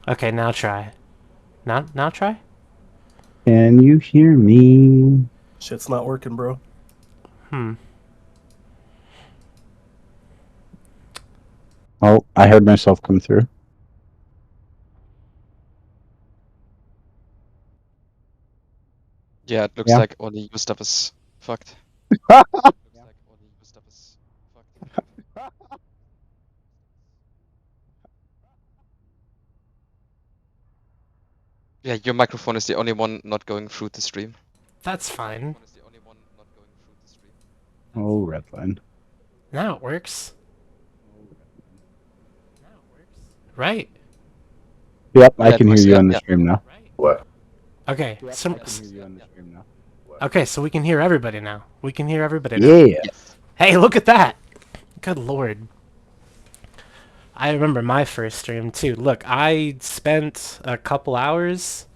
Okay, now try. Now try? Can you hear me? Shit's not working, bro. Hmm. Oh, I heard myself come through. Yeah, it looks Yeah. like only your stuff is fucked. Yeah, your microphone is the only one not going through the stream. That's fine. Oh, Redline. Now it works. Right. Yep, I Yeah, it can hear works. you Yeah, on the yeah. stream now. What? Okay. Yep, So, I can hear you on the stream now. okay, so we can hear everybody now. We can hear everybody now. Yeah. Yes. Hey, look at that! Good lord. I remember my first stream too. Look, I spent a couple hours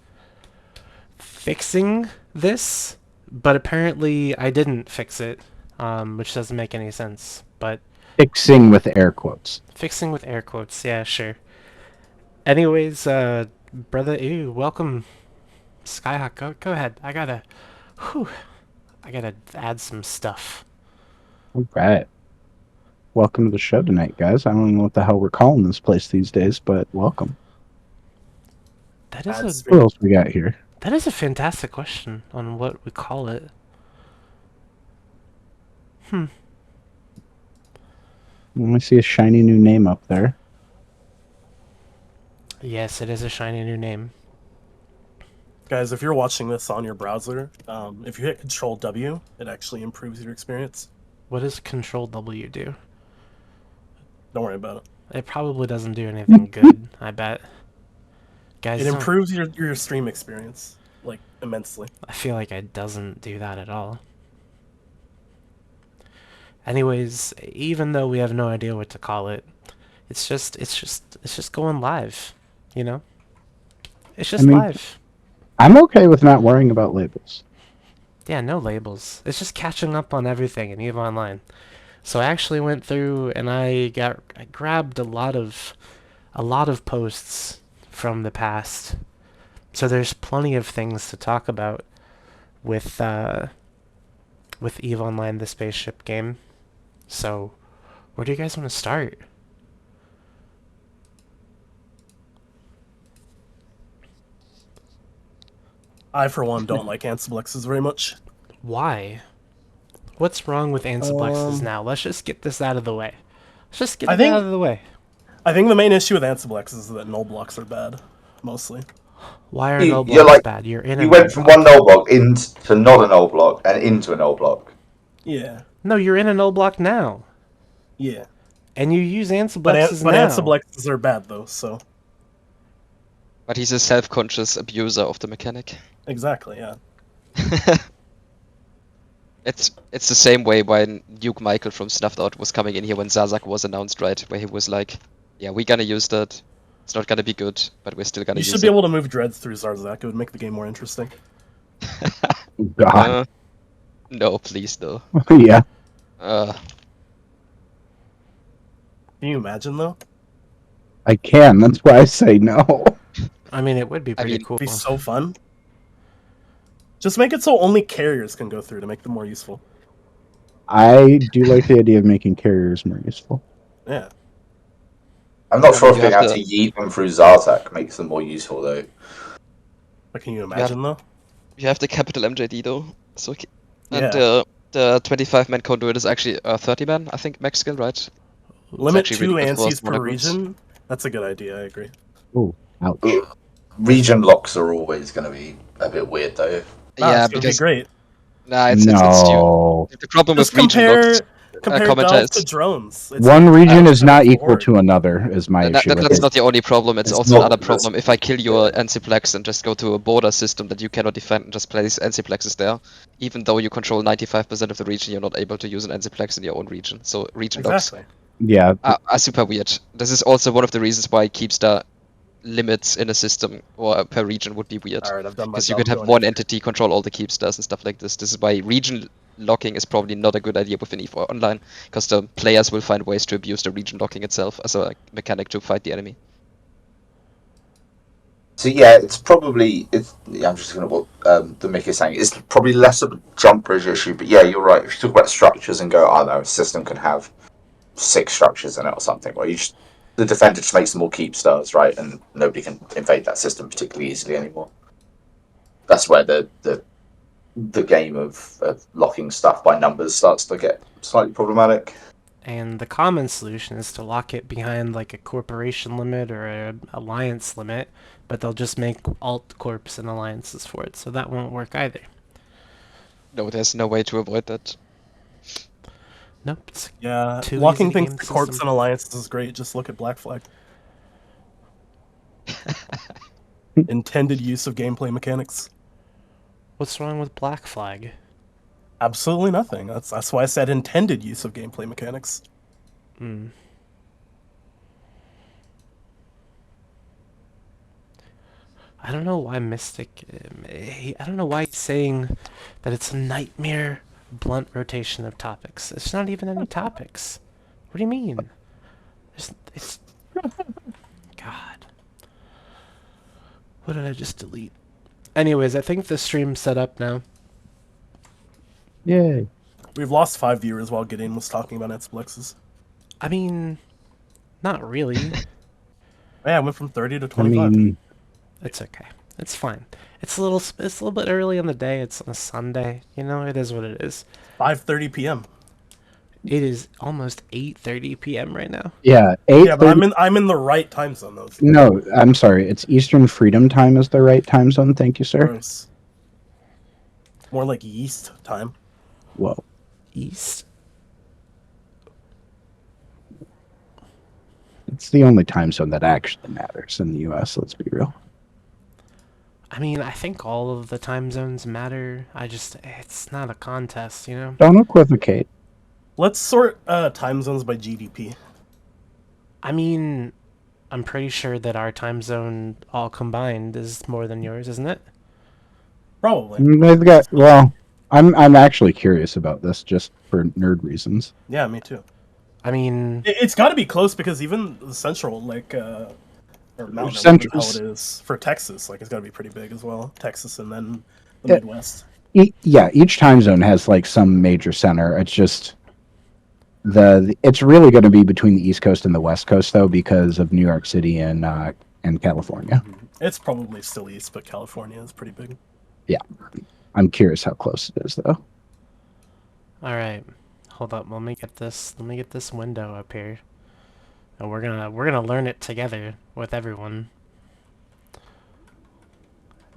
fixing this, but apparently I didn't fix it, which doesn't make any sense. But Fixing with air quotes. fixing with air quotes, yeah, sure. Anyways, brother, ew, welcome, Skyhawk. Go ahead. Whew, I gotta add some stuff. All right. Welcome to the show tonight, guys. I don't know what the hell we're calling this place these days, but welcome. That Ad is a What stream. else we got here? that is a fantastic question on what we call it. Hmm. Let me see a shiny new name up there. Yes, it is a shiny new name. Guys, if you're watching this on your browser, if you hit Control W, it actually improves your experience. What does Control W do? Don't worry about it. It probably doesn't do anything good, I bet. Guys, It don't- improves your stream experience, like, immensely. I feel like it doesn't do that at all. Anyways, even though we have no idea what to call it, it's just going live, you know? It's just mean- live. I'm okay with not worrying about labels. Yeah, no labels. It's just catching up on everything in EVE Online. So I actually went through and I grabbed a lot of posts from the past. So there's plenty of things to talk about with EVE Online, the spaceship game. So where do you guys want to start? I, for one, don't like Ansiblexes very much. Why? What's wrong with Ansiblexes now? Let's just get this out of the way. Let's just get I it think- out of the way. I think the main issue with Ansiblexes is that null blocks are bad, mostly. Why are You- null you're blocks like- bad? You're in a You null went from block. one null block into not a null block and into a null block. Yeah, No, you're in a null block now. yeah. And you use But Ansiblexes now. Ansiblexes are bad, though, so... But he's a self-conscious abuser of the mechanic. Exactly, yeah. It's the same way when Duke Michael from Snuffed Out was coming in here when Zazak was announced, right? Where he was like, yeah, we're gonna use that. It's not gonna be good, but we're still gonna You use should be able to move dreads through Zarzak. It would make the game more interesting. God. No, please, no. Yeah. Can you imagine, though? I can. That's why I say no. I mean, it would be pretty mean, cool. It'd be so fun. Just make it so only carriers can go through to make them more useful. I do like the idea of making carriers more useful. Yeah. I'm not Yeah, sure but if you being have able to yeet them through Zarzak makes them more useful, though. But can you imagine, though? You have the capital MJD though, so and Yeah. the 25-man conduit is actually 30-man, I think, max skill, right? Limit actually 2 really good for ANSIs per smaller groups. region? That's a good idea, I agree. Oh, ouch. Region locks are always going to be a bit weird, though. Yeah, It's gonna be because great. nah, it's stupid. No. The problem Just with region locks, compare commenter Delve to is- drones. It's One region better is not for equal Horde. to another, is my issue with that's it. not the only problem. It's It's also not- another that's- problem. If I kill your Anciplex and just go to a border system that you cannot defend and just place Anciplexes there, even though you control 95% of the region, you're not able to use an Anciplex in your own region. So region locks Exactly. Yeah. are super weird. This is also one of the reasons why Keepstar limits in a system or per region would be weird. Alright, I've done my Because you job could have going one in. entity control all the Keepstars and stuff like this. This is why region locking is probably not a good idea within EVE Online, because the players will find ways to abuse the region locking itself as a mechanic to fight the enemy. So yeah, it's probably Yeah, I'm just looking at what the Mick is saying. It's probably less of a jump bridge issue, but yeah, you're right. If you talk about structures and go, oh no, a system can have 6 structures in it or something, well, the defender just makes them all keep stars, right? And nobody can invade that system particularly easily anymore. That's where the game of locking stuff by numbers starts to get slightly problematic. And the common solution is to lock it behind like a corporation limit or a alliance limit, but they'll just make alt corps and alliances for it, so that won't work either. No, there's no way to avoid that. Nope. It's Yeah, too locking easy to things game to the corps system. and alliances is great. Just look at Black Flag. Intended use of gameplay mechanics. What's wrong with Black Flag? Absolutely nothing. That's why I said intended use of gameplay mechanics. Hmm. I don't know why Mystic. I don't know why he's saying that it's a nightmare blunt rotation of topics. It's not even any topics. What do you mean? It's God. What did I just delete? Anyways, I think the stream's set up now. Yay. We've lost 5 viewers while Gideon was talking about Netflixes. I mean, not really. Yeah, I went from 30 to I 25. mean, It's okay. It's fine. It's a little bit early in the day. It's on a Sunday. You know, it is what it is. 5:30 p.m. It is almost 8:30 p.m. right now. yeah, Yeah, but 8:30. I'm in the right time zone though. No, I'm sorry. It's Eastern Freedom Time is the right time zone. Thank you, sir. Gross. More like yeast time. Whoa. East. It's the only time zone that actually matters in the U.S., let's be real. I mean, I think all of the time zones matter. It's not a contest, you know? Don't equivocate. Let's sort time zones by GDP. I mean, I'm pretty sure that our time zone all combined is more than yours, isn't it? Probably. They've got, well, I'm actually curious about this just for nerd reasons. Yeah, me too. I mean, It's got to be close because even the central, like, or mountain, or whatever Central- the hell it is, for Texas, like, it's got to be pretty big as well. Texas and then the Yeah. Midwest. Yeah, each time zone has like some major center. It's just it's really going to be between the East Coast and the West Coast though, because of New York City and California. It's probably still east, but California is pretty big. I'm curious how close it is though. all right. Hold up. Let me get this window up here. And we're gonna learn it together with everyone.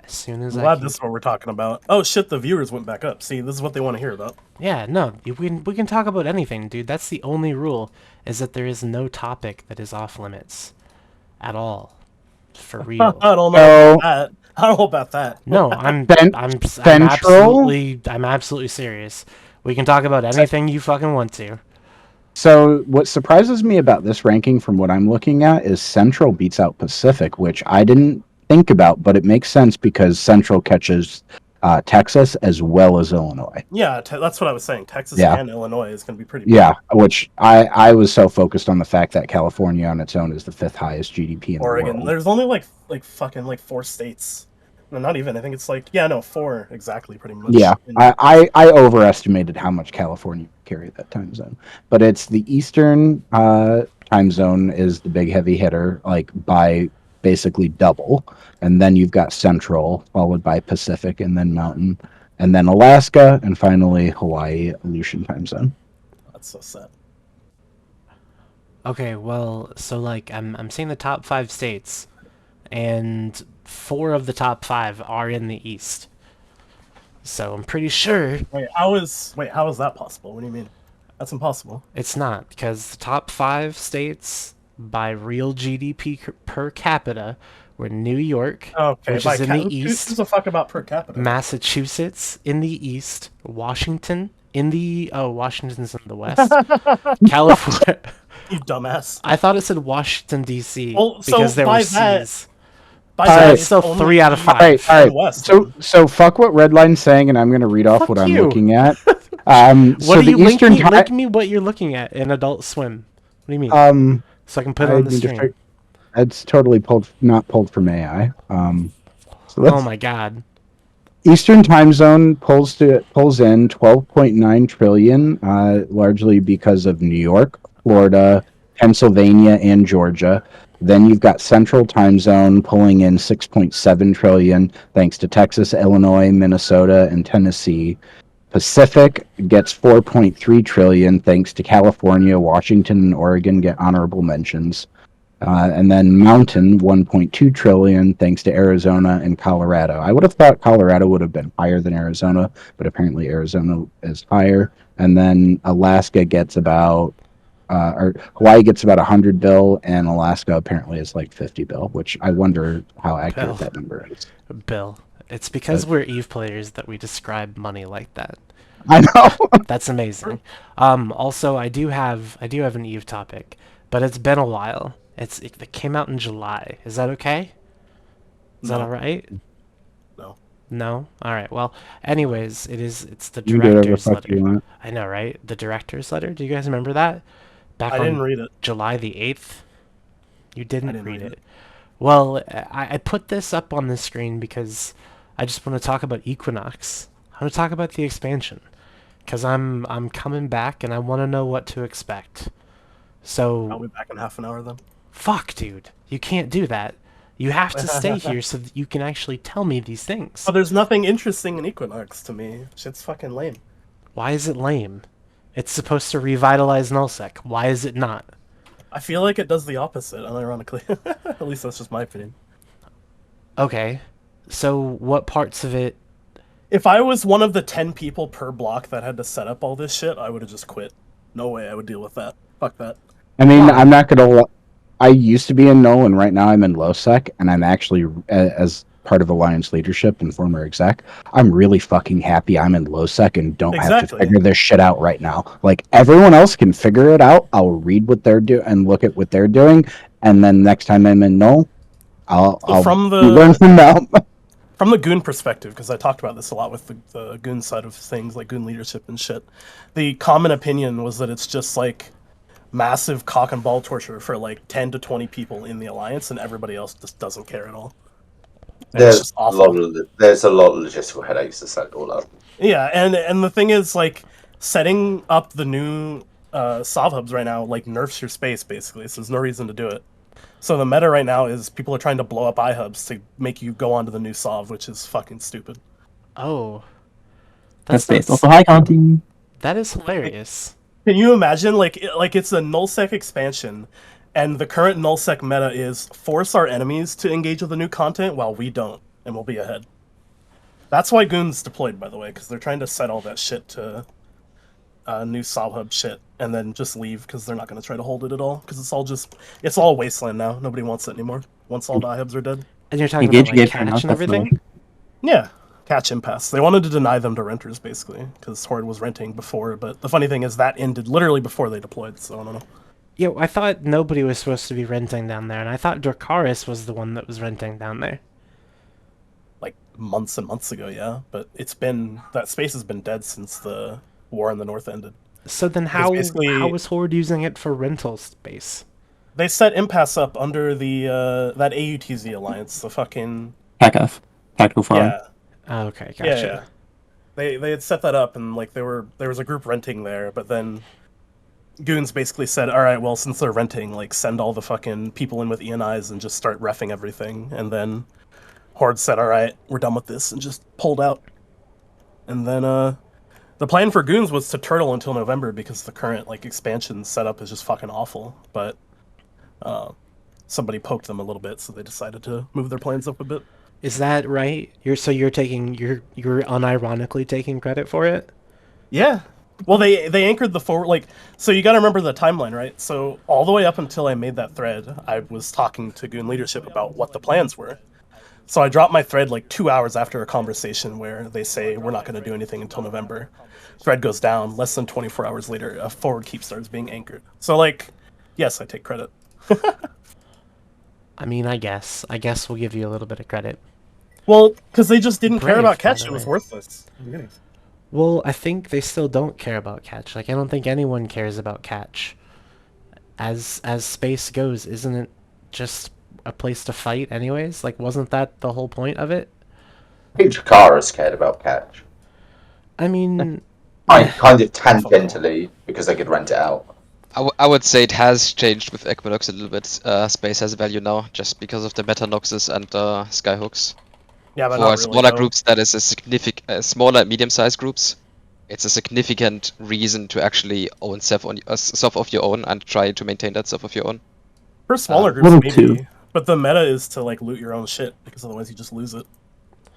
As soon as I'm I glad can- this is what we're talking about. Oh shit, the viewers went back up. See, this is what they want to hear about. Yeah, no, we can talk about anything, dude. That's the only rule, is that there is no topic that is off limits, at all, for real. I don't know So- about that. I don't know about that. No, I'm Central? I'm absolutely serious. We can talk about anything you fucking want to. So what surprises me about this ranking from what I'm looking at is Central beats out Pacific, which I didn't think about, but it makes sense because Central catches Texas as well as Illinois. Yeah, that's what I was saying. Texas Yeah. and Illinois is going to be pretty big. Yeah, which I was so focused on the fact that California on its own is the 5th highest GDP in the Oregon. world. There's only like fucking like 4 states. No, not even. I think it's like 4 exactly, pretty much. Yeah, And- I overestimated how much California would carry that time zone, but it's the Eastern time zone is the big heavy hitter, like by basically double, and then you've got Central followed by Pacific and then Mountain, and then Alaska, and finally Hawaii Aleutian time zone. That's so sad. Okay, well, so like I'm seeing the top 5 states, and 4 of the top 5 are in the East. So I'm pretty sure How is that possible? What do you mean? That's impossible. it's not, because the top 5 states by real GDP per capita were New York, Okay, which by is in who the East, gives a fuck about per capita? Massachusetts in the East, Washington in the Washington's in the West, California. You dumbass. I thought it said Washington D.C. Well, so because there by were that- C's. By All that, right, it's still only 3 out of 5. All right, all right. West. So fuck what Redline's saying, and I'm going to read off Fuck what I'm you. looking at. What So are the you Eastern linking? time. Link me what you're looking at in Adult Swim. What do you mean? So I can put it on the need to stream. It's totally not pulled from AI. So Oh that's, my god. Eastern Time Zone pulls in 12.9 trillion, largely because of New York, Florida, Pennsylvania, and Georgia. Then you've got Central Time Zone pulling in 6.7 trillion, thanks to Texas, Illinois, Minnesota, and Tennessee. Pacific gets 4.3 trillion, thanks to California, Washington, and Oregon get honorable mentions. And then Mountain 1.2 trillion, thanks to Arizona and Colorado. I would have thought Colorado would have been higher than Arizona, but apparently Arizona is higher. And then Alaska gets about, or Hawaii gets about 100 bill, and Alaska apparently is like 50 bill, which I wonder how accurate Bill. that number is. Bill. It's because we're Eve players that we describe money like that. I know. That's amazing. Also, I do have an Eve topic, but it's been a while. It came out in July. Is that okay? Is that No. all right? No. No. All right. Well, anyways, it's the You can do whatever the director's fuck you letter. want. I know, right? The director's letter. Do you guys remember that? Back I on didn't read it. July the 8th. You didn't, didn't read read it. Well, I put this up on the screen because I just want to talk about Equinox. I want to talk about the expansion because I'm coming back and I want to know what to expect. So I'll be back in half an hour then. fuck, dude, you can't do that. You have to stay here so that you can actually tell me these things. Oh, there's nothing interesting in Equinox to me. Shit's fucking lame. Why is it lame? It's supposed to revitalize nullsec. Why is it not? I feel like it does the opposite, unironically. At least that's just my opinion. Okay, so what parts of it? If I was one of the 10 people per block that had to set up all this shit, I would have just quit. No way I would deal with that. Fuck that. I mean, Why? I'm not gonna. I used to be in null, and right now I'm in low sec, and I'm actually as part of Alliance leadership and former exec. I'm really fucking happy I'm in low sec and don't have to Exactly. figure this shit out right now. Like everyone else can figure it out. I'll read what they're doing and look at what they're doing, and then next time I'm in null, I'll from the- learn from them. From the Goon perspective, because I talked about this a lot with the Goon side of things, like Goon leadership and shit, the common opinion was that it's just like massive cock and ball torture for like 10 to 20 people in the Alliance, and everybody else just doesn't care at all. And it's There's just a awful. lot of logistical headaches to set it all up. Yeah, and the thing is, like, setting up the new Sov hubs right now, like, nerfs your space, basically, so there's no reason to do it. So the meta right now is people are trying to blow up iHubs to make you go onto the new Sov, which is fucking stupid. Oh, That's not based also high counting. that is hilarious. Can you imagine, like it's a nullsec expansion, and the current nullsec meta is force our enemies to engage with the new content while we don't, and we'll be ahead. That's why Goon's deployed, by the way, because they're trying to set all that shit to new Sov hub shit, and then just leave because they're not going to try to hold it at all, because it's all wasteland now. Nobody wants it anymore once all the iHubs are dead. And you're talking Engage about like against catch enough, and that's everything. Yeah, catch impasse. They wanted to deny them to renters, basically, because Horde was renting before, but the funny thing is that ended literally before they deployed, so I don't know. Yo, I thought nobody was supposed to be renting down there, and I thought Dracarys was the one that was renting down there. Like months and months ago, yeah. But that space has been dead since the war in the north ended. So then Because basically- how was Horde using it for rental space? They set impasse up under the that AUTZ alliance, the fucking TACF. Tactical Farm. yeah, Oh, okay, yeah, gotcha. yeah. They had set that up, and like there was a group renting there, but then Goons basically said, all right, well, since they're renting, like send all the fucking people in with ENIs and just start reffing everything, and then Horde said, all right, we're done with this, and just pulled out. And then the plan for Goons was to turtle until November because the current like expansion setup is just fucking awful. But somebody poked them a little bit, so they decided to move their plans up a bit. Is that right? You're unironically taking credit for it? Yeah. Well, they anchored the forward, like, so you got to remember the timeline, right? So all the way up until I made that thread, I was talking to Goon leadership about what the plans were. So I dropped my thread like 2 hours after a conversation where they say we're not going to do anything until November. Thread goes down. Less than 24 hours later, a forward keep starts being anchored. So like, yes, I take credit. I mean, I guess we'll give you a little bit of credit. Well, because they just didn't care Brave, about by catch. the It was way. worthless. Well, I think they still don't care about catch. Like, I don't think anyone cares about catch. As space goes, isn't it just a place to fight anyways? Like, wasn't that the whole point of it? I think Jakara is scared about catch. I mean, Kind of tangentially, because they could rent it out. I would say it has changed with Equinox a little bit. Space has value now, just because of the Metanoxes and Skyhooks. Yeah, but For not really, smaller though. groups, that is a significant, smaller medium-sized groups, it's a significant reason to actually own stuff of your own and try to maintain that stuff of your own. For smaller Little groups, maybe. too. But the meta is to like loot your own shit because otherwise you just lose it.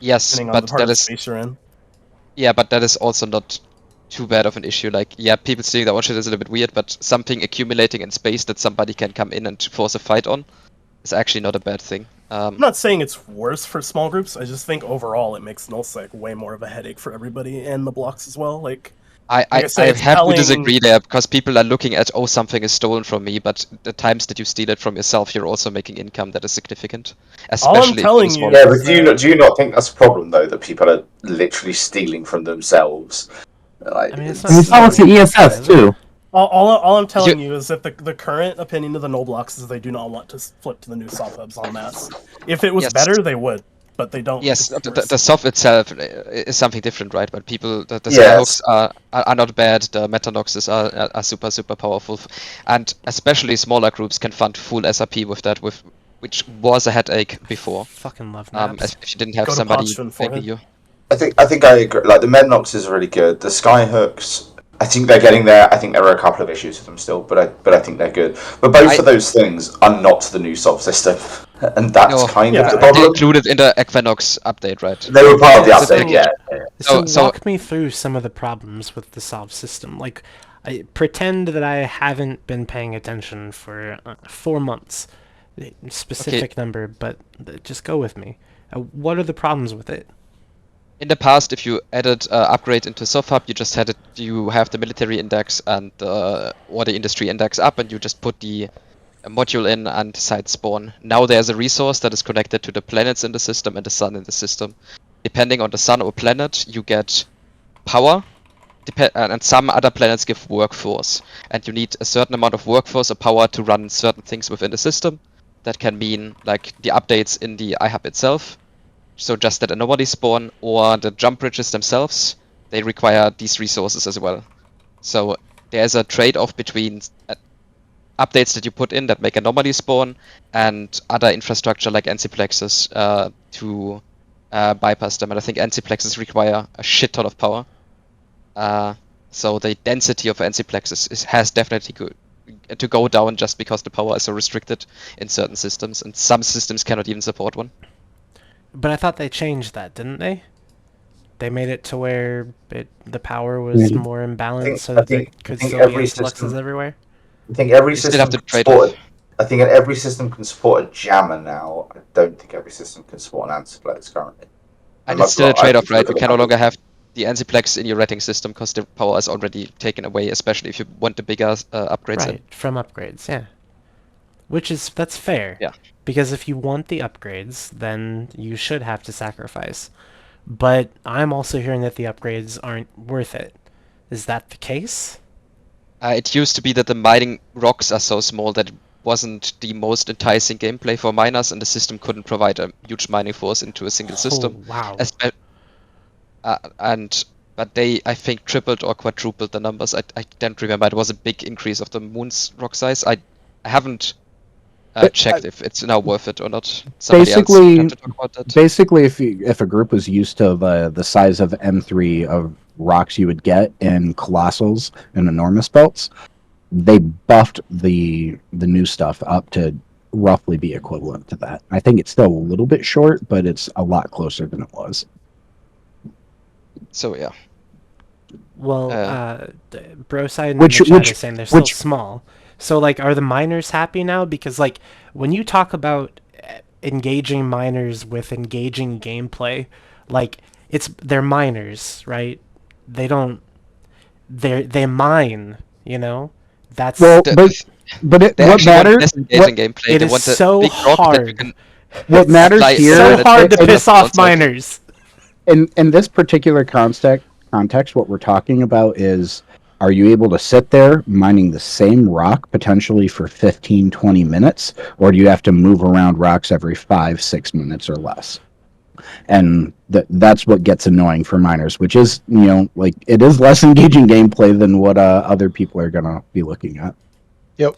Yes, Depending on but the part that of the is space you're in. yeah, but that is also not too bad of an issue. Like, yeah, people stealing their own shit is a little bit weird, but something accumulating in space that somebody can come in and force a fight on is actually not a bad thing. I'm not saying it's worse for small groups. I just think overall it makes nullsec way more of a headache for everybody and the blocks as well. Like, I I said, have it's to telling- disagree there because people are looking at, oh, something is stolen from me, but the times that you steal it from yourself, you're also making income that is significant. Especially if you're telling the you- smaller Yeah, is but do you not think that's a problem though, that people are literally stealing from themselves? Like, I mean, it's And we saw with the ESS too. all I'm telling you is that the current opinion of the null blocks is they do not want to flip to the new soft hubs en masse. If it was Yes. better, they would, but they don't. Yes, It's the worse. soft itself is something different, right? But people, the Yes. Skyhooks are not bad. The Metanoxes are super powerful, and especially smaller groups can fund full SRP with that, which was a headache before. fucking love maps. If you didn't have Go to somebody Parchment for begging it. you. I think I agree. Like the Mednox is really good. The Skyhooks, I think they're getting there. I think there are a couple of issues with them still, but I think they're good. But both of those things are not the new soft system, and that's No, kind yeah, of the They problem. included in the Equinox update, right? They were part of the Yeah, update, so- yeah. So, so- walk me through some of the problems with the solve system. Like, I pretend that I haven't been paying attention for 4 months. Specific number, but just go with me. What are the problems with it? In the past, if you added upgrade into SoftHub, you just had it. You have the military index and or the industry index up, and you just put the module in and site spawn. Now there's a resource that is connected to the planets in the system and the sun in the system. Depending on the sun or planet, you get power, and some other planets give workforce, and you need a certain amount of workforce or power to run certain things within the system. That can mean like the updates in the iHub itself. So just that anomaly spawn or the jump bridges themselves, they require these resources as well. So there's a trade-off between updates that you put in that make anomaly spawn and other infrastructure like NCplexes to bypass them. And I think NCplexes require a shit ton of power. So the density of NCplexes has definitely to go down just because the power is so restricted in certain systems, and some systems cannot even support one. But I thought they changed that, didn't they? They made it to where the power was more imbalanced, so that there could think still be every fluxes system- everywhere. I think every You still system have to can trade support. off. I think every system can support a jammer now. I don't think every system can support an Antiplex currently. And much it's still a rather- I trade-off, prefer right? You the can no numbers. longer have the NCplex in your rating system because the power is already taken away, especially if you want the bigger upgrades in. Right, from upgrades, yeah. That's fair. Yeah. Because if you want the upgrades, then you should have to sacrifice. But I'm also hearing that the upgrades aren't worth it. Is that the case? It used to be that the mining rocks are so small that it wasn't the most enticing gameplay for miners, and the system couldn't provide a huge mining force into a single system. Oh, wow. But they, I think, tripled or quadrupled the numbers. I don't remember. It was a big increase of the moon's rock size. I haven't checked if it's now worth it or not. Somebody else Basically- have to talk about that. Basically, if a group was used to the size of M3 of rocks you would get in Colossals and Enormous Belts, they buffed the new stuff up to roughly be equivalent to that. I think it's still a little bit short, but it's a lot closer than it was. So yeah. Well, Broside in Which- the chat which- is saying they're still which- small. So, like, are the miners happy now? Because, like, when you talk about engaging miners with engaging gameplay, like, they're miners, right? They mine, you know? That's... Well, The- but They what actually want matters? less engaging gameplay. it They is want a so big rock that you hard. can What matters Like, here? so Yeah, hard to it's- piss off it's like- miners. In this particular context, what we're talking about is are you able to sit there mining the same rock potentially for 15, 20 minutes, or do you have to move around rocks every 5, 6 minutes or less? And that's what gets annoying for miners, which is, like, it is less engaging gameplay than what other people are gonna be looking at. Yep.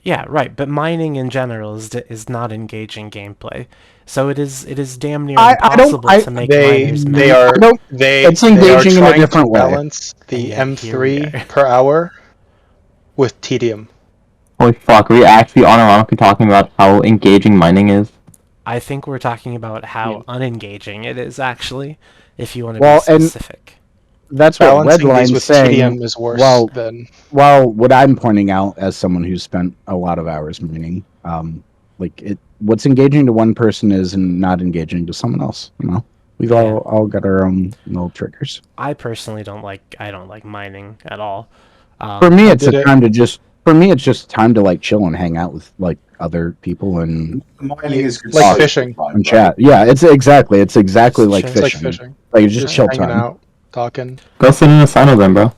Yeah, right. But mining in general is not engaging gameplay, so it is damn near I don't- impossible to make They miners they mad. are I don't- they it's they are engaging in a trying different to way. balance the And yet here we M3 are. per hour with tedium. Holy fuck, are we actually unironically talking about how engaging mining is? I think we're talking about how unengaging it is actually, if you want to Well, be and specific. That's what Balancing these Redline's with saying. tedium is worse Well, than Well, what I'm pointing out as someone who's spent a lot of hours mining, what's engaging to one person is not engaging to someone else. We've Yeah. all got our own little triggers. I personally don't like mining at all. For me, I it's did a it- time to just. For me, it's just time to like chill and hang out with like other people and Mining is good like social fishing. time, and right? chat. Yeah, it's exactly It's like true. it's like fishing. fishing. Like it's just Just chill hanging time. out, talking. Go sit in a silo then, bro.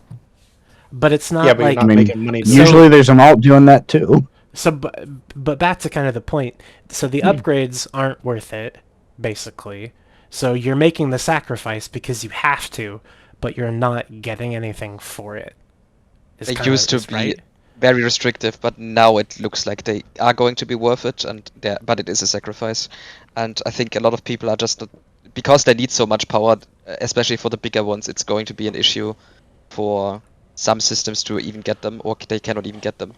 But it's not Yeah, but like you're not making money. So- Usually, there's an alt doing that too. so. But back to kind of the point. So the upgrades aren't worth it, basically. So you're making the sacrifice because you have to, but you're not getting anything for it. They used to be right? very restrictive, but now it looks like they are going to be worth it, but it is a sacrifice. And I think a lot of people are just not, because they need so much power, especially for the bigger ones, it's going to be an issue for some systems to even get them, or they cannot even get them.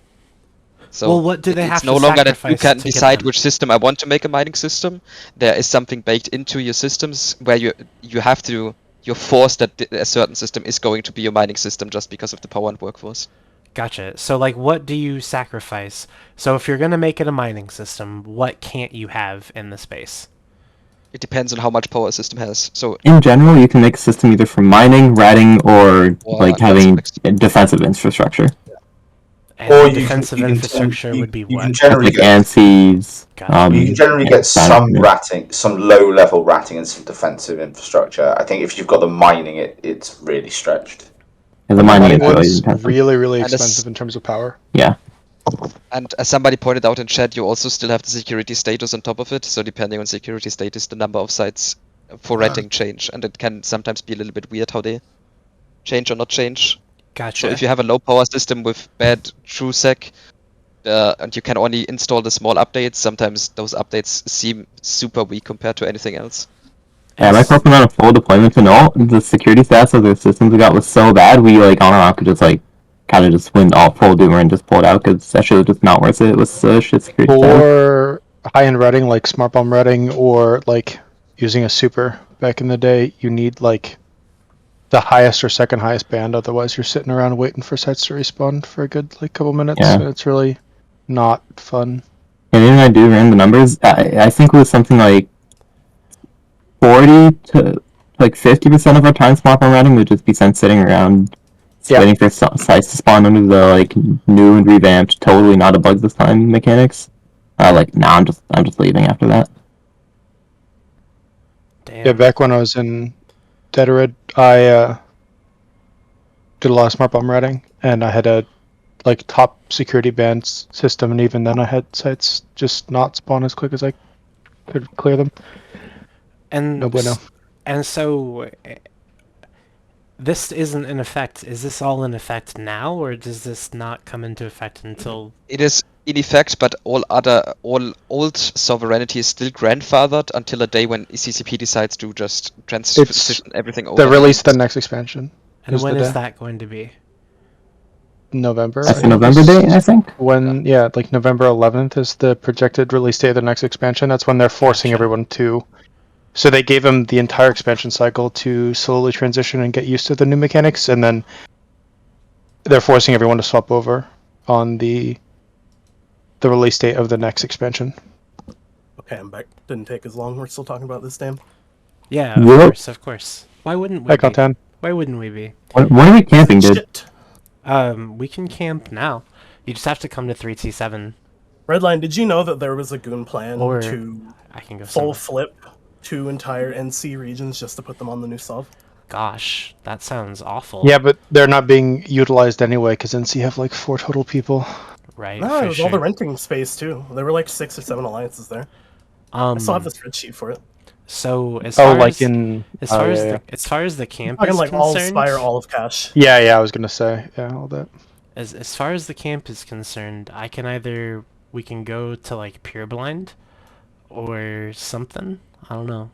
So Well, what do they have it's to no longer that you sacrifice can to get decide them? which system I want to make a mining system. There is something baked into your systems where you're forced that a certain system is going to be your mining system just because of the power and workforce. Gotcha. So, like, what do you sacrifice? So, if you're going to make it a mining system, what can't you have in the space? It depends on how much power a system has. So In general, you can make a system either for mining, ratting, or Or like having mixed. a defensive infrastructure. And Or the you can- defensive you can infrastructure turn- would be you what? can generally Like get ANSIs. Got it. You can generally yeah, get some standard. ratting, some low-level ratting, and some defensive infrastructure. I think if you've got the mining, it's really stretched. And the The mining mining is really one's intensive. really And expensive in terms of power. Yeah. And as somebody pointed out in chat, you also still have the security status on top of it. So depending on security status, the number of sites for renting change, and it can sometimes be a little bit weird how they change or not change. Gotcha. So if you have a low power system with bad TrueSec, and you can only install the small updates, sometimes those updates seem super weak compared to anything else. Yeah, my corp went on a full deployment to null. The security stats of their systems we got was so bad, we like on our own could just like kind of just win all full doomer and just pull it out because that shit was just not worth it. It was shit security stats. For high-end routing, like smart bomb routing, or like using a super back in the day, you need like the highest or second highest band. Otherwise, you're sitting around waiting for sites to respawn for a good like couple minutes, Yeah. and it's really not fun. And then I do ran the numbers. I think it was something like 40 to like 50% of our time smart bomb routing would just be spent sitting around Yeah. waiting for sites to spawn under the like new and revamped, totally not a bug this time mechanics. I'm just leaving after that. Damn. Yeah, back when I was in Deterid, I did a lot of smart bomb routing, and I had a like top security band system, and even then I had sites just not spawn as quick as I could clear them. And No bueno. And so this isn't in effect. Is this all in effect now, or does this not come into effect until? It is in effect, but all old sovereignty is still grandfathered until a day when CCP decides to just transition everything over. The release of the next expansion. And is when the is day. that going to be? November. That's I the think November is date, I think. When like November 11th is the projected release date of the next expansion. That's when they're forcing Gotcha. everyone to. So they gave them the entire expansion cycle to slowly transition and get used to the new mechanics, and then they're forcing everyone to swap over on the release date of the next expansion. Okay, I'm back. Didn't take as long. We're still talking about this, damn. Yeah, of Yep. course, of course. Why wouldn't we Hi, be? Contan. Why wouldn't we be? When are we camping, dude? Shit. We can camp now. You just have to come to 3T7. Redline, did you know that there was a goon plan Or to I can go full somewhere. flip 2 entire NC regions just to put them on the new sov? gosh, that sounds awful. Yeah, but they're not being utilized anyway because NC have like 4 total people. Right. No, for it was all the sure. renting space too. There were like 6 or 7 alliances there. I still have the spreadsheet for it. So as Oh, far like as in as oh, far yeah, as yeah. the as far as the camp Fucking is like all concerned, Spire, all of Cash. Yeah, I was gonna say all that. as far as the camp is concerned, we can go to like Pure Blind or something. I don't know.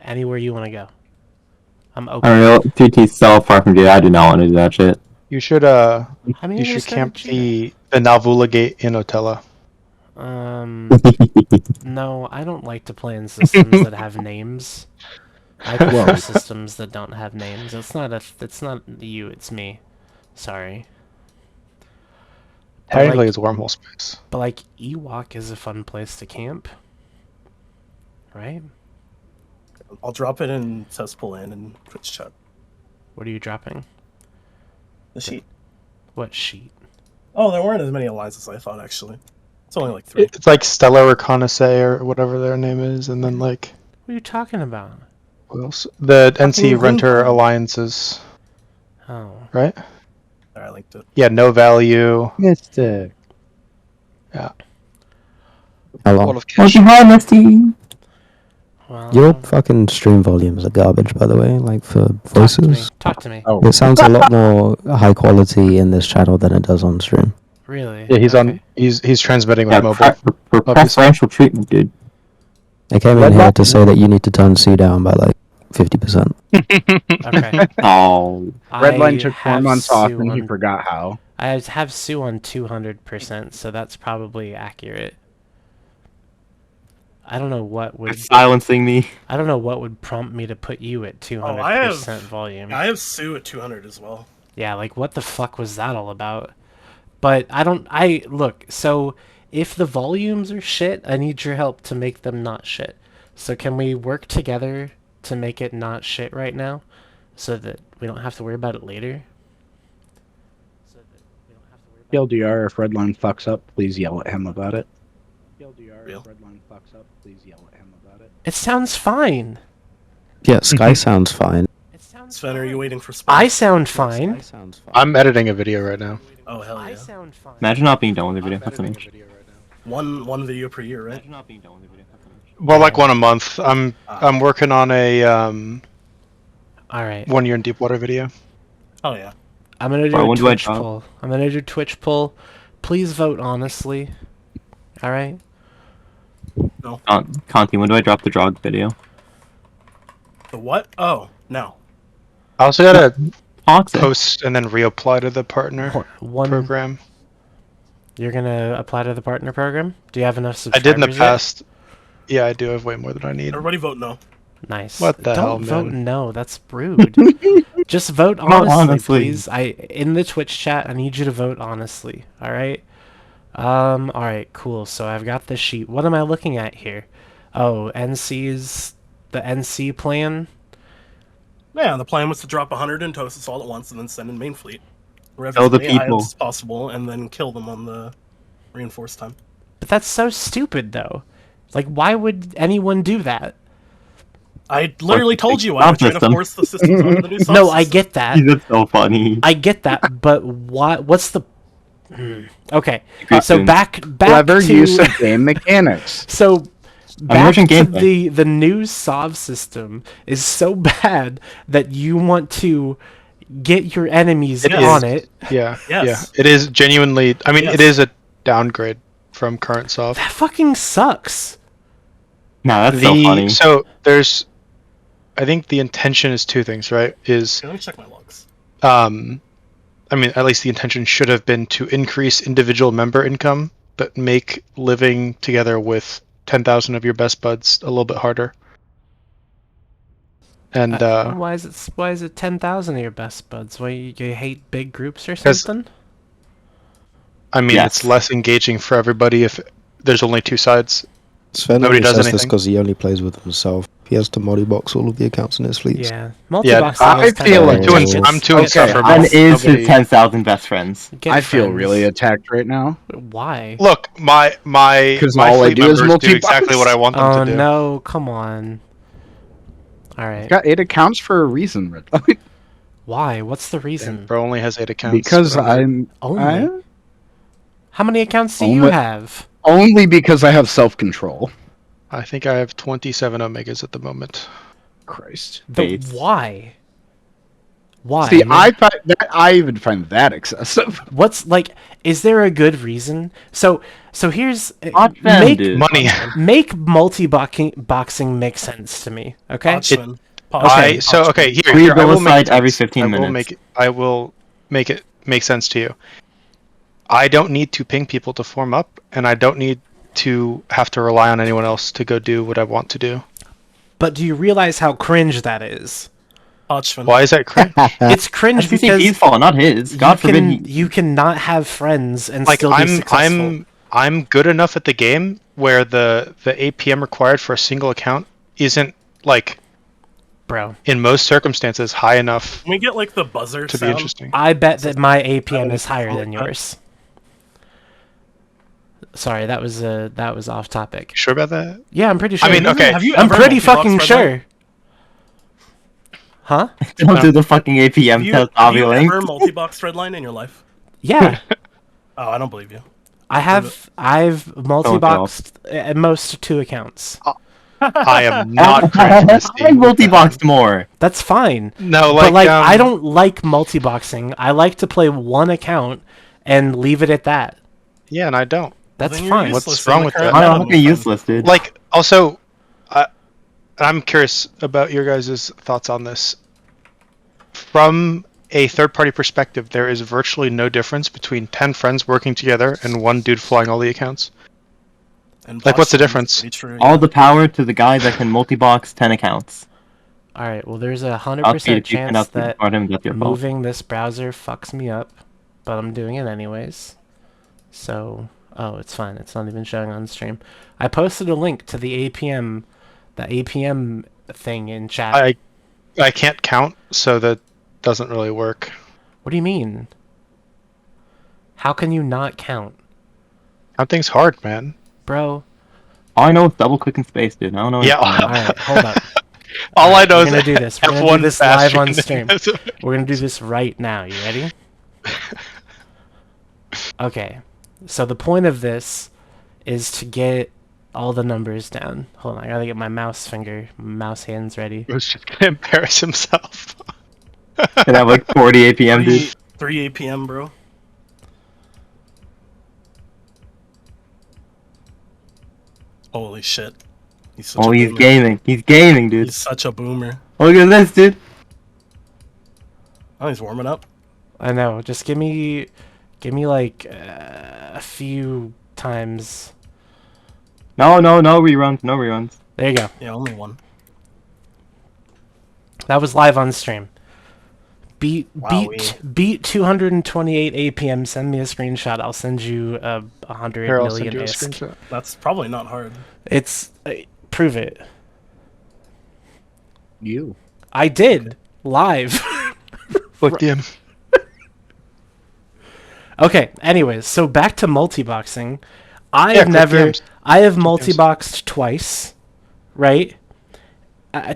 Anywhere you want to go. I'm open. Unreal 2T's so far from G. I do not want to do that shit. You should I mean, you just should go to camp Gina. the Nalvula Gate in Otella. No, I don't like to play in systems that have names. I prefer Well- systems that don't have names. It's not you, it's me. Sorry. But Technically, like, it's wormhole space. but like Ewok is a fun place to camp. Right? I'll drop it in cesspool and Twitch chat. What are you dropping? The sheet. What sheet? Oh, there weren't as many alliances as I thought actually. It's only like 3. It's like Stellar Reconnaissance or whatever their name is, and then like What are you talking about? what else? The NC Fucking Renter Green Card. Alliances, Oh. right? There, I linked it. Yeah, No Value. Mystic. How All long? of What's cash. behind this team? Well, Your fucking stream volumes are garbage, by the way. Like for talk to me. voices, Talk to me. Oh, it sounds a lot more high quality in this channel than it does on stream. Really? Yeah, he's Okay. on. He's transmitting with Yeah, mobile. for obviously. preferential treatment, dude. I came in Red here button. to say that you need to turn C down by like 50%. Okay. Oh, Redline I took 4 have months off Sue and he on- forgot how. I have Sue on 200%, so that's probably accurate. I don't know what would it's silencing me. I don't know what would prompt me to put you at 200% I have- volume. I have Sue at 200 as well. Yeah, like what the fuck was that all about? But look, so if the volumes are shit, I need your help to make them not shit. So can we work together to make it not shit right now so that we don't have to worry about it later? TLDR, if Redline fucks up, please yell at him about it. TLDR, Real? if Redline fucks up, please yell at him about it. It sounds fine. Yeah, Sky sounds fine. It sounds Sven, are you fine. waiting for Spire? I sound fine. Sky sounds fine. I'm editing a video right now. Oh hell I yeah. sound fine. Imagine not being done with the video. That's an inch. One video per year, right? Imagine not being done with the video. That's an inch. Well, like one a month. I'm working on a All right. 1 year in Deepwater video. Oh yeah. I'm gonna do Alright, a when do I Twitch drop? poll. I'm gonna do a Twitch poll. Please vote honestly. All right. Conti, when do I drop the Drog video? The what? Oh no. I also gotta Toxic. post and then reapply to the partner One. program. You're gonna apply to the partner program. Do you have enough I subscribers? did in the yet? past. Yeah, I do have way more than I need. Everybody vote no. Nice. What the Don't hell, vote man? no. That's rude. Just vote honestly, honestly. please. In the Twitch chat, I need you to vote honestly. All right. All right. Cool. So I've got this sheet. What am I looking at here? Oh, the NC plan. Yeah, the plan was to drop 100 in Tosis all at once and then send in main fleet. Rev Kill as the many people. IOs as possible and then kill them on the reinforced time. But that's so stupid, though. Like, why would anyone do that? I literally Fucking told you I was trying to system. force the systems onto the new subsystem. No, I get that. That's so funny. I get that, but what's the... Okay, Good so tunes. back Clever to... use of game mechanics. So, back Emergent to gameplay. the new SOV system is so bad that you want to get your enemies It on is. it. Yeah, Yes. yeah. It is genuinely. I mean, Yes. it is a downgrade from current soft. That fucking sucks. Nah, that's so funny. So there's, I think the intention is 2 things, right? Is Let me check my logs. I mean, at least the intention should have been to increase individual member income, but make living together with 10,000 of your best buds a little bit harder. And Why is it 10,000 of your best buds? Why you hate big groups or 'Cause- something? I mean, Yes. it's less engaging for everybody if there's only 2 sides. Sven Nobody only does says this anything. because he only plays with himself. He has to multi-box all of the accounts in his fleets. Yeah, multi-boxing I is feel like Two and, It's- I'm 2 and okay, stuff for One both. is Nobody- his 10,000 best friends. Get I feel friends. really attacked right now. Why? Look, my 'Cause my all I fleet do is members do multi-box. exactly what I want them Oh to do. no, come on. All right. Got 8 accounts for a reason, Red. Why? What's the And reason? bro only has 8 accounts. Because Remember? I'm Only. How many accounts do you Only- have? only because I have self-control. I think I have 27 Omegas at the moment. Christ. Bates. Why? Why? See, mean, I even find that excessive. what's like? Is there a good reason? So here's Watch them, make dude. Money. make boxing make sense to me. Okay. Hodgman. Okay, here, We here, I go will make aside it every sense. 15 minutes. I will make it make sense to you. I don't need to ping people to form up, and I don't need to have to rely on anyone else to go do what I want to do. But do you realize how cringe that is? Hodgman. Why is that cringe? It's cringe That's because his fault, not his. God you forbid. you cannot have friends and Like still be successful. I'm good enough at the game where the APM required for a single account isn't like Bro, in most circumstances high enough Can we get like the buzzer to be sound? interesting. I bet that my APM Oh, is higher than okay. yours. Sorry, that was off topic. Sure about that? Yeah, I'm pretty sure. I mean, okay. Have you I'm ever pretty multi-boxed fucking Redline? sure. Huh? Don't do the fucking APM Have you, test, have you Ovulink. ever multi-boxed Redline in your life? Yeah. Oh, I don't believe you. I've multi-boxed at most 2 accounts. I am not cringe, Misty. I multi-boxed more. That's fine. No, But like um, I don't like multi-boxing. I like to play one account and leave it at that. Yeah, and I don't. That's Then you're fine. useless What's in wrong the with current that? I meta, don't my think friend. useless, dude. Like, also, I'm curious about your guys' thoughts on this. From a third-party perspective, there is virtually no difference between 10 friends working together and one dude flying all the accounts. And Like, what's the Hodgman is difference? pretty true, All yeah. the power to the guy that can multi-box 10 accounts. All right. Well, there's a I'll 100% see if you can chance that outsmart him. That's your fault. moving this browser fucks me up, but I'm doing it anyways. So, oh, it's fine. It's not even showing on stream. I posted a link to the APM thing in chat. I can't count, so that doesn't really work. What do you mean? How can you not count, Counting's hard, man. bro? All I know is double click and space, dude. I don't know. Yeah. anything All else. right, hold up. All I know We're is gonna do this. We're gonna do F1 this live on bashing. stream. We're gonna do this right now. You ready? Okay. So the point of this is to get all the numbers down. Hold on, I gotta get my mouse hands ready. Bro's just gonna embarrass himself. And have like 40 APM, dude. 3 APM, bro. Holy shit. He's such Oh, a he's boomer. gaming. He's gaming, dude. He's such a boomer. Look at this, dude. Oh, he's warming up. I know. Just give me like a few times. No reruns. No reruns. There you go. Yeah, only one. That was live on stream. Beat Wowee. beat 228 APM. Send me a screenshot. I'll send you 100 Here, I'll million send you a ISK. screenshot. That's probably not hard. It's prove it. You. I did live. Fuck him. Okay. Anyways, so back to multi-boxing. I Yeah, have click never. DMs. I have multi-boxed twice, right?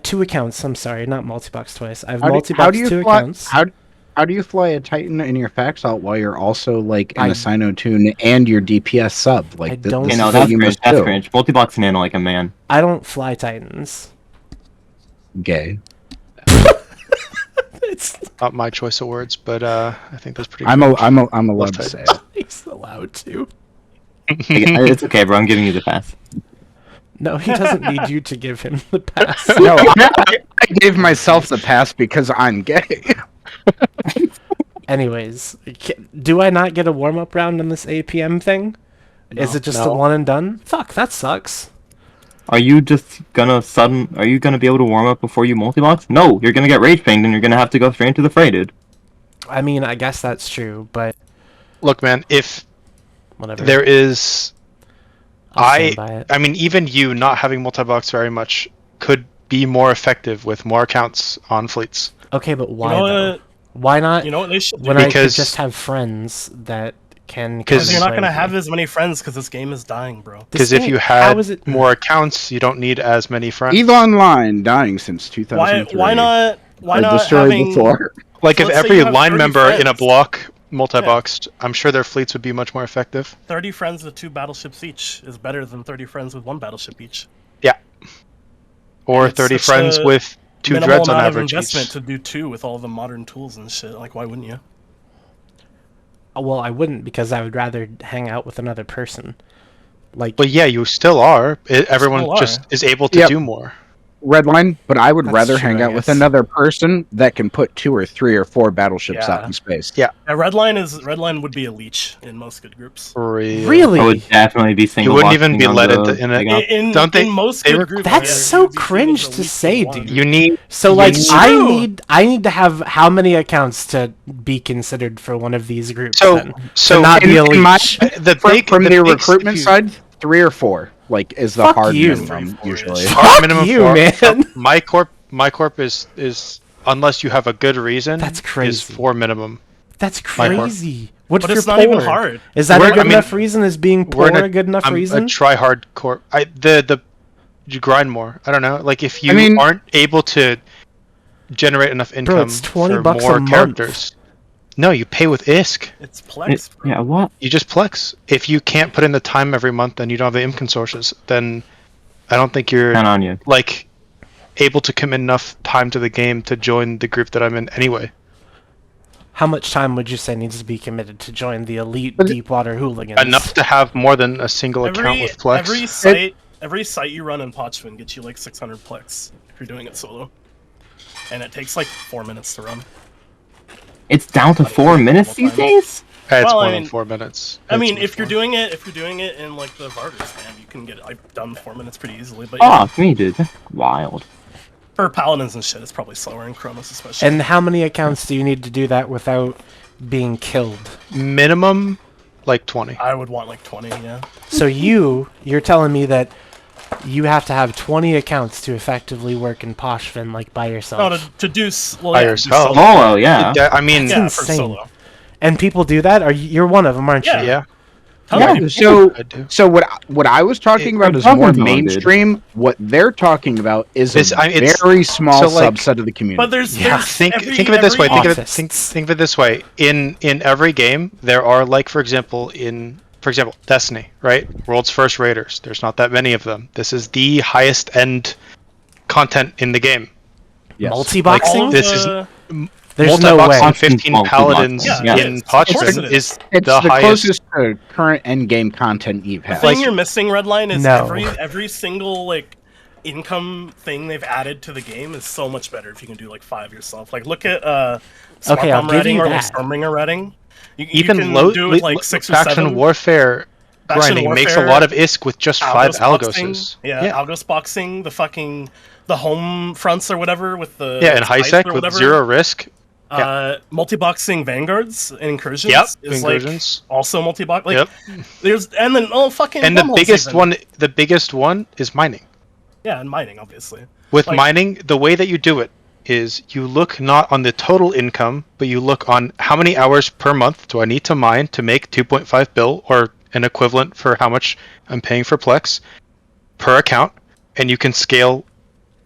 2 accounts. I'm sorry, not multi-boxed twice. I've multi-boxed 2 accounts. How do you fly a Titan in your fax out while you're also like in I- a Sino tune and your DPS sub? Like I this don't- Okay, is no, what that's you cringe. must That's do. cringe. Multi-box nano like a man. I don't fly Titans. Gay. It's Not my choice of words, but I think that's pretty. I'm cringe. allowed to say it. he's allowed to. It's okay, bro. I'm giving you the pass. No, he doesn't need you to give him the pass. No, I gave myself the pass because I'm gay. Anyways, do I not get a warm-up round in this APM thing? Is No. it just a No. one and done? Fuck, that sucks. Are you just gonna Are you gonna be able to warm up before you multi-box? No, you're gonna get rage pinged and you're gonna have to go straight into the fray, dude. I mean, I guess that's true, but Look, man, if whatever. there is, I'll stand by it. I mean, even you not having multi-box very much could be more effective with more accounts on fleets. Okay, but why You know though? what? Why not? You know what they should do? When I could Because- just have friends that can Because come you're and not play gonna with have me. as many friends because this game is dying, bro. This Because if game- you how had is it more accounts, you don't need as many friends. EVE Online dying since 2003. Why not? Why I not destroyed having? before. Like if Let's say every you have line 30 member in a friends. block multi-boxed, I'm sure their fleets would be much more effective. 30 friends with 2 battleships each is better than 30 friends with 1 battleship each. Or It's 30 such friends a with 2 Minimal dreads on amount of average investment each. to do 2 with all the modern tools and shit. Like, why wouldn't you? Well, I wouldn't because I would rather hang out with another person. Like, But yeah, you still are. Everyone Still are. just is able to Yep. do more. Redline, but I would That's rather true, hang I out with guess. another person that can put 2 or 3 or 4 battleships Yeah. out in space. Yeah. Redline would be a leech in most good groups. really? I would definitely be single. You wouldn't even be boxing on led the into in Mega. it. In, Don't they- in most they good were- groups, That's yeah, so you'd be seen cringe as a to leech say, for one. dude. You need So like It's I true. need to have how many accounts to be considered for one of these groups so then? so to not be a in my- leech. the big From the the big- recruitment if you- side, 3 or 4 like is the Fuck hard you. minimum 3, 4 usually. -ish. hard Fuck you, man. My corp is unless you have a good reason. That's Is crazy. 4 minimum. That's My part. crazy. What But if it's you're not even poor? hard. Is that a We're- good I mean, enough reason? Is being we're poor in a good enough I'm reason? a try hard corp. You grind more. I don't know. Like if you mean- aren't able to generate enough income it's 20 for bucks a more month. characters. No, you pay with ISK. It's Plex, bro. Yeah, what? You just plex. If you can't put in the time every month and you don't have the income sources, then I don't think you're Count on you. like able to commit enough time to the game to join the group that I'm in anyway. How much time would you say needs to be committed to join the elite But- Deepwater Hooligans? Enough to have more than a single account with plex. Every site you run in Pochvin gets you like 600 Plex if you're doing it solo. And it takes like 4 minutes to run. It's down to 4 minutes these days? It's Well, more I than mean- 4 minutes. I mean, It's if you're much doing it in like the Vargas man, you can get it like, done in 4 minutes pretty easily. But Oh, me, dude. That's wild. for Paladins and shit, it's probably slower in Chronos especially. And how many accounts do you need to do that without being killed? more. Minimum, like 20. I would want like 20, yeah. So you're telling me that you have to have 20 accounts to effectively work in Pochvin like by yourself. No, to do well, By yeah, do yourself. solo. Oh, yeah. I mean, Yeah, That's for insane. solo. And people do that? You're one of them, aren't you? Yeah. yeah. Tons of Yeah, people- so I do. so what I was talking about is I'm more talking about, dude. mainstream. What they're talking about is It's- a it's- very small so, like- subset of the community. But there's Think every- of it this way. every- Think of it this way. In every game, there are like, for example, Destiny, right? World's first raiders. There's not that many of them. This is the highest end content in the game. Yes. Multi-boxing? all of This is- the- There's no Multi-box way. on 15 Multi-box. paladins Yeah, in of course Pochvin it is It's the the highest. closest to current end game content Eve The has. thing you're missing, Redline, is No. every single like income thing they've added to the game is so much better if you can do like 5 yourself. Like look at Smart Okay, I'll Bomb give Redding you or like that. Stormbringer Redding. You Even can low do it like 6 or faction 7. warfare Faction grinding makes a warfare, lot of ISK with just 5 boxing. Algoses. Yeah, Algos boxing, the home fronts or whatever with the Yeah, and high spice sec or with whatever. 0 risk. Multi-boxing vanguards and incursions Yep, is incursions. like also multi-box. Like Yep. there's and then fucking And the wormholes biggest one is mining. Yeah, and mining obviously. With Like- mining, the way that you do it is you look not on the total income, but you look on how many hours per month do I need to mine to make 2.5 bill or an equivalent for how much I'm paying for Plex per account, and you can scale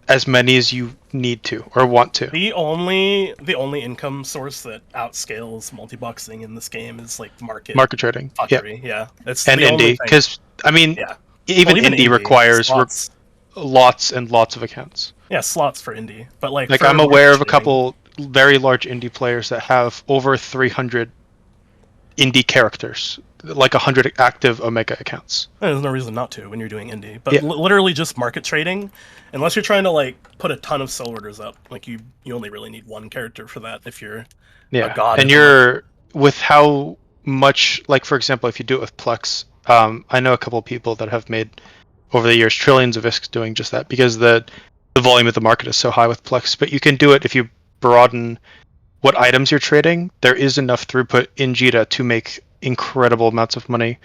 as many as you need to or want to. The only income source that outscales multi-boxing in this game is like market trading. Yeah. fuckery. Yeah, it's And the only indie, thing. because I mean, Yeah. even Well, indie requires slots. lots and lots of accounts. Yeah, slots for indie, but like Like for I'm aware of a market couple very large indie players that have over 300 indie characters, like 100 active Omega accounts. trading, there's no reason not to when you're doing indie. But Yeah. literally just market trading, unless you're trying to like put a ton of soul orders up, like you only really need one character for that if you're Yeah, god and is you're with how much, like for example, if you do it with Plex, I know a couple of people that have made over the years trillions of ISK doing just that because the volume of the market is so high with Plex. But you can do it if you broaden what items you're trading. There is enough throughput in Jita to make incredible amounts of money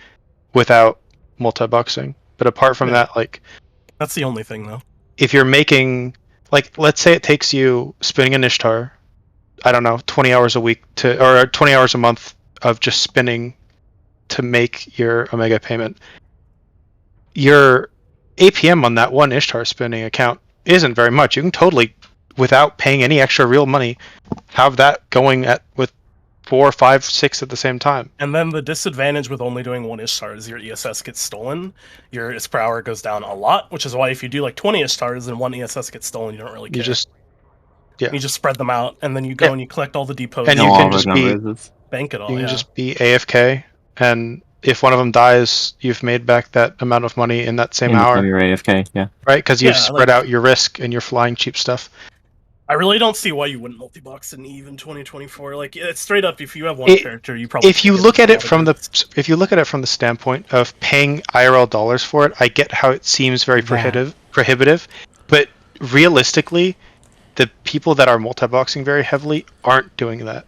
without multi-boxing. But apart from Yeah. that, like that's the only thing though. if you're making, like, let's say it takes you spinning an Ishtar, I don't know, 20 hours a week or 20 hours a month of just spinning to make your Omega payment, your APM on that one Ishtar spinning account isn't very much. You can totally, without paying any extra real money, have that going with 4, 5, 6 at the same time. And then the disadvantage with only doing one Ishtar is your ESS gets stolen. Your IS per hour goes down a lot, which is why if you do like 20 Ishtars and one ESS gets stolen, you don't really care. You just spread them out, and then you go and you collect all the depots. And No, you all can those just be numbers. bank it all. you can Yeah. just be AFK, and if one of them dies, you've made back that amount of money in that same Anytime hour, you're AFK, yeah. right? Because you've Yeah, spread like- out your risk and you're flying cheap stuff. I really don't see why you wouldn't multi-box in EVE in 2024. Like, it's straight up, if you have one character, you probably If you can't look get at a it lot of from groups. the standpoint of paying IRL dollars for it, I get how it seems very prohibitive, but realistically, the people that are multi-boxing very heavily aren't doing that.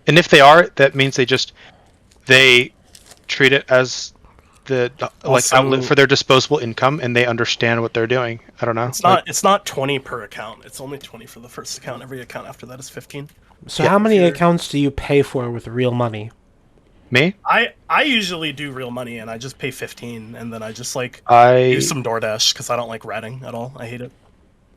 And if they are, that means they treat it as the Also- outlet for their disposable income, and they understand what they're doing. I don't know. It's not 20 per account. It's only 20 for the first account. Every account after that is 15. So Yeah, how many if you're- accounts do you pay for with real money? Me. I usually do real money and I just pay 15 and then I just like I do some DoorDash because I don't like ratting at all. I hate it.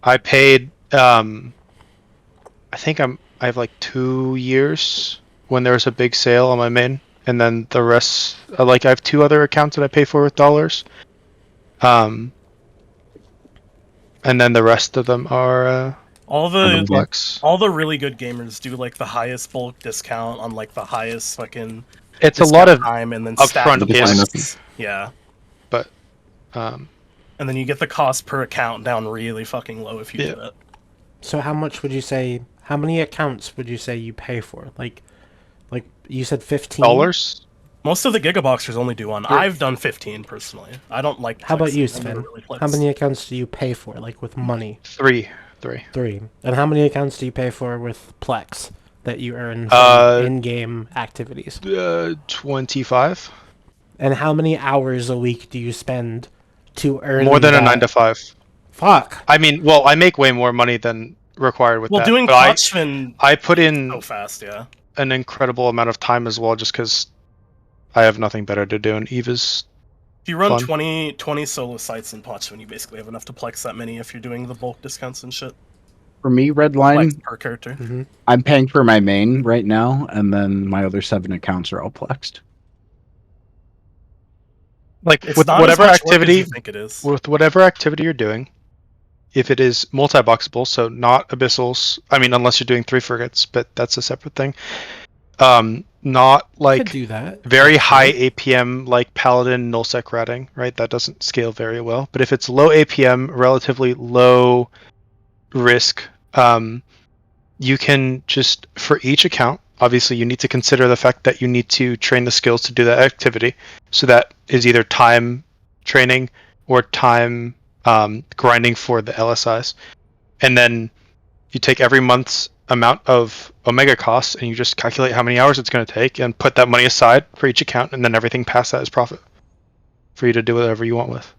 I paid. I think I have like 2 years when there was a big sale on my main, and then the rest. I have 2 other accounts that I pay for with dollars. And then the rest of them are All the flex. all the really good gamers do like the highest bulk discount on like the highest fucking. It's a lot of time and then upfront stack risk. points. Yeah, um. and then you get the cost per account down really fucking low if you Yeah. do that. So how much would you say? How many accounts would you say you pay for? Like you said 15 Dollars. Most of the Gigaboxers only do one. Sure. I've done 15 personally. I don't like. How about flexing. you, I never Sven? really flex. How many accounts do you pay for, like with money? 3. 3. And how many accounts do you pay for with Plex that you earn Uh, from in-game activities? 25. And how many hours a week do you spend to earn More than a that? 9 to 5. Fuck. I mean, well, I make way more money than required with Well, that. doing but Potchman I put in so fast, yeah. an incredible amount of time as well, just because I have nothing better to do, and Eve is If you run Fun. 20 solo sites in Potchman, you basically have enough to plex that many if you're doing the bulk discounts and shit. For me, Redline, Plex per character. Hmm. I'm paying for my main right now, and then my other 7 accounts are all plexed. like It's with not whatever as much work as activity. you think it is. With whatever activity you're doing, if it is multi-boxable, so not abyssals, I mean, unless you're doing 3 frigates, but that's a separate thing. Not I could like do that. very high APM like Paladin nullsec ratting, right? That doesn't scale very well. But if it's low APM, relatively low risk, you can just, for each account, obviously you need to consider the fact that you need to train the skills to do that activity. So that is either time training or time grinding for the LSIs. And then you take every month's amount of Omega costs and you just calculate how many hours it's going to take and put that money aside for each account, and then everything past that is profit for you to do whatever you want with.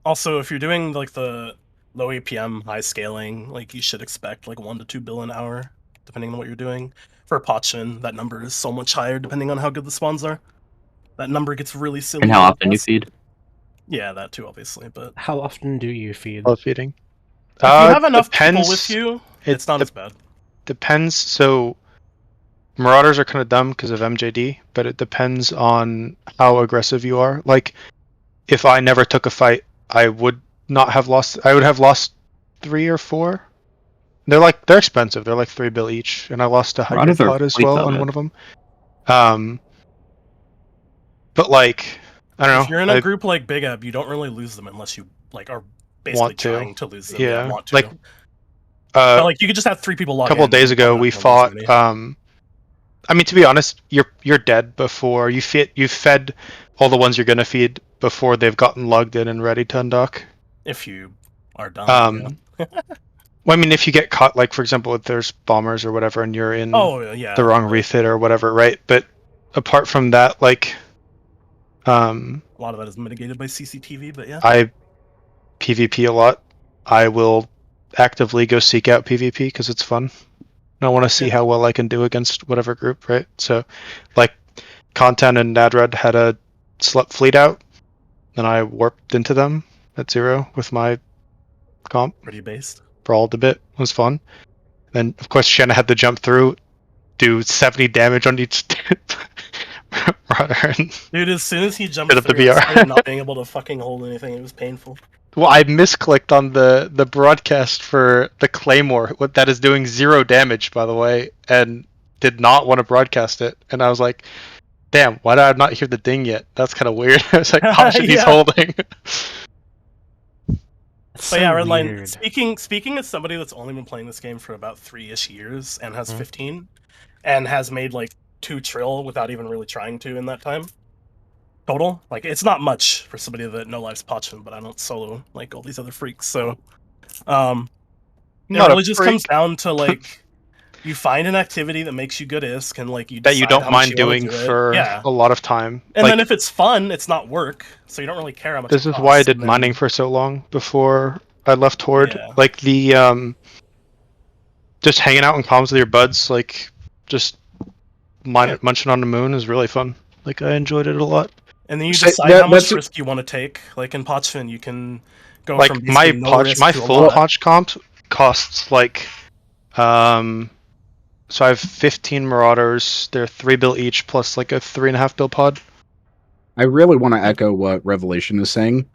Also, if you're doing like the low APM, high scaling, like you should expect like 1 to 2 bill an hour, depending on what you're doing. For Potchin, that number is so much higher depending on how good the spawns are. That number gets really silly. And how really often you fast. feed? Yeah, that too, obviously. But How often do you feed? Love feeding. if you have enough depends, people with you, it's not as bad. Depends. So Marauders are kind of dumb because of MJD, but it depends on how aggressive you are. Like, if I never took a fight, I would not have lost. I would have lost 3 or 4. They're expensive. They're like 3 bill each, and I lost a Marauders Hydra are Pod as quite well on valid. one of them. But like, I don't know. If you're in a group like Big Ab, you don't really lose them unless you like are basically Want to. trying to lose them. Yeah, Want to. like, But like you could just have 3 people log a couple in days and ago not we lose fought. many. I mean, to be honest, you're dead before you fed all the ones you're gonna feed before they've gotten logged in and ready to undock. If you are done. Yeah. Well, I mean, if you get caught, like for example, if there's bombers or whatever, and you're in Oh yeah. the wrong refit or whatever, right? But apart from that, like, A lot of that is mitigated by CCTV, but yeah. I PvP a lot. I will actively go seek out PvP because it's fun. And I want to see how well I can do against whatever group, right? So, like, Content and Nadred had a slept fleet out, and I warped into them at 0 with my comp. Pretty based. Brawled a bit. It was fun. Then, of course, Shanna had to jump through, do 70 damage on each runner. Dude, as soon as he jumped Get up the through, I VR. started not being able to fucking hold anything. It was painful. Well, I misclicked on the broadcast for the Claymore, what that is doing 0 damage, by the way, and did not want to broadcast it. And I was like, damn, why did I not hear the ding yet? That's kind of weird. I was like, how should he's Yeah. holding? It's But so yeah, Redline. weird. Speaking as somebody that's only been playing this game for about 3-ish years and has Mhm. 15, and has made like 2 trill without even really trying to in that time. Total, like it's not much for somebody that no lives Pachin, but I don't solo like all these other freaks. So, it Not a really just freak. comes down to like you find an activity that makes you good ISK, and like you That you decide don't how much mind you wanna doing do it. for yeah. a lot of time. And Like, then if it's fun, it's not work, so you don't really care how much. this it is why I costs, did and then- mining for so long before I left Horde. Yeah. Like the just hanging out in comms with your buds, like just Yeah. munching on the moon is really fun. Like I enjoyed it a lot. And then you So decide that- how much that's- risk you want to take. Like in Pochfin, you can go Like from my basically no risk my to a full lot. Poch comp costs like so I have 15 Marauders. They're 3 bill each plus like a 3.5 bill pod. I really want to echo what Revelation is saying.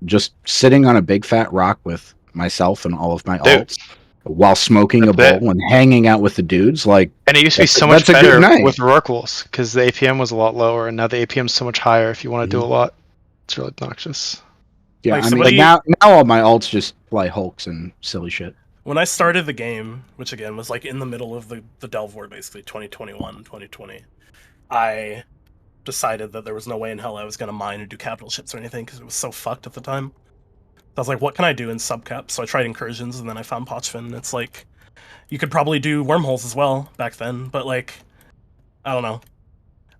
Just sitting on a big fat rock with myself and all of my Dude. alts while smoking a That's it. bowl and hanging out with the dudes, like And it used to be That's- so much that's a good better night. with Rorquals because the APM was a lot lower, and now the APM is so much higher. If you want to do a lot, it's really obnoxious. yeah, Like, I mean, somebody- now all my alts just fly hulks and silly shit. When I started the game, which again was like in the middle of the Delve War, basically 2021, 2020, I decided that there was no way in hell I was going to mine or do capital ships or anything because it was so fucked at the time. I was like, what can I do in subcap? So I tried incursions, and then I found Pochfin. It's like, you could probably do wormholes as well back then, but like, I don't know.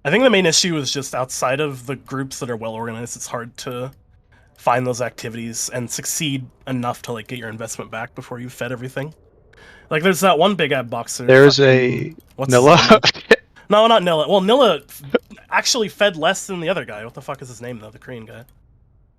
I think the main issue is just outside of the groups that are well organized, it's hard to find those activities and succeed enough to like get your investment back before you fed everything. Like, there's that one big ab boxer. There's fucking- what's his Nilla. name? No, not Nilla. Well, Nilla actually fed less than the other guy. What the fuck is his name though? The Korean guy.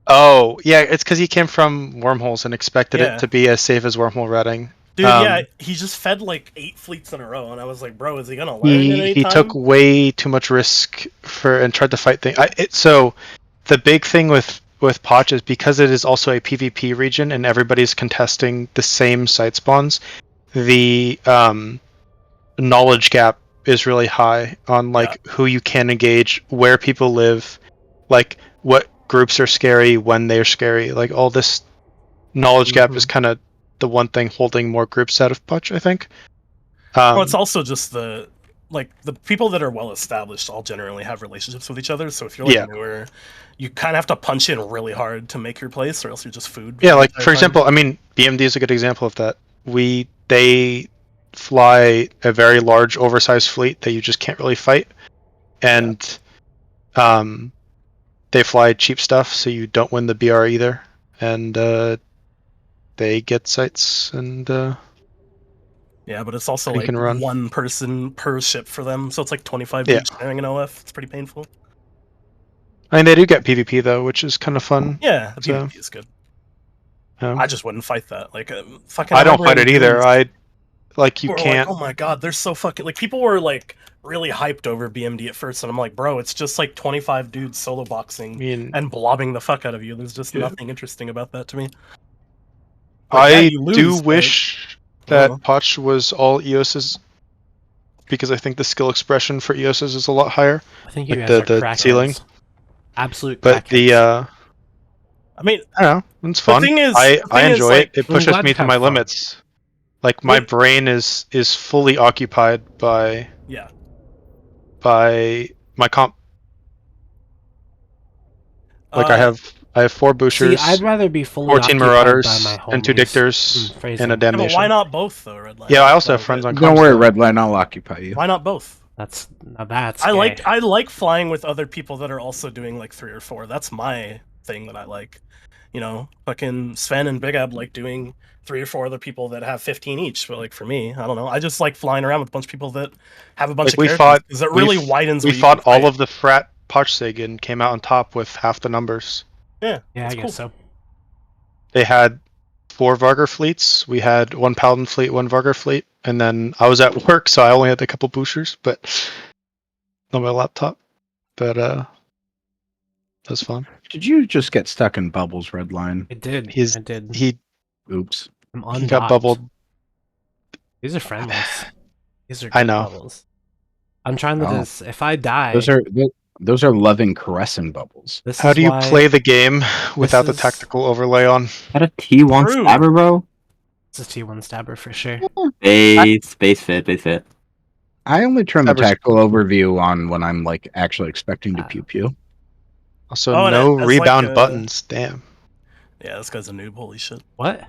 Oh, yeah, it's because he came from wormholes and expected Yeah. it to be as safe as wormhole ratting. Dude, Um, yeah, he just fed like 8 fleets in a row, and I was like, bro, is he gonna learn at any He time? took way too much risk and tried to fight things. So the big thing with Poch is because it is also a PvP region and everybody's contesting the same site spawns, the knowledge gap is really high on like who you can engage, where people live, like what groups are scary, when they're scary, like all this knowledge gap is kind of the one thing holding more groups out of Poch, I think. Well, it's also just the people that are well established all generally have relationships with each other. So if you're like Yeah. newer, you kind of have to punch in really hard to make your place, or else you're just food. Yeah, the like entire for time. example, I mean, BMD is a good example of that. They fly a very large, oversized fleet that you just can't really fight, and they fly cheap stuff, so you don't win the BR either, and they get sites and Yeah, but it's also You like can run. one person per ship for them, so it's like 25 Yeah. each sharing an OF. It's pretty painful. I mean they do get PvP though, which is kind of fun. Yeah, the So, PvP is good. Um, I just wouldn't fight that. Like, fucking. I don't remember fight it in either. Goons, I like you people were can't. Like, oh my god, they're so fucking like people were like really hyped over BMD at first, and I'm like, bro, it's just like 25 dudes solo I boxing mean, and blobbing the fuck out of you. There's just Yeah. nothing interesting about that to me. Like, yeah, I you lose, do but- wish that Uh-huh. Poch was all EOS's, because I think the skill expression for EOS's is a lot higher. I think you Like guys the are crackheads. ceiling. Absolute But the crackheads. I mean, I don't know. It's fun. thing is- I the thing is, enjoy like, it. It I'm pushes glad me to to have my fun. limits. Like my Like- brain is fully occupied by yeah. my comp. Like I have 4 See, boosters, I'd rather be fully 14 occupied Marauders, by my and 2 homies. Dictors, phrasing. and a Yeah, but Damnation. why not both though, Redline? Yeah, I also That have friends was on it. comp. Don't worry, so- Redline, I'll occupy you. Why not both? That's now that's. I gay. like flying with other people that are also doing like 3 or 4. That's my thing that I like. fucking Sven and Big Ab like doing 3 or 4 other people that have 15 each. But like for me, I don't know. I just like flying around with a bunch of people that have a bunch Like, of we characters fought- because it really widens. We what you fought can all fight. of the frat Pochsig and came out on top with half the numbers. Yeah, Yeah, it's I guess so. They had 4 Vargar fleets. We had 1 Paladin fleet, 1 Vargar fleet, and then I was at work, so I only had a couple boosters, but on my laptop. But that's fun. Did you just get stuck in Bubbles Redline? It did. He's- It did. He Oops. I'm he got undodged. bubbled. These are friendless. These are I good know. bubbles. I'm trying to Oh. just if I die. Those are loving caressing bubbles. This How is do you why- play the game without the is- tactical overlay on? Is that a T1 True. stabber, bro? It's a T1 stabber for sure. Base fit. I only turn the Stabbers- tactical overview on when I'm like actually expecting to Ah. pew pew. Also, Oh, and no it has, rebound like, buttons. Damn. Yeah, this guy's a noob. Holy shit. What?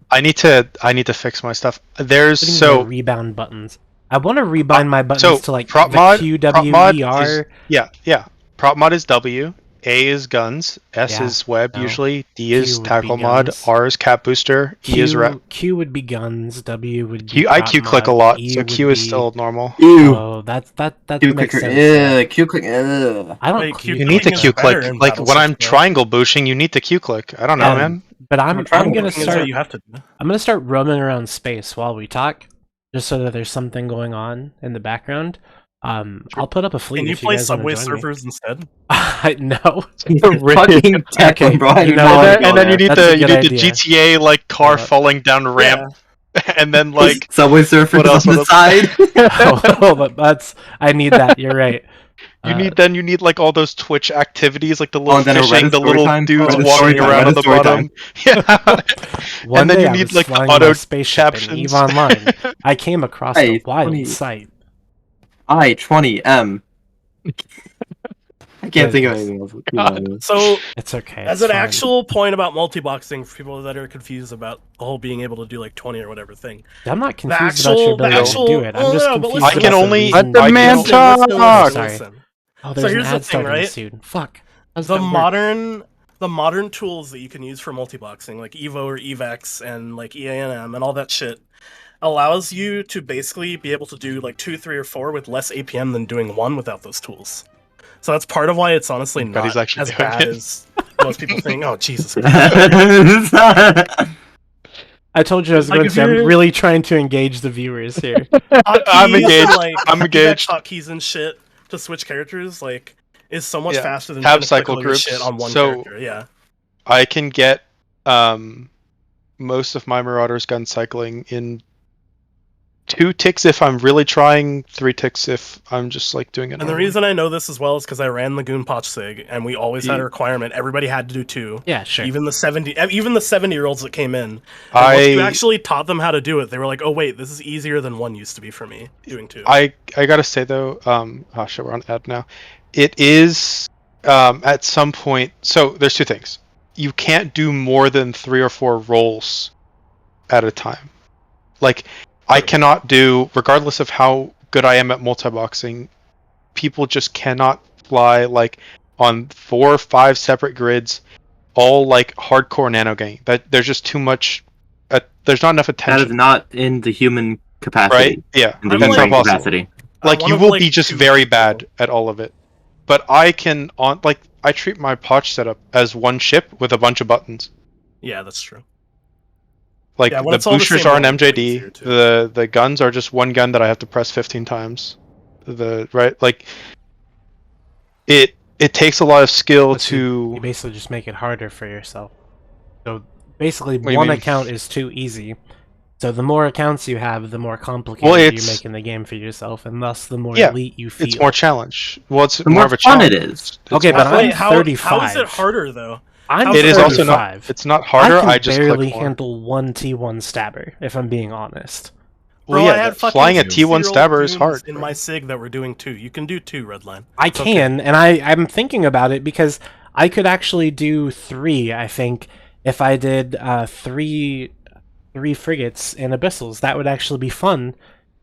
I need to fix my stuff. There's What do you mean so by rebound buttons. I want to rebind my buttons so to like prop the mod- Q, prop W, mod E, R. is- yeah. Prop mod is W, A is guns, S Yeah, is web no. usually, D Q is would be tackle mod, guns. R is cap booster, E is rep. Q would be guns. W would be. Q, I prop Q click a mod, lot, E so would Q is be- still normal. Ew. Oh, that Q makes clicker. sense. yeah. Q click. Ugh. I don't. Wait, Q, You need to clicking is Q better click. in Like Battle when I'm Six, bro. triangle booshing, you need to Q click. I don't know, Um, man. But I'm Triangle gonna clicking is what start. you have to do. I'm gonna start roaming around space while we talk, just so that there's something going on in the background. I'll put up a fleet. Can you if you play guys wanna Subway join me. servers instead? No. Fucking tech, Okay, bro. I you didn't know know what? I'd And go then you there. need That's a the good idea. GTA like car Yeah. falling down a ramp, and then like Subway Surfers What else? on the side. Oh, but that's. I need that. You're right. you need like all those Twitch activities, like the Oh, little and then a fishing, Reddit the story little time? dudes Reddit walking story time, around on Reddit the story bottom. Yeah. One And then day you I need, was like, the flying auto my spaceship in captions. EVE Online. I came across Hey, a wild 20. sight. I-20M. I can't think of anything else. So, It's okay. as it's an fine. actual point about multi-boxing for people that are confused about the whole being able to do like 20 or whatever thing, I'm not the confused about your actual, the ability actual, to do it. I'm well, just no, but confused listen, I can about only- the Let the reason- man listen, talk! Sorry. listen. Oh, So there's here's an the ad thing, starting right? soon. Fuck. How's The that work? modern tools that you can use for multi-boxing, like Evo or Evex and like EANM and all that shit, allows you to basically be able to do like 2, 3, or 4 with less APM than doing 1 without those tools. So that's part of why it's honestly But not he's actually as doing bad it. as most people think. Oh, Jesus. I told you I was Like, going if to. I'm you're- really trying to engage the viewers here. I'm Hotkeys, engaged. Like, I'm engaged. hotkeys and shit to switch characters like is so much Yeah. faster than Tab trying to click cycle all your groups. shit on one So- character. Yeah. I can get most of my Marauders gun cycling in 2 ticks if I'm really trying, 3 ticks if I'm just like doing it. And the normally. reason I know this as well is because I ran Lagoon Pochsig, and we always had Yeah. a requirement. Everybody had to do 2. Yeah, sure. Even the 70-year-olds that came in. And once you I actually taught them how to do it, they were like, "Oh wait, this is easier than 1 used to be for me doing 2." I gotta say though, oh shit, we're on ad now. It is at some point. So there's 2 things. You can't do more than 3 or 4 rolls at a time. Like I cannot do, regardless of how good I am at multi-boxing, people just cannot fly like on 4 or 5 separate grids, all like hardcore nano gang. That there's just too much. There's not enough That attention. is not in the human capacity. Right? Yeah, In the I'm that's like- human not possible. capacity. Like one you of, will like, be just 2 very people. bad at all of it. But I can I treat my Poch setup as 1 ship with a bunch of buttons. Yeah, that's true. Like Yeah, when the it's all the boosters same are an roll, it's MJD. easier too. The guns are just 1 gun that I have to press 15 times. Like it takes a lot of skill But you to basically just make it harder for yourself. So basically, What do you one mean? account is too easy. So the more accounts you have, the more complicated Well, you're it's- making the game for yourself, and thus the more Yeah, elite you feel. it's more challenge. Well, it's The more more of a fun challenge. it is. It's Okay, more but fun. I'm how 35. is it harder though? I'm How It is also 35. not. It's not harder. I can I just barely click more. handle 1 T1 stabber, if I'm being honest. Well, Bro, yeah, I had that fucking flying a 60-year-old T1 stabber is dudes hard. in bro. my SIG that were doing 2. You can do 2, Redline. I It's okay. can, and I'm thinking about it because I could actually do 3, I think, if I did 3 frigates and abyssals. That would actually be fun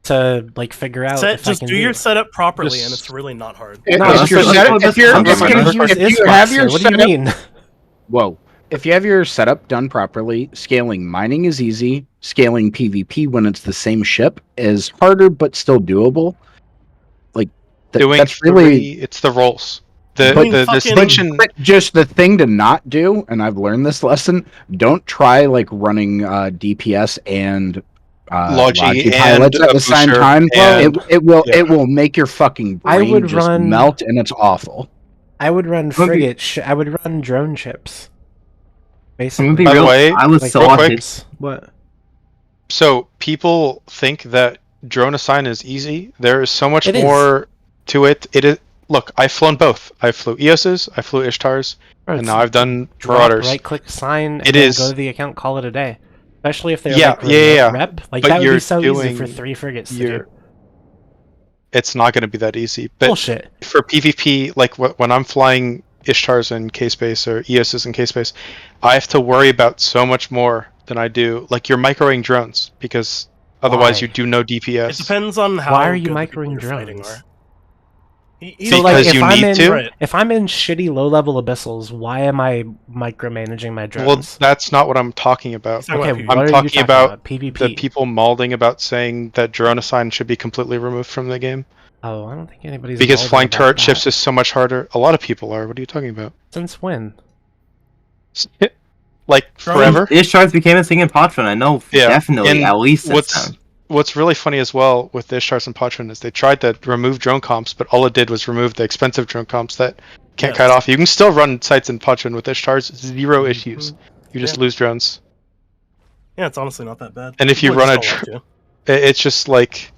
to like figure out if Just I can do your setup properly, Just- and it's really not hard. If No, you're I'm just set- gonna- if you're- I'm just if gonna you- use if you Isbox have here. your What do you setup- mean? Whoa. if you have your setup done properly, scaling mining is easy. Scaling PvP when it's the same ship is harder, but still doable. Like Doing that's really it's the roles. Doing The fucking- distinction. but just the thing to not do, and I've learned this lesson. Don't try like running DPS and Logi pilots and at a the same booster time. and- It will yeah. it will make your fucking I brain would just run- melt, and it's awful. I would run gonna be- frigate. I would run drone ships. I'm Basically, gonna be By the real. way, I was like so real on quick, his- what? So people think that drone assign is easy. There is so much It is. more to it. It is. Look, I've flown both. I flew EOS's, I flew Ishtars, Bro, and it's now I've done drop, Marauders. right-click, sign, and It then is. go to the account, call it a day. Especially if they're Yeah, like yeah, remote yeah. rep. Like But that would you're be so easy for doing- 3 frigates to you're- do. It's not going to be that easy. But Bullshit. for PvP, like when I'm flying Ishtars in K-Space or EOS's in K-Space, I have to worry about so much more than I do. Like you're microing drones because otherwise Why? you do no It DPS. depends on how. Why are you good the microing people you're fighting drones? are. So like Because if you I'm need in to? Right. if I'm in shitty low-level abyssals, why am I micromanaging my Well, drones? that's not what I'm talking about. Talking Okay, about what I'm are you talking talking about PvP. The people malding about saying that drone assign should be completely removed from the game Oh, I don't think anybody's because malding flying about turret that. ships is so much harder. A lot of people are. What are you talking about? Since when? Like Drone- forever? Ishtars became a thing in Patron. I know Yeah, definitely and at least since what's then. what's really funny as well with the Ishtars and Patron is they tried to remove drone comps, but all it did was remove the expensive drone comps that can't Yes. cut off. You can still run sites in Patron with Ishtars, zero issues. Mm-hmm. You just Yeah. lose drones. Yeah, it's honestly not that bad. And if you People run just a don't like you. It's just like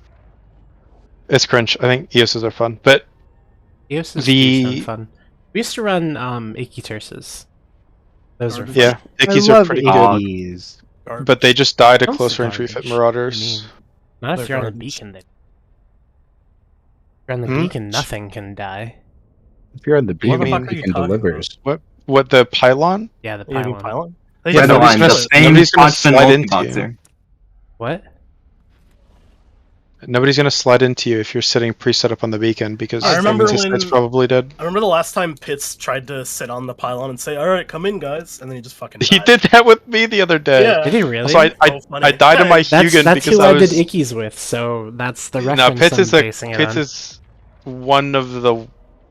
it's cringe. I think EOSs are fun, but EOS is The- decent fun. We used to run Ikiturses. Those were Garbage. fun. yeah, Ickies I are love pretty Dog. good. Ickies. Garbage. But they just died at Don't close say range refit garbage. Marauders. What do you mean? Not if They're you're on a garbage. beacon. If you're on the Hmm? beacon, nothing can die. If you're on the do you beacon, mean? you can delivers. What the pylon? Yeah, the Yeah, you mean pylon. pylon? They Yeah, just nobody's don't gonna do s- it. Same nobody's gonna Patron slide into you. multiboxer. What? Nobody's gonna slide into you if you're sitting pre-set up on the beacon because I that remember means his site's when- probably dead. I remember the last time Pitts tried to sit on the pylon and say, "All right, come in, guys," and then he just fucking. He died. did that with me the other day. Yeah. Did he really? So I So funny. I died to my that's Hugin that's because who I I was. did Ickies with, so that's the reference No, Pitts I'm is basing it Pitts on. is one of the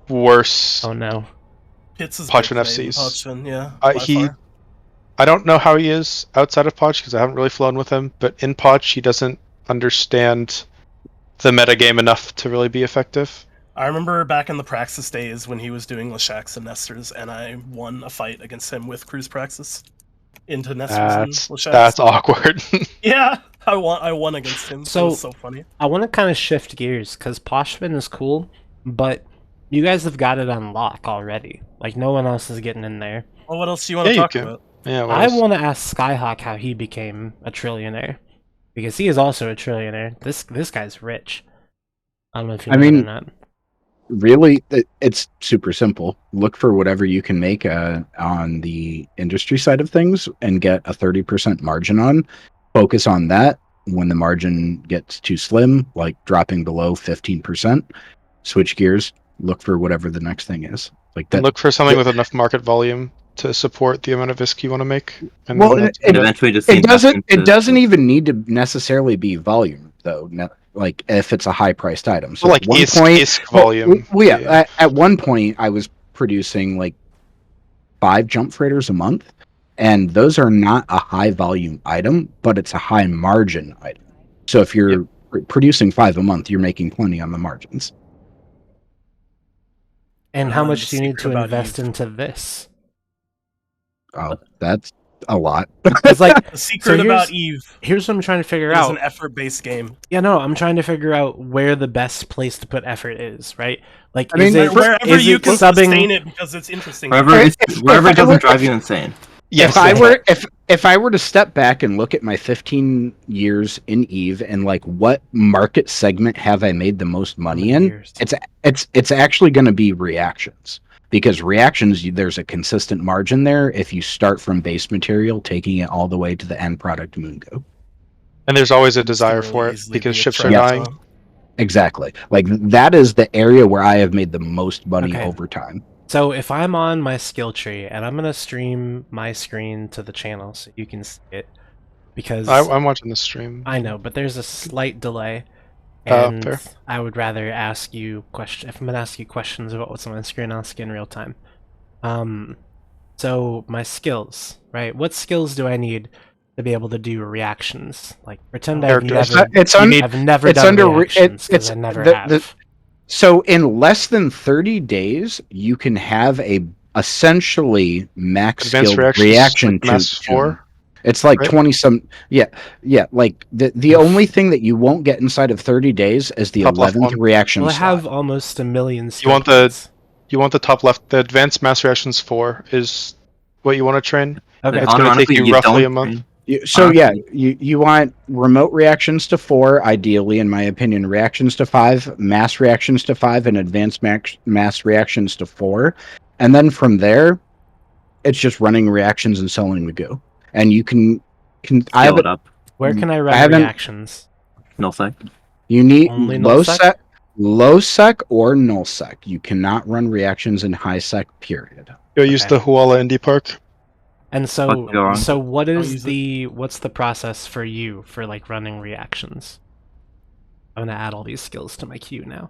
worst. Oh no. Pitts is Patron big name, FCs. Patron, yeah. I- by he- far. I don't know how he is outside of Poch because I haven't really flown with him, but in Poch he doesn't understand the metagame enough to really be effective. I remember back in the Praxis days when he was doing Leshaks and Nesters, and I won a fight against him with Cruise Praxis into Nesters and That's Leshaks. that's awkward. Yeah, I won against him. So- it was so funny. I want to kind of shift gears because Poshman is cool, but you guys have got it on lock already. Like no one else is getting in there. Well, what else do you want Yeah, to you talk can. about? Yeah, what I else? want to ask Skyhawk how he became a trillionaire because he is also a trillionaire. This guy's rich. I don't know if you I know that or mean, not. Really, it's super simple. Look for whatever you can make on the industry side of things and get a 30% margin on. Focus on that. When the margin gets too slim, like dropping below 15%, switch gears. Look for whatever the next thing is. Like that. And look for something with enough market volume to support the amount of ISK you want to make. And Well, then that's And about it. eventually just It doesn't. invest It into- doesn't even need to necessarily be volume, though. Like if it's a high-priced item. So Well, like at one ISK, point, ISK volume. Well, yeah. At one point, I was producing like 5 jump freighters a month, and those are not a high-volume item, but it's a high-margin item. So if you're producing 5 a month, you're making plenty on the margins. And how the much do you need secret to about invest Eve. into this? Oh, that's a lot. It's like The secret here's- about Eve here's what I'm trying to figure is out. an effort-based game. Yeah, no, I'm trying to figure out where the best place to put effort is, right? Like, I mean, is it, Wherever is you it can subbing? sustain it because it's interesting. Wherever If- wherever if it I were- doesn't drive you insane. Yes, If I were to step back and look at my 15 years in Eve and like what market segment have I made the most money in, Years. it's actually going to be reactions, because reactions, there's a consistent margin there if you start from base material, taking it all the way to the end product Moongo. and there's always a It's desire really for it easily because be a ships are trend, dying. so- Exactly. Like that is the area where I have made the most money Okay. over time. So if I'm on my skill tree and I'm gonna stream my screen to the channel so you can see it, because I'm watching the stream. I know, but there's a slight delay, Oh, and fair. I would rather ask you if I'm gonna ask you questions about what's on my screen, I'll ask you in real time. So my skills, right? What skills do I need to be able to do reactions? Like pretend I've Characters. never, It's I've never it's done under reactions because it's I never the, have. so in less than 30 days you can have a essentially max Advanced skill reactions, reaction like to mass 4. It's like right? 20 some yeah like the only thing that you won't get inside of 30 days is the Top left 11th one. reaction Well, I have slot. almost a million. You want You want the top left. The advanced mass reactions 4 is what you want to train. Okay. It's going to take Unironically, you roughly don't a month. train. So yeah, you want remote reactions to 4, ideally, in my opinion, reactions to 5, mass reactions to 5, and advanced mass reactions to 4. And then from there, it's just running reactions and selling the goo. And you can I Scale have it up. Where can I I run haven't- reactions? Nullsec. You need Only low nullsec? sec, low sec or null sec. You cannot run reactions in high sec. Period. Go use Okay. the Huala Indie Park. And so, Go on. so what Don't is use what's the process for you for like running reactions? I'm gonna add all these skills to my queue now.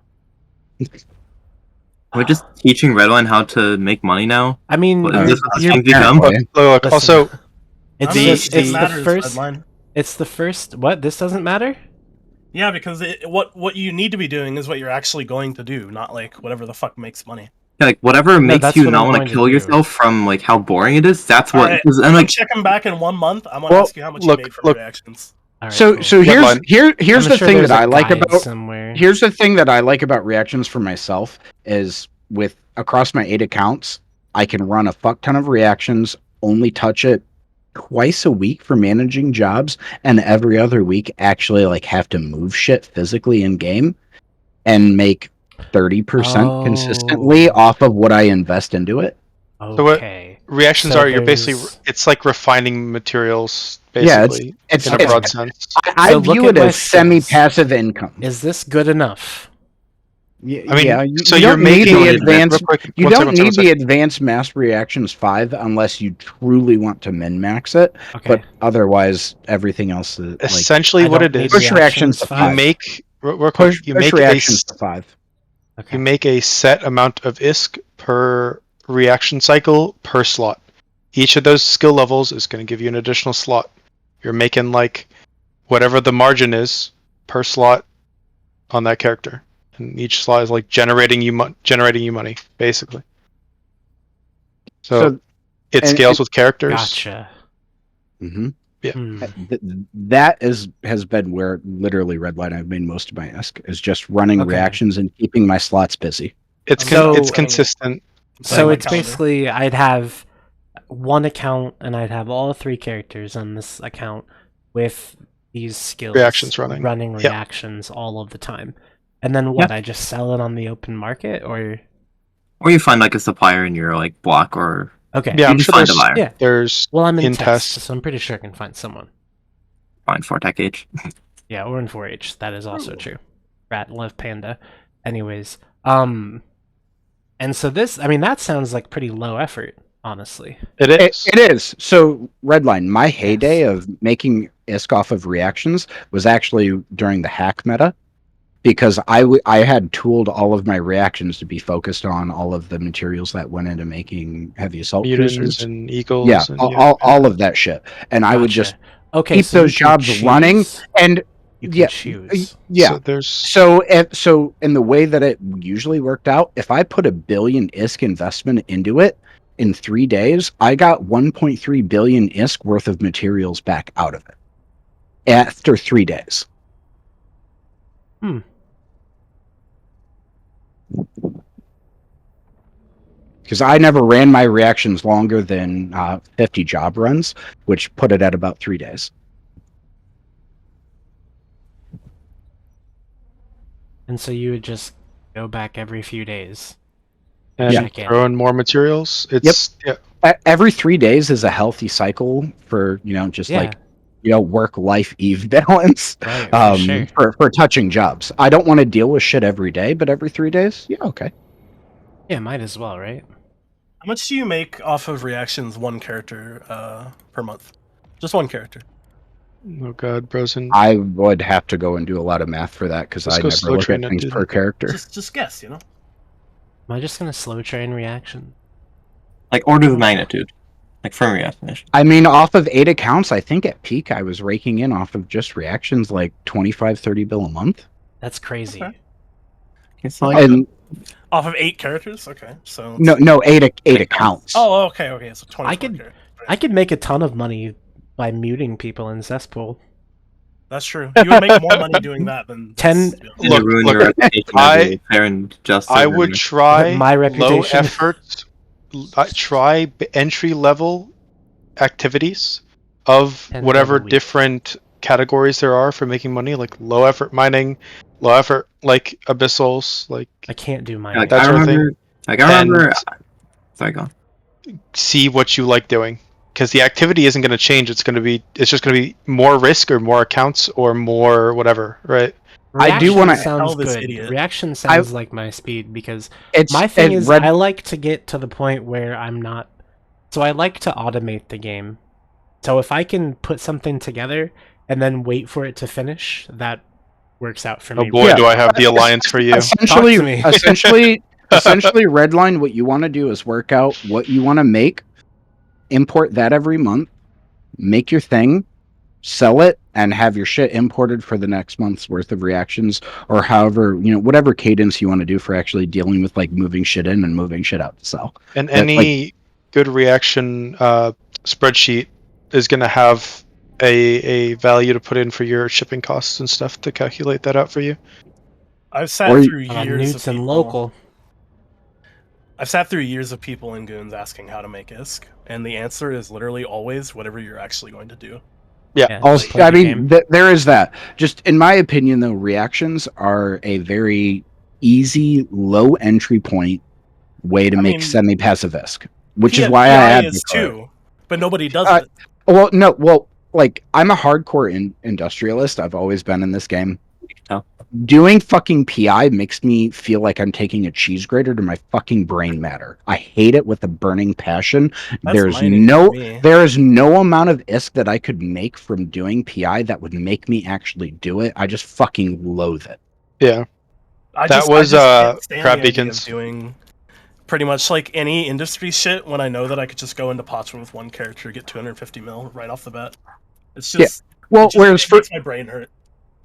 We're just teaching Redline how to make money now. I mean, What, you're- is this what you're- things become? Apparently. Look, Listen, also, it's the- just, it's the- the matters, first. Redline. It's the first. What? This doesn't matter. Yeah, because what you need to be doing is what you're actually going to do, not like whatever the fuck makes money. Yeah, like whatever makes that's you what not I'm want going to to kill do. yourself from like how boring it is. That's what. Alright, Cause I'm I'm like, checking back in 1 month. I'm gonna Well, ask you how much look- you made from look. reactions. All right, So cool. so here's Redline. here's I'm the sure thing there's that a I like guide about somewhere. here's the thing that I like about reactions for myself is with across my 8 accounts, I can run a fuck ton of reactions, only touch it twice a week for managing jobs, and every other week actually like have to move shit physically in game and make 30% consistently Oh. off of what I invest into it. So what- Okay. reactions So are, you're basically, there's- it's like refining materials, Yeah, basically, It's, in a it's- broad sense. I So look view at it my as skills. semi-passive income. Is this good enough? I mean, yeah, so you you're don't need making the real advanced. real quick, You one don't second, need the advanced mass reactions 5 unless you truly want to min max it. Okay. But otherwise, everything else is like essentially I what don't it need is. push reactions to five. You 5. make real quick, push you make reactions a to 5. Okay. you make a set amount of ISK per reaction cycle per slot. Each of those skill levels is going to give you an additional slot. You're making like whatever the margin is per slot on that character, and each slot is like generating you money, basically. So it and- scales with characters. Gotcha. hmm Yeah. Hmm. That has been where literally Redline I've made most of my ESK is just running Okay. reactions and keeping my slots busy. It's So- it's consistent. So my it's calendar. basically I'd have one account and I'd have all 3 characters on this account with these skills Reactions running. Yep. reactions all of the time. And then what? I just sell it on the open market or or you find like a supplier in your like block, or okay. Yeah, you I'm just sure find a there's buyer. Yeah. there's Well, I'm in, in test, test. so I'm pretty sure I can find someone. Find 4 H. Yeah, or in 4-H. That is Oh. also true. Rat love panda. Anyways, and so this, I mean, that sounds like pretty low effort, honestly. it It, is. it is. So Redline, my heyday of making ISK off of reactions was actually during the hack meta. Because I had tooled all of my reactions to be focused on all of the materials that went into making heavy assault Mutants cruisers. and eagles. Yeah, and, all of that shit. And I would just okay, keep so those you can jobs running, choose- and You can yeah, choose. yeah. So there's So in the way that it usually worked out, if I put $1 billion ISK investment into it in 3 days, I got 1.3 billion ISK worth of materials back out of it after 3 days. Because I never ran my reactions longer than 50 job runs, which put it at about 3 days. And so you would just go back every few days. and check in. throw in more materials. It's Every 3 days is a healthy cycle for, just Yeah. like, work-life Eve balance. Right, for sure. for touching jobs. I don't want to deal with shit every day, but every 3 days, yeah, okay. Yeah, might as well, right? How much do you make off of reactions one character per month? Just one character. Oh god, Brosen. I would have to go and do a lot of math for that because Let's I go never slow look at train it, things dude. per character. Just guess, you know. Am I just gonna slow train reaction? Like orders of magnitude, like firm reaction. I mean, off of 8 accounts, I think at peak I was raking in off of just reactions like 25, 30 bill a month. That's crazy. Okay. It's like And Off of 8 characters? Okay, so... no, eight accounts. Oh, okay, so 24 I could- characters. I could make a ton of money by muting people in cesspool. That's true. You would make more money doing that than... 10 you Look, ruin your reputation as a fair and just. I would try My low reputation. effort, try entry level activities of 10 whatever a week. different categories there are for making money, like low effort mining, low effort like abyssals, like I can't do mine. Like, that I sort of thing. remember. Like I remember. Sorry, go on. see what you like doing. Because the activity isn't going to change. It's just going to be more risk or more accounts or more whatever, right? I do Reaction wanna- sounds Tell this good. idiot. Reaction sounds like my speed because It's my thing it is read- I like to get to the point where I'm not. So I like to automate the game. So if I can put something together and then wait for it to finish, that works out for Oh me. boy, Yeah. do I have the alliance for you. essentially, Talk to me. essentially, Redline. What you want to do is work out what you want to make, import that every month, make your thing, sell it, and have your shit imported for the next month's worth of reactions, or however whatever cadence you want to do for actually dealing with like moving shit in and moving shit out to sell. And That, any good reaction spreadsheet is going to have a value to put in for your shipping costs and stuff to calculate that out for you. I've sat Or- through years of Newts and people... local. I've sat through years of people in Goons asking how to make ISK, and the answer is literally always whatever you're actually going to do. Yeah, Also, play I the mean, game. there is that. Just in my opinion, though, reactions are a very easy, low entry point way to I make mean, semi-passive ISK, which is P- why I PI add is the card. too, but nobody does Uh, it. Well, no, like I'm a hardcore industrialist. I've always been in this game. Oh. Doing fucking PI makes me feel like I'm taking a cheese grater to my fucking brain matter. I hate it with a burning passion. That's There's mining no for me. there is no amount of ISK that I could make from doing PI that would make me actually do it. I just fucking loathe it. Yeah. I That just was, can't stand Crab the idea of Beacons. doing pretty much like any industry shit when I know that I could just go into Potchman with one character, get 250 mil right off the bat. It's just Well, it just whereas for makes my brain hurt.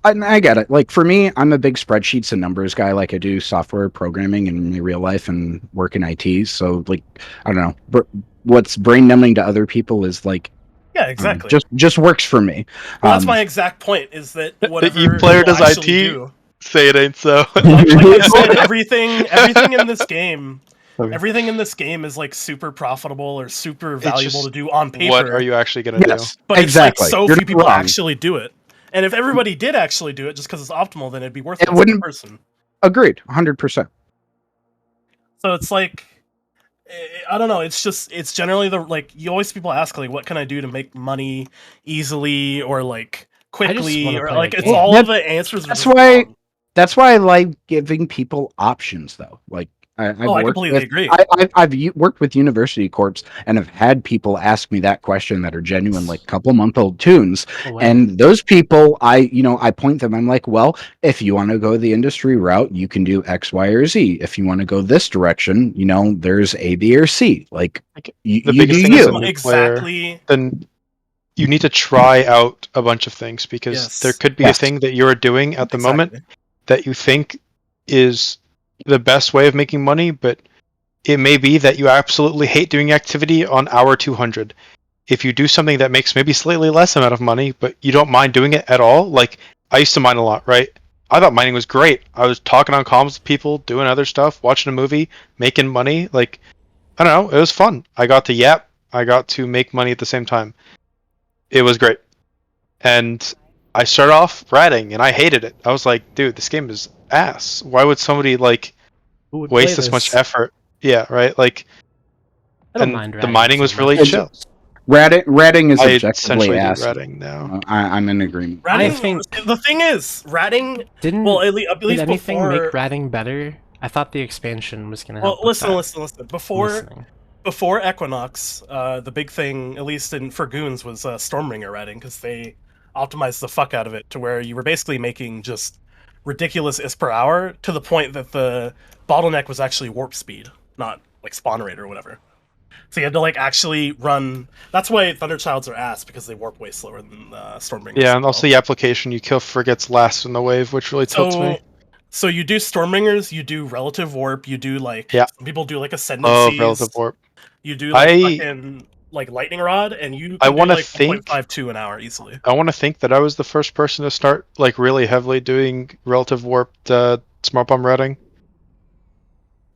I get it. Like for me, I'm a big spreadsheets and numbers guy. Like I do software programming in my real life and work in IT. So like I don't know, what's brain numbing to other people is like Yeah, exactly. just works for me. Well, that's Um, my exact point. Is that whatever you player people does actually IT? do- Say it ain't so. Like I said, everything in this game, Okay. everything in this game is like super profitable or super It's valuable just to do on paper. What are you actually going to yes, But exactly. it's like so You're few not people wrong. actually do it. And if everybody did actually do it just because it's optimal, then it'd be worth It it as a wouldn't- person. Agreed, 100%. So it's like, I don't know. It's generally the like you always people ask like, what can I do to make money easily or like quickly wanna or play like a it's game. all of the answers. Are That's just why- wrong. That's why I like giving people options, though. Like I completely agree. I've worked with University Corps and have had people ask me that question that are genuine, like couple-month-old tunes. Oh, And those people, I point them. I'm like, well, if you want to go the industry route, you can do X, Y, or Z. If you want to go this direction, there's A, B, or C. Like you The do biggest thing is you. a new Exactly. then you need to try out a bunch of things because Yes. there could be Yes. a thing that you're doing at the moment Exactly. that you think is the best way of making money, but it may be that you absolutely hate doing activity on hour 200. If you do something that makes maybe slightly less amount of money, but you don't mind doing it at all, like I used to mine a lot, right? I thought mining was great. I was talking on comms with people, doing other stuff, watching a movie, making money. Like, I don't know, it was fun. I got to yap, I got to make money at the same time. It was great. And I started off ratting and I hated it. I was like, dude, this game is ass. Why would somebody like Who would play waste this much effort? Yeah, right? Like, I don't and mind the ratting mining so was really much. chill. Ratting is I objectively essentially do ass. ratting now. I'm in agreement. Ratting, think- the thing is, ratting. Didn't Well, at least did anything before. make ratting better? I thought the expansion was gonna Well, help. with listen. that. Before Listening. before Equinox, the big thing, at least for Goons, was Stormbringer ratting, because they optimized the fuck out of it to where you were basically making just ridiculous ISK per hour to the point that the bottleneck was actually warp speed, not like spawn rate or whatever. So you had to like actually run. That's why Thunderchilds are ass, because they warp way slower than Stormbringers. Yeah, and also the application you kill forgets last in the wave, which really tilts me. So you do Stormbringers, you do relative warp, you do like some people do like Oh, ascendancies. relative warp. You do like fucking like lightning rod, and you I can wanna do like think- 1.52 an hour easily. I want to think that I was the first person to start like really heavily doing relative warped smart bomb routing.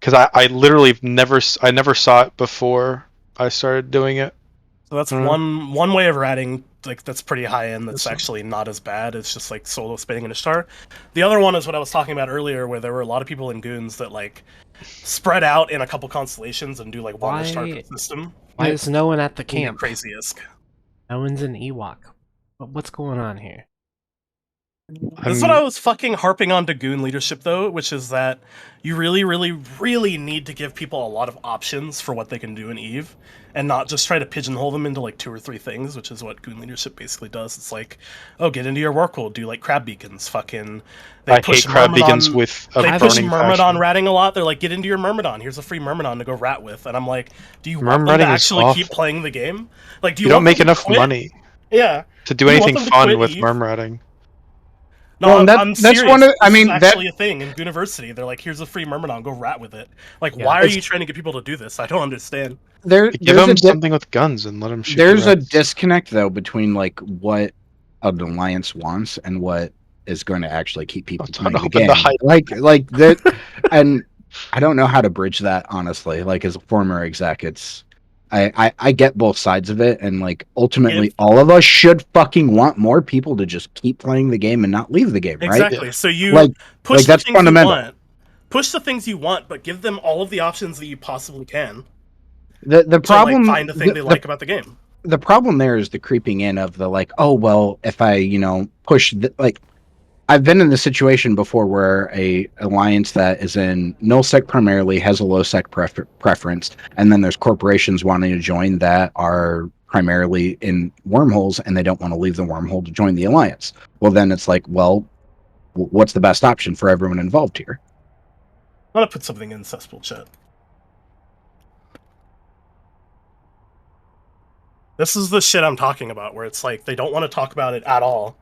Because I literally never saw it before I started doing it. So that's Mhm. one way of ratting, like that's pretty high end. That's Yes. actually not as bad. It's just like solo spinning in Ishtar. The other one is what I was talking about earlier, where there were a lot of people in Goons that like spread out in a couple constellations and do like one Ishtar per system. Why is no one at the Really camp? crazy ISK. No one's in Ewok. What's going on here? This is what I was fucking harping on to Goon leadership, though, which is that you really, really, really need to give people a lot of options for what they can do in Eve, and not just try to pigeonhole them into like 2 or 3 things, which is what Goon leadership basically does. It's like, oh, get into your work, do like crab beacons, fucking. I hate crab beacons with a They burning push passion. Myrmidon ratting a lot. They're like, get into your Myrmidon. Here's a free Myrmidon to go rat with. And I'm like, do you want them to Ratting is actually keep awful. playing the game? Like, do You you don't want make them to enough quit? money Yeah. to do You want anything them to fun quit with Eve? murm ratting. No, Well, I'm that's serious. one of- I This is mean, that- actually a thing in University. They're like, here's a free Myrmidon, go rat with it. Like, Yeah. why are you trying to get people to do this? I don't understand. There, Give there's them a di- something with guns and let them shoot. there's the a rats. disconnect though between like what an alliance wants and what is going to actually keep people Don't playing the open game. the hide- Like that, and I don't know how to bridge that honestly. Like as a former exec, it's I get both sides of it, and like ultimately, If- all of us should fucking want more people to just keep playing the game and not leave the game, right? Exactly. So you Like push that's the things fundamental. you want. Push the things you want, but give them all of the options that you possibly can. The To, problem like, find the thing they like about the game. the problem there is the creeping in of the like, oh well, if I push like I've been in the situation before where a alliance that is in nullsec primarily has a low sec preference, and then there's corporations wanting to join that are primarily in wormholes and they don't want to leave the wormhole to join the alliance. Well, then it's like, well, what's the best option for everyone involved here? I'm gonna put something in cesspool chat. This is the shit I'm talking about, where it's like they don't want to talk about it at all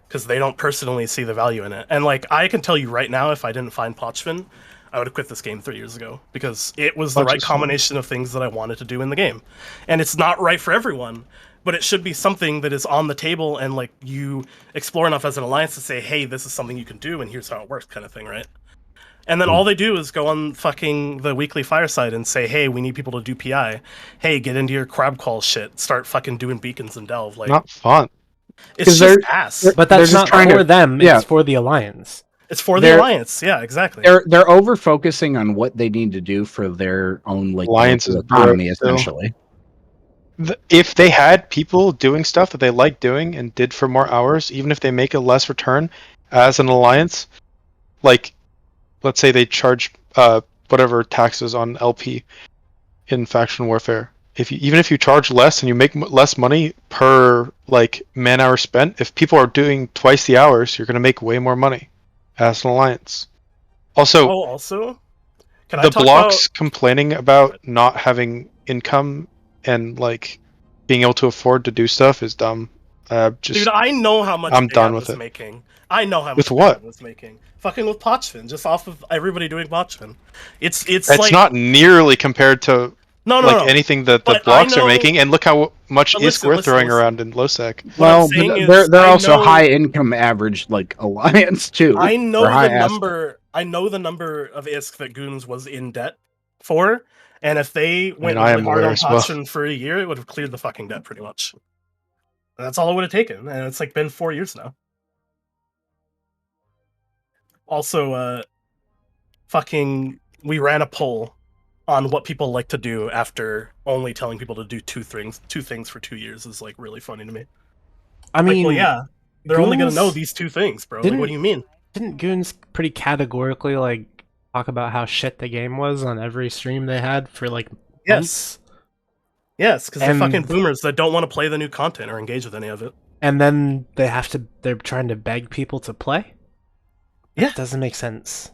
because they don't personally see the value in it. And like I can tell you right now, if I didn't find Pochvin, I would have quit this game 3 years ago because it was the right combination of things that I wanted to do in the game. And it's not right for everyone, but it should be something that is on the table and like you explore enough as an alliance to say, hey, this is something you can do and here's how it works, kind of thing, right? And then all they do is go on fucking the weekly fireside and say, hey, we need people to do PI. Hey, get into your crab call shit. Start fucking doing beacons and delve. Like, Not fun. it's 'Cause just they're- ass. But They're that's just not trying for to- them. yeah. It's for the alliance. It's for the they're- alliance. Yeah, exactly. They're over focusing on what they need to do for their own like Alliance local is economy, broke still. essentially. If they had people doing stuff that they like doing and did for more hours, even if they make a less return as an alliance, like let's say they charge whatever taxes on LP in faction warfare. Even if you charge less and you make less money per like man hour spent, if people are doing twice the hours, you're going to make way more money as an alliance. Also, Also, can I the talk blocks complaining about not having income and like being able to afford to do stuff is dumb. Just Dude, I know how much I'm Bayat done with was it. making. I know how much With what? Bayat was making. Fucking with Pochvin, just off of everybody doing Pochvin. It's it's like not nearly compared to no anything that the But blocks I are know- making, and look how much But ISK listen, we're listen, throwing listen. around in LoSec. What I'm Well, saying but is, they're I also know- high income average like alliance too. I know or high the asset. number. I know the number of ISK that Goons was in debt for, and if they went I really am hard aware on as well. Pochvin for a year, it would have cleared the fucking debt pretty much. And that's all it would have taken, and it's like been 4 years now. Also, fucking, we ran a poll on what people like to do after only telling people to do two things for 2 years is like really funny to me. I mean, Like, well, yeah, they're only gonna Goons know these 2 things, bro. Like, what do you mean? didn't Goons pretty categorically like talk about how shit the game was on every stream they had for like Yes. Yes, because they're And- fucking boomers that don't want to play the new content or engage with any of it. And then they're trying to beg people to play? Yeah. That doesn't make sense.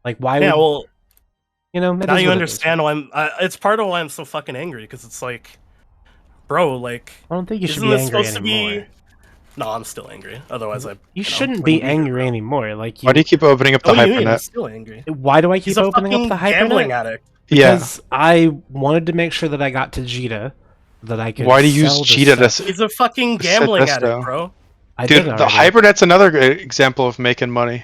Like, why Yeah, would, well, you know, it now is you what it is. understand why it's part of why I'm so fucking angry, because it's like, bro, like, I don't think you should isn't be this angry supposed anymore. to be... No, I'm still angry. Otherwise, You shouldn't be angry anymore. Like, Why do you keep opening up the What do you mean? I'm hypernet? still angry. Why do I keep He's a opening up fucking the gambling hypernet? addict. Yeah. Because I wanted to make sure that I got to Jita, that I could. Why do you use sell the Cheetah to stuff. He's a fucking Set gambling this addict, down. bro. I Dude, did the already, hybernet's another great example of making money.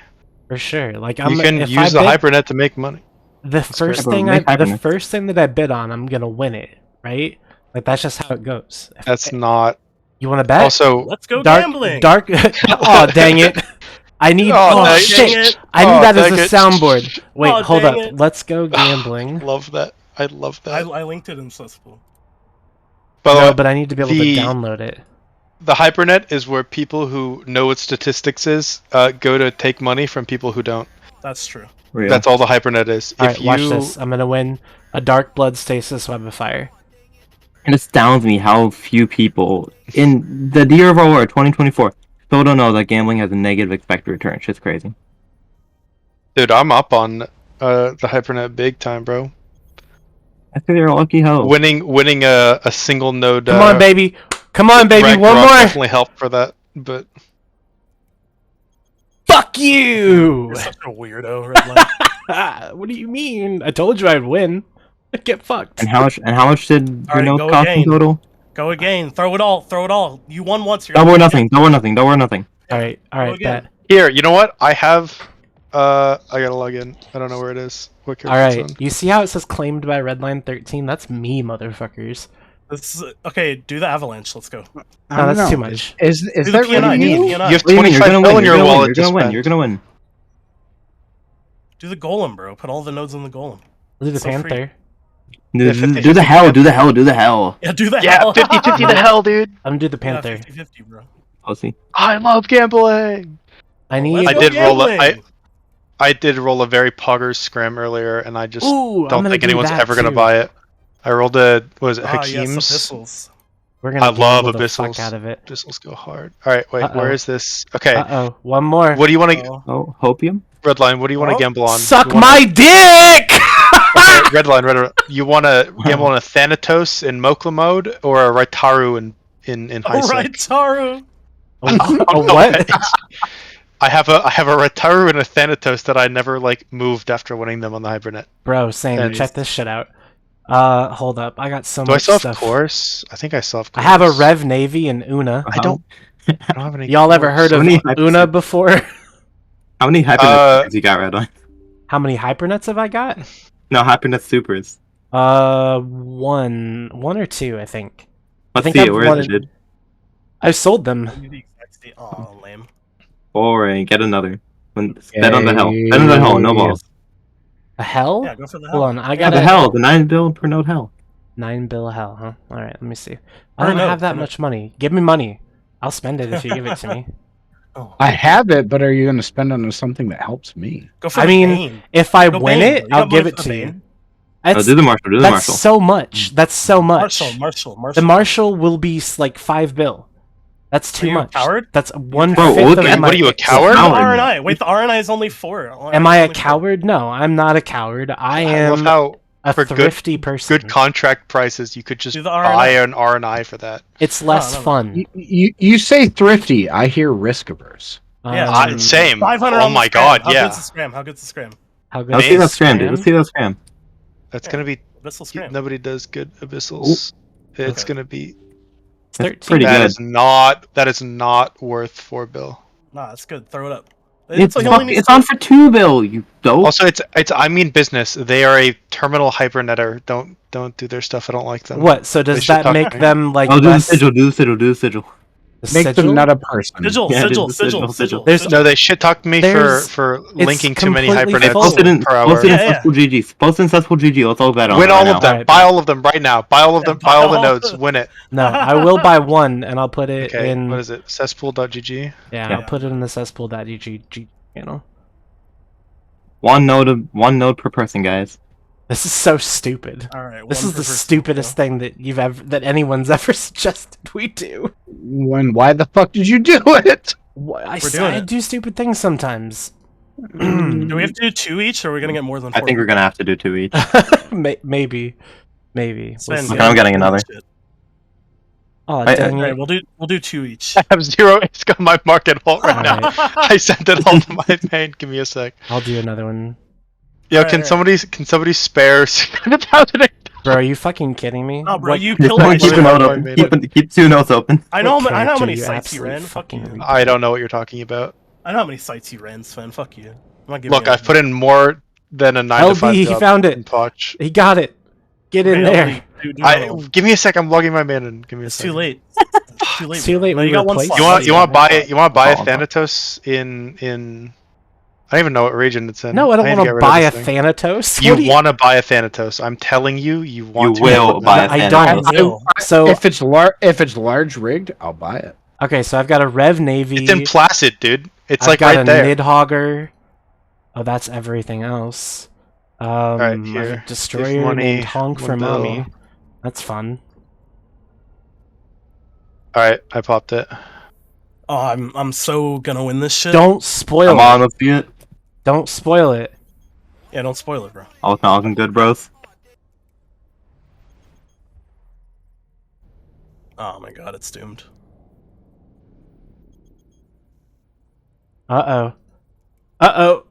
for sure. Like, You can if use I the bid, hypernet to make money. the first bro, thing make the hypernet. first thing that I bid on, I'm gonna win it, right? Like, that's just how it goes. That's not. You want to bet? Also, Let's go dark, gambling. dark. Oh dang it! I need. Oh, Oh, dang shit! it. I need Oh, that as dang a it. soundboard. Wait, Oh, hold dang up. it. Let's go gambling. love that. I love that. I linked it in Cesspool. By the No, way, but I need to be able the- to download it. the hypernet is where people who know what statistics is go to take money from people who don't. That's true. Real. That's all the hypernet is. All If right, you watch this. I'm gonna win a Dark Blood Stasis Web of Fire. It astounds me how few people in the year of our Lord 2024 still don't know that gambling has a negative expected return. Shit's crazy. dude, I'm up on the hypernet big time, bro. I think they're a lucky hoe. Winning a single node. Come on, baby. Come on, baby. rank One drop more. definitely helped for that, but Fuck you. You're such a weirdo, Redline. What do you mean? I told you I'd win. Get fucked. And how much did your Alright, notes go cost in again. total? Go again. Throw it all. Throw it all. You won once. You're Double or gonna nothing. Double or nothing. Double or nothing. All right, again. bet. here, you know what? I have. I gotta log in. I don't know where it is. What All character right. it's on. You see how it says claimed by Redline 13? That's me, motherfuckers. This is, okay, do the avalanche. Let's go. I No, don't that's know. too much. Is Do the that PNI. really Do you? the You PNI. have What do you mean? You're 25 gonna mil win. in You're your gonna win. wallet You're to gonna win. spend. You're gonna win. Do the golem, bro. Put all the nodes in the golem. Do the So free. Panther. Do, Yeah, do 50-50 the hell. Do the hell. Do the hell. Yeah, do the Yeah, hell. 50-50 the hell, dude. I'm gonna do the Yeah, Panther. 50-50, bro. Pussy. I love gambling. I need. Let's I go did roll a- gambling. I did roll a very poggers scram earlier, and I just Ooh, I'm don't gonna think do anyone's that ever gonna too. buy it. I rolled a what was it Ah, yes, Hakim's? epistles. We're gonna I love gamble the fuck Abyssals. out of it. Abyssals go hard. All right, wait, Uh-oh. where is this? Okay, Uh-oh. One more. what do you want to Oh. Oh, hopium. Redline? What do you want to Oh. gamble on? Suck You wanna- my dick! Okay, Redline. You want to gamble on a Thanatos in Mokla mode or a Raitaru in high All right, Taru. A what? I have a Raitaru and a Thanatos that I never moved after winning them on the Hypernet. Bro, same. And- Check this shit out. Hold up. I got so Do I much still have stuff. Chorus? I think I still have I Chorus. have a Rev Navy and Una. I don't have any. Y'all ever heard So of many hypers. Una before? How many hypernets you got, Redline? How many hypernets have I got? No, hypernet supers. One or two, I think. Let's think see I've it. Where is wanted- it? I sold them. Oh, lame. Alright, get another. Bet on the hell. Bet on the hell. No balls. A hell? Yeah, go for the Hold hell. on, I Yeah, got the a hell. The 9 build per node hell. 9 bill of hell, huh? All right, let me see. I Per don't node, have that per node. much money. Give me money. I'll spend it if you give it to me. Oh. I have it, but are you going to spend it on something that helps me? Go for I the mean, Bane. If I Go win Bane, it, bro. You I'll got give money it for to the you. Bane. Oh, That's, do the marshal. Do the that's marshal. so much. That's so much. Marshall. The Marshal will be like 5 bill. That's too you a much. coward? That's one Bro, fifth look of at- my. what are you, a The coward? Coward. RNI. Wait, the RNI is only 4. Am I a coward? No, I'm not a coward. I I love am how a for good- thrifty person. good contract prices you could just Do the buy RNI. an RNI for that. It's less no. fun. You say thrifty. I hear risk averse. Yeah, Same. 500 Oh on the my scram. god, How yeah. good's the scram? How good's the scram? How good Let's is see that this, scram, dude. man? Let's see that scram. That's Yeah. gonna be Abyssal scram. nobody does good abyssals. It's Okay. gonna be It's That's 13. pretty that good. is not worth 4 bill. Nah, that's good. Throw it up. It's, he only needs it's on for 2 bill, you dope. Also, it's I mean business. They are a terminal hypernetter. Don't do their stuff. I don't like them. What? So They does should that talk make to me. them like Oh, do the less? sigil. Do the sigil. Do the sigil. the Make sigil? them not a person. Sigil, Yeah, sigil, dude, sigil, sigil. sigil. There's- No, they shit talked me There's- for linking too many completely hybernets full. Post it in, per hour. post it in Yeah, yeah. Successful GG. Post it in Successful GG. Let's all bet on Win it all right of now. them. Alright, Buy all of them right now. Buy all of them. Buy all the all nodes. of Win it. No, I will buy one, and I'll put it Okay. in. What is it? Cesspool.gg. Yeah, Yeah. I'll put it in the cesspool.gg channel. One node per person, guys. This is so stupid. All right. This one is the per person, stupidest bro. thing that anyone's ever suggested we do. Why the fuck did you do it? I doing it. do stupid things sometimes. Do we have to do 2 each, or are we gonna get more than 4? I think we're gonna have to do 2 each. Maybe. We'll Sven, see. Okay, I'm getting another. Shit. Oh, Wait, dang Alright, it. we'll do 2 each. I have 0 ISK on my market vault right now. Alright. I sent it all to my main. Give me a sec. I'll do another one. Yo, Alright, can alright. somebody spare 600,000? Bro, are you fucking kidding me? Oh, bro, What- you Keep killed my keep a it note open. open. Keep 2 notes open. I know What how character many you sites you absolute ran. Fuck fucking you. retard. I don't know what you're talking about. I know how many sites you ran, Sven. Fuck you. I'm not giving Look, you I've put in more than a 9 to 5 LB, he job found in it. Potch. He got it. Get in there. Give me a sec. I'm logging my main in. Give me a It's sec. too late. It's too late. It's too bro. late, No, we you got one replaced slot. it. You want You got buy one it? You want to buy a Oh, Thanatos in? I don't even know what region it's in. No, I don't need want get to rid of buy a this thing. Thanatos. You What do want to buy a Thanatos? I'm telling you, you want. You to will buy a I Thanatos. don't. Will. So If it's large rigged, I'll buy it. okay, so I've got a Rev Navy. It's in Placid, dude. It's I've like got right a there. Nidhogger. Oh, that's everything else. I have a here. destroyer Give money, named Honk for 1 bill. mommy. That's fun. All right, I popped it. Oh, I'm so gonna win this shit. Don't spoil Come on, it. let's see it. Don't spoil it. Yeah, don't spoil it, bro. All talking good, bros. Oh my god, it's doomed. Uh-oh. Uh-oh.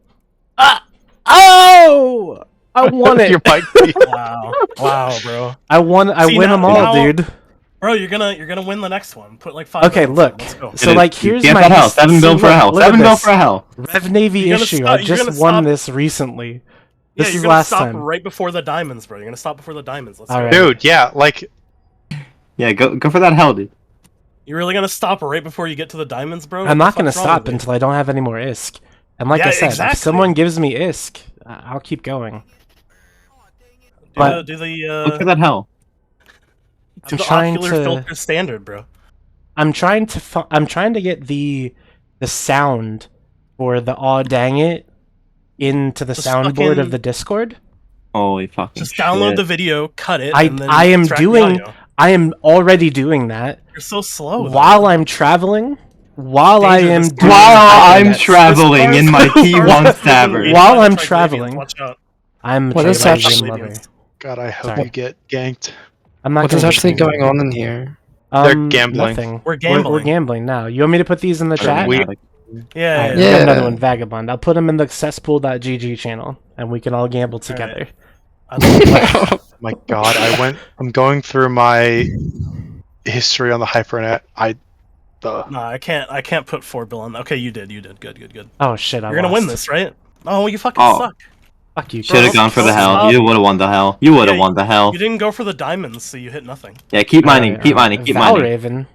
Ah! Oh! I won it. Your mic. Wow, wow, bro. I win them all, now- dude. Bro, you're gonna win the next one. Put like 5. Okay, rounds in. look. Let's go. So, like, here's Get my... that hell. 7 see, bill for look, a hell. look at 7 bill this. for a hell. Rev Navy You're gonna issue. stop- I you're just gonna won stop- this recently. Yeah, This you're is gonna last stop time. right before the diamonds, bro. You're gonna stop before the diamonds. Let's All go. right. Dude, yeah, like Yeah, go for that hell, dude. You're really gonna stop right before you get to the diamonds, bro? I'm What not the going to fuck's wrong stop with you? until I don't have any more ISK. And like Yeah, I said, exactly. if someone gives me ISK, I'll keep going. Do but- the Look for that hell. I'm the trying ocular to- filter standard, bro. I'm trying to get the sound for the aw dang it into the Just soundboard fucking- of the Discord. Holy fucking Just download shit. the video, cut it. I and then am extract the doing audio. I am already doing that You're so slow. though. while I'm traveling. While I Danger, am this doing While I'm Hypernets. traveling in my T1 stabber. While I'm Triglavians, traveling. Watch out. I'm What is Triglavian actually- lover. God, I hope Sorry. you get ganked. I'm not What is gonna actually get going on in here? They're gambling. Nothing. We're We're gambling. gambling now. You want me to put these in the chat? we- Yeah, Alright, yeah. we got Yeah. another one, Vagabond. I'll put them in the cesspool.gg channel, and we can all gamble together. I love it. My God, I'm going through my history on the Hypernet. No, I can't put 4 bill on that. Okay, you did. Good. Oh shit! You're gonna win this, right? Oh, you fucking Oh. suck. Fuck you. Should have Chris. gone for the Stop. hell. You would have won the hell. You would have Yeah, won the hell. You didn't go for the diamonds, so you hit nothing. Yeah, keep mining. Alright, Keep alright. mining. Keep mining. Valraven.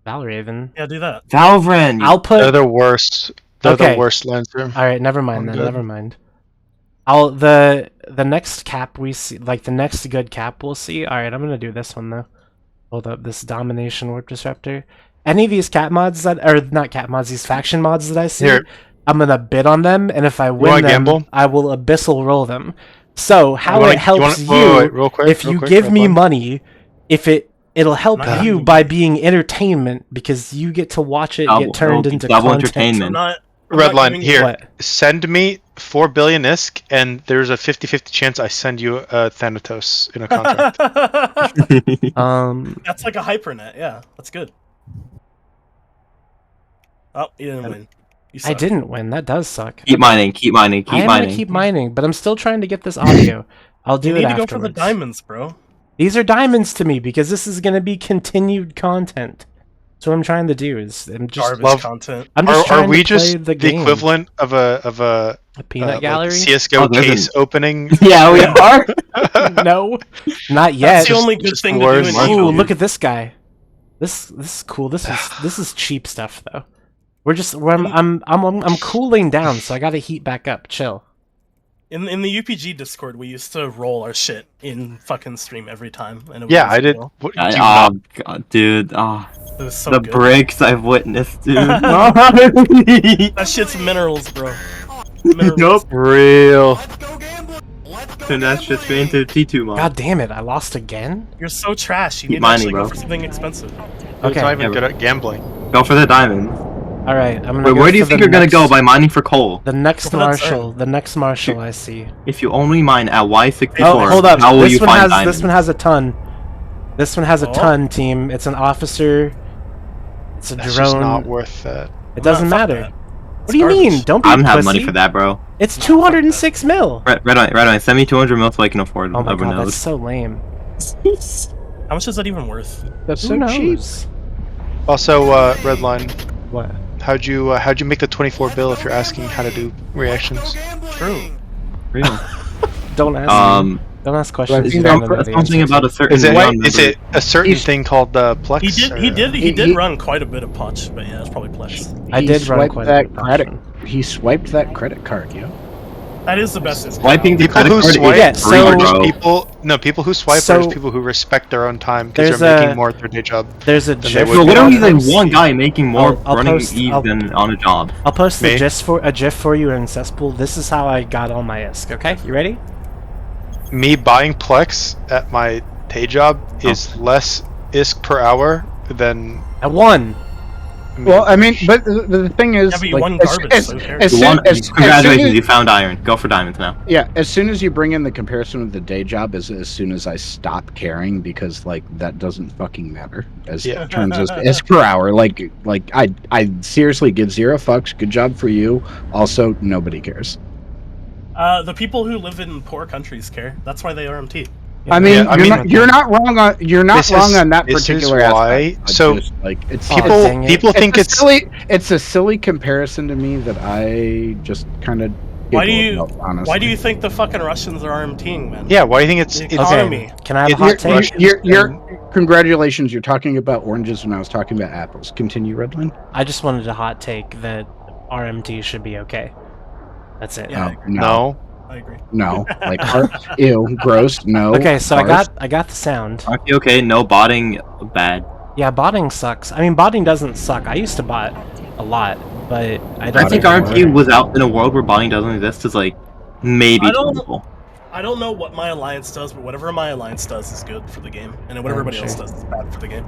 Valraven. Yeah, do that. Valvren. I'll They're put. the worst. They're Okay. the worst Lancer. All right, never mind I'm then. good. Never mind. I'll the next cap we see, like the next good cap we'll see. All right, I'm gonna do this one though. Hold up, this Domination Warp Disruptor. Any of these cap mods that, or not cap mods, these faction mods that I see, Here. I'm gonna bid on them, and if I win wanna them, gamble? I will abyssal roll them. So how wanna- it helps you, wait, real quick, if real you quick, give real me quick. money, if it'll help Not you you. by being entertainment because you get to watch it Double- get turned it'll be into double content. entertainment. I'm not Redline, giving you- here. What? Send me 4 billion ISK, and there's a 50-50 chance I send you a Thanatos in a contract. That's like a hypernet. Yeah, that's good. Oh, you didn't win. You I suck. didn't win. That does suck. Keep mining. Keep mining. I Keep am mining. gonna keep mining, but I'm still trying to get this audio. I'll do You it need to afterwards. go for the diamonds, bro. These are diamonds to me because this is gonna be continued content. So what I'm trying to do is I'm just Garbage love- content. I'm just Are trying we to play just the the game. equivalent of a A peanut like gallery? CS:GO Oh, there's case opening? Yeah, we are. No, not yet. That's the only good just thing to do worse. in Marshall, Ooh, Eagle. look at this guy. This is cool. This is cheap stuff though. I'm cooling down, so I gotta heat back up. Chill. In the UPG Discord, we used to roll our shit in fucking stream every time, and it was Yeah, I did. cool. What, do you Oh not- god, dude. Oh, It was so the good. breaks I've witnessed, dude. That shit's minerals, bro. Minerals. Nope. Real. turn that shit straight into T2 mod. God damn it! I lost again. You're so trash. You Keep need to mining, actually go bro. for something expensive. It's Okay. not even Yeah, good at gambling. Go for the diamonds. All right. I'm gonna. Wait, go where do you for think the you're gonna next- go by mining for coal? The next Go for that marshal. zone. The next marshal I see. If you only mine at Y64, Oh, hold up. how will This you one find has. diamonds? This one has a ton. This one has a Oh. ton. Team. It's an officer. It's a That's just drone. not worth that. It doesn't Fuck matter. that. What do you garbage. mean? Don't be I don't have pussy. money for that, bro. It's 206 mil. Red Eye, send me 200 mil so I can afford Oh my god, Evernote. that's so lame. How much is that even worth? That's Who so knows? cheap. Also, Redline, What? how'd you make the 24 bill if you're asking how to do reactions? True. Real. Don't ask. me. Um, Don't ask questions. think you that- don't know the something answers. about a certain. Is it round is number. it a certain He's- thing called Plex? He did. or- He did. He He- did he- run quite a bit of Potch, but yeah, it's probably Plex. I He did run swiped quite a that bit of credit. Potion. He swiped that credit card, yo. That is the best. Swiping the People credit who card swipe Yeah, is so- free, are just bro. people who swipe are So- just people who respect their own time because There's they're a- making more at their day job. There's a they GIF. would Bro, be literally, on there's post. one guy making more I'll running post- Eve I'll- than on a job. I'll post Me? a GIF for you in Cesspool. This is how I got all my ISK. Okay, you ready? Me buying Plex at my day job is less ISK per hour than. At one. Well, I mean, but the thing is, Yeah, but you like, won as- garbage, as- so who cares? as You soon- won- as- as Congratulations, soon as- you found iron. Go for diamonds now. Yeah, as soon as you bring in the comparison with the day job, as soon as I stop caring, because like that doesn't fucking matter as Yeah. terms as per hour. Like I seriously give zero fucks. Good job for you. Also, nobody cares. The people who live in poor countries care. That's why they RMT. I mean, Yeah, I mean- you're not wrong on This is- on that this is particular why- aspect. I so just, like it's Oh, People dang it. people think it's it's a silly comparison to me that I just kind of Why do you? honestly. Why do you think the fucking Russians are RMTing, man? yeah. Why do you think it's The it's economy. Okay, can I have a It- hot you're- take? Russians you're congratulations. You're talking about oranges when I was talking about apples. Continue, Redline. I just wanted a hot take that RMT should be okay. That's it. Yeah. no. I agree. No, like ew, gross. No. Okay, so harsh. I got the sound. Okay, no botting, bad. Yeah, botting sucks. I mean, botting doesn't suck. I used to bot a lot, but I don't I think anymore. RMT was out in a world where botting doesn't exist is like maybe I don't- possible. I don't know what my alliance does, but whatever my alliance does is good for the game, and what everybody else sure. does is bad for the game.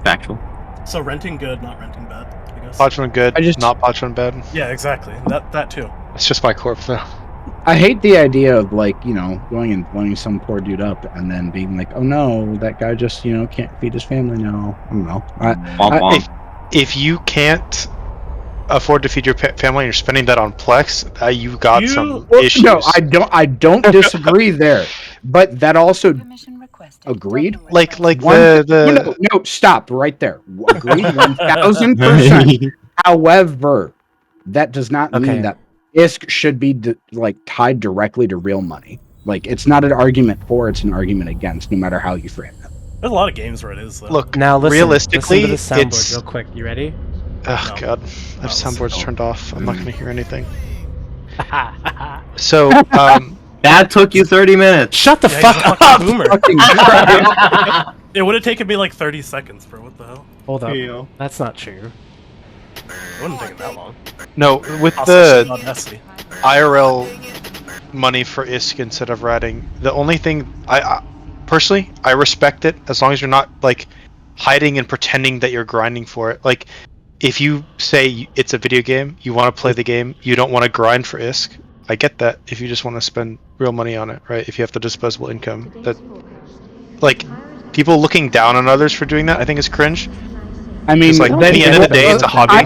Factual. So renting good, not renting bad. I guess. Potch one good, I just- not Potch one bad. Yeah, exactly. That too. It's just my corp though. I hate the idea of like going and blowing some poor dude up and then being like, oh no, that guy just can't feed his family now. I don't know. Womp womp. If you can't afford to feed your family and you're spending that on Plex, you got You- some Well, issues. no, I don't disagree there, but that also agreed. like One- no, stop right there. Agreed, 1000%. However, that does not mean Okay. that ISK should be tied directly to real money. Like it's not an argument for; it's an argument against, no matter how you frame it. There's a lot of games where it is. Though. Look, Now listen, realistically, listen to the soundboard it's real quick. You ready? oh No. god, No, I've soundboards turned off. I'm not gonna hear anything. Shut So, That took you 30 minutes. the Yeah, he's a fuck fucking up! boomer. Fucking Christ. It would have taken me like 30 seconds, bro. What the hell? Hold up. Yeah. That's not true. It wouldn't take that long. no, with Also, the not Nestle. IRL money for ISK instead of ratting, the only thing I personally I respect it as long as you're not like hiding and pretending that you're grinding for it. Like if you say it's a video game, you want to play the game, you don't want to grind for ISK. I get that if you just want to spend real money on it, right? If you have the disposable income, that like people looking down on others for doing that, I think is cringe. I mean, It's like, at the end of the day, it's a hobby.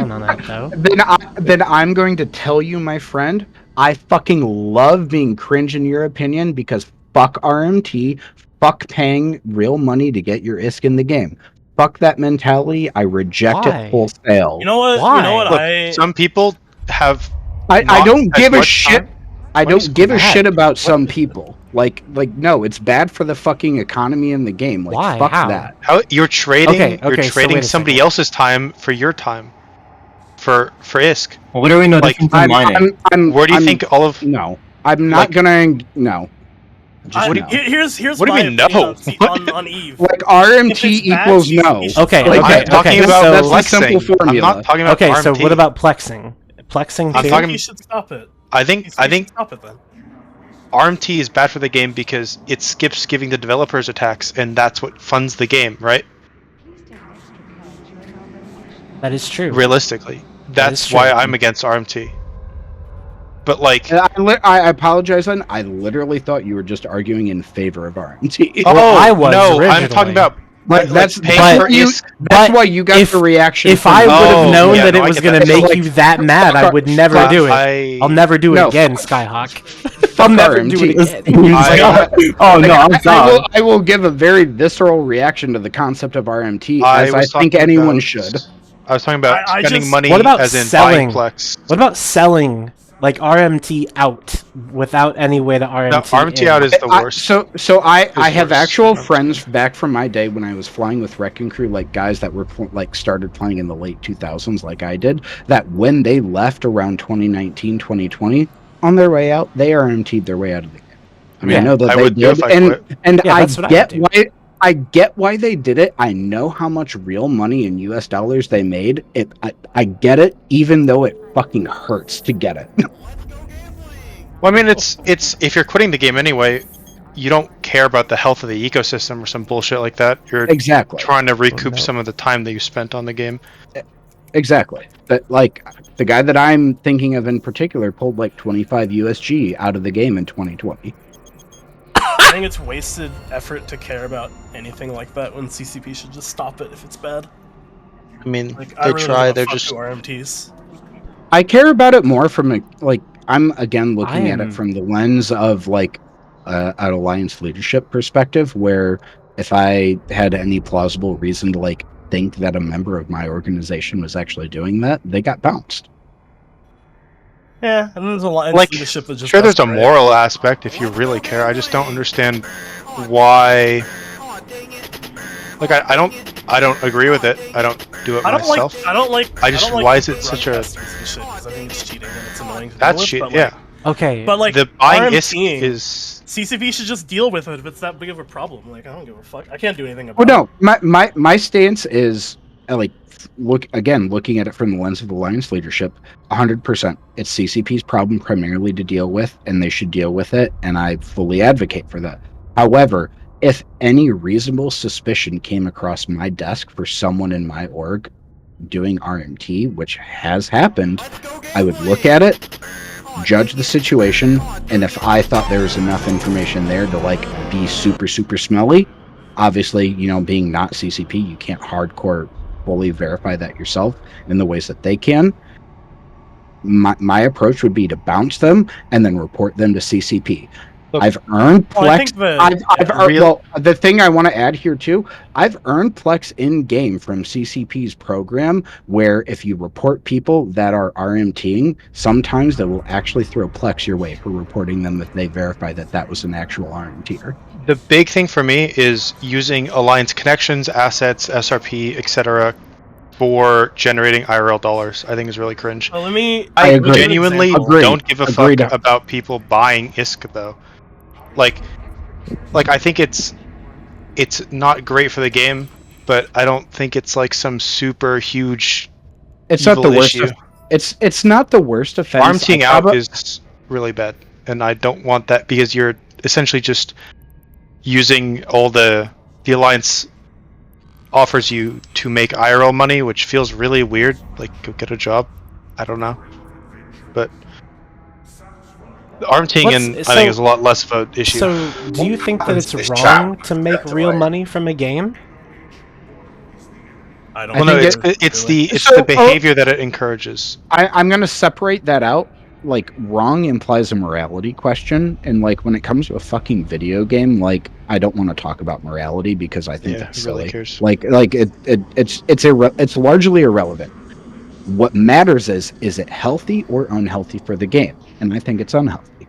Then I'm going to tell you, my friend, I fucking love being cringe in your opinion because fuck RMT, fuck paying real money to get your ISK in the game. Fuck that mentality. I reject Why? it wholesale. You know what? Why? You know what? Look, some people have I not don't as give a much shit. time. I Why is don't give a that? shit about some people. Like no, it's bad for the fucking economy in the game. Like Why? fuck How? that. How you're trading? Okay, you're so trading wait a somebody second. else's time for your time, for ISK. Well, literally no Like, difference in mining. Where do you I'm- think all of? No, I'm not Like- gonna. No. Just What do no. Here's What do my you mean, no? opinion on Eve. Like If RMT it's bad, equals she's- no. she's- Okay, Like, okay, I'm talking okay. about so, that's the flexing. simple formula. I'm not talking about okay, so RMT. what about plexing? Plexing I'm too? talking- You should stop it. I think You should stop it then. RMT is bad for the game because it skips giving the developers attacks, and that's what funds the game, right? That is true. Realistically, That is that's why true. I'm against RMT. But like, I apologize, then. I literally thought you were just arguing in favor of RMT. Well, I was no, I'm originally. talking about But that's paying but- for you, ISK. that's but why you got if- the reaction. If from I me. would have Oh, known yeah, that no, it I was get going that. to make Like- you that mad, I would never do it. I'll never do it No, again, Skyhawk. Fuck I'll never do RMT. it again. Oh no, I'm I sorry. I will give a very visceral reaction to the concept of RMT, as I was think talking anyone about- should. I was talking about I spending just- money What about as in selling? buying Plex. What about selling like RMT out without any way to RMT? No, RMT in? out is the worst. So I have worse actual than friends back from my day when I was flying with Wrecking Crew, like guys that were like started playing in the late 2000s, like I did. That when they left around 2019, 2020, on their way out, they RMT'd their way out of the game. I mean, Yeah, I know that I they would do did, if I and quit. and Yeah, I that's what I get would do. why. I get why they did it. I know how much real money in US dollars they made. I get it, even though it fucking hurts to get it. Well, I mean, it's if you're quitting the game anyway, you don't care about the health of the ecosystem or some bullshit like that. You're Exactly. trying to recoup no. some of the time that you spent on the game. Exactly. But like the guy that I'm thinking of in particular pulled like 25 USG out of the game in 2020. I think it's wasted effort to care about anything like that when CCP should just stop it if it's bad. I mean, Like, they really try. don't They're fuck just who RMTs. I care about it more from a, like I'm again looking at am- it from the lens of like an alliance leadership perspective, where if I had any plausible reason to like think that a member of my organization was actually doing that, they got bounced. Yeah, and there's a lot Like, leadership that just sure. There's a doesn't, right? moral aspect if you really care. I just don't understand why. Like, I don't agree with it. I don't do it I don't myself. like. I don't like. I just- don't like why is it run such a- testers and shit, 'cause I think it's cheating and it's annoying. To That's deal with, shit. but, Yeah. like, Okay. But like The buying RMTing, ISK is. CCP should just deal with it if it's that big of a problem. Like I don't give a fuck. I can't do anything about Well, it. no, my stance is like looking at it from the lens of alliance leadership. 100%, it's CCP's problem primarily to deal with, and they should deal with it. And I fully advocate for that. However, if any reasonable suspicion came across my desk for someone in my org doing RMT, which has happened, I would look at it, judge the situation, and if I thought there was enough information there to like be super smelly, obviously, you know, being not CCP, you can't hardcore fully verify that yourself in the ways that they can. My approach would be to bounce them and then report them to CCP. Look, I've earned Well, I Plex. think the I've earned, real- well, the thing I want to add here too, I've earned Plex in game from CCP's program, where if you report people that are RMTing, sometimes they will actually throw Plex your way for reporting them if they verify that that was an actual RMTer. The big thing for me is using Alliance connections, assets, SRP, etc. for generating IRL dollars. I think is really cringe. let me. I I'll agree. give you an Genuinely example. Agreed. don't give a Agreed. fuck about people buying ISK though. Like I think it's not great for the game, but I don't think it's like some super huge It's not the evil worst. issue. It's not the worst offense. RMTing I out proba- is really bad, and I don't want that because you're essentially just using all the Alliance offers you to make IRL money, which feels really weird. Like, go get a job. I don't know, but the RMTing I think is a lot less of an issue. So, do you think that it's It's wrong chat. to make That's real why. money from a game? I don't. I well, no, think it's the So, behavior that it encourages. I'm going to separate that out. Like, wrong implies a morality question, and like when it comes to a fucking video game, like I don't want to talk about morality because I think Yeah, that's who really silly. cares? Like it's largely irrelevant. What matters is it healthy or unhealthy for the game, and I think it's unhealthy.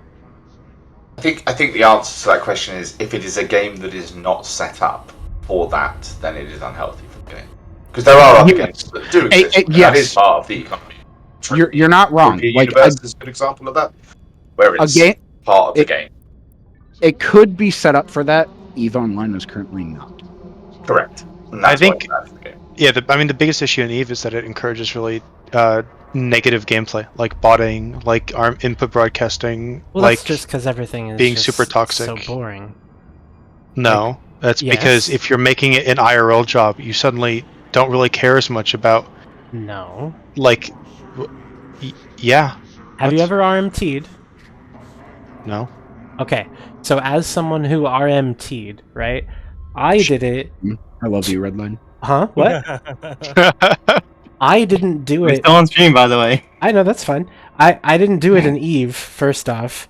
I think the answer to that question is if it is a game that is not set up for that, then it is unhealthy for the game. Because there are other Yes. games that do exist. and yes. That is part of the economy. You're not wrong. Nuclear Like Universe is a good example of that, where a it's game, part of the it- game. it could be set up for that. EVE Online is currently not. Correct. And I that's why think- it's bad for the game. Yeah, the biggest issue in EVE is that it encourages really negative gameplay, like botting, like ARM input broadcasting, Well, like that's just because everything is being just super toxic. so boring. no. That's because yes. if you're making it an IRL job, you suddenly don't really care as much about No. like. Yeah. Have you What? ever RMT'd? No. Okay, so as someone who RMT'd, right? I did it. I love you, Redline. Huh? What? I didn't do We're it. still on stream, by the way. I know, that's fine. I didn't do it in Eve, first off.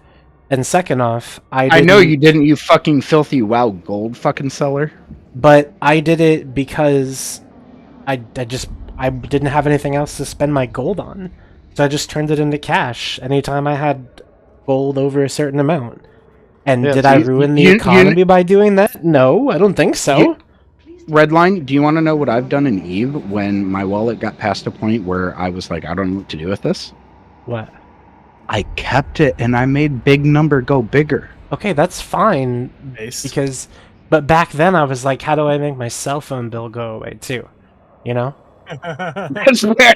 And second off, I know you didn't, you fucking filthy WoW gold fucking seller. But I did it because I didn't have anything else to spend my gold on. So I just turned it into cash anytime I had gold over a certain amount. And Yeah, did so I ruin the economy by doing that? No, I don't think so. Redline, do you want to know what I've done in Eve when my wallet got past a point where I was like, I don't know what to do with this? What? I kept it and I made big number go bigger. Okay, that's fine. Based. Because, but back then I was like, how do I make my cell phone bill go away too? You know? That's fair.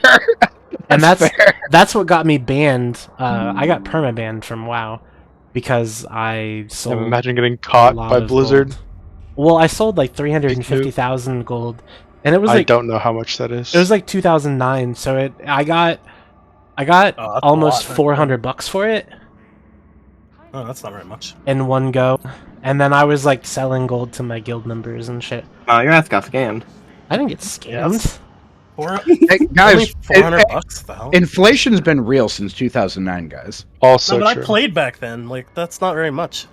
And fair. that's what got me banned. I got perma-banned from WoW because I sold. Imagine getting caught lot by of Blizzard. gold. Well, I sold like 350,000 gold, and it was I like don't know how much that is. it was like 2009. So I got Oh, that's a almost lot. $400 for it Oh, that's not very much. in one go, and then I was like selling gold to my guild members and shit. Your ass got scammed. I didn't get scammed. Yes. Hey, guys, $400. The hell? inflation's been real since 2009, guys. Also No, but true. I played back then. Like, that's not very much.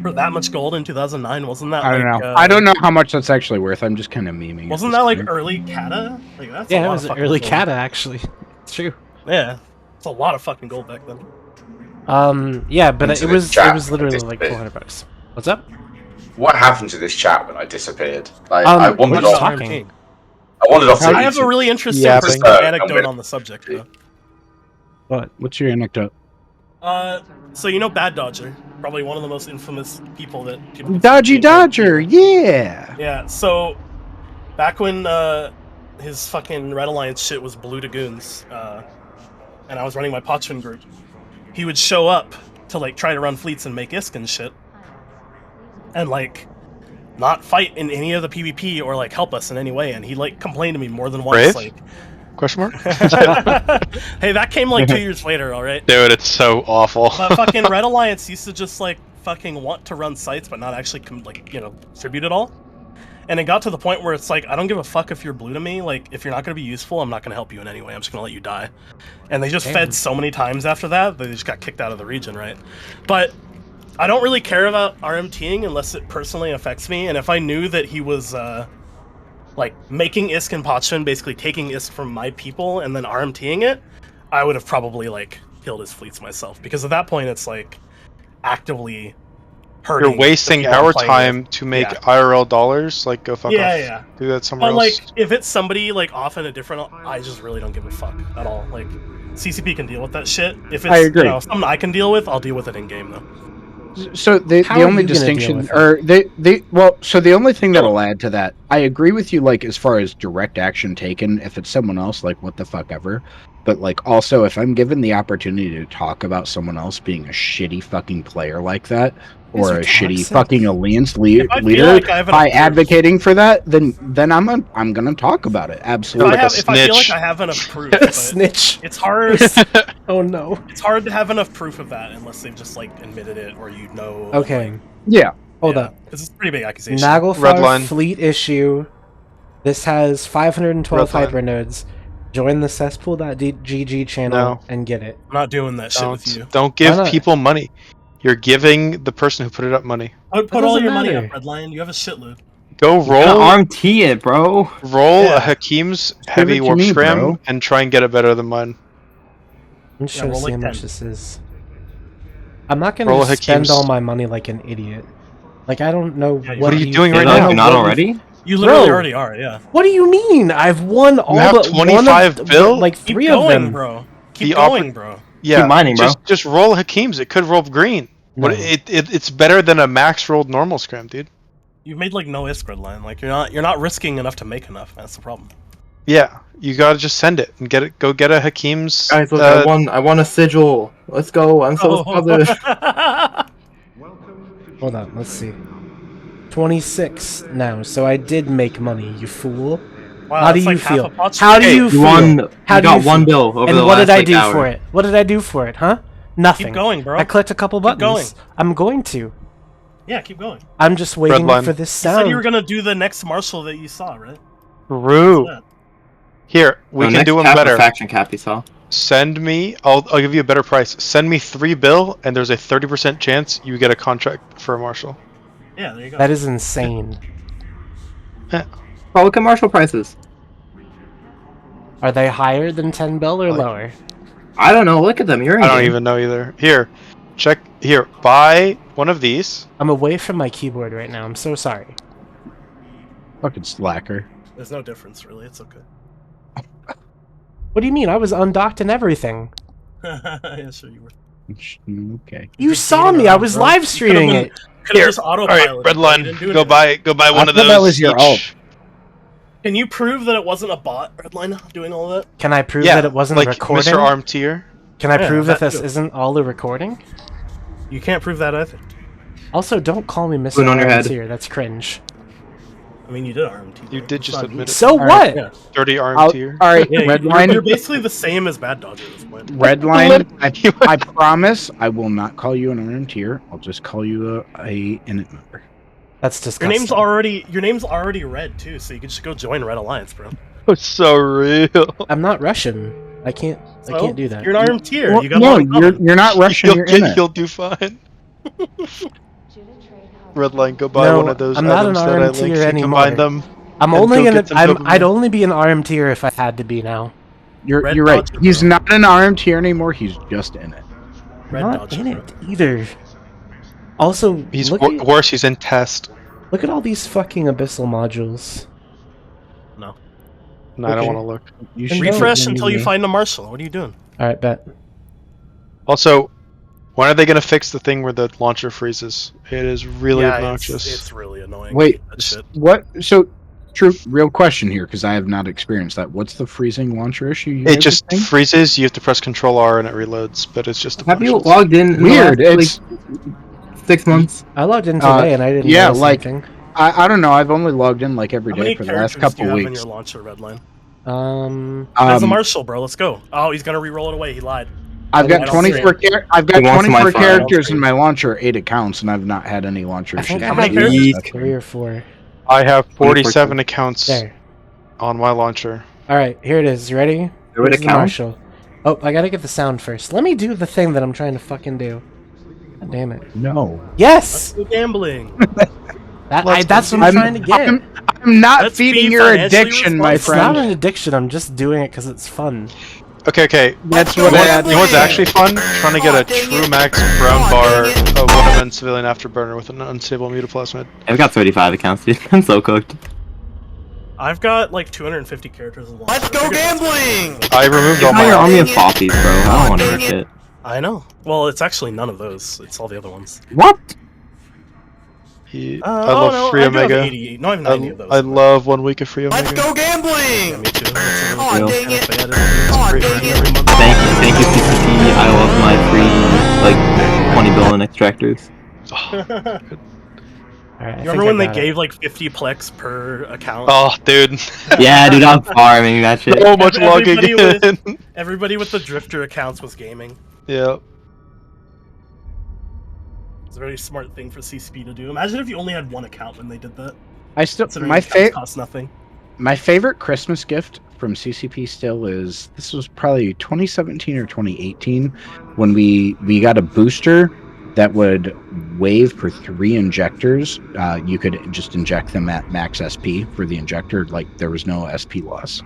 For that much gold in 2009, wasn't that I don't like, know. I don't know how much that's actually worth. I'm just kind of memeing. at Wasn't this that like point. early Kata? Like, that's a Yeah, it lot was of fucking early gold. Kata actually. It's true. Yeah, it's a lot of fucking gold back then. Yeah, but Into it the was chat, literally like disappeared. $400. What's up? What happened to this chat when I disappeared? Like, Um, I we're wandered just off. talking. I wandered off to I have a YouTube. really interesting Yapping. anecdote on the subject, though. What? What's your anecdote? So you know Bad Dodger, probably one of the most infamous people that people consider Dodgy being Dodger, yeah. Yeah, so back when his fucking Red Alliance shit was Blue Dragoons, and I was running my Potchman group, he would show up to like try to run fleets and make ISK and shit, and like not fight in any of the PvP or like help us in any way, and he like complained to me more than once, Brave? like, Question mark? hey, that came like 2 years later, all right. Dude, it's so awful. But fucking Red Alliance used to just like fucking want to run sites, but not actually contribute at all. And it got to the point where it's like, I don't give a fuck if you're blue to me. Like, if you're not gonna be useful, I'm not gonna help you in any way. I'm just gonna let you die. And they just fed so many times after that, they just got kicked out of the region, right? But I don't really care about RMTing unless it personally affects me. And if I knew that he was like making ISK and Potchman, basically taking ISK from my people and then RMTing it, I would have probably like killed his fleets myself, because at that point it's like actively hurting. You're wasting the people I'm our playing time with. to make Yeah. IRL dollars. Like, go fuck Yeah, off. yeah. Do that somewhere But like, else. if it's somebody like off in a different, I just really don't give a fuck at all. Like, CCP can deal with that shit. If it's I agree. Something I can deal with, I'll deal with it in game though. So the How are only you gonna deal distinction, with it? or so the only thing that'll add to that, I agree with you. Like, as far as direct action taken, if it's someone else, like what the fuck ever. But like, also, if I'm given the opportunity to talk about someone else being a shitty fucking player like that, These or are a shitty toxic. fucking alliance If I feel leader like I have enough by proof- advocating for that, then I'm gonna talk about it. Absolutely. If I feel like snitch. I have enough proof, but Snitch. it's hard. Oh no. It's hard to have enough proof of that unless they've just like admitted it or you know. Okay. Yeah. Hold up. Because it's a pretty big accusation. Redline. Naglfar fleet issue. This has 512 Redline. hyper nodes. Join the cesspool.gg channel No. and get it. I'm not doing that shit with you. Don't Why give not? people money. You're giving the person who put it up money. I would put That all doesn't your money matter. up, Redline. You have a shitload. Go Roll roll RMT it, bro. Yeah. Hakim's it heavy to warp me, scram bro. and try and get it better than mine. I'm just trying to roll see like how much 10. this is. I'm not gonna Roll just spend Hakim's- all my money like an idiot. Like I don't know Yeah, What are you you doing think- right I now? don't You're know not what you- already? You literally Bro. already are, yeah. What do you mean? I've won all have but 25 one of bill? like Keep 3 going, of them. bro. Keep The going, bro. Yeah, Keep mining, bro. Just roll Hakim's. It could roll green. No. But it's better than a max rolled normal scram, dude. You've made like no ISK Redline. Like you're not risking enough to make enough. That's the problem. Yeah, you gotta just send it and get it. Go get a Hakim's. Guys, look, I won a sigil. Let's go. I'm so excited. Hold on, let's see. 26 now, so I did make money, you fool. Wow, How do that's you like half feel? a pot How do shot. you You feel? won. How You do you got one feel? bill over And the what last did I like, do hour. for it? What did I do for it, huh? Nothing. Keep going, bro. I clicked a couple buttons. going. I'm going to. Yeah, keep going. I'm just waiting Redline. for this You sound. said you were gonna do the next Marshall that you saw, right? True. What's that? Here, we can do them better. Faction cap you saw. Send me. I'll give you a better price. Send me 3 bill, and there's a 30% chance you get a contract for a Marshal. Yeah, there you go. That is insane. Oh, look at Marshall prices. Are they higher than 10 bill or lower? I don't know. Look at them. You're in I don't game. even know either. Here, check. Here, buy one of these. I'm away from my keyboard right now. I'm so sorry. Fucking slacker. There's no difference, really. It's okay. What do you mean? I was undocked and everything. Yeah, sure you were. Okay. You just saw beating me. I around, was bro. live You streaming could've it. Could've just autopilot. All right, Redline. Go buy one of thought those. that was your each. ult. Can you prove that it wasn't a bot, Redline, doing all that? Can I prove Yeah, that it wasn't like recording? Mr. Arm Tier. Can I Yeah, prove that that this too. isn't all a recording? You can't prove that either. Also, don't call me Mr. Put it on your head. Armtier. That's cringe. I mean, you did RMT. You did just admit it. So All what? Yeah, Dirty Arm All Tier. right, yeah you're Redline. basically the same as Bad Dodger at this point. Redline. I promise I will not call you an RM tier. I'll just call you a init member. That's Your disgusting. name's already red too, so you can just go join Red Alliance, bro. It's so real. I'm not Russian. I can't do that. You're an RM tier. Well, You got no, a lot in common. you're not Russian. You're init. You'll do fine. Redline, go buy No, one of those I'm not items an that I RM linked. tier You combine anymore. them. I'm and only go gonna. get some dopamine. I'd only be an RM tier if I had to be now. You're Red right. Dodger, He's bro. not an RM tier anymore. He's just in it. Red not Dodger, in bro. it either. Also, He's look at, worse. He's in test. look at all these fucking abyssal modules. No. No, I don't Okay. want to look. You And should Refresh give until you me- find a Marshall. What are you doing? All right, bet. Also, when are they gonna fix the thing where the launcher freezes? It is really yeah, obnoxious. It's really annoying. Wait, That shit. what? So, true. Real question here, because I have not experienced that. What's the freezing launcher issue? You It guys are just saying? freezes. You have to press Control R and it reloads, but it's just Have you obnoxious. logged in? Weird. The It's last, 6 months. I logged in Uh, today and I didn't yeah, notice like- anything. I don't know. I've only logged in like every How many day for the last characters do couple you have in weeks. your launcher, Redline? Um, There's a Marshall, bro. Let's go. Oh, he's gonna re-roll it away. He lied. I've I got don't 24. I've got He wants my 24 file. characters in my launcher, 8 accounts, and I've not had any launcher I think issues. I How many have at least characters? 3 or 4. I have 47 accounts There. on my launcher. All right, here it is. You ready? Do it Here's the account? Marshall. Oh, I gotta get the sound first. Let me do the thing that I'm trying to fucking do. God damn it. No. Yes! Go gambling. That's what I'm trying to get. I'm not Let's feeding be your financially addiction, my It's not friend. an addiction. I'm just doing it because it's fun. Okay. That's You what know I what- had. you know what's actually fun? Trying to get a true max brown bar of one event civilian afterburner with an unstable mutaplasmid. I've got 35 accounts, dude. I'm so cooked. I've got like 250 characters in launcher. Let's go gambling! I removed all Now you're my. on me of floppies, bro. I don't want to hear shit. I know. Well, it's actually none of those. It's all the other ones. What? I Oh love no, free I do have Omega. 88. No, I have 90 of those. I love 1 week of free Omega. Let's go Yeah, gambling! me too. That's a Aw, really dang good it. benefit. It's Aw, great dang for it. every month. Thank you, CCP. I love my free, like, 20 bill in extractors. All right, I You think remember I when they got it. gave like 50 plex per account? Oh, dude. Yeah, dude, I'm farming that shit. So much logging Everybody in. Everybody with the Drifter accounts was gaming. Yeah. It's a very smart thing for CCP to do. Imagine if you only had one account when they did that. I still Considering my accounts favorite. cost nothing. My favorite Christmas gift from CCP still is this was probably 2017 or 2018 when we got a booster that would wave for 3 injectors. You could just inject them at max SP for the injector, like there was no SP loss.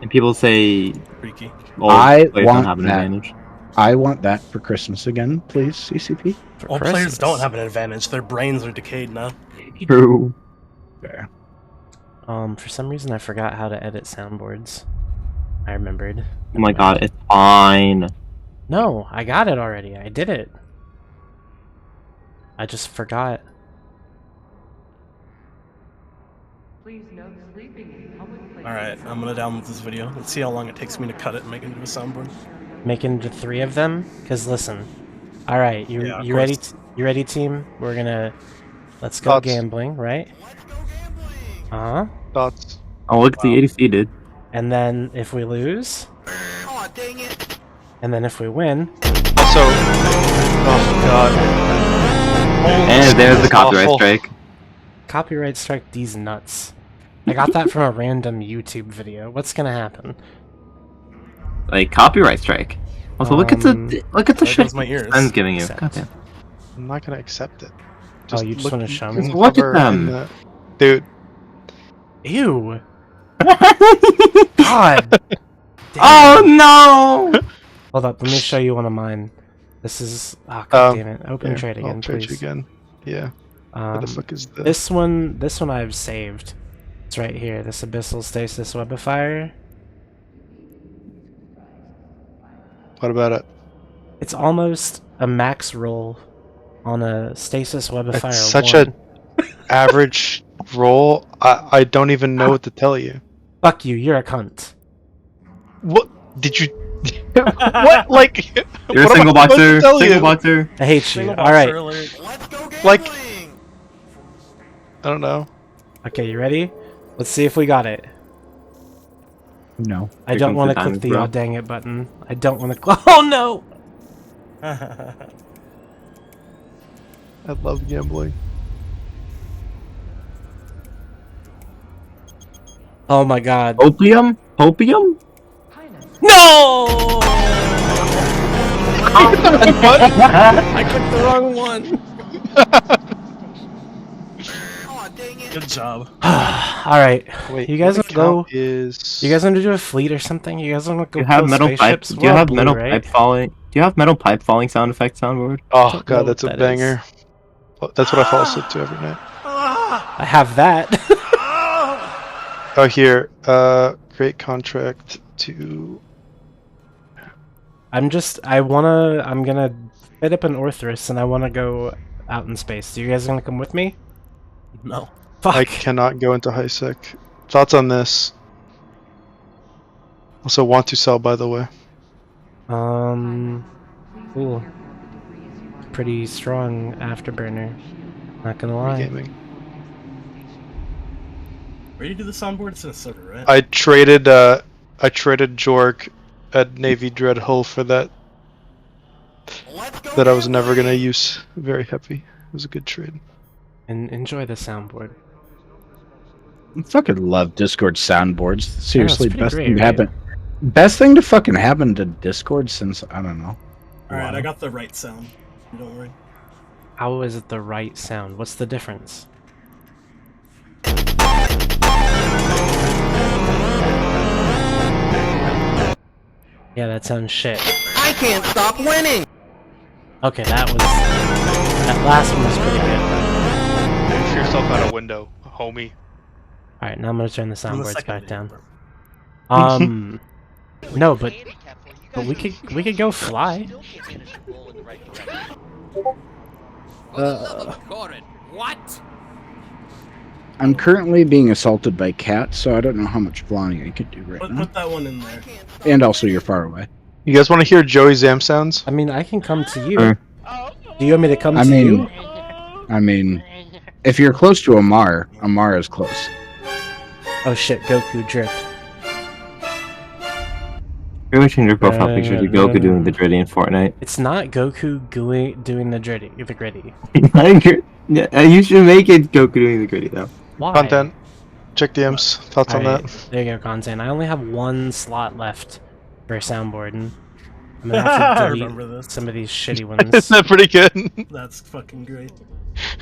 And people say, Freaky. oh, I players don't want have an that. advantage. I want that for Christmas again, please, CCP. For All players Christmas. don't have an advantage. Their brains are decayed now. True. Fair. For some reason, I forgot how to edit soundboards. I remembered. Oh my god, it's fine. No, I got it already. I did it. I just forgot. Alright, I'm gonna download this video. Let's see how long it takes me to cut it and make it into a soundboard. Make it into 3 of them? Because listen. Alright, you Yeah, of you ready? course. You ready, team? We're gonna... Let's go Thoughts? gambling, right? Uh-huh. Thoughts? Oh, look at the ADC, dude. And then if we lose... And then if we win... Also, oh god. And there's the That's copyright awful. strike. Copyright strike these nuts. I got that from a random YouTube video. What's gonna happen? Like copyright strike. Also, look at the there shit goes my ears. I'm giving you. Accept. Goddamn. I'm not gonna accept it. Oh, you just look- wanna show you me? can Look at hover them. in the- Dude, Ew! God! Damn. Oh no! Hold up, let me show you one of mine. This is... Oh, God damn it. Open here, trade again, I'll trade you please. again. Yeah. What the fuck is this? This one I've saved. It's right here. This Abyssal Stasis Webifier. What about it? It's almost a max roll on a Stasis Webifier. It's such 1. a average roll. I don't even know what to tell you. Fuck you, you're a cunt. What did you? What like? You're a what am single I supposed to boxer. tell Single you? boxer. I hate you. Single Alright. boxer alert. Like, I don't know. Okay, you ready? Let's see if we got it. No. I Here don't comes want the to click diamond, the bro. "oh dang it" button. I don't want to. Oh no! I love gambling. Oh my god. Opium? Opium? No! I clicked the wrong one. Good job. Alright. Wait, You guys what wanna go- account is? You guys want to do a fleet or something? You guys want to Do go you have kill metal pipe? spaceships? Do We're you all have blue, metal right? pipe falling? Do you have metal pipe falling sound effect soundboard? Oh Don't know god, that's what a that is. banger. Well, that's what I fall asleep to every night. I have that. Oh here, create contract to. I'm gonna fit up an Orthrus and I wanna go out in space. You guys gonna come with me? No. Fuck. I cannot go into high sec. Thoughts on this? Also want to sell, by the way. Cool. Pretty strong afterburner. Not gonna lie. Gaming. Where do you do the soundboard? It's in a server, right? I traded Jork at Navy Dread Hull for that. That I was never gonna use. Very happy. It was a good trade. And enjoy the soundboard. I fucking love Discord soundboards. Seriously, pretty best great, thing to right? happen. Best thing to fucking happen to Discord since I don't know. Alright, Wow. I got the right sound. Don't worry. How is it the right sound? What's the difference? Yeah, that sounds shit. I can't stop winning! Okay, that last one was pretty good. Move yourself out a window, homie. Alright, now I'm gonna turn the I'm the soundboards second back down. video. No, but we could go fly. What? I'm currently being assaulted by cats, so I don't know how much flying I could do right Put, now. put that one in there. And also, you're far away. You guys want to hear Joey Zam sounds? I mean, I can come to you. Sure. Do you want me to come I to mean, you? if you're close to Amar, Amar is close. Oh shit, Goku drip. Really change your profile picture to Goku doing the Dreddy in Fortnite. It's not Goku doing the gritty. Yeah, you should make it Goku doing the Gritty though. Why? Content. Check DMs. Thoughts on Alright, that? there you go, content. I only have one slot left for a soundboard, and I'm gonna have to I delete remember this. some of these shitty Isn't ones. that pretty good? That's fucking great.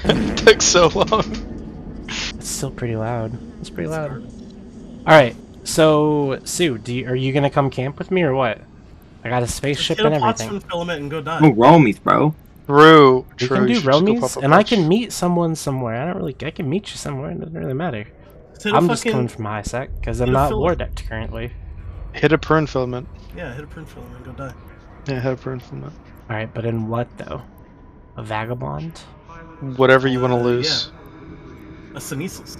It took so long. It's still pretty loud. It's pretty loud. Alright, so, Sue, are you gonna come camp with me, or what? I got a spaceship Hit and a everything. Potsdam filament and go die. Oh, roamies, bro. True. We True. can do you should just go roamies, pop a and I bunch. can meet someone somewhere. I can meet you somewhere, it doesn't really matter. Just hit a I'm just fucking- coming from high sec, because I'm hit a not fill- war decked currently. Hit a prune filament. Yeah, hit a print filament and go die. Yeah, hit a prune filament. Alright, but in what, though? A vagabond? Whatever you want to lose. A Sinesis.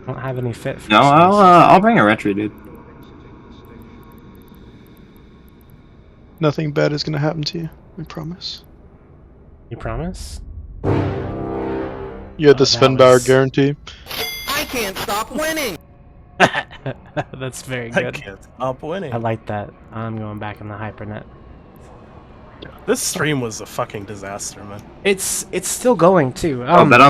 don't have any fit for No, space. I'll bring a retro, dude. Nothing bad is gonna happen to you. I promise. You promise? You had Oh, the Sven Bauer was- guarantee. I can't stop winning. That's very I good. can't stop winning. I like that. I'm going back in the hypernet. This stream was a fucking disaster, man. It's still going too. Bet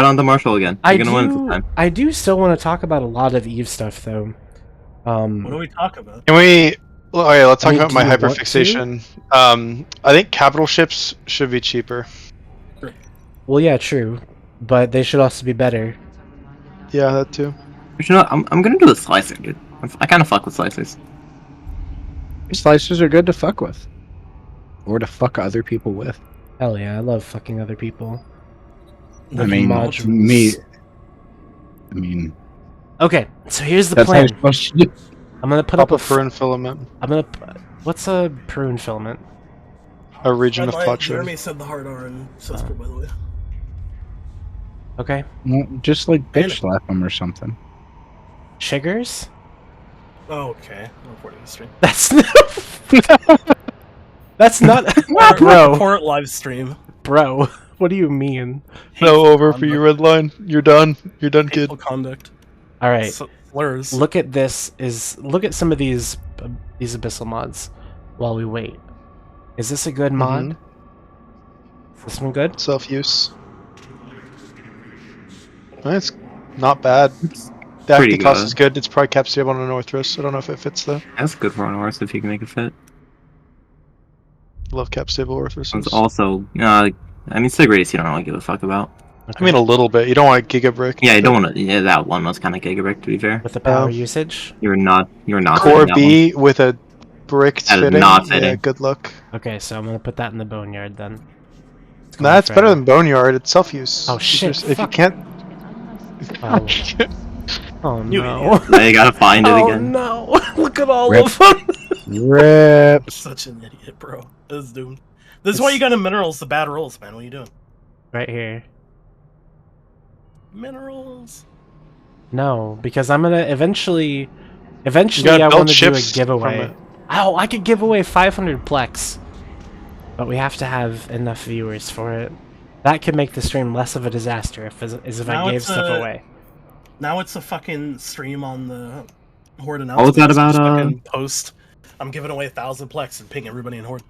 on the Marshall again. You're gonna win this time. I do still want to talk about a lot of Eve stuff though. What do we talk about? Can we? Okay, let's I talk mean, about do my you want to? hyperfixation. I think capital ships should be cheaper. Well, yeah, true, but they should also be better. Yeah, that too. You know what? I'm gonna do a slicer, dude. I kind of fuck with slicers. Slicers are good to fuck with. Or to fuck other people with. Hell yeah, I love fucking other people. I With mean, modules. me. I mean, Okay, so here's the that's how plan. you're supposed to do. I'm gonna put up Pop a. a Perun filament. I'm gonna. What's a prune filament? A region of Redline, plot Jeremy said the hard R in Cisco, by the way. Okay, Well, just like bitch slap them or something. Chiggers. Oh, okay. I'm reporting the stream. That's that's not, Bro. bro. Report live stream. Bro, what do you mean? No, over for you, red line. You're done. You're done, kid. Hateful conduct. All right, Slurs. look at this. Look at some of these abyssal mods while we wait. Is this a good mod? Is this one good? Self-use. It's not bad. The pretty acting cost good. is good. It's probably cap stable on a Northrus. I don't know if it fits though. That's good for an horse if you can make it fit. Love cap stable Northrus. It's also, I mean, Sig Race you don't really give a fuck about. I mean, a little bit. You don't want Giga Brick. Yeah, you don't want to. Yeah, that one was kind of gigabrick, to be fair. With the power Um, usage. You're not. Core fitting that B with a brick That is fitting. not Yeah, fitting. good luck. Okay, so I'm gonna put that in the boneyard then. It's Nah, going it's better forever. than Boneyard. It's self-use. Oh, It's shit, just- if you fuck. can't. Oh, oh You no! one. Now you gotta find it Oh again. no! Look at all Rip. of them. Rip. Such an idiot, bro. This is doomed. This is why you got in minerals the bad rolls, man. What are you doing? Right here. Minerals. No, because I'm gonna eventually You I gotta want build to do a ships from giveaway. it. Oh, I could give away 500 Plex, but we have to have enough viewers for it. That could make the stream less of a disaster if I Now gave it's stuff a- away. Now it's a fucking stream on the Horde announcement. What was that about, Just fucking post. I'm giving away 1,000 Plex and ping everybody in Horde.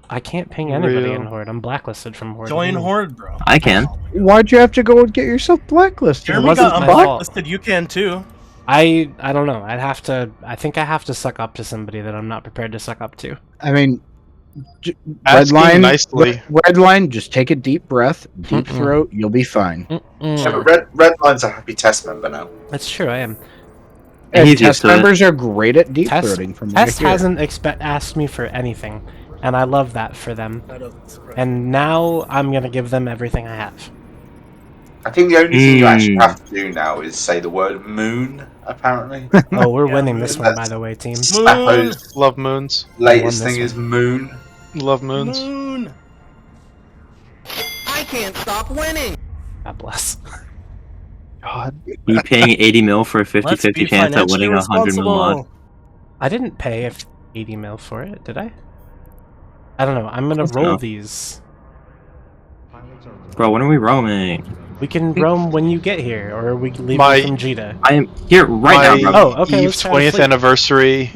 I can't ping anybody Real. in Horde. I'm blacklisted from Horde. Join Ooh. Horde, bro. I can. Why'd you have to go and get yourself blacklisted? Jeremy wasn't got my fault. unblacklisted. You can too. I don't know. I think I have to suck up to somebody that I'm not prepared to suck up to. I mean, Asking Redline, nicely. Redline, just take a deep breath, deep Mm-mm. throat, you'll be fine. Yeah, but Redline's a happy test member now. That's true. I am. And He's used test to it. members are great at deep Test throating from what I Test hear. hasn't asked me for anything, and I love that for them. That doesn't surprise And now I'm gonna give them everything I have. I think the only thing you actually have to do now is say the word moon, apparently. Oh, we're Yeah, winning this one, by that's- the way, team. Moon! Appo's Love moons. latest won this thing is moon. Love moons. Moon! I can't stop winning. God bless. God. You paying 80 mil for a Let's 50-50 be chance at winning a 100 mil mod? responsible. I didn't pay 80 mil for it, did I? I don't know. I'm gonna Close roll enough. these. Bro, when are we roaming? We can roam when you get here, or we can leave My- you from Jita. I am here right now, My bro. Oh, okay, Eve let's try to 20th sleep. anniversary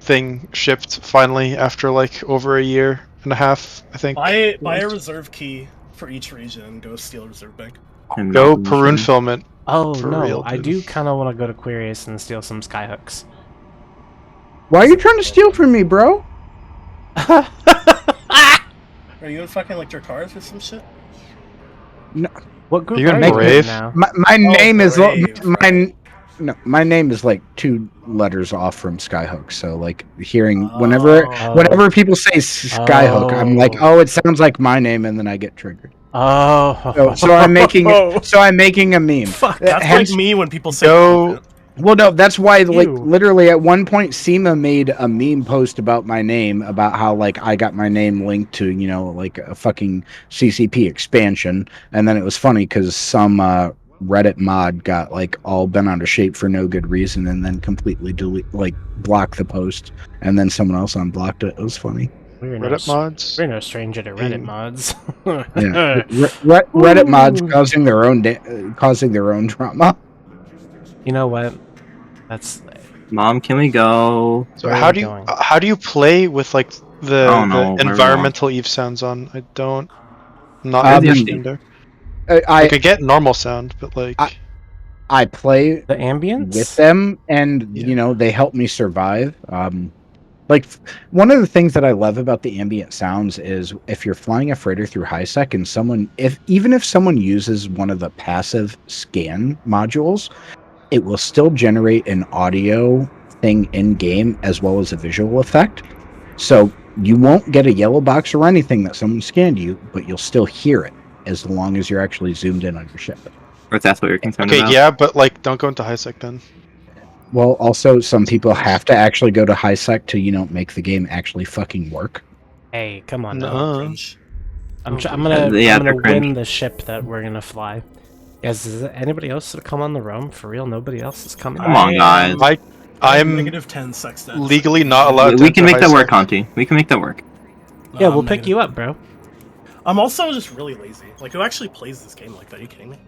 thing shipped finally after like over a year and a half, I think. Buy a reserve key for each region and go steal reserve bank. I'm Go not Perun machine. filament. Oh For no, real, I dude. do kind of want to go to Quirius and steal some skyhooks. Why are you trying to steal from me, bro? Are you in fucking like Dracarys or some shit? What group Are you gonna are make you in Brave? now? My name is Brave, my name is like 2 letters off from Skyhook. So like hearing whenever people say Skyhook, I'm like, Oh. oh, it sounds like my name, and then I get triggered. Oh, So I'm making a meme. Fuck. That's Hence- like me when people say Go- that. Well, no, that's why, like, Ew. literally at one point, SEMA made a meme post about my name, about how, like, I got my name linked to, you know, like, a fucking CCP expansion. And then it was funny because some Reddit mod got like all bent out of shape for no good reason, and then completely blocked the post, and then someone else unblocked it. It was funny. We're Reddit mods. We're no stranger to Reddit Hey. mods. Yeah, Reddit mods causing their own drama. You know what? That's Mom, can we go? So Where are how we do you going? how do you play with like the, Oh, no, the where are we environmental Eve sounds on? I don't not Um, understand there. I Like I get normal sound, but like I play the ambience. with them, and Yeah. they help me survive. Like one of the things that I love about the ambient sounds is if you're flying a freighter through HiSec and even if someone uses one of the passive scan modules, it will still generate an audio thing in game as well as a visual effect. So you won't get a yellow box or anything that someone scanned you, but you'll still hear it as long as you're actually zoomed in on your ship. Or if that's what you're concerned okay, about. yeah, but like don't go into HiSec then. Well, also some people have to actually go to HiSec to make the game actually fucking work. Hey, come on now. Nuh-uh. Cringe. I'm Okay. gonna Yeah, I'm they're gonna win cringe. the ship that we're gonna fly. Guys, is there anybody else to come on the roam? For real, nobody else is coming. Come on, guys. I'm negative 10 sextant. legally not allowed to We can enter make that work, HiSec. Conti. We can make that work. Yeah, I'm we'll pick negative. you up, bro. I'm also just really lazy. Like, who actually plays this game like that? Are you kidding me?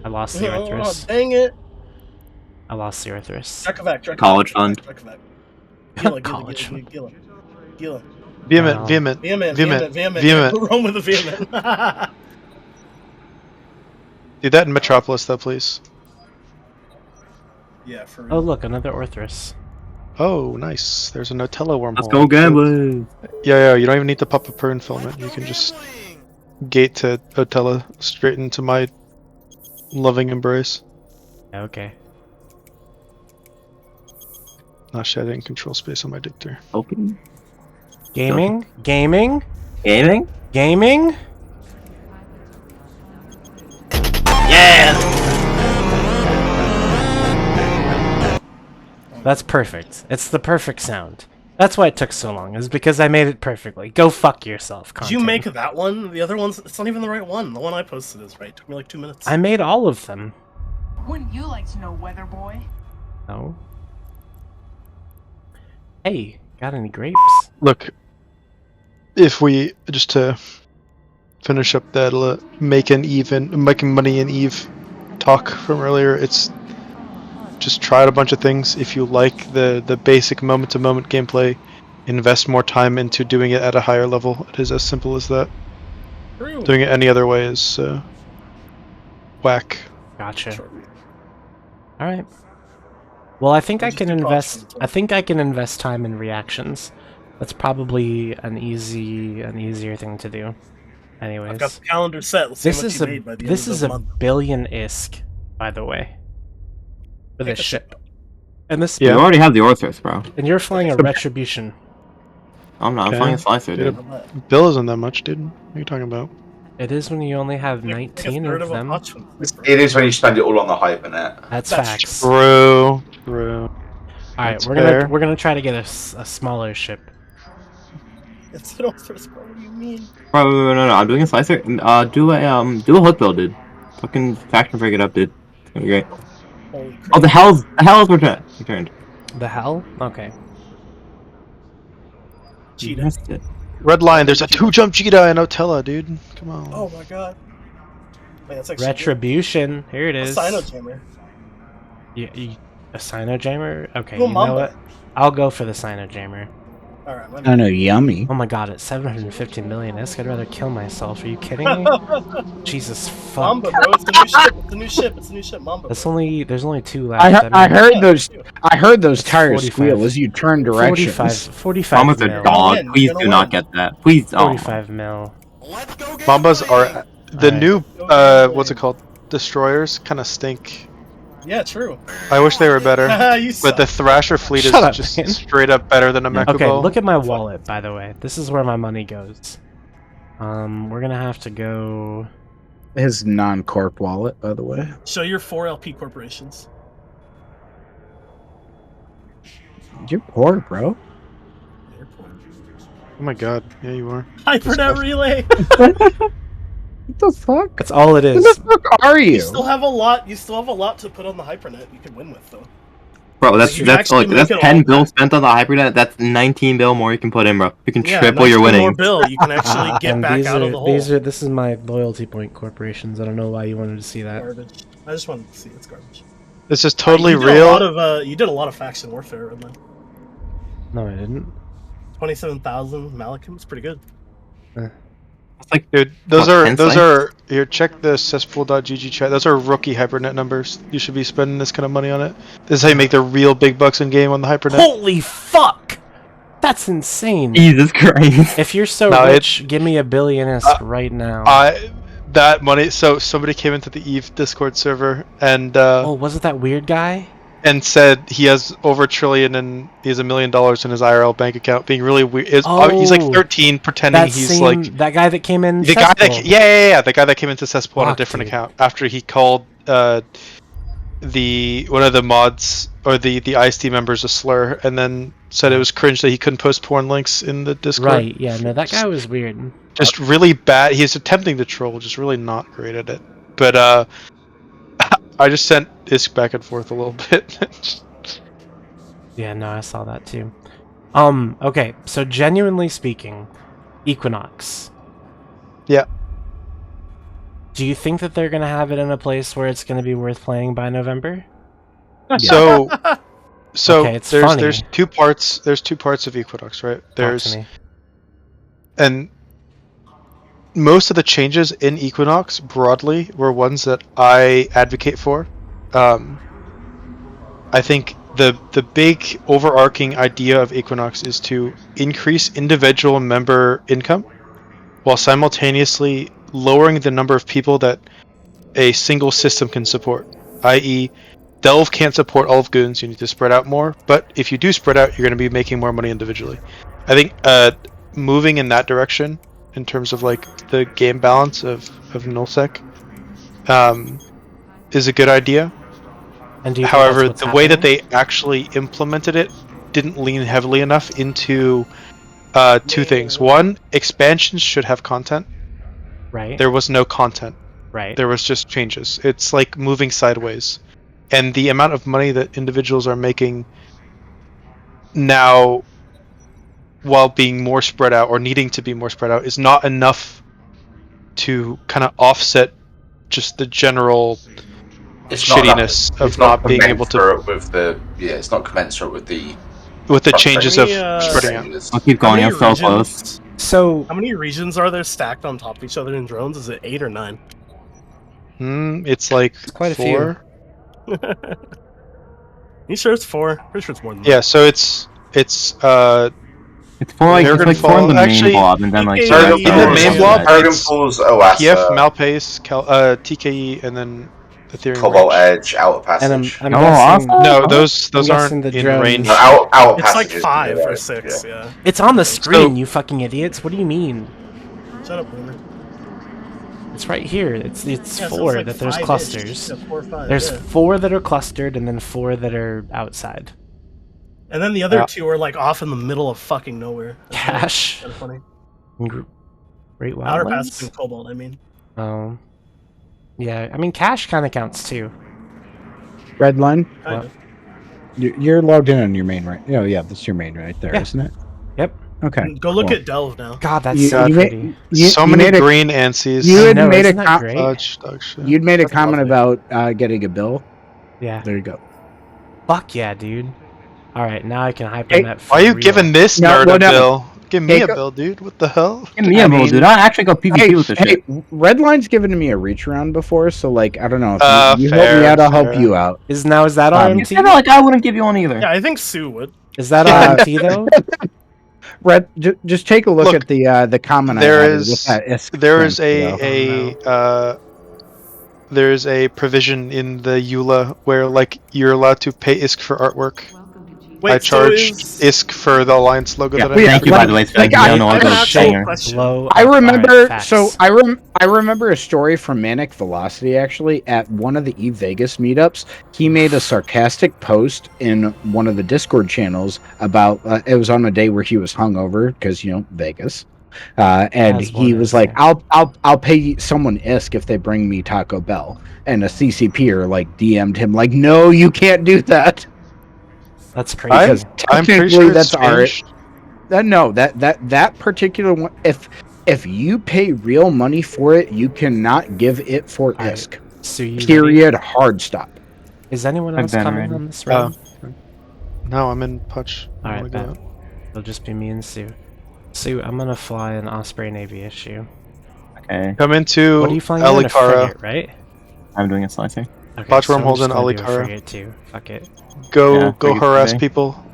I lost the Oh, Arthurus. dang it! I lost the Arthurus. Drekavac. College fund. College fund. Gila. Vehement, Wow. vehement, Vehement. vehement. Roam with the vehement. Do that in Metropolis, though, please. Yeah, for real. Oh, look, another Arthurus. Oh, nice. There's a Nutella wormhole. Let's go, gamblers. Yeah, you don't even need to pop a Pern filament. You can just gate to Nutella straight into my loving embrace. Okay. Not shit, I didn't control space on my dictator. Open. Gaming? Gaming? Gaming? Gaming? That's perfect. It's the perfect sound. That's why it took so long, is because I made it perfectly. Go fuck yourself, Did you content. make that one? The other one's, it's not even the right one. The one I posted is right. It took me like 2 minutes. I made all of them. Wouldn't you like to know, Weather Boy? No. Hey, got any grapes? Look, if we, just to finish up that making money in Eve talk from earlier, it's just try out a bunch of things. If you like the basic moment-to-moment gameplay, invest more time into doing it at a higher level. It is as simple as that. True. Doing it any other way is whack. Gotcha. Alright. Well, I think I can invest. I think I can invest time in reactions. That's probably an easier thing to do. Anyways, I've got the calendar set. Let's see this what is you a made by the this end of is the a month. billion ISK, by the way, for this ship. And this, You already have the Orthros, bro. and you're flying a Retribution. I'm not. I'm Okay. flying a Slicer, dude. Bill isn't that much, dude. What are you talking about? It is when you only have 19 third of of a them. hotch one. It is when you spend it all on the hypernet. That's That's facts. True. All right, That's we're fair. gonna try to get a smaller ship. It's an Arthurus, bro. What do you mean? Bro, no. I'm doing a Slicer. Do a hook build, dude. Fucking faction break it up, dude. It's gonna be great. Holy crap. Oh, the hell's returned. The hell? Okay. Cheetah. Missed it. Red line, there's a 2-jump Cheetah in Otella, dude. Come on. Oh my god. Wait, that's actually Retribution. Here it good. is. A Sinojammer. A Sinojammer? Okay, Go you know Mamba. what? I'll go for the Sinojammer. Alright, I don't know, yummy. Oh my god, it's 750 million ISK. I'd rather kill myself. Are you kidding me? Jesus fuck. Mamba, bro. It's a new ship. It's a new ship. It's a new ship. Mamba. There's only 2 left. I heard Yeah, those. too. I heard those tires 45. squeal as you turn directions. 45 Mama's a mil. dog. win, Please you're gonna do not win. get that. Please. Oh. 45 mil. Let's go get Bombas are the Alright. new what's it called? Destroyers kind of stink. Yeah, true. I wish they were better. You But suck. the Thrasher fleet Shut is up, just man. straight up better than a Mecha Okay, Ball. look at my wallet, by the way. This is where my money goes. We're gonna have to go... His non-corp wallet, by the way. Show your 4 LP corporations. You're poor, bro. Oh my god, yeah you are. Hypernet relay. What the fuck? That's all it Who is. the fuck are you? You still have a lot. You still have a lot to put on the Hypernet. You could win with though. Bro, that's You can actually make that's it a 10 lot bill better. spent on the hypernet. That's 19 bill more you can put in, bro. You can Yeah, triple nice your one winnings. more bill. You can actually get And back these out are of the hole. this is my loyalty point corporations. I don't know why you wanted to see that. Garbage. I just wanted to see it's garbage. This is totally you did real. You did a lot of faction warfare, Redline. No, I didn't. 27,000 Malachim. It's pretty good. It's like, Dude, those What, are 10 those sites? are here. Check the cesspool.gg chat. Those are rookie hypernet numbers. You should be spending this kind of money on it. This is how you make the real big bucks in game on the hypernet. Holy fuck! That's insane. Jesus Christ. If you're so No, rich, give me a billionist right now. That money. So somebody came into the Eve Discord server and oh, was it that weird guy? and said he has over $1 trillion and he has $1 million in his IRL bank account, being really weird. He's like 13, pretending he's like that guy that came in. the guy Cesspool. that the guy that came into Cesspool on a Fuck, different dude. account after he called the one of the mods or the IST members a slur, and then said it was cringe that he couldn't post porn links in the Discord. Right? Yeah. No, that guy was weird. Just really bad. He's attempting to troll, just really not great at it. But I just sent Isk back and forth a little bit. Yeah. No, I saw that too. Okay. So genuinely speaking, Equinox. Yeah. Do you think that they're gonna have it in a place where it's gonna be worth playing by November? So Okay, it's funny. there's two parts. There's two parts of Equinox, right? Talk There's to me. and most of the changes in Equinox broadly were ones that I advocate for. I think the big overarching idea of Equinox is to increase individual member income while simultaneously lowering the number of people that a single system can support. I.e., Delve can't support all of Goons, you need to spread out more, but if you do spread out, you're going to be making more money individually. I think moving in that direction, in terms of like the game balance of nullsec, is a good idea. And do you think However, that's the what's way that happening? they actually implemented it didn't lean heavily enough into two things. One, expansions should have content. Right. There was no content. Right. There was just changes. It's like moving sideways. And the amount of money that individuals are making now, while being more spread out or needing to be more spread out, is not enough to kind of offset just the general shittiness of not being able to with the it's not commensurate with the changes of How many, spreading out. I'll keep going. I'm so close. So How many regions are there stacked on top of each other in drones? Is it 8 or 9? It's like quite a 4. You sure it's 4? Pretty sure it's more than Yeah, so it's It's for like, They're it's gonna like for fall- the main actually, blob, and then like Paragon in the main blob, Paragon it's Falls, OAS, TF, Malpace, TKE, and then Ethereum. Cobalt Range. Edge, Outer and I'm, Passage. I'm Oh, guessing awesome. No, those I'm guessing aren't the in drones- range. No, Outer It's Passage like is 5 the or right, 6, yeah. yeah. it's on the screen, So- you fucking idiots. What do you mean? Shut up, Boomer. It's right here. It's Yeah, so it's 4 like that there's 5-ish. clusters. Yeah, 4 or 5, There's yeah. 4 that are clustered and then 4 that are outside. And then the other Yeah. 2 are like off in the middle of fucking nowhere. Cash. Kind of funny. Great Outer Wildlands. Passage and Cobalt, I mean. Yeah, I mean cash kind of counts too. Redline. Kind What? of. You're logged in on your main, right? Oh yeah, that's your main right there, Yeah. not it? Yep. Okay. Go look cool. at Delve now. God, that's You- so you pretty. made- you- So you many made a- green ANSYs. You I had know, made isn't a that great? Dodge shit. You'd made a That's comment lovely. about getting a bill. Yeah. There you go. Fuck yeah, dude. All right, now I can hyper Hey, that. Why are you real. giving this No, nerd well, a no. bill? Give me Take a a- bill, dude. What the hell? Give me a bill, dude. I actually go PvP Hey, with this hey, shit. Redline's given me a reach around before, so like I don't know if you help Fair, me out, I'll help fair. you out. Is that You You RMT? said like I wouldn't give you one either. Yeah, I think Sue would. Is that Uh, RMT though? Red, just take a look Look, at the comment. there I added is- with that ISK There is thing, so. there's a provision in the EULA where like you're allowed to pay ISK for artwork. Wait, I charge so ISK for the Alliance logo Yeah, that we- I Thank you, by the way. Like, Spag. I don't know I what have an I'm actual saying. question. Blow I up. remember. Alright, facts. So I remember a story from Manic Velocity actually at one of the Eve Vegas meetups. He made a sarcastic post in one of the Discord channels about it was on a day where he was hungover because Vegas. And As he one was is, like, yeah. I'll pay someone ISK if they bring me Taco Bell. And a CCPer like DM'd him like, no, you can't do that. That's crazy. Because I'm pretty technically sure that's our Spanish. no, that particular one, if you pay real money for it, you cannot give it for All right. ISK. So you Period. Hard stop. Is anyone I've else been coming ready. on this round? No, I'm in Punch. I All wanna right, go bet. out. It'll just be me and Sue. Sue, I'm gonna fly an Osprey Navy issue. Okay, Come into What are you flying? You're in a Alikara. frigate, right? I'm doing a slicer. Okay, Watch so I'm wormholes just in gonna do a Alikara. frigate too. Fuck it. Go Yeah, go frigates harass today. people.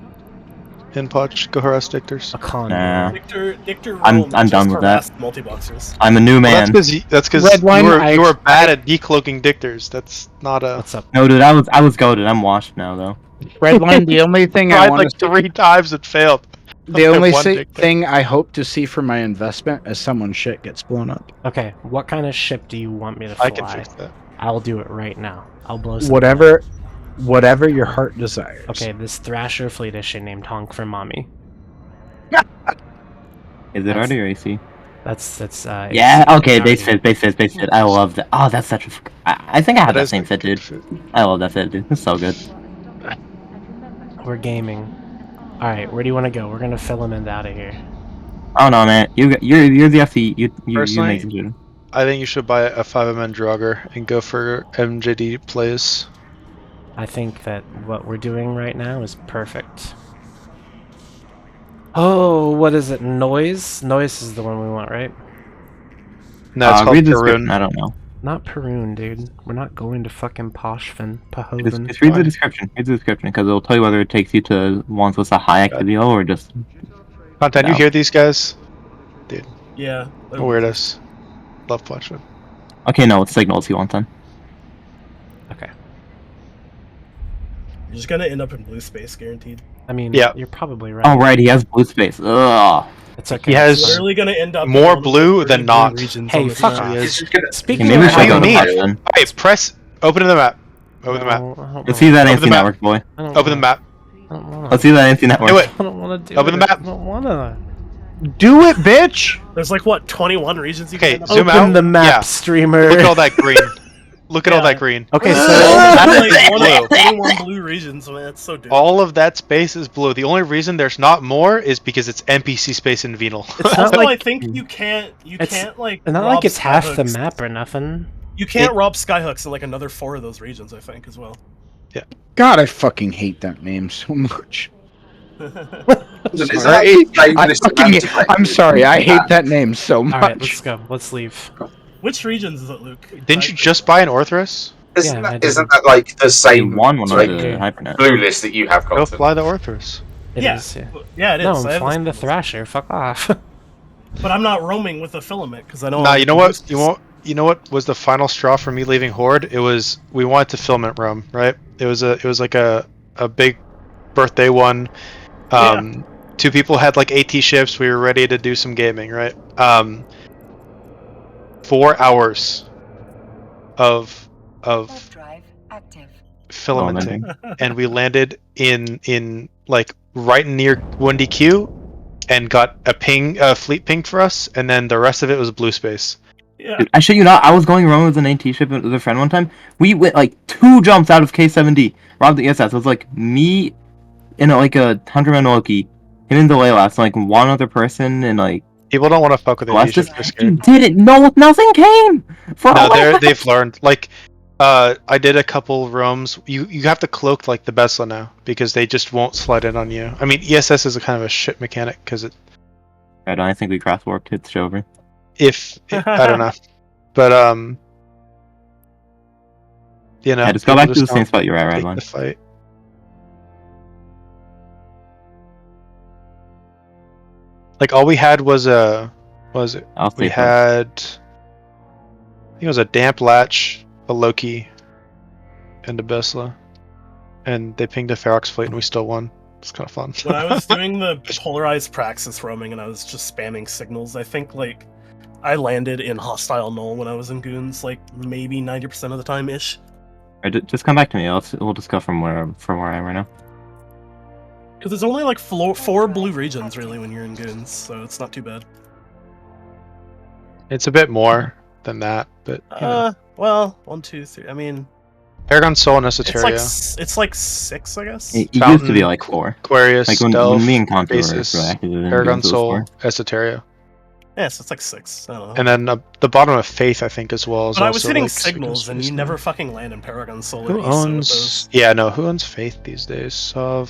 In Punch. Go harass dictors. A con. Nah. Dictor I'm Rome done just with that. harassed multi-boxers. I'm a new Well, man. that's because Redline, you were bad at decloaking dictors. That's not a. What's up? No, dude, I was goaded. I'm washed now, though. Redline, the only thing I Tried want like 3 times and failed. the By only one dictator. thing I hope to see for my investment is someone's shit gets blown up. Okay, what kind of ship do you want me to fly? I can fix that. I'll do it right now. I'll blow some. Whatever your heart desires. Okay, this Thrasher fleet issue named Honk for Mommy. Is it That's- RD or AC? That's Yeah, it's okay, already- base fit. I love that. Oh, that's such a. I think I have that is same a fit, good dude. fit. I love that fit, dude. It's so good. We're gaming. All right, where do you want to go? We're gonna filament out of here. Oh no, man. You're the FE. You Personally, make it, dude. I think you should buy a 5MN Draugr and go for MJD plays. I think that what we're doing right now is perfect. Oh, what is it? Noise? Noise is the one we want, right? No, it's called read the Karun. description. I don't know. Not Perun, dude. We're not going to fucking Poshvin. Pahoven. Just read the description. Read the description, because it'll tell you whether it takes you to ones with a high activity level or just. Content, you No. hear these guys? Yeah. Weirdest. Love Poshvin. Okay, no, it's signals you want then. Okay. You're just gonna end up in blue space, guaranteed. I mean, Yeah. you're probably right. Oh right, he has blue space. Ugh. It's okay. He has Literally gonna end up more in one of the blue 30 than blue not. regions Hey, on this fuck map. off. He's just gonna. Speaking Maybe of we should What do go you to mean? higher then. Hey, press. Open the map. Open the map. Let's see that Open AC the map. network, boy. Open the map. Let's see that AC network. Do it. I don't want to do Open it. the map. I don't want to. Do it, bitch! There's like what 21 regions you can Okay, end up zoom in? out. Open the map, Yeah. streamer. Look at all that green. Look at all Yeah. that green. Okay, so That's like one of 21 blue regions, man. It's so dope. All of that space is blue. The only reason there's not more is because it's NPC space in Venal. it's not Also, I like think you can't like. it's not rob like it's half the skyhooks. map or nothing. You can't rob skyhooks in like another 4 of those regions, I think, as well. God, I fucking hate that name so much. Is that Sorry. realistic anti-quake? I'm sorry, I hate that name so much. All right, let's go. Let's leave. Which regions is it, Luke? Didn't you just buy an Orthrus? Isn't, Yeah, I that, did. isn't that like the You same won one of like, the hypernet. blue list that you have, Go Colton? fly the Orthrus. It Yeah. is, yeah. Yeah, it is. No, I I'm have flying the this- Thrasher. Fuck off. But I'm not roaming with the filament because I know. Nah, I'm you know what? used- You know what was the final straw for me leaving Horde? It was we wanted to filament roam, right? It was like a big birthday one. 2 people had like AT ships. We were ready to do some gaming, right? 4 hours of drive active. filamenting, and we landed in like right near 1DQ, and got a fleet ping for us, and then the rest of it was blue space. Yeah. Dude, I shit you not, I was going around with an AT ship with a friend one time. We went like 2 jumps out of K7D, robbed the ESS. It was like me in like a 100-man Loki, him and Delaylas, like one other person, and like People don't want to fuck with AT Celestis. ships. They're You scared. didn't know nothing came. For No, all that. they've learned. Like, I did a couple roams. You have to cloak like the Besla now because they just won't slide in on you. I mean, ESS is a kind of a shit mechanic because I don't think we cross warped. It's over. I don't know, but you know, Yeah, just go people back to the same don't spot you're at, take Redline. the fight. Like all we had was I'll we stay had I think it was a damp latch, a Loki, and a Besla, and they pinged a Ferox fleet and we still won. It's kind of fun. When I was doing the polarized praxis roaming and I was just spamming signals, I think like I landed in hostile null when I was in goons, like maybe 90% of the time ish. Alright, just come back to me. We'll just go from where I am right now. Because there's only like 4 blue regions really when you're in goons, so it's not too bad. It's a bit more than that, but you know. Well, 1, 2, 3. I mean, Paragon Soul and it's Esoteria. like 6, I guess. It used to Fountain, be like 4. Aquarius, Like when Stealth, me and Contour were Basis, active in Paragon games, it was Soul, 4. Esoteria. Yeah, so it's like 6. I don't know. And then the bottom of Faith, I think, as well. Is but I was also, hitting like, signals, and you space never now. fucking land in Paragon Soul. Who or East, so owns? those- Yeah, no. Who owns Faith these days? Of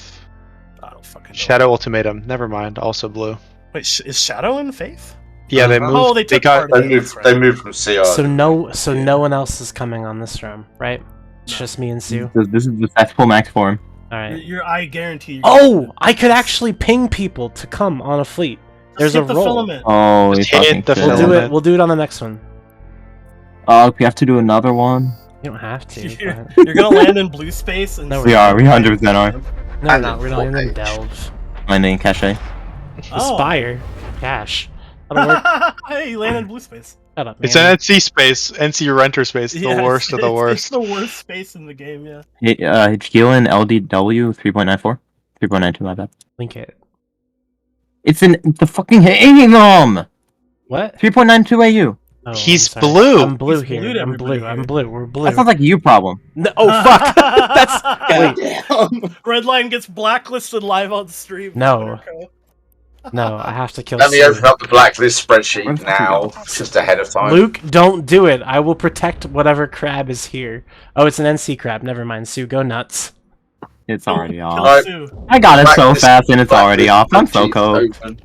I don't fucking know. Shadow Ultimatum. Never mind. Also blue. Wait, is Shadow in Faith? Yeah, they Uh-huh. moved. Oh, they took got. part of They it, moved. that's They right. moved from CR. So no one else is coming on this room, right? It's just me and Sue. This is the tactical max form. All right. I guarantee you. Oh, I could actually ping people to come on a fleet. There's a hit the roll. filament. Oh, Just you hit fucking the shit. We'll do filament. it. We'll do it on the next one. We have to do another one. You don't have to. You're, but- you're gonna land in blue space and No, We are. We 100% are. No, And we're not. then We're not even full delve. Landing cache. Oh. Aspire. Cash. That'll work. Hey, you land in blue space. Shut up, It's man. an NC space, NC renter space, the Yeah, worst of the It's worst. the worst space in the game. Yeah. HQ and LDW 3.94. 3.92, my bad. Link it. It's in the fucking hating them! What? 3.92 AU. Oh, He's I'm sorry. blue. I'm blue He's here. blue to I'm blue. everybody I'm here. blue. We're blue. That sounds like a you problem. No, oh fuck! That's wait. Redline gets blacklisted live on stream. No. No, I have to kill Let me Sue. open up the blacklist spreadsheet Where's the now, just ahead of time. Luke, don't do it. I will protect whatever crab is here. Oh, it's an NC crab. Never mind. Sue, go nuts. It's already Kill off. Alright. Sue. I got it so Blacklist- fast and it's already off. I'm so spreadsheet cold. open.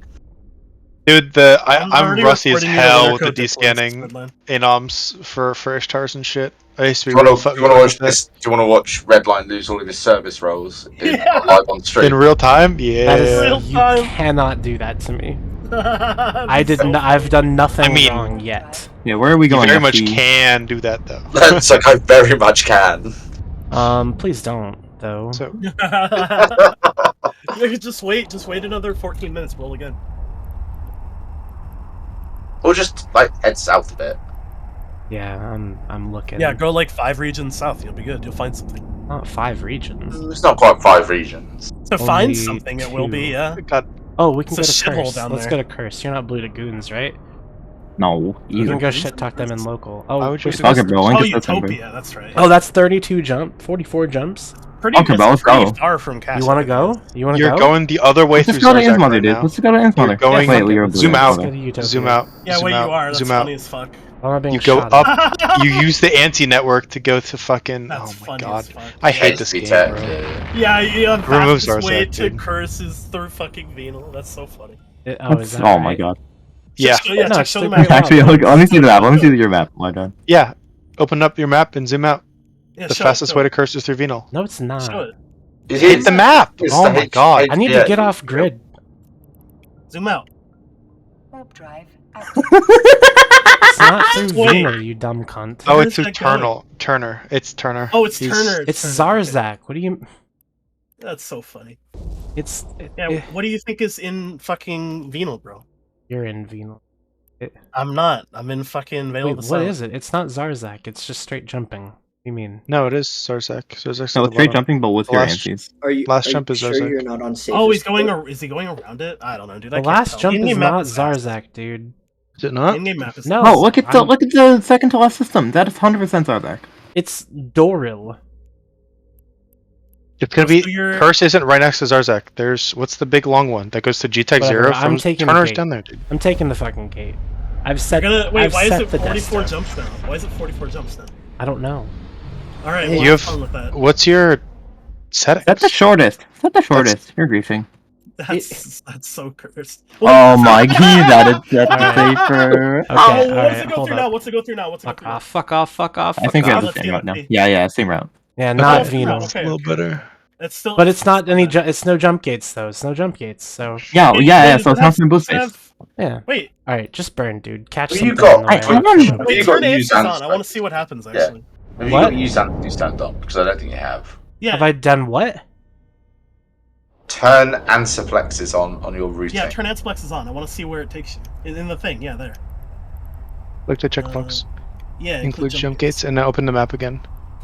Dude, I'm already rusty as recording you hell another with the code deploys, descanning Redline. anoms for Ishtars and shit. I used to Do be you real want to fucking watch with that. this? Do you want to watch Redline lose all of his service roles Yeah. live on stream? In real time? Yeah. That is Real you time. cannot do that to me. I I did. I've done nothing I mean- wrong yet. Yeah, where are we You going? very much FD? can do that though. That's like I very much can. Please don't though. So Just wait another 14 minutes. Roll again. Or just like head south a bit. Yeah, I'm looking. Yeah, go like 5 regions south. You'll be good. You'll find something. Not 5 regions. It's not quite 5 regions. To Only find something, it will be. 2. Yeah. God, Oh, we can It's go a to shithole Curse. down Let's there. go to Curse. You're not blue to goons, right? No, You you. can go shit talk them in local. Oh, Why would you we're do supposed Okay, to- bro. Link Oh, us that number. Utopia. That's right. Oh, that's 32 jump, 44 jumps. pretty. Okay, it's bro, let's pretty go. far from Cash. You want to go? You want to you're go? going the other way Let's through just go to Zarzak Insmother, right dude. now. Let's go to Insmother. going- Wait, you're blue. Zoom out. Let's go to Utopia. Zoom out. Yeah, zoom where out, you are. That's zoom funny out. as fuck. I'm not being You go shot up. at. You use the anti-network to go to fucking. That's Oh my funny god. as fuck. I hate this HB game, tech, bro. Yeah, the Remove fastest way Zarzak, to dude. curse is through fucking venal. That's so funny. Oh, is that Oh my right? god. Yeah, Yeah, No, check, it's show the the- map. Actually, look, let me see the map. Let me see your map. My god. yeah. Open up your map and zoom out. Yeah, The show fastest it, way to curse is through venal. No, it's not. show it. Hit the map. It's Oh the my god. I need to yeah. get off grid. Zoom out. Warp drive active. It's not through Wait. Venal, you dumb cunt. Oh, Where's it's through that going? Turner. It's Turner. Oh, it's He's- Turner. It's Turner. Zarzak. What do you? That's so funny. It's Yeah, what do you think is in fucking venal, bro? you're in Venal. I'm not. I'm in fucking Veil Wait, of the what Sun. is it? It's not Zarzak. It's just straight jumping. What do you mean? No, it is Zarzak. Zarzak's No, at it's the straight bottom. jumping, but with The your last- antis. Are you Last are jump you is sure Zarzak. you're not on safe? Oh, is he going around it? I don't know, dude. I The can't last tell. jump is In-game map not fast. Zarzak, dude. Is it not? In-game map is No. fast. Oh, look at the second to last system. That is 100% Zarzak. It's Doril. It's gonna be So you're- Curse isn't right next to Zarzak. There's what's the big long one that goes to G-Tech Whatever, 0 I'm from taking the Turner's gate. down there, dude. I'm taking the fucking gate. I've set. Wait, I've why is set it the 44 death jumps now? Why is it 44 jumps now? I don't know. All right, You well, have- have fun with that. What's your settings? That's the shortest. That's the shortest. You're griefing. That's so cursed. Oh my god, that is Alright. safer. Okay, Oh, alright, what's it go hold through up. now? What's it go through now? What's it go Fuck through now? off! Fuck off! Fuck off! I think we fuck have off. the let's same see, route now. let's see. Yeah, same route. Yeah, not Okay, Venal. okay, a little okay. better. It's still. But it's not any. It's no jump gates though. It's no jump gates. So Yeah, Wait, yeah, does so it's it not have- from boost does it phase. have- yeah. Wait, All right, just burn, dude. Catch Well, something. you got- on the way. I don't know. Have wait, you got turn used Antis on. I anti- want to see what happens Yeah. actually. Have you What? got use anti stand up? Because I don't think you have. Yeah, Have I done what? Turn Ansiflexes on your routing. yeah. Turn Ansplex is on. I want to see where it takes you. In the thing, yeah, there. Look to checkbox. Yeah, Include jump gates and now open the map again.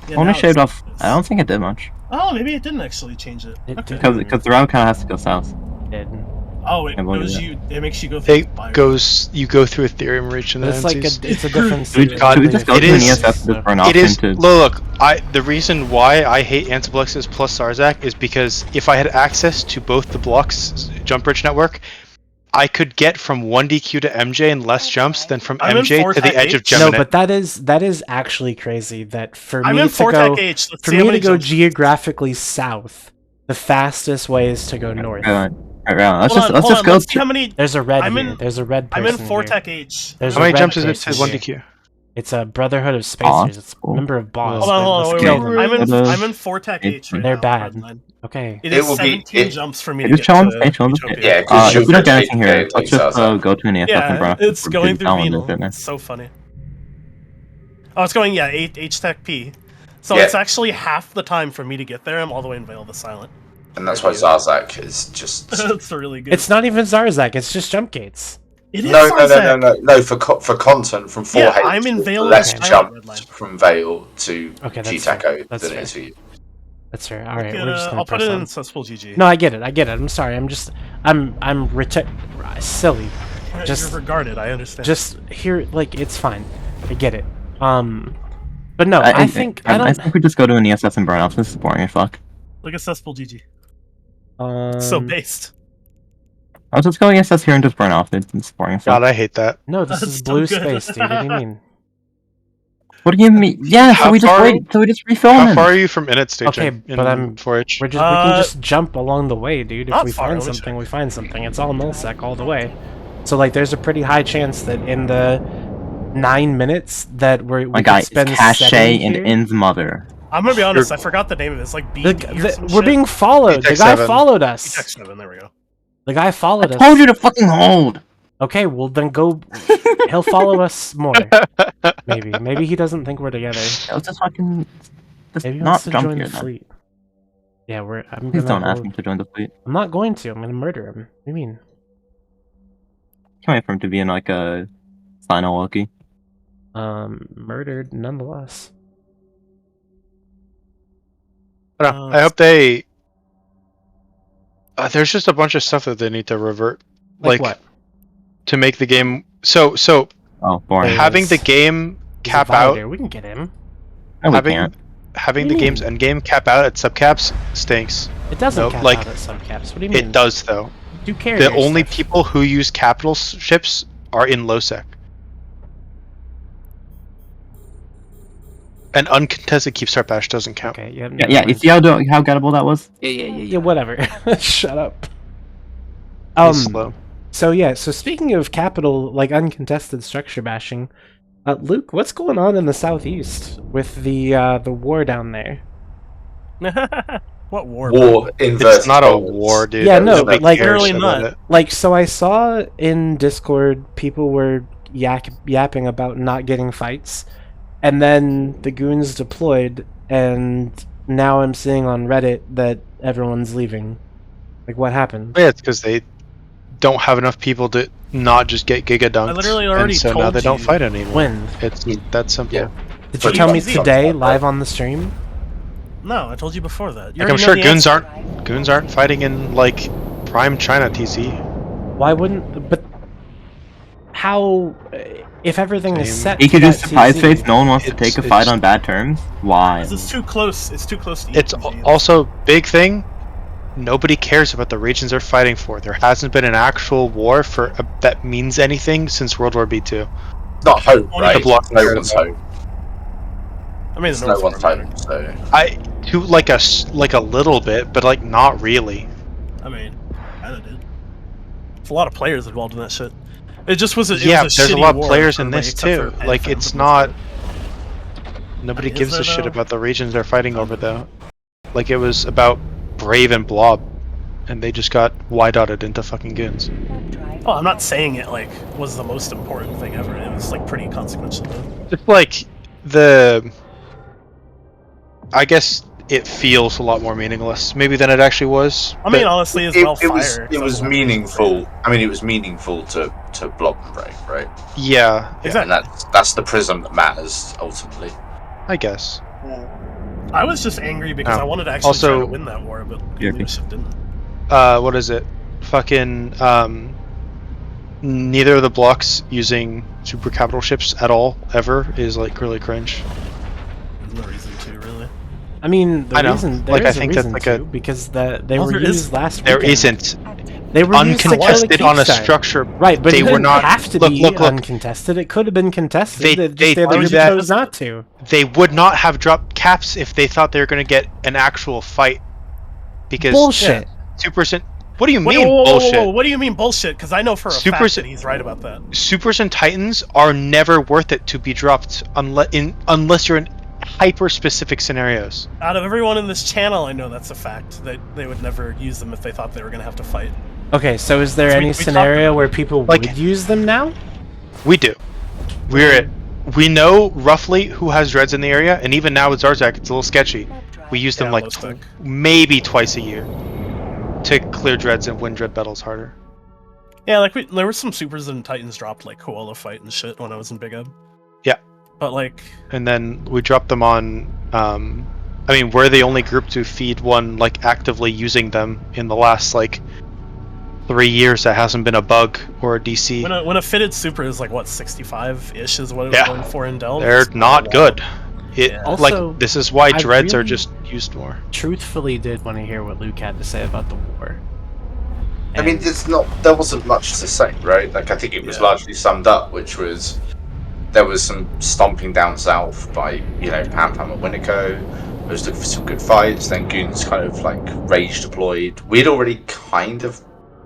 Yeah, Only now shaved it's- off. I don't think it did much. Oh, maybe it didn't actually change it. It Okay. did. Because the route kind of has to go south. Did. Oh, it Yeah, what is goes that? you. It makes you go through. You go through Ethereum reach and But then it's like it's a different. Should we just go It to an is- ESS and just burn off It is. into... Look, the reason why I hate Antiplexus plus Zarzak is because if I had access to both the blocks jump bridge network, I could get from 1DQ to MJ in less jumps than from I'm in MJ to the Vortex edge of H. Gemini. No, but that is actually crazy. That for I'm me in to go Vortex H. Let's for see how me to many go jumps- geographically south, the fastest way is to go north. Let's Hold on, just hold on, go. let's see how many. There's a red I'm here. in- There's a red I'm person in here. Vortex H. There's How a many red jumps is it person to here. 1DQ? It's a Brotherhood of Spacers. It's a Possible. member of Boss. Hold on, hold on, Let's wait, kill wait. them. I'm in Vortex H right They're now. bad. Redline. Okay. It It is will be- 17 jumps for me to Just get chill on to the stage, chill on the Utopia. stage. Yeah, 'cause If we don't get you're anything here, like let's just Zarzak. go to an ESS and burn Yeah, off. it's going through Down Venal. with it, It's so funny. Oh, it's going, yeah, H-Tech P. So Yeah. it's actually half the time for me to get there. I'm all the way in Veil the Silent. And that's why Zarzak is just. That's really good. It's not even Zarzak. It's just jump gates. It is No, Zarzak. for content from 4H. Yeah, I'm in Veil less of the Silent, jumps Redline. from Veil to Okay, that's G-Taco fair. That's than fair. it is for you. That's fair. All right, Good, we're just gonna I'll put press it on. in Cesspool GG. No, I get it. I'm sorry. I'm silly. Just You're regarded, I understand. Just here, like it's fine. I get it. But no, I think I I don't. think we just go to an ESS and burn off. This is boring as fuck. Look at Cesspool GG. So based. I'll just go ESS here and just burn off. It's boring as fuck. God, I hate that. No, this That's is so blue good. space, dude. What do you mean? What do you mean? Yeah, How so we just far- wait. So we just refill How him. far are you from init staging? Okay, in but I'm- 4H. We can just jump along the way, dude. If Not we far, find let me something, we find something. It's all nullsec all the way. So like, there's a pretty high chance that in the 9 minutes that we My could guy, it's spend Cache setting and here- In's mother. I'm gonna be honest, I forgot the name of it. It's like B. We're being followed. The Tech guy 7. followed us. Tech 7, there we go. The guy followed us. Told you to fucking hold. Okay, well then go. He'll follow us more. Maybe he doesn't think we're together. Let's just fucking Maybe he not wants to jump join here. the Then. fleet. Yeah, I'm Please gonna don't ask hold- him to join the fleet. I'm not going to. I'm gonna murder him. What do you mean? Can't wait for him to be in like a Sino Loki. Murdered nonetheless. I hope they. There's just a bunch of stuff that they need to revert, Like what? to make the game. So Oh, boring. Hey, having the There's- game He's a cap out, Viator. We can get him. No, we having can't. having the What do you game's endgame cap out at subcaps stinks. It doesn't No, cap like, out at subcaps. What do you mean? It does though. Do care. The only people who use capital ships are in low sec. And uncontested keep start bash doesn't count. Okay. Yeah. Yeah, you see how gettable that was? Yeah. Whatever. Shut up. He's slow. So yeah. So speaking of capital, like uncontested structure bashing, Luke, what's going on in the southeast with the war down there? What war? War inverted. It's not a commas. war, dude. Yeah, no, Nobody but, like, cares really about not. it. Like, so I saw in Discord people were yapping about not getting fights, and then the goons deployed, and now I'm seeing on Reddit that everyone's leaving. Like, what happened? Yeah, it's because they don't have enough people to not just get giga dunked. I literally already and so now told they don't you. fight anymore. When? It's that simple. Yeah. Did you But tell me you- today, live on the stream? No, I told you before that. You Like, I'm already sure know the goons answer. aren't fighting in like prime China TC. Why wouldn't? But how? If everything is Same. set, He to could do that surprise TC, face. No one wants to It's- take a fight it's- on bad terms. Why? 'Cause It's too close. It's too close to It's EPG. also big thing. Nobody cares about the regions they're fighting for. There hasn't been an actual war for that means anything since World War B2. Not hope, Only right? the block No cared one's about. hope. I mean, It's the no North one's War hope. So I to like a little bit, but like not really. I mean, kinda did. There's a lot of players involved in that shit. It just was. Yeah, was there's a shitty lot of war players for in everybody this except too. for Like Pan it's for the most not. part. Nobody Is gives there, a shit though? about the regions they're fighting over though. Like it was about Brave and Blob, and they just got Y-dotted into fucking goons. Oh, I'm not saying it like was the most important thing ever. It was like pretty consequential though. Just like the. I guess it feels a lot more meaningless, maybe than it actually was. I mean, but- honestly, as it, well, it was fire. it was meaningful. I mean, it was meaningful to Blob and Brave, right? yeah, Exactly. And that's the prism that matters ultimately. I guess. I was just angry because Oh. I wanted to actually Also- try to win that war, but Yeah, leadership didn't. What is it? fucking neither of the blocks using super capital ships at all ever is like really cringe. There's no reason to, really. I mean, I know. reason Like, there's I think a that's reason like to a- because they Well, were there used is- last There weekend. isn't They were used to kill uncontested on a Keystone. structure. Right, but they it were didn't not have to look, be look. uncontested. It could have been contested. They they do just that- chose not to. They would not have dropped caps if they thought they were going to get an actual fight. Because Bullshit. 2%. What do you Wait, mean whoa, whoa, whoa, bullshit? whoa, what do you mean bullshit? Because I know for a Super fact Sa- that he's right about that. Supers and Titans are never worth it to be dropped unless you're in hyper specific scenarios. Out of everyone in this channel, I know that's a fact, that they would never use them if they thought they were going to have to fight. Okay, so is there So we any talked scenario where people Like- would use them now? We do. We know roughly who has dreads in the area, and even now with Zarzak, it's a little sketchy. We use them Yeah, like low spec. maybe twice a year to clear dreads and win dread battles harder. Yeah, like there were some supers and titans dropped like Koala fight and shit when I was in Big Ed. Yeah. But like, And then we dropped them on. I mean, we're the only group to feed one like actively using them in the last like 3 years that hasn't been a bug or a DC. when a fitted super is like what 65-ish is what it was Yeah. going for in Delve. They're it's not a lot. good. It Yeah. Also, like this is why I dreads are really- just used more. Truthfully, did want to hear what Luke had to say about the war. I mean, And- there wasn't much to say, right? Like, I think it was Yeah. largely summed up, which was there was some stomping down south by, Pam Pam and Winnico. I was looking for some good fights. Then Goons kind of like rage deployed. We'd already kind of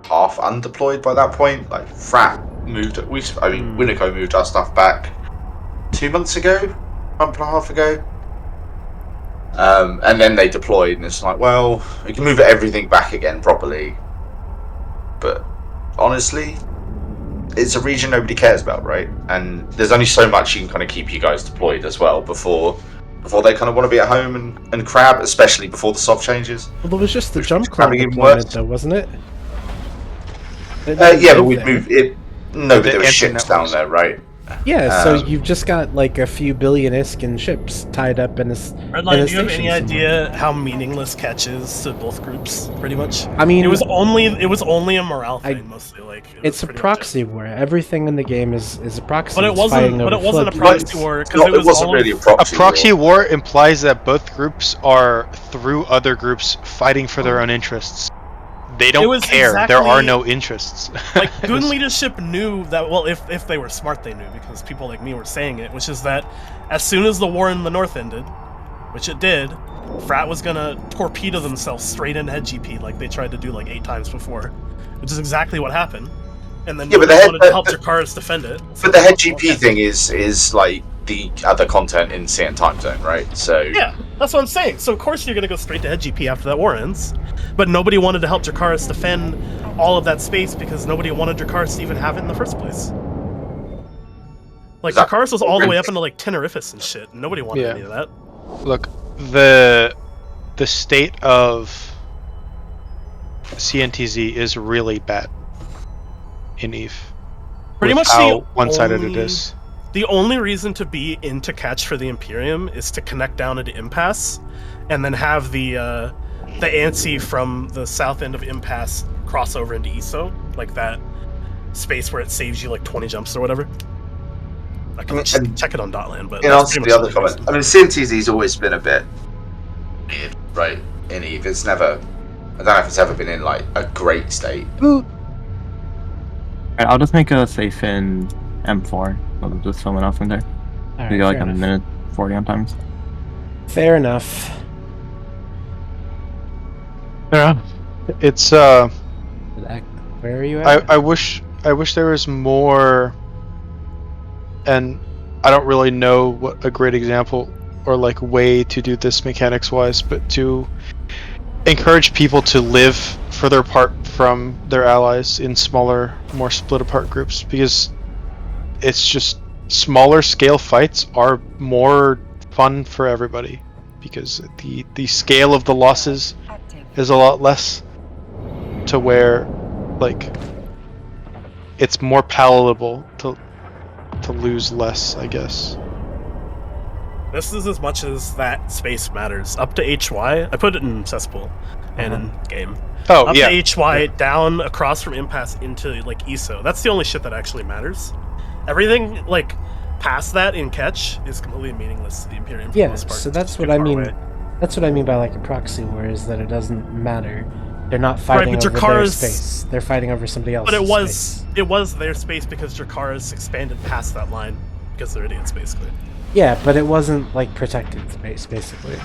half undeployed by that point. Like, Frat moved. Winnico moved our stuff back 2 months ago, month and a half ago. And then they deployed, and it's like, well, we can move everything back again properly. But honestly, it's a region nobody cares about, right? And there's only so much you can kind of keep you guys deployed as well before they kind of want to be at home and crab, especially before the soft changes. Well, it was just the Which jump was club probably even deployment, worse. though, wasn't it? Yeah, but we'd move it. No, but The there were ships down anti-networks. there, right? Yeah, so Um, you've just got like a few billion Iskin ships tied up in a. Redline, do you have any idea how meaningless catch is to both groups? Pretty much. I mean, It was only a morale thing, mostly. Like it it's was a pretty much proxy war. Everything in the game is a proxy. But it It's wasn't. fighting But it over wasn't a flood. proxy war It's because not- it wasn't really a A proxy. proxy war. war implies that both groups are through other groups fighting for their own interests. They don't was care. There exactly- are no interests. Like Goon leadership knew that. Well, if they were smart, they knew because people like me were saying it, which is that as soon as the war in the north ended, which it did, Frat was gonna torpedo themselves straight into head GP like they tried to do like 8 times before, which is exactly what happened. And then Yeah, but nobody the head- wanted to help Dracarys defend it. So But the head they were like, GP "Okay." thing is like the other content in CN time zone, right? So Yeah, that's what I'm saying. So of course you're gonna go straight to head GP after that war ends, but nobody wanted to help Dracarys defend all of that space because nobody wanted Dracarys to even have it in the first place. Like That- Dracarys was all the way up into like Tenerifis and shit. And nobody wanted Yeah. any of that. Look, the state of CNTZ is really bad in EVE. Pretty with much how the one-sided it only- is. The only reason to be into catch for the Imperium is to connect down into Impasse, and then have the ANSI from the south end of Impasse cross over into ESO, like that space where it saves you like 20 jumps or whatever. I can check it on Dotland, but in that's answer to pretty the much other comment, I mean, CNTZ's always been a bit weird, right? In EVE, it's never. I don't know if it's ever been in like a great state. Alright, I'll just make a safe in M4. I'll just film it off from there. All We right, got like fair a enough. minute 40 on times. Fair enough. Yeah. It's Where are you at? I wish there was more, and I don't really know what a great example or like way to do this mechanics wise, but to encourage people to live further apart from their allies in smaller, more split apart groups, because it's just smaller scale fights are more fun for everybody, because the scale of the losses is a lot less, to where like it's more palatable to lose less, I guess. This is as much as that space matters. Up to HY, I put it in cesspool and in game. Oh, Up yeah. to HY, down across from impasse into like ESO. That's the only shit that actually matters. Everything like past that in catch is completely meaningless to the Imperium for the Yeah, most part. so It's that's just what too I far mean. away. That's what I mean by like a proxy war, is that it doesn't matter. They're not fighting but over their Dracarys- space. They're fighting over somebody else's But space. it was their space because Dracarys expanded past that line because they're idiots basically. Yeah, but it wasn't like protected space, basically.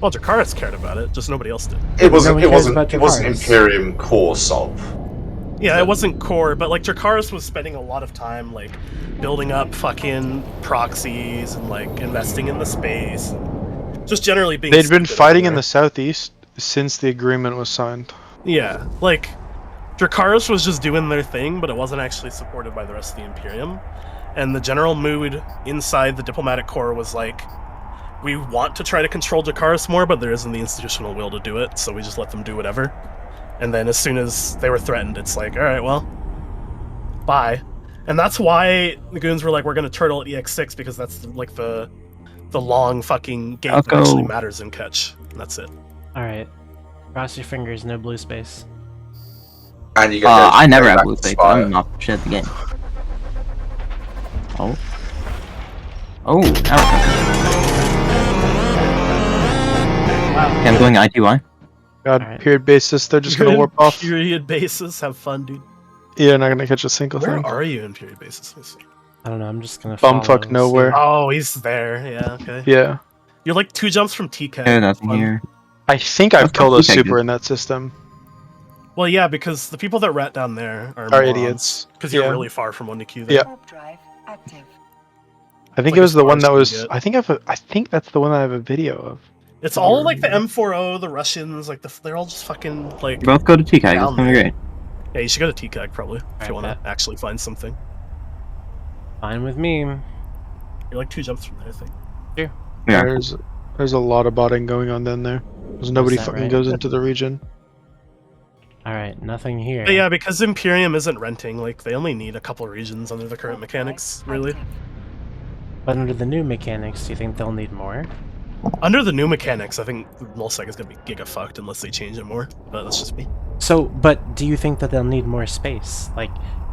Well, Dracarys cared about it, just nobody else did. It wasn't. one It cares wasn't. about It wasn't Dracarys. Imperium core solve. Yeah, it wasn't core, but like Dracarys was spending a lot of time like building up fucking proxies and like investing in the space, and just generally being. They'd been stupid fighting in everywhere. the southeast since the agreement was signed. Yeah, like Dracarys was just doing their thing, but it wasn't actually supported by the rest of the Imperium. And the general mood inside the diplomatic corps was like, we want to try to control Dracarys more, but there isn't the institutional will to do it, so we just let them do whatever. And then as soon as they were threatened, it's like, alright, well, bye. And that's why the goons were like, we're gonna turtle at EX6, because that's like the long fucking game that actually matters in catch. And that's it. Alright. Cross your fingers, no blue space. And you get. I never have blue space. I'm not shit at the game. Oh. Oh, okay, I'm going ITY. God, Alright. period basis, they're just gonna warp off. Period basis, have fun, dude. Yeah, not gonna catch a single Where thing. are you in period basis? Let me see. I don't know, I'm just gonna Bumfuck follow and nowhere. see. Oh, he's there. Yeah, okay. Yeah. You're like 2 jumps from TK. There's nothing Fun. here. I think I've That's killed not a TK, super dude. in that system. Well, yeah, because the people that rat down there are Are idiots. Because you're Yeah. really far from 1 to Q there. Yeah. Warp drive active. I think like it was as the far one as that you can was. get. I think that's the one that I have a video of. It's all like the M40, the Russians, like they're all just fucking like. Both go to TK, that's Down gonna be there. great. Yeah, you should go to TCAG probably if Alright, you want bet. to actually find something. Fine with me. You're like 2 jumps from there, I think. Yeah. There's a lot of botting going on down there. Because nobody that fucking right? goes into the region. Alright, nothing here. But yeah, because Imperium isn't renting, like they only need a couple regions under the current Warp drive mechanics, really. active. But under the new mechanics, do you think they'll need more? Under the new mechanics, I think Nullsec is gonna be giga fucked unless they change it more. But that's just me. So, but do you think that they'll need more space? Like,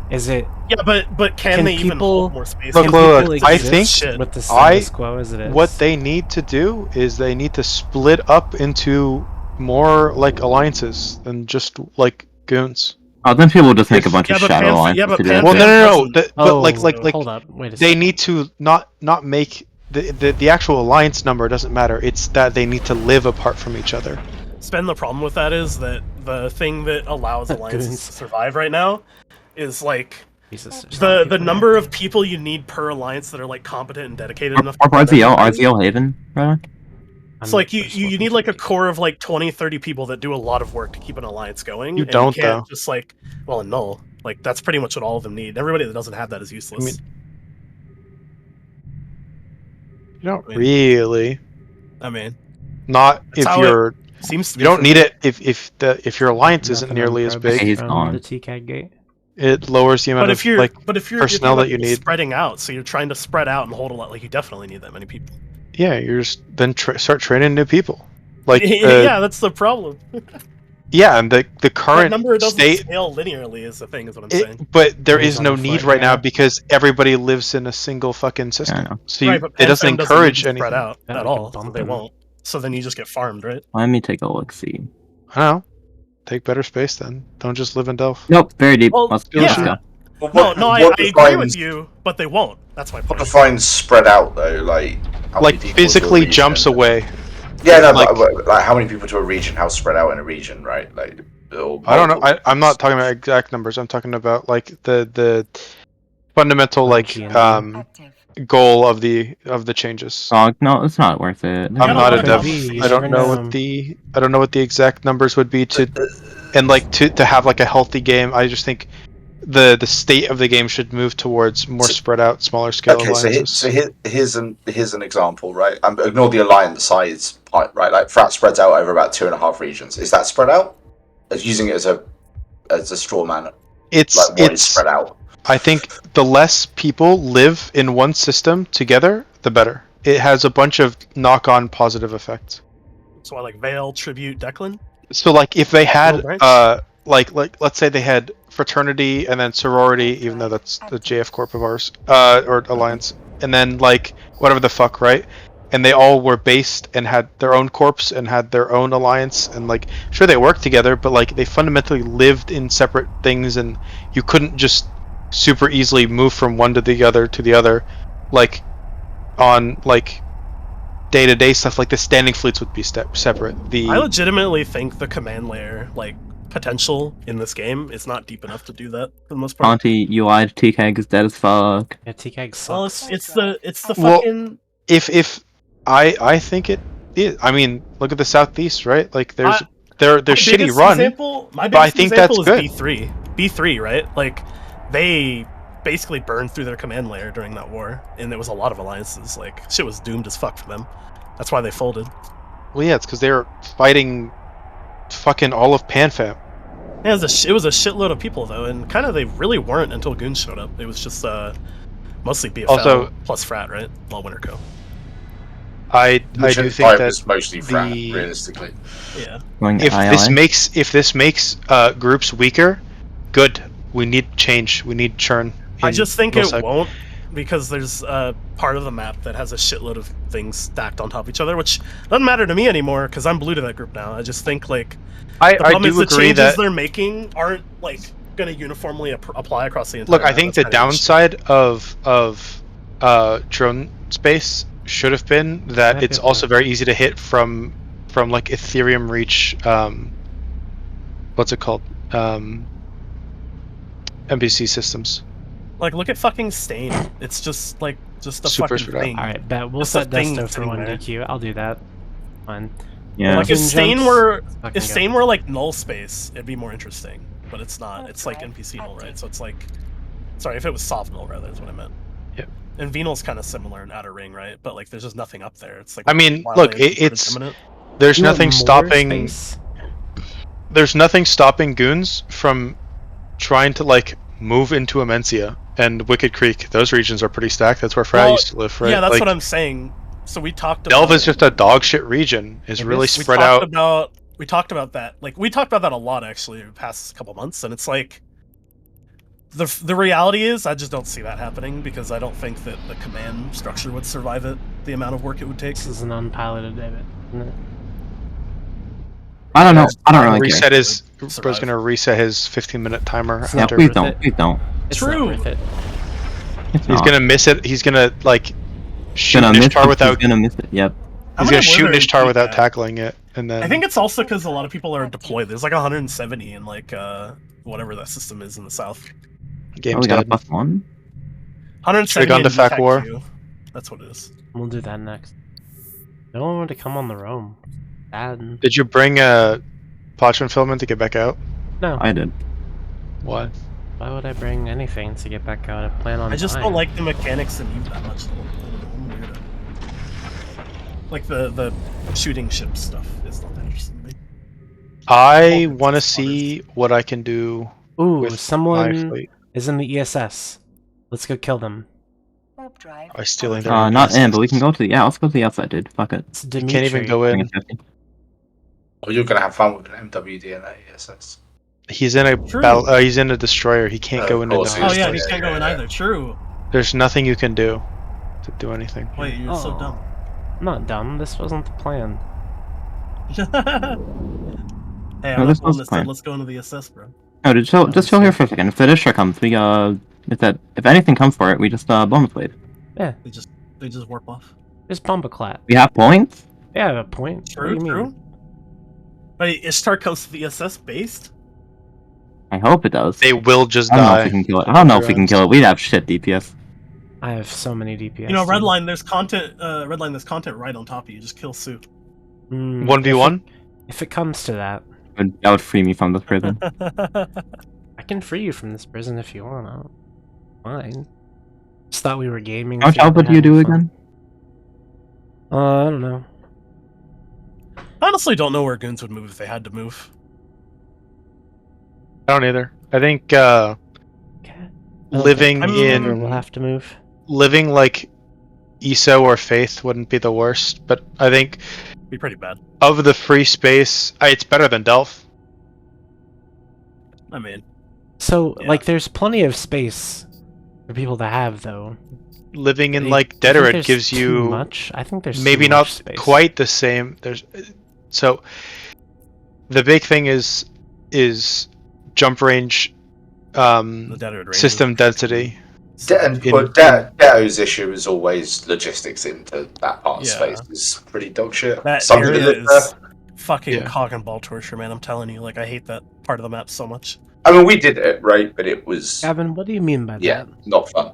is it... Yeah, but can Can they even people- hold more space? Look, can look, people I exist think Shit. with the I- status quo as it is? What they need to do is they need to split up into more like alliances than just like goons. Oh, then people just make a bunch Yeah, of but shadow Panth- alliances yeah, but to do Panth- that. Well, no. doesn't- Oh, But hold up, wait a they second. need to not make the actual alliance number doesn't matter. It's that they need to live apart from each other. Spen, the problem with that is that the thing that allows alliances Goons. to survive right now is like Jesus, there's the people number there. of people you need per alliance that are like competent and dedicated Or enough. RZL Haven, right? It's I'm like just you looking need for like a people. core of like 20, 30 people that do a lot of work to keep an alliance going. You and don't, can't though. just like, well, in Null, like that's pretty much what all of them need. Everybody that doesn't have that is useless. mean, You don't I mean- really. I mean, Not That's if how it you're. seems to You be don't for need me. it if your alliance isn't Nothing on nearly as probes big. He's from gone. the TCAG gate. It lowers the amount But of if you're like you're personnel that talking you about need. spreading out, so you're trying to spread out and hold a lot. Like you definitely need that many people. Yeah, you're just then start training new people. Like yeah, that's the problem. yeah, and the That current number doesn't state. scale linearly is the thing, is what I'm saying. But there Depends is on no the need foot, right now yeah. because everybody lives in a single fucking I system. know. So Right, but it doesn't PenFem encourage need to anything. spread out Yeah, at we can all. So bump they them. won't. So then you just get farmed, right? Let me take a look. See. I don't know. Take better space then. Don't just live in Delph. Nope, very deep. Well, let's yeah. go. No, I agree with you, but they won't. That's my What point. defines spread out though? Like how many Like people to a physically region? jumps away. Yeah, no, like- but like how many people to a region? How spread out in a region, right? Like I don't know. I'm not talking about exact numbers. I'm talking about like the fundamental like GND. Active. goal of the changes. No, it's not worth it. I'm Yeah, not a could dev. be. You I don't never know know. what the exact numbers would be to and like to have like a healthy game. I just think the state of the game should move towards more spread out, smaller scale Okay, alliances. here's an example, right? Ignore the alliance size part, right? Like Frat spreads out over about 2.5 regions. Is that spread out? As using it as a straw man, It's like what is spread out? I think the less people live in one system together, the better. it has a bunch of knock-on positive effects. So I like Veil, Tribute, Declan. So like if they had branch? like let's say they had fraternity and then sorority, even though that's the JF Corp of ours, or alliance, and then like whatever the fuck, right? And they all were based and had their own corps and had their own alliance, and like sure they worked together, but like they fundamentally lived in separate things, and you couldn't just super easily move from one to the other, like on like day-to-day stuff. Like the standing fleets would be separate. I legitimately think the command layer like potential in this game is not deep enough to do that for the most part. Auntie UI TKG is dead as fuck. Yeah, TKG sucks. Well, it's the Well, fucking. If I think it is. I mean, look at the southeast, right? Like there's they're shitty run, My but I biggest think example that's is good. B3, right? Like they basically burned through their command layer during that war, and there was a lot of alliances. Like shit was doomed as fuck for them. That's why they folded. Well, yeah, it's because they were fighting fucking all of PanFam. Yeah, it was a shitload of people though, and kind of they really weren't until Goons showed up. It was just mostly BFL Also- plus Frat, right? Well, Winterco. I do Which think five that is mostly frat, the- realistically. Yeah. Going if II. this makes groups weaker, good. We need change. We need churn. I in just think Nullsec. it won't, because there's a part of the map that has a shitload of things stacked on top of each other, which doesn't matter to me anymore because I'm blue to that group now. I just think like I the problem is do the agree changes that. they're making aren't like going to uniformly apply across the entire. Look, I map. think the That's kinda the issue. downside of drone space should have been that Might it's be also better. very easy to hit from like Ethereum reach. What's it called? NPC systems. Like, look at fucking Stain. It's just like a Super fucking screwed up. thing. Alright, bet. We'll Just a set thing Desto that's for sitting one there. DQ. I'll do that. Fine. Yeah. Like if Fucking Stain jumps, were fucking if go. Stain were like null space, it'd be more interesting. But it's not. It's like NPC null, right? So it's like, sorry, if it was soft null rather is what I meant. Yep. And Venal's kind of similar in Outer Ring, right? But like, there's just nothing up there. It's like. I mean, Wild look, Lands, it's Eminent. there's You want nothing more stopping. space? There's nothing stopping goons from trying to like move into Amencia and Wicked Creek. Those regions are pretty stacked. That's where Frat Well, used to live, right? Yeah, that's like, what I'm saying. So we talked about. Delve is just a dog shit region. Is It really is. we spread talked out. about we talked about that. Like we talked about that a lot actually the past couple months, and it's like the reality is I just don't see that happening because I don't think that the command structure would survive it. The amount of work it would take. This is an unpiloted David, isn't it? I don't know. I don't really Reset care. his. Survive. Bro's gonna reset his 15-minute timer. It's Yeah, not after. please worth don't. it. Please don't. It's True. not worth it. It's He's not. gonna miss it. He's gonna like shoot Gonna miss Ishtar it, without. He's gonna miss it. Yep. How He's many gonna shoot were there in Ishtar without Peak? tackling it, and then. I think it's also because a lot of people are deployed. There's like 170 in like whatever that system is in the south. Oh, game's we got a dead. +1. 170 gone to in FAC War. TAQ. That's what it is. We'll do that next. No one wanted to come on the roam. Bad. Did you bring a parchment filament to get back out? No. I did. What? Why would I bring anything to get back out? I plan on. I just dying. don't like the mechanics in you that much. I'm weird. Like the shooting ship stuff is not that interesting to me. I Oh, want to it's see what I can do Ooh, with my someone fleet is in the ESS. Let's go kill them. Warp drive. by stealing their. Not in, but we ESS. can go to the. Yeah, let's go to the outside, dude. Fuck it. It's You Dimitri. can't even go I think in. it's 50. Or you're gonna have fun with an MWD and that ESS. He's in a True. battle. He's in a destroyer. He can't Of go into. course The he Oh is. yeah, ESS. he can't go in either. True. There's nothing you can do to do anything. Wait, you're so Oh. dumb. I'm not dumb. This wasn't the plan. Hey, No, I'm this not was one that fine. said let's go into the SS, bro. No, dude, just chill here for a second. If the Disher comes, we if anything comes for it, we just bonus wave. Yeah, They just warp off. just bomb a clap. We have points. Yeah, I have a point. What do True, you mean? true. Wait, Ishtar comes to the SS based? I hope it does. They will just I don't know if die. we can kill it. I don't know if we can kill it. We'd have shit DPS. I have so many DPS. You know, dude. Redline, there's content. Redline, there's content right on top of you. Just kill Sue. 1v1. If it comes to that, That would free me from this prison. I can free you from this prison if you want. I don't mind. Just thought we were gaming. How much so we output were do you do having fun. again? I don't know. Honestly, don't know where goons would move if they had to move. I don't either. I think Okay. living I'm- Or in we'll have to move. living like ESO or Faith wouldn't be the worst, but I think Be pretty bad. of the free space, it's better than Delph. I mean, So, Yeah. like, there's plenty of space for people to have, though. Living in I like think Deterid there's gives too you much. I think there's maybe too not much space. quite the same. So the big thing is jump range, the Deterid range system is- density. Deto's issue is always logistics into that part of Yeah. space is pretty dog shit. That Some people area live there. is fucking Yeah. cock and ball torture, man. I'm telling you, like, I hate that part of the map so much. I mean, we did it, right? But it was, Gavin, what do you mean by yeah, that? not fun.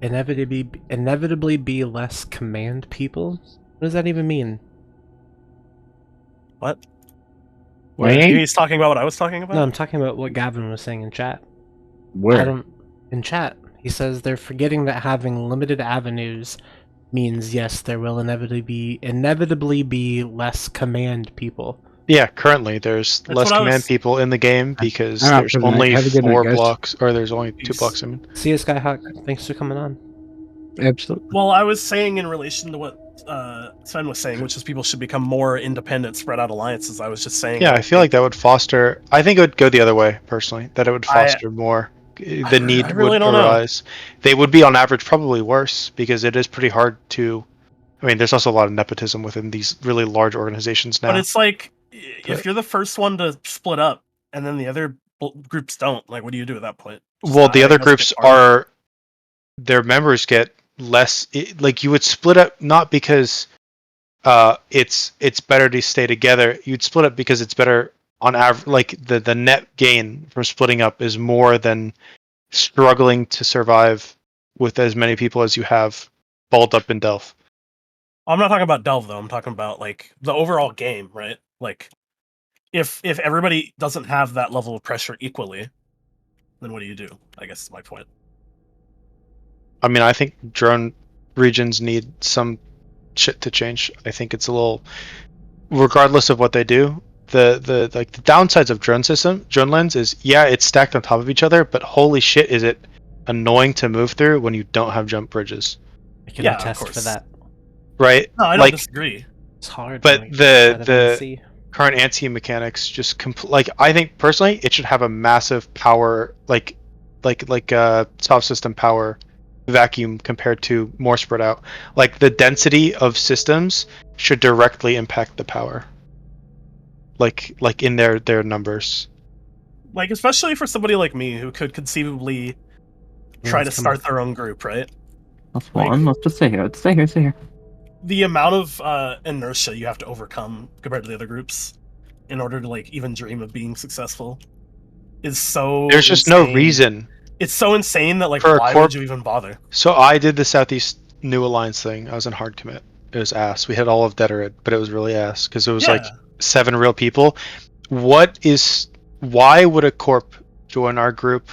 Inevitably be less command people? What does that even mean? What? Wait. Maybe he's talking about what I was talking about? No, I'm talking about what Gavin was saying in chat. Where? In chat, he says they're forgetting that having limited avenues means yes, there will inevitably be less command people. Yeah, currently there's That's less what I command was- people in the game because I'm out there's for the night. only Have a good night, 4 guys. blocks, or there's only 2 Peace. blocks. I mean, See you, Skyhawk. Thanks for coming on. Absolutely. Well, I was saying in relation to what Sven was saying, which is people should become more independent, spread out alliances. I was just saying. yeah, I feel like that would foster. I think it would go the other way personally. That it would I- foster more. The need I really would don't know. arise. They would be on average probably worse because it is pretty hard to. I mean, there's also a lot of nepotism within these really large organizations now. But it's like, But- if you're the first one to split up, and then the other groups don't, like, what do you do at that point? Just Well, not the other having us groups get armed? are their members get less. Like you would split up not because it's better to stay together. You'd split up because it's better on average. Like the net gain from splitting up is more than struggling to survive with as many people as you have balled up in Delph. I'm not talking about Delve though. I'm talking about like the overall game, right? Like, if everybody doesn't have that level of pressure equally, then what do you do? I guess is my point. I mean, I think drone regions need some shit to change. I think it's a little, regardless of what they do, the like the downsides of drone lens is yeah, it's stacked on top of each other, but holy shit, is it annoying to move through when you don't have jump bridges, I can Yeah, of attest for course. that. right? No, I don't Like, disagree. It's hard. But when the- I the- see. current anti mechanics just like I think personally it should have a massive power like soft system power vacuum compared to more spread out. Like the density of systems should directly impact the power. Like in their numbers. Like, especially for somebody like me who could conceivably try to let's come start their own group, right? That's fine. Let's just stay here. Let's stay here. Stay here. The amount of inertia you have to overcome compared to the other groups in order to like even dream of being successful is so There's just no insane. reason. It's so insane that like For a why corp- would you even bother? So I did the Southeast New Alliance thing. I was in hard commit. It was ass. We had all of Deterid, but it was really ass because it was like 7 real people. Why would a corp join our group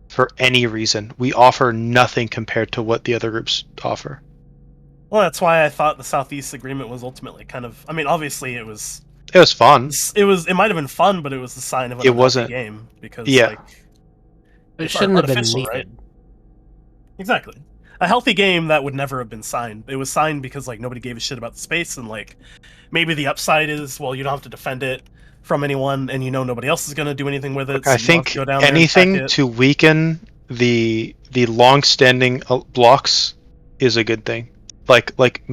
for any reason? We offer nothing compared to what the other groups offer. Well, that's why I thought the Southeast Agreement was ultimately kind of. I mean, obviously it was. It was fun. It might have been fun, but it was the sign of an It unhealthy wasn't- game because yeah. like, It it's shouldn't have been artificial, needed. right? Exactly. A healthy game that would never have been signed. It was signed because like nobody gave a shit about the space, and like maybe the upside is, well, you don't have to defend it from anyone, and you know nobody else is going to do anything with it. So I you don't have think to go down there and anything attack it. to weaken the long-standing blocks is a good thing. Like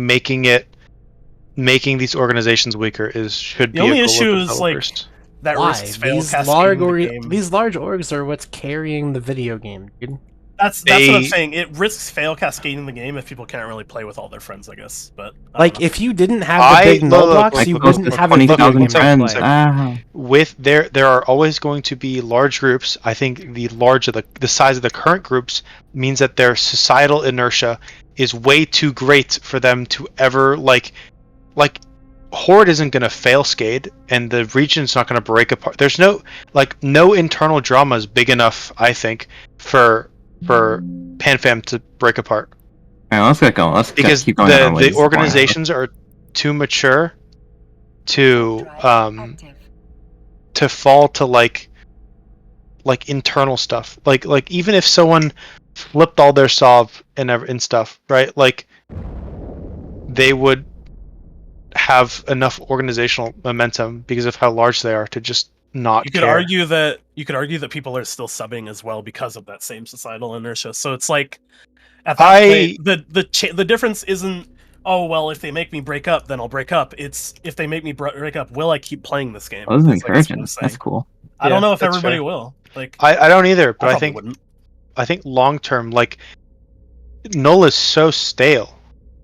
making these organizations weaker should The be a only goal of issue is, like, developers. that Why? risks fail These cascading the game. these large orgs are what's carrying the video game, dude. That's what I'm they- saying. It risks fail cascading the game if people can't really play with all their friends, I guess. But I don't Like, know. if you didn't have the big null blocks, like you close wouldn't to have a video 20,000 game to friends. play. Ah. With there are always going to be large groups. I think the larger the size of the current groups means that their societal inertia is way too great for them to ever like Horde isn't going to fail Skade, and the region's not going to break apart. There's no internal drama is big enough, I think, for PanFam to break apart. Alright, let's get going. Let's Because keep going. on, the ladies. organizations are too mature to Drive active. to fall to like internal stuff. Like even if someone flipped all their sov and stuff, right? Like they would have enough organizational momentum because of how large they are to just not You could care. argue that people are still subbing as well because of that same societal inertia. So it's like at that point, the difference isn't, oh well, if they make me break up, then I'll break up. It's if they make me break up, will I keep playing this game? That was It's like, that's what encouraging. I'm saying. That's cool. I don't Yeah, know if that's everybody fair. will. Like I don't either, but I probably think wouldn't. I think long term, like null is so stale.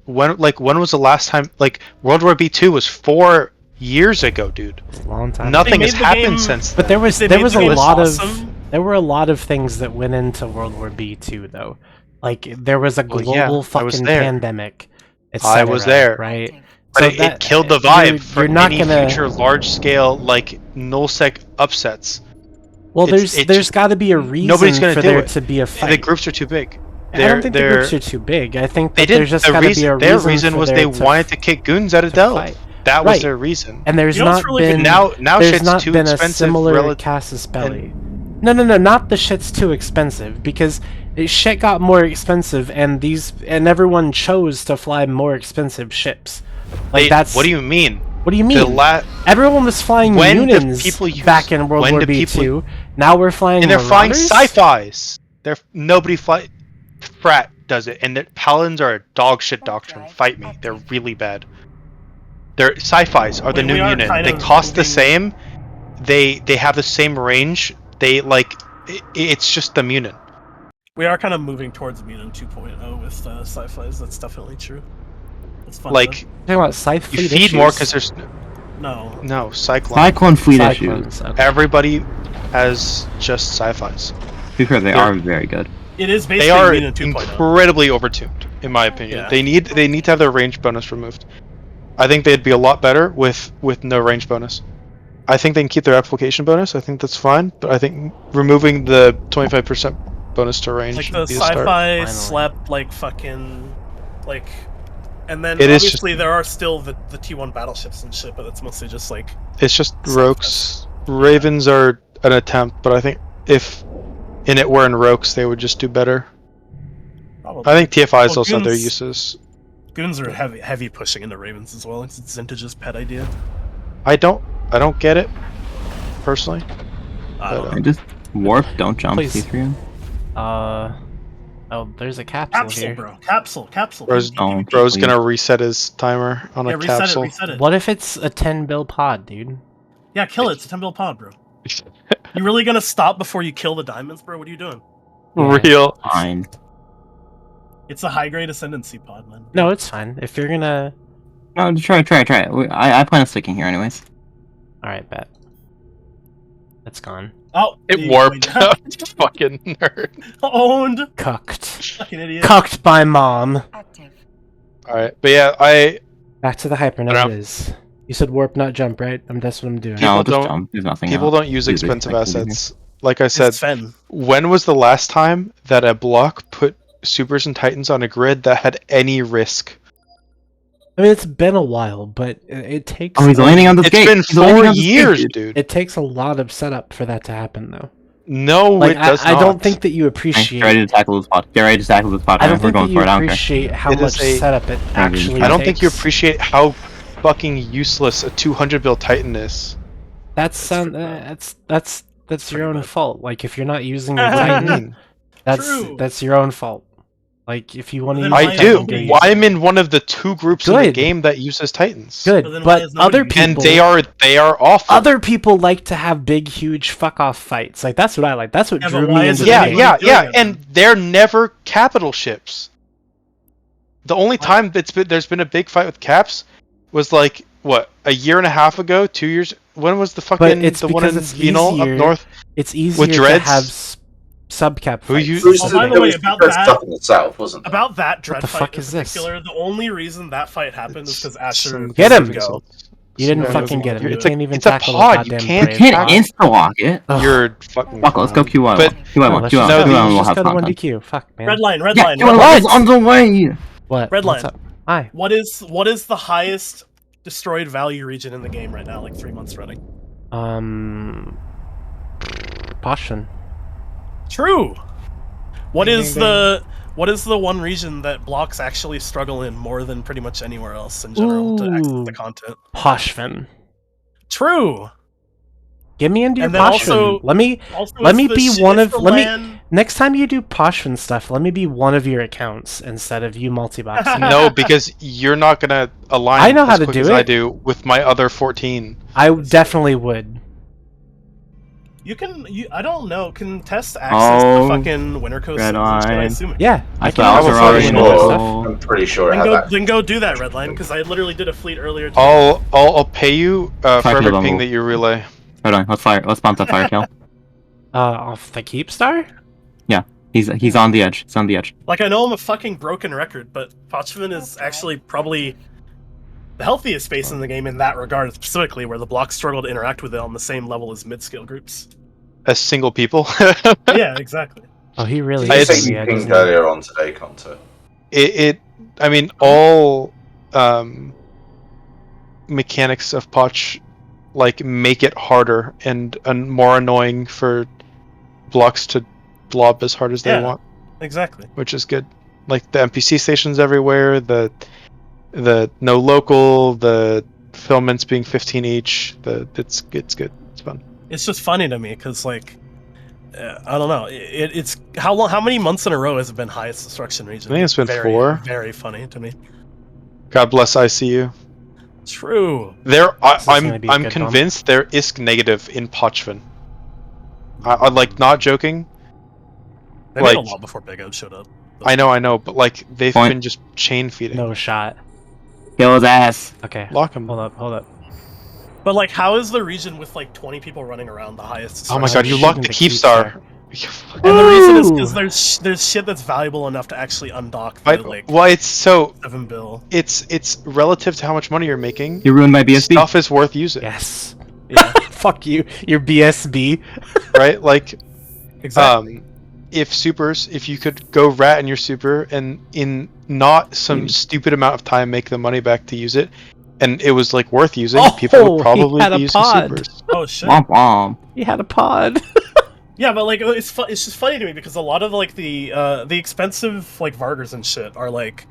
When was the last time? Like World War B2 was 4 years ago, dude. It's a long time. Nothing They has made the happened game- since. But there was They there made was the a game lot awesome. of there were a lot of things that went into World War B2 though. Like there was a Well, global yeah, I was fucking there. pandemic. I was there. right? But So it killed the vibe for you're not any gonna. future large scale like nullsec upsets. Well, it's- it there's just- got to be a reason nobody's gonna for do there it. to be a fight. The groups are too big. I don't think the groups are too big. I think They that didn't. there's just The got to be reason, a their reason reason for was there they wanted to kick goons out of to Delve. fight. That was Right. their reason. And there's You know what's not really been good? Now there's shit's not too been a expensive. similar Casus Belli. No, not the shit's too expensive because shit got more expensive and everyone chose to fly more expensive ships. Like that's What do you mean? What do you mean? Everyone was flying When do Unins people use- back in World when War do B2. people- Now we're flying And they're flying Marauders? sci-fis. Nobody fly. Frat does it, and the Paladins are a dog shit doctrine. Fight me. They're really bad. Their sci-fis are the We new are unit. kind They of cost the moving- same. They have the same range. They it's just the Munin. We are kind of moving towards Munin 2.0 with sci-fis. That's definitely true. It's fun. Like Talking about Scythe you fleet feed issues? more because there's no Cyclone. Cyclone fleet Cyclones, issues. okay. Everybody has just sci-fis. To be fair, they are very good. It is They basically are Munin 2.0. incredibly overtuned, in my opinion. Yeah. They need to have their range bonus removed. I think they'd be a lot better with no range bonus. I think they can keep their application bonus. I think that's fine, but I think removing the 25% bonus to range Like the would be a start. sci-fi Finally. slept like fucking like, and then It is obviously there are still the T1 battleships and shit, but that's mostly just like It's just Rokes. Ravens are an attempt, but I think if in it were in Rokes, they would just do better. probably. I think TFIs Well, also have their Goons- uses. Goons are heavy pushing into Ravens as well. It's Zintage's pet idea. I don't get it personally. I don't know. I just warp, don't jump, Please. C3. Oh, there's a capsule, Capsule, here. bro. Capsule. Bro's, Oh, bro's please. gonna reset his timer on Yeah, a reset capsule. it. Reset it. What if it's a 10 bill pod, dude? Yeah, kill it. It's a 10 bill pod, bro. You really gonna stop before you kill the diamonds, bro? What are you doing? Real. Fine. It's a high grade ascendancy pod, man. No, it's fine. If you're gonna... No, try it. I plan on sticking here anyways. Alright, bet. It's gone. Oh, It you- warped. Fucking nerd. Owned. Cucked. Fucking idiot. Cucked by mom. Active. Alright, but yeah, Back to the hypernet But, it is. You said warp, not jump, right? That's what I'm doing. People No, just don't- jump. There's nothing people else. don't use Use expensive expected assets. Like I said, It's Fen. when was the last time that a block put supers and titans on a grid that had any risk? I mean, it's been a while, but it takes... Oh, he's landing on the It's gate. been He's landing 4 on the gate, years, dude. dude. It takes a lot of setup for that to happen, though. No, Like, it does I not. don't think that you Nice, appreciate... Get ready to tackle this spot. Get ready to tackle this spot. I don't We're think going that for you it. I don't care. appreciate how It is much a- setup it actually I don't think you takes. appreciate how fucking useless a 200 bill titan is. That's your own fault. Like if you're not using your What do you Titan, mean? True. that's your own fault. Like if you want to Then use why I is do. nobody using I'm in one of the 2 groups in the Good. game that uses titans. good, But then why but is nobody other using people And they are awful. other people like to have big, huge fuck off fights. Like that's what I like. That's what Yeah, but drew why me is into it the anybody game. doing it and then? they're never capital ships. The only time there's been a big fight with caps was like what, a year and a half ago, 2 years. When was the fucking it's the one because in it's Venal up easier north? It's easier to dreads? have subcap Who fights. you- Oh, by the way, about that- stuff in itself, wasn't it? About that dread What the fight fuck in is this? particular, the only reason that fight happened is because Asher Some Get him! go. You didn't Some fucking guy get doesn't him. You want to. can't even It's a tackle pod, the you goddamn can't You brave. can't insta-lock it. Ugh. You're fucking. Fuck, let's go QY1. But- QY1, No, let's QY1, just, No, QY1 will just have go to content. 1DQ. Fuck, man. Red line. Yeah, QY1 is on the way! What? Red What's line. up? Hi. What is the highest destroyed value region in the game right now? Like 3 months running. Poshin. True. What Ding, is ding, the one region that blocks actually struggle in more than pretty much anywhere else in general to access the Ooh. content? Poshvin. True. Get me into your And then Poshvin. also- let me Also, let it's me the be sh- one it's of the let me land- next time you do Poshvin stuff, let me be one of your accounts instead of you multi-boxing. No, because you're not gonna align I know how as to quick do as I it. do with my other 14. I definitely would. I don't know. Can Test access the Oh, fucking Winter Coast? Red citizens? I Line. assume it. Yeah, I I can thought also we were plug already in in all the that call. stuff. I'm pretty sure I Then have go, that. then go do that, Redline, because I literally did a fleet earlier today. I'll pay you Try for to every level. ping that you relay. Hold on, let's bounce that fire tail. Off the Keep Star? He's on the edge. He's on the edge. Like, I know I'm a fucking broken record, but Pochvin is actually probably the healthiest space in the game in that regard, specifically, where the blocks struggle to interact with it on the same level as mid-scale groups. As single people. Yeah, exactly. Oh, he really Did you is say on the you edge, pinged isn't he? earlier on today, Conto? I mean, all mechanics of Poch like make it harder and more annoying for blocks to blob as hard as they Yeah. want, Exactly. which is good. Like the NPC stations everywhere, the no local, the filaments being 15 each. It's good. It's fun. It's just funny to me because, like, I don't know. It's how many months in a row has it been highest destruction region? I think it's been very, 4. Very funny to me. God bless ICU. True. gonna be a I'm good convinced they're ISK negative in Pochvin. I'm like not joking. They made a Like- lot before Big Ed showed up. I know, but like they've Point. been just chain feeding. No shot. Kill his ass. Okay. Lock him. Hold up. But like, how is the region with like 20 people running around the highest? Oh my destruction god, you shooting locked the the Keep Keep Star. And the reason is Woo! because there's shit that's valuable enough to actually undock the But like well, it's so 7 bill. it's relative to how much money you're making. You ruined my BSB. Stuff is worth using, Yes. Yeah, Fuck you. Your BSB. right? Like, exactly. if you could go rat in your super and in not some stupid amount of time make the money back to use it, and it was like worth using, people Oh, would he probably had be a using pod. supers. Oh shit. Womp womp. He had a pod. Yeah, but like it's just funny to me because a lot of like the expensive like Vargers and shit are like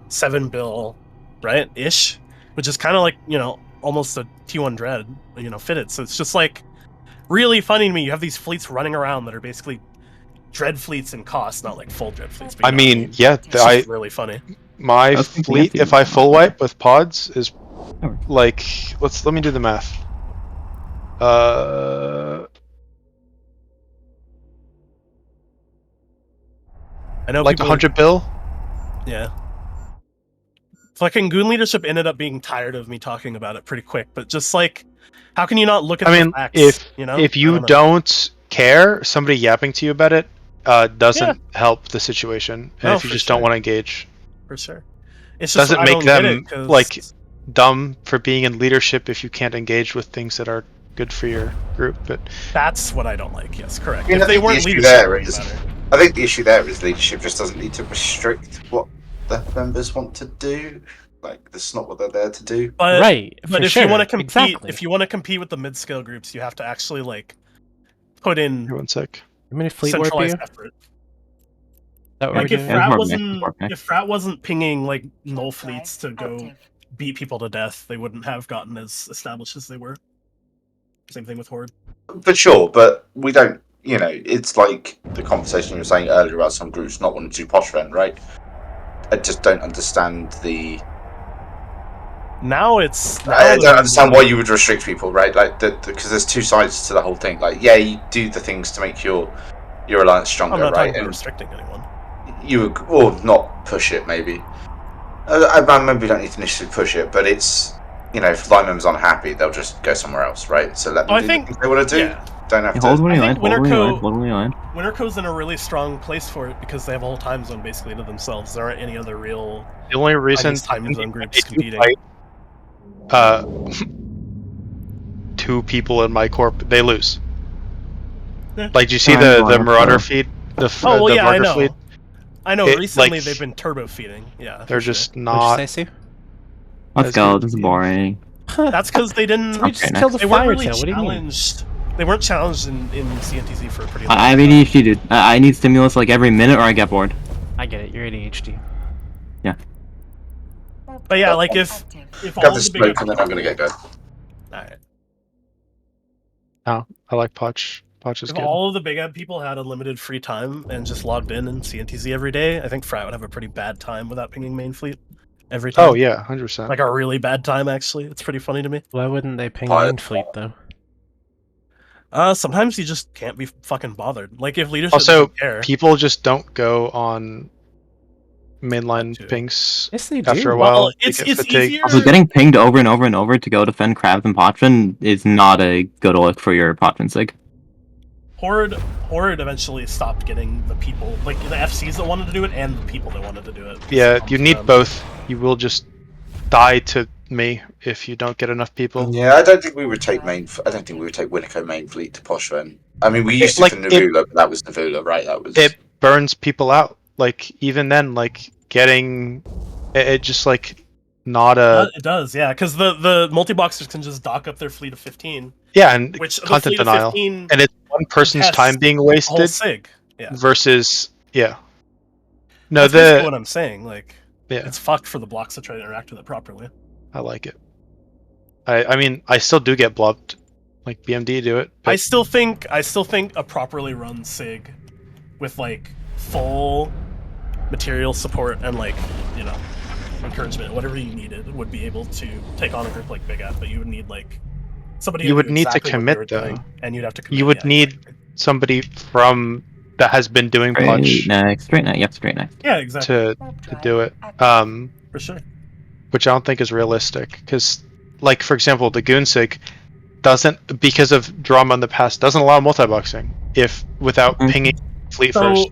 7 bill, right? Ish, which is kind of like, you know, almost a T1 Dread, you know, fitted. So it's just like really funny to me. You have these fleets running around that are basically Dread fleets in cost, not like full Dread fleets. But I you know what mean, yeah, it's just really funny. my I was thinking fleet, of if I full wipe with pods, is Oh. like let me do the math. I know Like people 100 bill. Yeah. Fucking Goon leadership ended up being tired of me talking about it pretty quick, but just like, how can you not look at I the mean, facts? if you know, if I you know. don't care, somebody yapping to you about it doesn't help the situation. And No, if you for just sure. don't want to engage, For sure, it's just doesn't I make don't get them, it, 'cause- like, dumb for being in leadership if you can't engage with things that are good for your group. But that's what I don't like. Yes, correct. I mean, if I they think the weren't issue leadership, there it wouldn't is- matter. I think the issue there is leadership just doesn't need to restrict what the members want to do. Like, that's not what they're there to do. But Right. but for if sure. you want to compete, Exactly. if you want to compete with the mid-scale groups, you have to actually like put in one sec. You mean fleet warp you? centralized effort. Is that what Like we're if doing? Yeah, Frat warp wasn't mech, warp mech. if Frat wasn't pinging like null Drive fleets to go active. beat people to death, they wouldn't have gotten as established as they were. Same thing with Horde. For sure, but we don't. You know, it's like the conversation you were saying earlier about some groups not wanting to do Poshvin, right? I just don't understand the. Now it's. I don't understand why you would restrict people, right? Like, because there's two sides to the whole thing. Like, yeah, you do the things to make your alliance stronger, I'm not right? talking about And restricting anyone. you would, or not push it, maybe. I maybe don't need to initially push it, but it's, you know, if line members aren't happy, they'll just go somewhere else, right? So let them I do think- the things they want to do. Yeah. Don't have Yeah, to. hold when I you think land, hold when you Winterco- land, hold when you land. Winterco's in a really strong place for it because they have a whole time zone basically to themselves. There aren't any other real The only reason time zone groups they do competing. fight, two people in my corp, they lose. Yeah. Like, do you see I'm the going Marauder for- feed? Oh well, the yeah, I Varger know. fleet? I know. It, Recently, like, they've been turbo feeding. Yeah, They're for sure. just What'd not. you say, Sue? Let's As go. good This is games. boring. That's because they didn't. We just Okay, killed the They weren't fire really tail. What do you mean? challenged They weren't challenged in CNTZ for a pretty long I have time. ADHD, dude. I need stimulus like every minute or I get bored. I get it. You're ADHD. But yeah, like if all Got the the big smoke and then I'm gonna get going. Alright. No, I like Potch. Potch is If good. all of the big ad people had unlimited free time and just logged in CNTZ every day, I think Frat would have a pretty bad time without pinging main fleet every time. Oh yeah, 100%. Like a really bad time, actually. It's pretty funny to me. Why wouldn't they ping Pilot. main fleet though? Sometimes you just can't be fucking bothered. Like if leadership Also, doesn't care. people just don't go on mainline Too. pings Yes, they after a do. while. Well, they it's get fatigued. easier. Also, getting pinged over and over and over to go defend Crabs and Potchin is not a good look for your Potchin sig. Horde eventually stopped getting the people, like the FCs that wanted to do it and the people that wanted to do it. Yeah, you need both. You will just die to me if you don't get enough people. Yeah, I don't think we would take I don't think we would take Winneco main fleet to Posh then. I mean, we used to like, for Navula, but that was Navula, right? That was. It burns people out. Like even then, like getting it just like not a It does, yeah, because the multi-boxers can just dock up their fleet of 15. yeah, and Which the content fleet of denial, 15 and it's one person's has time being whole wasted sig. Yeah. versus yeah. No, That's basically what I'm saying. Like, yeah, it's fucked for the blocks to try to interact with it properly. I like it. I mean, I still do get blubbed, like BMD do it. I But still think a properly run sig with like full material support and like, you know, encouragement, whatever you needed, would be able to take on a group like Big F, but you would need like somebody. You to would do need to exactly what commit, they were though. doing, and you'd have to. Commit, you would yeah, need exactly. somebody from that has been doing punch Straight next, yep, straight next. Yeah, exactly. to do it. For sure. Which I don't think is realistic because, like for example, the Goonsig doesn't, because of drama in the past, doesn't allow multi-boxing if without pinging fleet So first.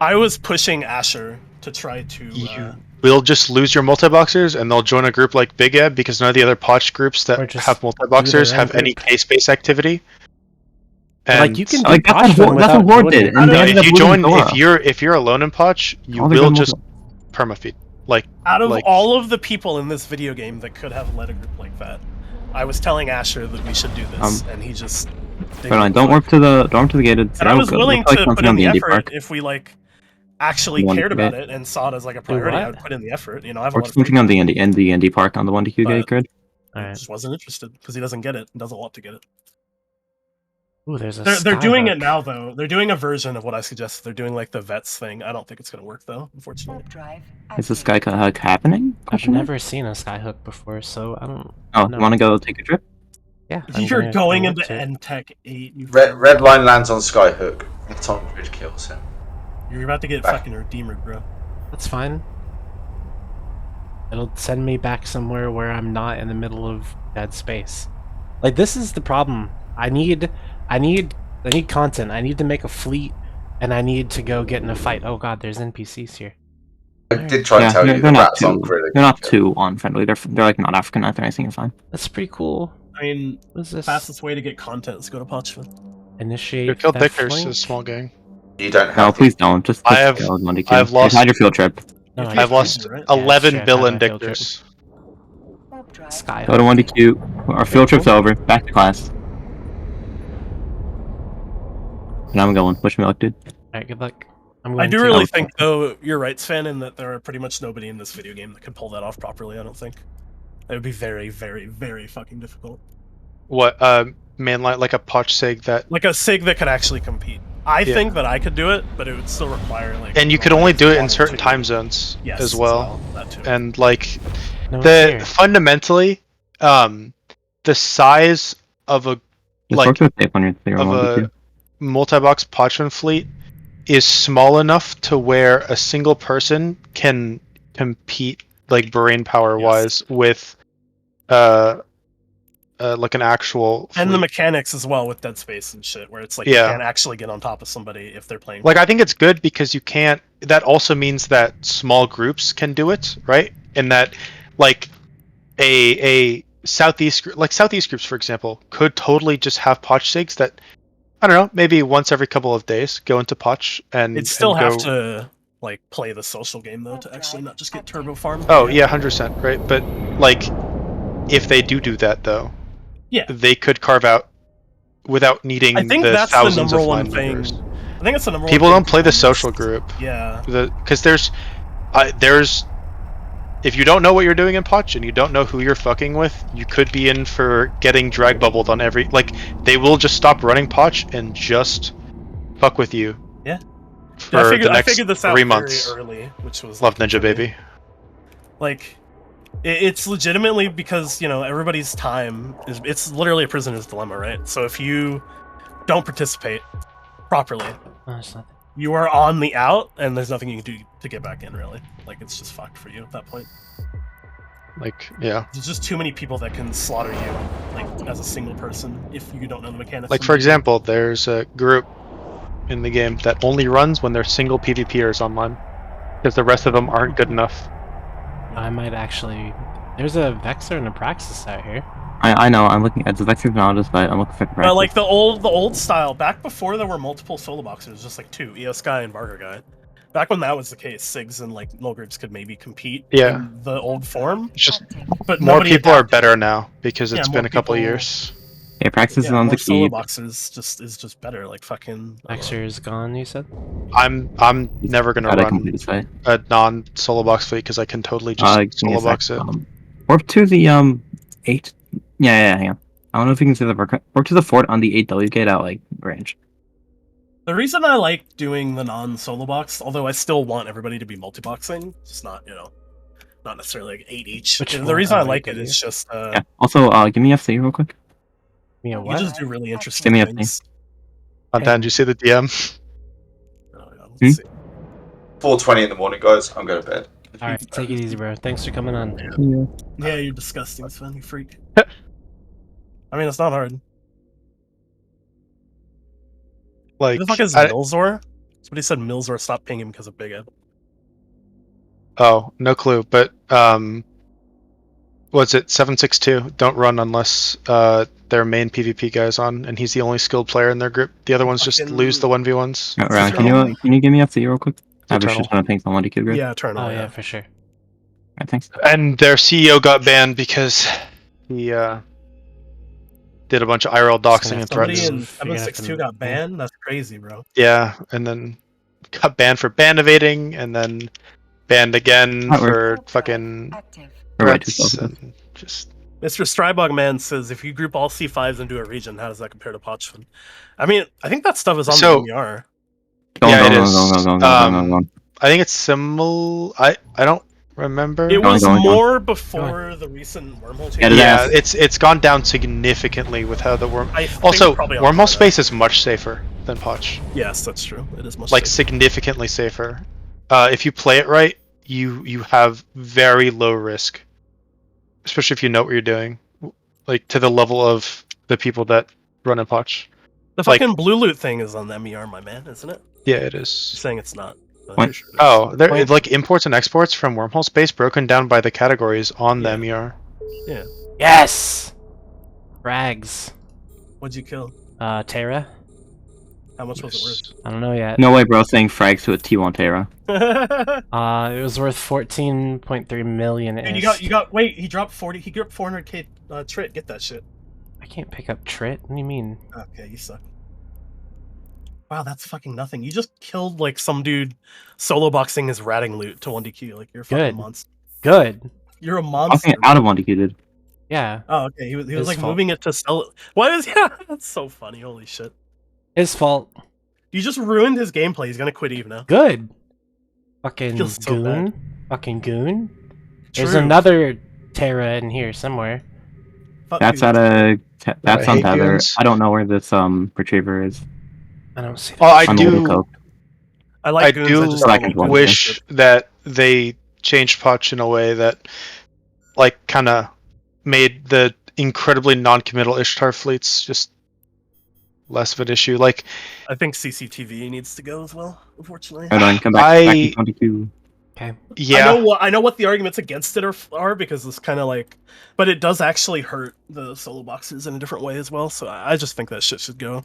I was pushing Asher to try to. You will just lose your multi-boxers and they'll join a group like Big Ed because none of the other potch groups Or that just have multi-boxers do their own have any group. case-based activity. Like you can like, do that's Potch what Fun that's what without Horde doing did, it. and they Yeah, ended if up you losing join, Dora. if you're alone in potch, you All the will good just permafeed. Like Out of like, all of the people in this video game that could have led a group like that, I was telling Asher that we should do this, and he just. didn't Hold on, give a don't fuck. warp to the gated. And I was Go. willing Looks like to something put in on the Indie effort Park. if we like actually You want cared to about get- it and saw it as like a priority. what? I would put in the effort. You know, I have a Or lot of something on the Indie Park on the 1DQ But- gate grid. Alright. just wasn't interested because he doesn't get it and doesn't want to get it. Ooh, there's a They're doing it Skyhook. now though. They're doing a version of what I suggested. They're doing like the vets thing. I don't think it's gonna work though, unfortunately. Warp drive Is this activated. Skyhook happening? I've Question mark? never seen a Skyhook before, so I don't. Oh, know. want to go take a trip? Yeah. I'm You're gonna going go into to it. NTech 8. You Red line lands on Skyhook. It's on grid kills him. You're about to get Back. fucking redeemered, bro. That's fine. It'll send me back somewhere where I'm not in the middle of dead space. Like this is the problem. I need content. I need to make a fleet, and I need to go get in a fight. Oh god, there's NPCs here. I did try Yeah, to tell they're, you they're the not rats on too. grid. They're not too unfriendly. They're like not Africanized or anything. You're fine. That's pretty cool. I mean, What's this? fastest way to get content is go to Potchman. Initiate. you killed that Dickers, flank? a small gang. You don't No, have. please don't. Just I have- go 1DQ. I've lost- Had your field trip. No, I've I I've lost right? Yeah, 11 sure, Bill have and a field trip. Dickers. Warp drive Skyhook. Go to 1DQ. Our field trip's over. Back to class. And I'm going. Wish me luck, dude. Alright, good luck. I'm I going do to- really Oh. think, though, you're right, Sven, in that there are pretty much nobody in this video game that could pull that off properly. I don't think it would be very, very, very fucking difficult. What mainline like a potch sig that, Like a sig that could actually compete. I Yeah. think that I could do it, but it would still require like. and you could only do it in wanting certain to. time zones Yes, as well. That too. And like No, the it's here. fundamentally, the size of a Just like work with tape on your theory on of 1DQ. a multi-box Potchman fleet is small enough to where a single person can compete like brain power wise with like an actual And the fleet. mechanics as well with Dead Space and shit, where it's like Yeah. you can't actually get on top of somebody if they're playing. Like I think it's good because you can't. That also means that small groups can do it, right? And that like a southeast groups, for example, could totally just have potch sigs that I don't know, maybe once every couple of days go into potch and It'd still and have go- to like play the social game though to actually not just get turbo farm. Oh yeah, 100%, right? But like, if they do that though, Yeah. they could carve out without needing I think the that's the thousands number of one line thing. members. I think it's the number People one thing. don't play the people social miss. group. Yeah. Because there's if you don't know what you're doing in Potch and you don't know who you're fucking with, you could be in for getting drag bubbled on every. Like, they will just stop running Potch and just fuck with you. Yeah. For I the next figured this out 3 very months. early, which was Love lucky Ninja for me. Baby. Like, it's legitimately because everybody's time is. It's literally a prisoner's dilemma, right? So if you don't participate properly, Oh, it's nothing. you are on the out, and there's nothing you can do to get back in. Really, like it's just fucked for you at that point. Like, yeah. There's just too many people that can slaughter you, like as a single person, if you don't know the mechanics. Like, for example, there's a group in the game that only runs when there's single PvPers online. Because the rest of them aren't good enough. I might actually. There's a Vexer and a Praxis out here. I know, I'm looking at the Vexer Technologist, but I'm looking for the But like the old style, back before there were multiple solo boxers, just like two, EOS Guy and Varga Guy. Back when that was the case, Sigs and like null groups could maybe compete in the old form. It's just but more nobody people are adapted. better now because Yeah, it's more been a couple of people- years. Yeah, Praxis is Yeah, on more the solo key. boxers is just better. Like fucking. Vexer is gone, you said? I'm never gonna Gotta run complete the site. a non-solo box fleet because I can totally just Give me solo a sec. box it. Warp to the 8. Yeah, hang on. I don't know if you can see the warp to the fort on the 8W gate out like range. The reason I like doing the non-solo box, although I still want everybody to be multi-boxing, it's not not necessarily like 8 each. Which The one? reason I Oh, like it 8W. is just Yeah. Also, give me FC real quick. Me a you what? just do really interesting Give me things. Dan, did you see the DM? Oh, yeah, let's Hmm? see. 4:20 in the morning, guys. I'm going to bed. Alright, take it easy, bro. Thanks for coming on. Yeah, you're disgusting, Sven, you freak. I mean, it's not hard. Like, Who the fuck is I- Milzor? Somebody said Milzor stopped pinging him because of Big Ed. oh, no clue. But what's it? 762. Don't run unless their main PvP guy's on, and he's the only skilled player in their group. The other ones just Fucking- lose the 1v1s. Ryan, can you give me FC real quick? I was Eternal. just trying to ping someone to keep grid. Yeah, Eternal. Oh, yeah. yeah, for sure. Alright, thanks. And their CEO got banned because he did a bunch of IRL doxing and Somebody threats. in You're gonna have 762 to- got banned? That's crazy, bro. Yeah, and then got banned for ban evading, and then banned again That for fucking Or wait, threats. just And just Mr. Strybog Man says, if you group all C5s into a region, how does that compare to Potchfin? I mean, I think that stuff is on So- the MER. Go Yeah, on, it go on, is. go on, go on, go on, go on, go on, go on. I think it's similar. I don't remember. It Go on, was go on, go on. more before the recent wormhole change. Yeah, Yeah, Yes. it's gone down significantly with how the worm. I think Also, probably on wormhole par, space is much safer than Potch. Yes, that's true. It is much Like safer. significantly safer. If you play it right, you have very low risk, especially if you know what you're doing. Like to the level of the people that run in Potch. The like- fucking blue loot thing is on the MER, my man, isn't it? Yeah, it You're is. saying it's not. but I'm What? pretty sure it is. Oh, there Wait. like imports and exports from wormhole space broken down by the categories on the Yeah. MER. Yes! Frags. What'd you kill? Terra? How much was I don't know yet. No way, bro, saying frags to a T1 Terra. it worth? It was worth 14.3 million. Dude, you got. Wait, he dropped 40. He dropped 400k trit. Get that shit. I can't pick up Trit. What do you mean? Okay, you suck. Wow, that's fucking nothing. You just killed like some dude solo boxing his ratting loot to 1DQ. Like you're a fucking Good. monster. Good. You're a I'm monster. out of one dude. Yeah. Oh, okay. He was His like fault. moving it to sell it. Why is yeah? That's so funny. Holy shit. His fault. You just ruined his gameplay. He's gonna quit Eve now. Good. Fucking Feels so goon. bad. Fucking goon. There's True. another Terra in here somewhere. Fuck That's you. at a. That's on hate Tether. goons. I don't know where this retriever is. I don't see. Oh, I I'm do. really coke. I like I goons. do just like don't it one. wish that they changed Potch in a way that, like, kind of made the incredibly non-committal Ishtar fleets just less of an issue. Like, I think CCTV needs to go as well. Unfortunately. Hold on, come back. Back in 22. yeah, I know what the arguments against it are because it's kind of like, but it does actually hurt the solo boxers in a different way as well. So I just think that shit should go.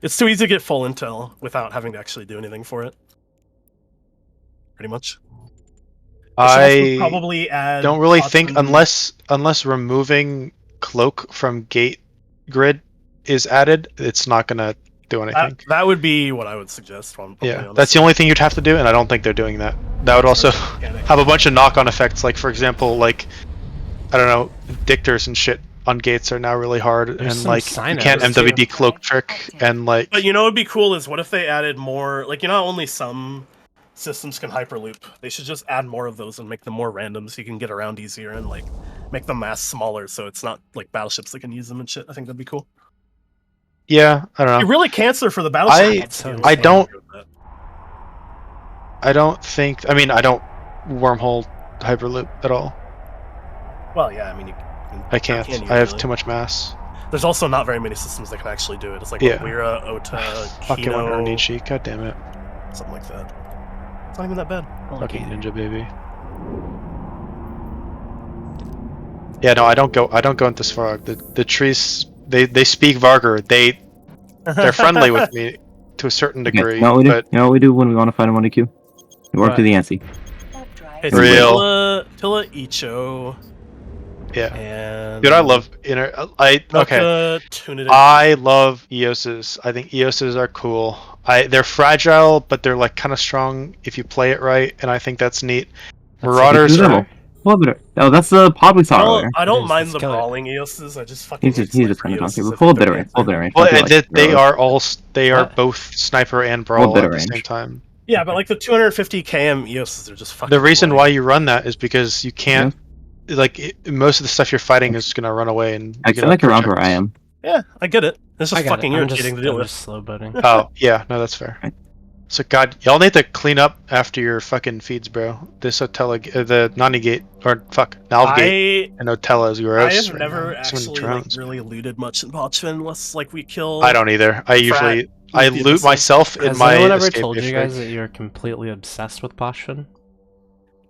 It's too easy to get full intel without having to actually do anything for it. Pretty much. It should also I probably add. don't really Potch think and- unless removing cloak from gate grid is added, it's not gonna do anything. That would be what I would suggest. Probably, Yeah, that's the only thing you'd have to do, and I don't think they're doing that. That would also have a bunch of knock-on effects, like for example, like I don't know, dictors and shit on gates are now really hard, There's and some like you can't sign-outs, too. MWD cloak trick, and like But you know, what'd be cool is what if they added more? Like, you know, only some systems can hyperloop. They should just add more of those and make them more random, so you can get around easier, and like make the mass smaller, so it's not like battleships that can use them and shit. I think that'd be cool. yeah, I don't You know. really cancer for the battleship. I don't think. I mean, I don't wormhole hyperloop at all. Well, yeah, I mean, I can't. can you, I have really? too much mass. There's also not very many systems that can actually do it. It's like Yeah. Wira, Ota, Fucking Kino, Wonder Nietzsche. God damn it. something like that. It's not even that bad. Fucking ninja baby. Yeah, no, I don't go into Svarog. The trees, they speak Vargar. They're friendly with me to a certain Okay, degree. you know what we do? But You know what we do when we want to fight him on a queue? We work Right. to the ANSI. Hey, Real. Tilla Icho, yeah, and dude, I love okay. Mocha, Tunic. I love EOSs. I think EOSs are cool. They're fragile, but they're like kind of strong if you play it right, and I think that's neat. Marauders are. Oh, that's the public I song. don't, I don't is, mind it's the killer. brawling EOSs. I just fucking. He's hate just sniper kind of talking. EOSs But if full they're bit range. Full bit range. Well, Don't feel like they they're- are What? both sniper and brawl bit at of the same range. time. Yeah, but like the 250 km EOSs are just fucking. The reason annoying. why you run that is because you can't. Most of the stuff you're fighting is gonna run away, and I you feel get like around where I projects. am. Yeah, I get it. It's I just got fucking it. I'm irritating to deal with. just slow boating. Oh yeah, no, that's fair. Right. So God, y'all need to clean up after your fucking feeds, bro. This Otella, the Nani Gate, or fuck, Nalvgate and Otella is gross. I have right never now. So many actually like, drones. really looted much in Botchfin unless like we kill. I don't either. I usually I the loot missiles. myself in Has my anyone ever escape told you district. guys that you're completely obsessed with Poshvin?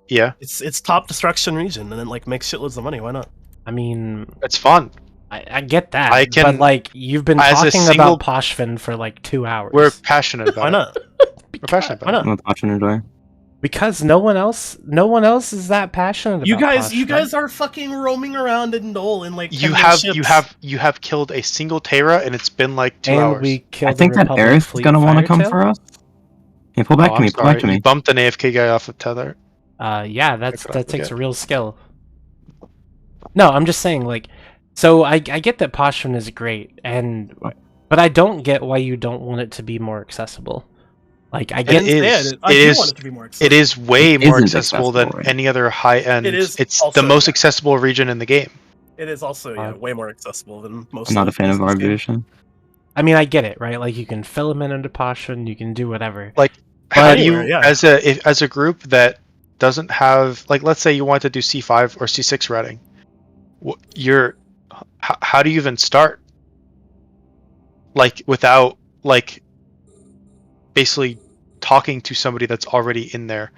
Yeah, It's top destruction region and it like makes shitloads of money. Why not? I mean, it's fun. I get that, I can- but like you've been as a talking single- about Poshvin for like 2 hours. We're passionate about Why it. not? We're passionate Why about not? I'm watching enjoy. Because no one else is that passionate You about guys, you Poshvin. guys are fucking roaming around in Dole in like it. You 10 have ships. you have killed a single Terra, and it's been like 2 and hours. we killed I think the that Republic Aerith is fleet gonna want to fighter come tail? for us. Hey, pull back Oh, to me. I'm Pull back sorry. to me. You bumped an AFK guy off of tether. Yeah, that could I takes forget? a real skill. No, I'm just saying, like, so I get that Poshvin is great, but I don't get why you don't want it to be more accessible. Like, I get It is. I It do is. want it to be more accessible. It is way It more isn't accessible than accessible, right? any other high end. It is It's also, the most yeah. accessible region in the game. It is also way more accessible than most. I'm not a of fan of the our game. division. I mean, I get it, right? Like, you can filament into Poshvin, you can do whatever. Like, how do you, anywhere, yeah. as a group that doesn't have, like, let's say you want to do C5 or C6 routing, how do you even start? Like, without, like, basically talking to somebody that's already in there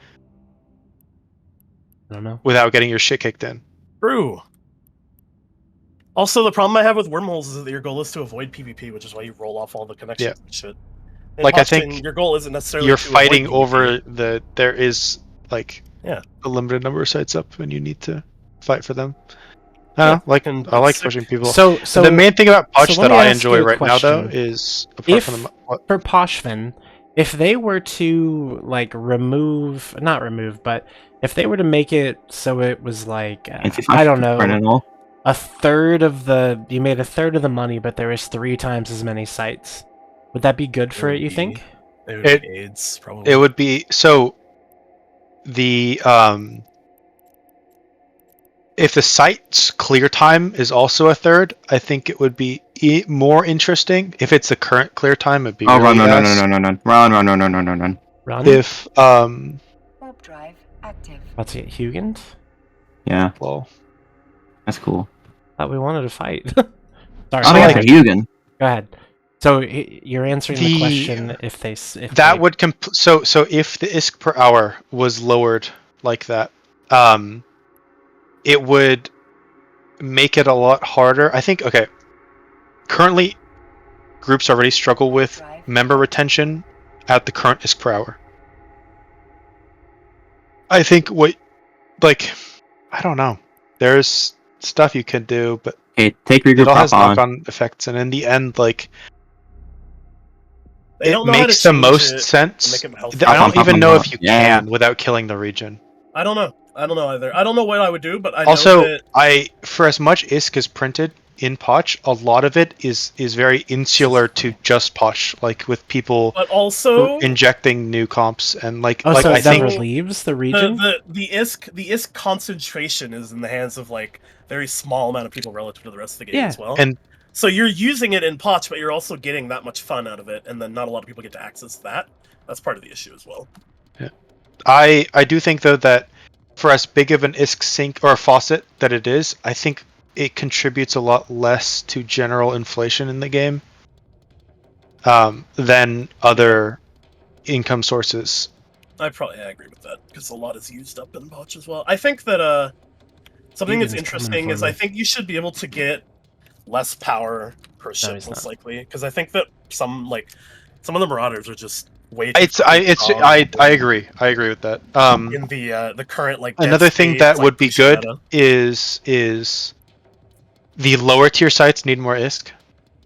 I don't know. without getting your shit kicked in. True. Also, the problem I have with wormholes is that your goal is to avoid PvP, which is why you roll off all the connections and shit. In Like, I Pochfin, think your goal isn't necessarily You're to avoid fighting PvP. over there is, like, Yeah. a limited number of sites up when you need to fight for them. I don't know, like, and I like it's pushing people. So the main thing about Poch so let that me I ask enjoy you a right now, though, question. is apart If from the, what, for Poshvin, if they were to like not remove, but if they were to make it so it was like I don't know, Burn it all. you made a third of the money, but there was 3 times as many sites. Would that be good for it? You think? It would be AIDS, probably. it would be so. The if the site's clear time is also a third, I think it would be more interesting. If it's the current clear time, it'd be Oh, really run. Run. If Warp drive active. Let's get Hugin. Yeah, well, that's cool. Thought we wanted to fight. I Sorry. don't like Hugin. Go ahead. So you're answering the The- question if that they- would so if the ISK per hour was lowered like that, it would make it a lot harder. I think, okay, currently groups already struggle with member retention at the current ISK per hour. I think I don't know. There's stuff you can do, but Okay, take It regroup all prop has on. knock-on effects, and in the end, like They it don't know how to makes the change most it, sense. make it healthy. I Pop on, don't pop even on, know pop if you on. Yeah. can without killing the region. I don't know. I don't know either. I don't know what I would do, but I know Also, that for as much ISK is printed in Potch, a lot of it is very insular to just Potch, like with people but also injecting new comps and like Oh, like so I it never think leaves the region? the ISK concentration is in the hands of like very small amount of people relative to the rest of the game Yeah. as well. and So you're using it in Potch, but you're also getting that much fun out of it, and then not a lot of people get to access that. That's part of the issue as well. I do think though that for as big of an ISK sink or faucet that it is, I think it contributes a lot less to general inflation in the game than other income sources. I agree with that because a lot is used up in Potch as well. I think that something that's Egan's coming interesting for is me. I think you should be able to get less power per ship he's most not. likely because I think that some of the Marauders are just way too I agree with that. in the current like Another Dead thing Space, that like, would be pushy good meta. is the lower tier sites need more ISK.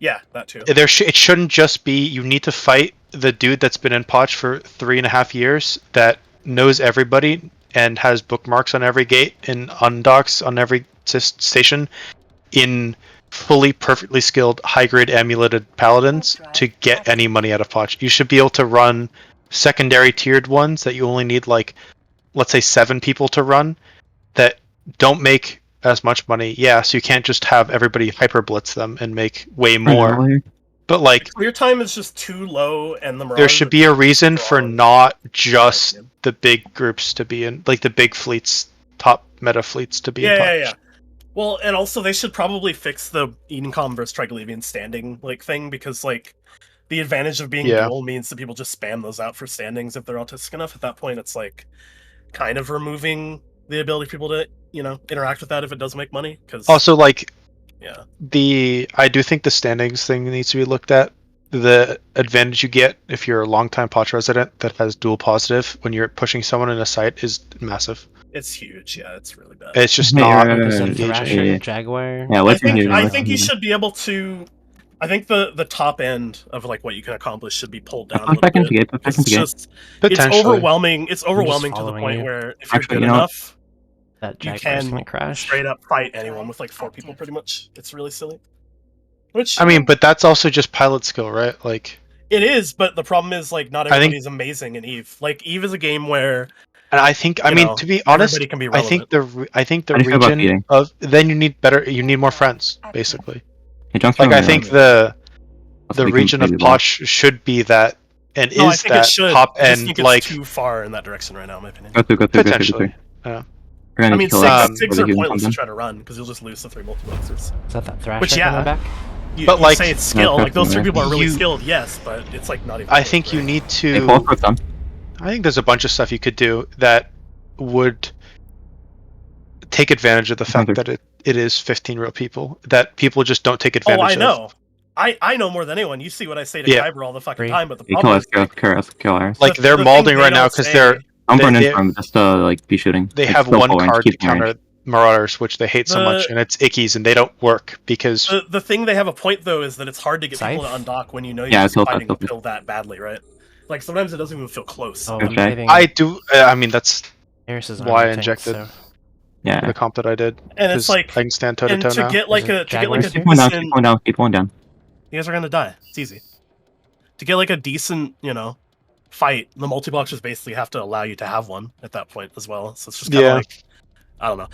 Yeah, that too. It shouldn't just be you need to fight the dude that's been in Potch for 3.5 years that knows everybody and has bookmarks on every gate and undocks on every station in fully perfectly skilled high grade amuleted paladins to get any money out of Potch. You should be able to run secondary tiered ones that you only need like let's say 7 people to run that don't make as much money. Yeah, so you can't just have everybody hyper blitz them and make way more. But like Clear time is just too low, and the there Marauders should are be a too reason for strong. not just the big groups to be in, like the big fleets, top meta fleets to be in. Yeah. Well, and also they should probably fix the Edencom versus Triglavian standing like thing because like the advantage of being dual means that people just spam those out for standings if they're autistic enough. At that point, it's like kind of removing the ability for people to interact with that if it does make money. Because also like yeah, I do think the standings thing needs to be looked at. The advantage you get if you're a longtime Potch resident that has dual positive when you're pushing someone in a site is massive. it's huge. Yeah, it's really bad. It's just Hey, not There's a engaging. Thrasher, Jaguar. Yeah, I think you should be able to. I think the top end of like what you can accomplish should be pulled down a little bit. It's overwhelming. It's overwhelming to the point you. where if you're good enough, that you Jaguar's can gonna crash. straight up fight anyone with like 4 people. Pretty much, it's really silly. Which I mean, but that's also just pilot skill, right? Like it is, but the problem is like not everybody's amazing in Eve. Like Eve is a game where, and I think I mean to be honest, everybody can be I think relevant. the region of then you need more friends basically. Like I think the region of Potch should be that and no, I is think that it should. top I just end think it's like too far in that direction right now, in my opinion. potentially. Yeah. I mean, six are pointless to try to run because you'll just lose the 3 multiplexers. Is that Thrasher Which coming back? You like say it's skill, like those 3 people are really skilled, yes, but it's like not even. I think you need to. I think there's a bunch of stuff you could do that would take advantage of the fact that it is 15 real people. That people just don't take advantage of. Oh, I know. I know more than anyone. You see what I say to Kyber all the fucking time, but the problem is like they're mauling right now because they're. I'm burning from just to like be shooting. They have one card to counter Marauders, which they hate so much, and it's ickies, and they don't work because the thing they have a point though is that it's hard to get people to undock when you know you're fighting uphill that badly, right? Like sometimes it doesn't even feel close. Oh, I do. I mean that's why I injected the comp that I did. And it's like I can stand toe to toe now. To get like a keep going down. You guys are gonna die. It's easy. To get like a decent, fight, the multi-blockers basically have to allow you to have one at that point as well. So it's just kind of like, I don't know.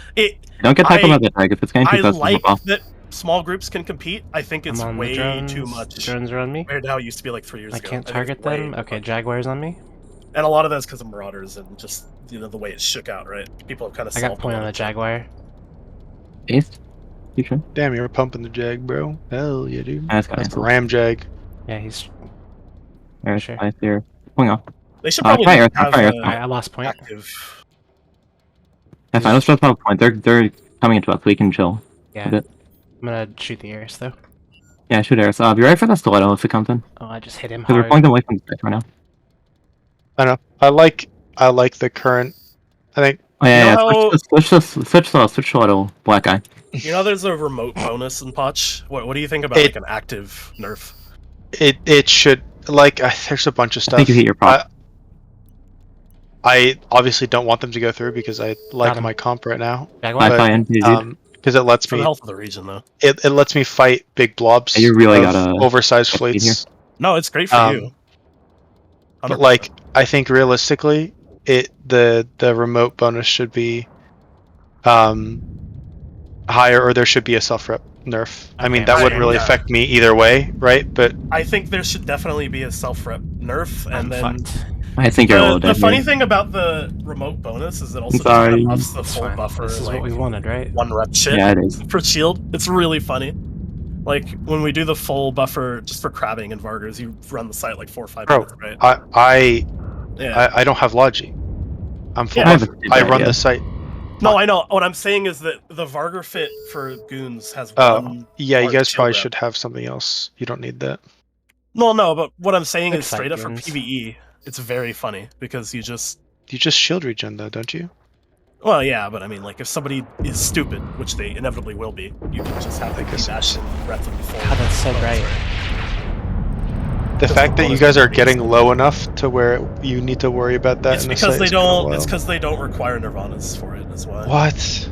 Don't get tackled by the tag if it's getting too close. I like that small groups can compete. I think it's way too much. Drones are on me. Compared to how it used to be like 3 years ago. I can't target them. Okay, Jaguar's on me. And a lot of that's because of Marauders and just the way it shook out, right? People have kind of. I got point on the Jaguar. East. You should. Damn, you're pumping the Jag, bro. Hell yeah, dude. That's the Ram Jag. Yeah, he's. There's sure. There. Pulling off. They should probably have I lost point. Active. If I don't stress out point, they're coming into us. We can chill. Yeah. I'm gonna shoot the Eris though. Yeah, shoot Eris. Be ready for that stiletto if it comes in. Oh, I just hit him because we're pulling them away from the stick right now. I know. I like the current. I think. Oh yeah, switch stiletto, black guy. You know, there's a remote bonus in Potch. What do you think about It- like an active nerf? It should like there's a bunch of I stuff. think you hit your prop. I obviously don't want them to go through because I like him. my comp right now. Jaguar? Bye, fine, dude. Because it lets For the me health of the region, though. it lets me fight big blobs. You really of gotta oversized speed here. fleets. No, it's great for you. But 100%. like I think realistically, the remote bonus should be higher, or there should be a self-rep nerf. I mean, Okay, that wouldn't really yeah. affect me either way, right? But I think there should definitely be a self-rep nerf, I'm and then fucked. I think you're a little the dead funny here. thing about the remote bonus is it also just sorry. kind of buffs the It's full fine. buffer, This is like what we wanted, right? one rep shit Yeah, it is. for shield. It's really funny. Like when we do the full buffer just for crabbing and Vargers, you run the site like 4 or 5 Bro, minutes, right? I don't have Logi. I'm full Yeah. buffer. I run the site. No, I know. What I'm saying is that the Varger fit for goons has Oh, one. yeah, you large guys shield probably rep. should have something else. You don't need that. No, but what I'm saying Good is straight up fight, for goons. PvE, it's very funny because you just. You just shield regen though, don't you? Well, yeah, but I mean, like, if somebody is stupid, which they inevitably will be, you can just have them dash and rep them before. God, that's so bright. The Just fact the that you bonus guys are is getting amazing. low enough to where you need to worry about that It's in the because site they is kinda don't. It's wild. because they don't require Nirvanas for it. That's why. What?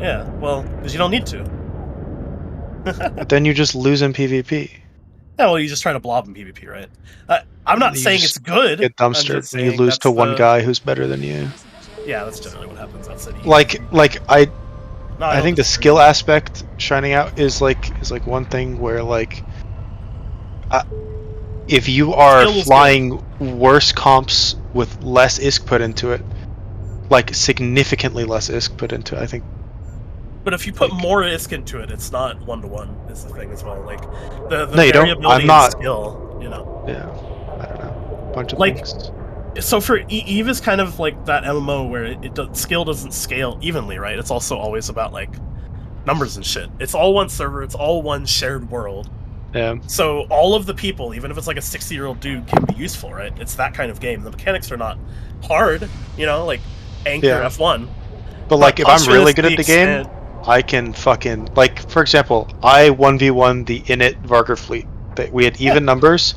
Yeah. Well, because you don't need to. But then you just lose in PvP. Yeah. Well, you just try to blob in PvP, right? I'm not You saying just it's good. Get I'm dumpstered just and you saying lose that's to one the- guy who's better than you. Yeah, that's generally what happens. That's it. Like I No, I don't think the disagree. skill aspect shining out is like one thing where like if you are Skill is flying worse comps with less ISK put into it, like significantly less ISK put into it, I think. But if you put more ISK into it, it's not 1-to-1. Is the thing as well. Like the No, you don't. variability I'm not- in skill. You know. Yeah, I don't know, bunch of Like, things. So for Eve is kind of like that MMO where skill doesn't scale evenly, right? It's also always about like numbers and shit. It's all one server. It's all one shared world. Yeah. So all of the people, even if it's like a 60-year-old dude, can be useful, right? It's that kind of game. The mechanics are not hard, you know, like Anchor Yeah. F1. But like, if I'm Posture really is good at the game, extent- I can fucking like, for example, I 1v1 the init Varger fleet. We had even numbers,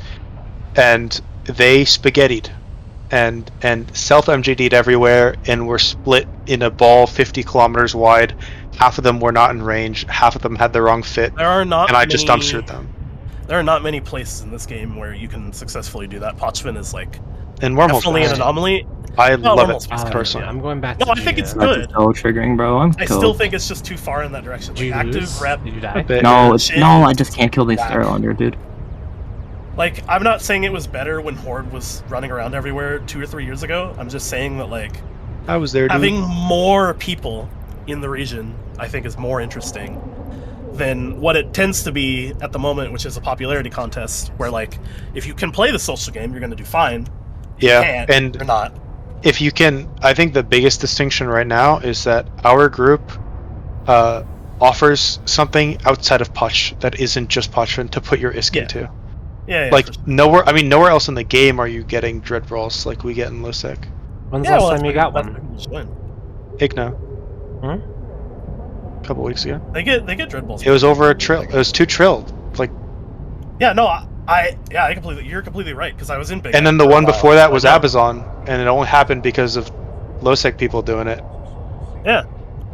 and they spaghettied, and self MGD'd everywhere, and were split in a ball 50 kilometers wide. Half of them were not in range. Half of them had the wrong fit, There are not and I just many- dumpstered them. There are not many places in this game where you can successfully do that. Potchman is like And Wormhole's definitely an fine. anomaly. I No, love Wormhole's it fine. personally. I'm going back No, to I think it's Gia. That's good. so triggering, bro. I'm I killed. still think it's just too far in that direction. Did Like you active lose? rep. Did you A die? bit. No, Shit. no, I just can't kill these Whack. Starlander, dude. Like, I'm not saying it was better when Horde was running around everywhere 2 or 3 years ago. I'm just saying that, like, I was there, dude. having more people in the region, I think, is more interesting than what it tends to be at the moment, which is a popularity contest, where, like, if you can play the social game, you're going to do fine. If you Yeah, can't, and you're not. if you can, I think the biggest distinction right now is that our group offers something outside of Potch that isn't just Potchman to put your ISK Yeah. into. Yeah, Like for sure. nowhere else in the game are you getting dread rolls like we get in Lusek. When's Yeah, the last well, time you got that's one? what you should win. Igno. Hmm? A couple weeks ago. They get dread balls. It was over a trill. It was 2 trill. Like, Yeah, no, you're completely right, because I was in Big and Egg then the for a one while, before that so was I know. Abazon, and it only happened because of Losec people doing it. Yeah.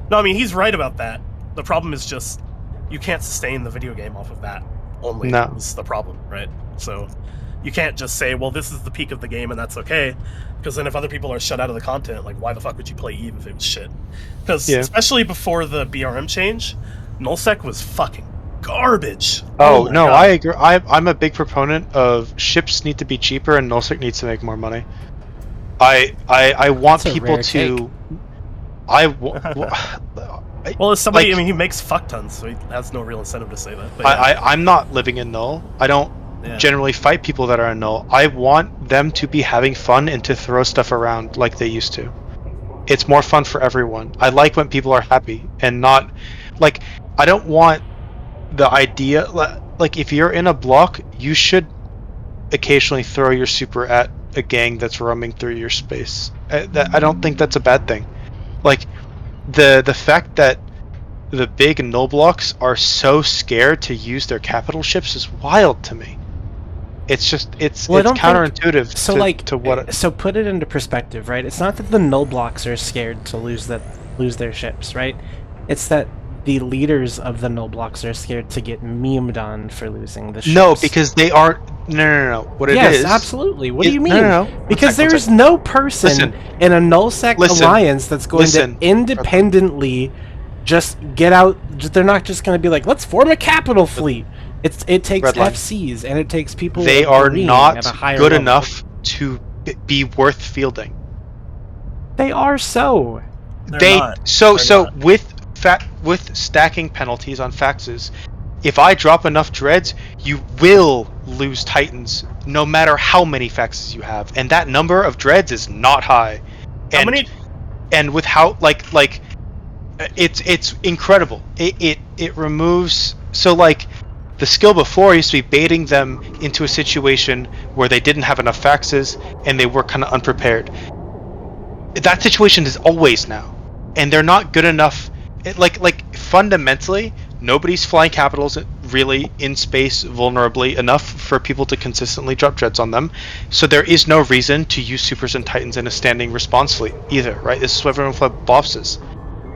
No, I mean, he's right about that. The problem is just you can't sustain the video game off of that only. No. Is the problem, right? So you can't just say, well, this is the peak of the game and that's okay. Because then if other people are shut out of the content, like, why the fuck would you play Eve if it was shit? Because Yeah. especially before the BRM change, Nullsec was fucking garbage. Oh, my no, God. I agree. I'm a big proponent of ships need to be cheaper and Nullsec needs to make more money. I want That's a people rare to. Well, as somebody, like- I mean, he makes fuck tons, so he has no real incentive to say that. But I'm not living in Null. I don't yeah. generally fight people that are in Null. I want them to be having fun and to throw stuff around like they used to. It's more fun for everyone. I like when people are happy and not like. I don't want the idea like if you're in a block, you should occasionally throw your super at a gang that's roaming through your space. I don't think that's a bad thing. Like the fact that the big null blocks are so scared to use their capital ships is wild to me. It's just it's counterintuitive to what. So put it into perspective, right? It's not that the null blocks are scared to lose their ships, right? It's that the leaders of the null blocks are scared to get memed on for losing the ships. No, because they aren't. No. What it is? Yes, absolutely. What do you mean? No. Because there is no person in a nullsec alliance that's going to independently just get out. They're not just going to be like, let's form a capital fleet. It takes FCs and it takes people. They are not at a higher good level. enough to be worth fielding. They are so. With stacking penalties on faxes, if I drop enough dreads, you will lose titans no matter how many faxes you have, and that number of dreads is not high. How many? And with how it's incredible. It removes the skill before used to be baiting them into a situation where they didn't have enough faxes and they were kind of unprepared. That situation is always now, and they're not good enough. Fundamentally, nobody's flying capitals really in space vulnerably enough for people to consistently drop dreads on them. So there is no reason to use supers and titans in a standing response fleet either, right? This is what everyone flies bosses,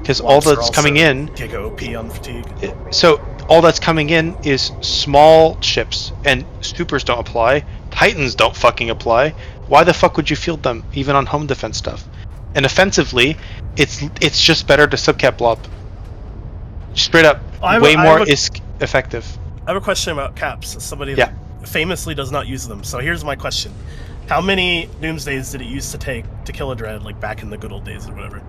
because all that's coming in. Giga OP on fatigue. So all that's coming in is small ships, and supers don't apply. Titans don't fucking apply. Why the fuck would you field them even on home defense stuff? And offensively, it's just better to subcap blob. Straight up, way more ISK effective. I have a question about caps. As somebody that famously does not use them. So here's my question: how many doomsdays did it used to take to kill a dread, like back in the good old days or whatever?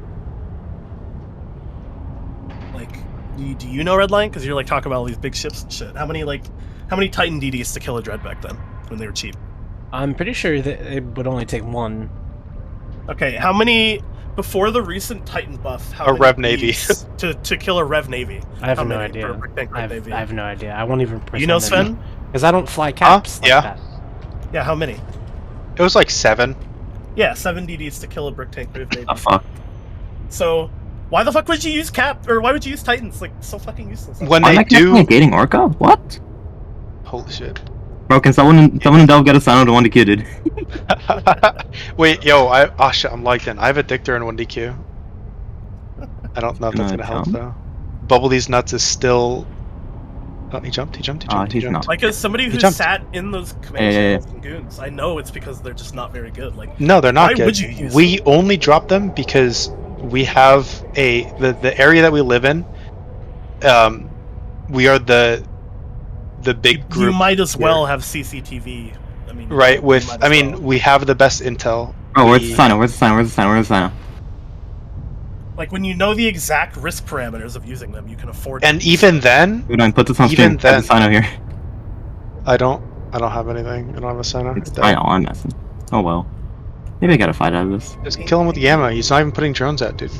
Like, do you know Redline? Because you're like talking about all these big ships and shit. How many Titan DDs to kill a dread back then when they were cheap? I'm pretty sure that it would only take one. Okay, how many before the recent Titan buff? How a many Rev Navy to kill a Rev Navy? I have no idea. I have no idea. I won't even. You know, Sven? Because I don't fly caps. Like that. Yeah. How many? It was like 7. Yeah, 7 DDs to kill a brick tank Rev Navy. The fuck? So why the fuck would you use cap, or why would you use Titans? Like, so fucking useless. When they do negating Orca? What? Holy shit. Bro, can someone in Delve get a sign on to 1DQ, dude? Wait, shit, I'm logged in. I have a Dictor in 1DQ. I don't know if that's gonna help though. Bubble These Nuts is still. Oh, he jumped. Not. Like, as somebody who sat in those command and goons, I know it's because they're just not very good. Like, no, they're not why good. Would you use we them? only drop them because we have the area that we live in. We are the big group. You might as well have CCTV. I mean, right, we have the best intel. Oh, where's the sign? Like, when you know the exact risk parameters of using them, you can afford. And even then, put this on stream. Then, sign here. I don't have anything. I don't have a sign. I'm messing. Oh well. Maybe I gotta fight out of this. Just kill him with Gamma. He's not even putting drones out, dude.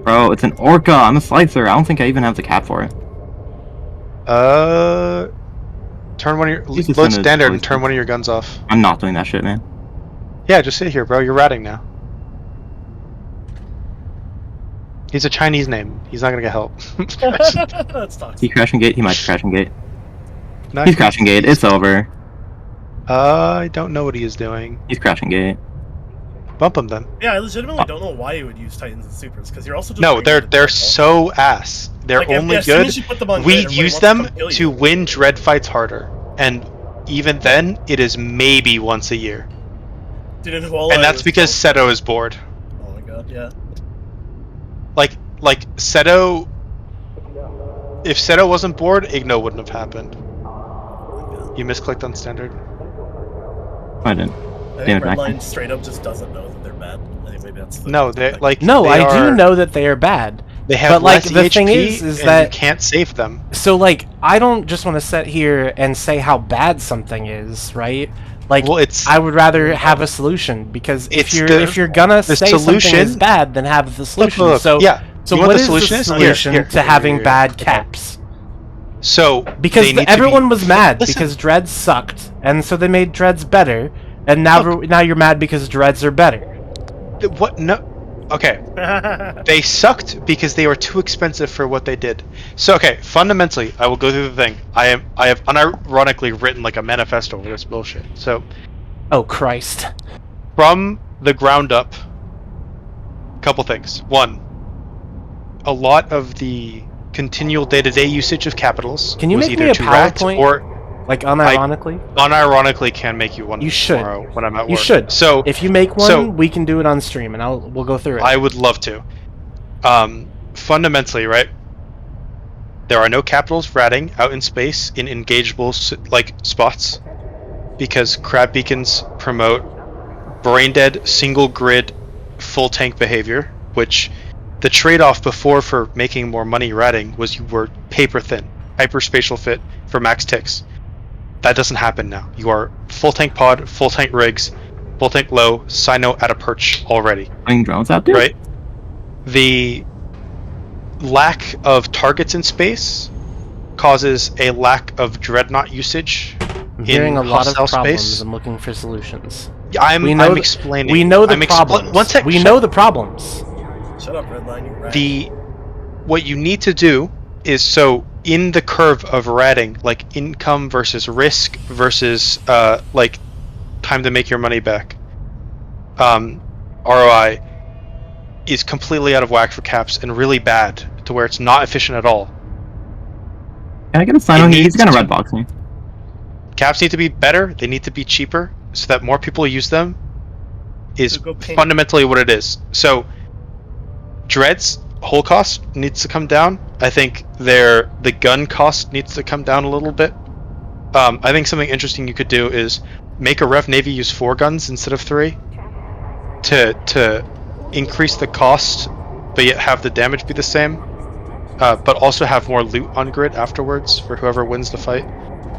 Bro, it's an Orca. I'm a slicer. I don't think I even have the cap for it. Turn one of your load standard and turn one of your guns off. I'm not doing that shit, man. Yeah, just sit here, bro. You're ratting now. He's a Chinese name. He's not gonna get help. That's toxic. He crashing gate. He might be crashing gate. No, he's crashing gate. It's over. I don't know what he is doing. He's crashing gate. Bump him then. Yeah, I legitimately don't know why you would use Titans and Supers, because you're also just no. They're so ass. They're like, only as good. As you put them on we Dread, use them to win Dread fights harder, and even then, it is maybe once a year. Dude, and that's because Seto is bored. Oh my god, yeah. Like Seto. If Seto wasn't bored, Igno wouldn't have happened. You misclicked on standard. I didn't. I think Redline straight up just doesn't know that they're bad. I think maybe that's the they're like. No, I do know that they are bad. They have but like less the HP, thing is and that you can't save them. So like, I don't just want to sit here and say how bad something is, right? Like, well, I would rather have a solution, because if you're gonna say something is bad, then have the solution. Look, so yeah. So what is solution the solution to having bad caps? So because everyone was mad because dreads sucked, and so they made dreads better, and now you're mad because dreads are better. What? No. Okay. They sucked because they were too expensive for what they did. So okay, fundamentally, I will go through the thing. I have unironically written like a manifesto over this bullshit. So Oh Christ. from the ground up, couple things. One, a lot of the continual day-to-day usage of capitals Can you was make either me a to rat PowerPoint? or Like unironically? unironically can make you one You should. tomorrow when I'm at work. You should. So If you make one, so- we can do it on stream, and we'll go through it. I would love to. Fundamentally, right? There are no capitals ratting out in space in engageable spots because crab beacons promote brain dead single grid full tank behavior, which the trade-off before for making more money ratting was you were paper thin, hyperspatial fit for max ticks. That doesn't happen now. You are full tank pod, full tank rigs, full tank low, Sino at a perch already. Putting drones out there? Right? The lack of targets in space causes a lack of dreadnought usage I'm hearing a in lot of hostile problems. space. I'm looking for solutions. I'm We know explaining. We know the I'm problems. One sec. We know the problems. Shut up, Redline. You rat. What you need to do is, so in the curve of ratting, like income versus risk versus like time to make your money back, ROI is completely out of whack for caps and really bad to where it's not efficient at all. Can I get a sign on? He's needs gonna to- red box me. Caps need to be better. They need to be cheaper so that more people use them. Is So go pink. fundamentally what it is. So dreads whole cost needs to come down. I think the gun cost needs to come down a little bit. I think something interesting you could do is make a Rev Navy use 4 guns instead of 3 to increase the cost, but yet have the damage be the same. But also have more loot on grid afterwards for whoever wins the fight.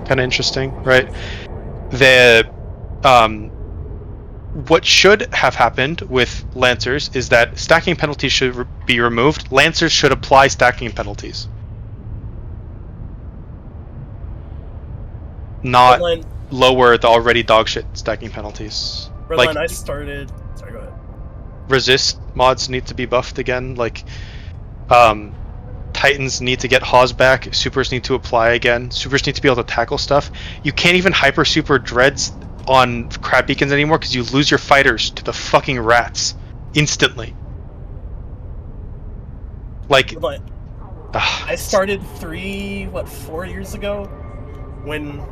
Kind of interesting, right? What should have happened with Lancers is that stacking penalties should be removed. Lancers should apply stacking penalties. Not Redline, lower the already dogshit stacking penalties. Redline, I started. Sorry, go ahead. Resist mods need to be buffed again. Like, Titans need to get Haws back. Supers need to apply again. Supers need to be able to tackle stuff. You can't even hyper super dreads on crab beacons anymore because you lose your fighters to the fucking rats instantly. Like, Redline, I started 4 years ago when,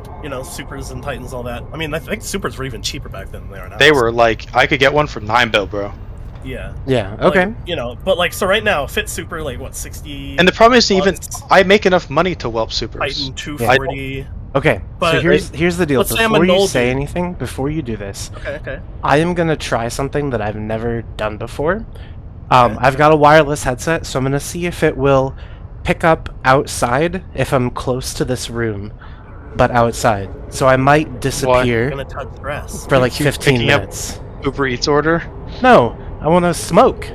supers and titans, all that. I mean, I think supers were even cheaper back then than they are now. they were like, I could get one for 9 bill, bro. Yeah. Yeah. Okay. Like, but so right now, fit super, 60. And the problem is even plus I make enough money to whelp supers. Titan 240. Okay. But, so here's the deal. let's say I'm Before a you null say dude. anything, before you do this, Okay. I am gonna try something that I've never done before. I've got a wireless headset, so I'm gonna see if it will pick up outside if I'm close to this room, but outside. So I might disappear I'm gonna touch grass. for like Keep 15 picking up minutes. Uber Eats order. No, I want to smoke,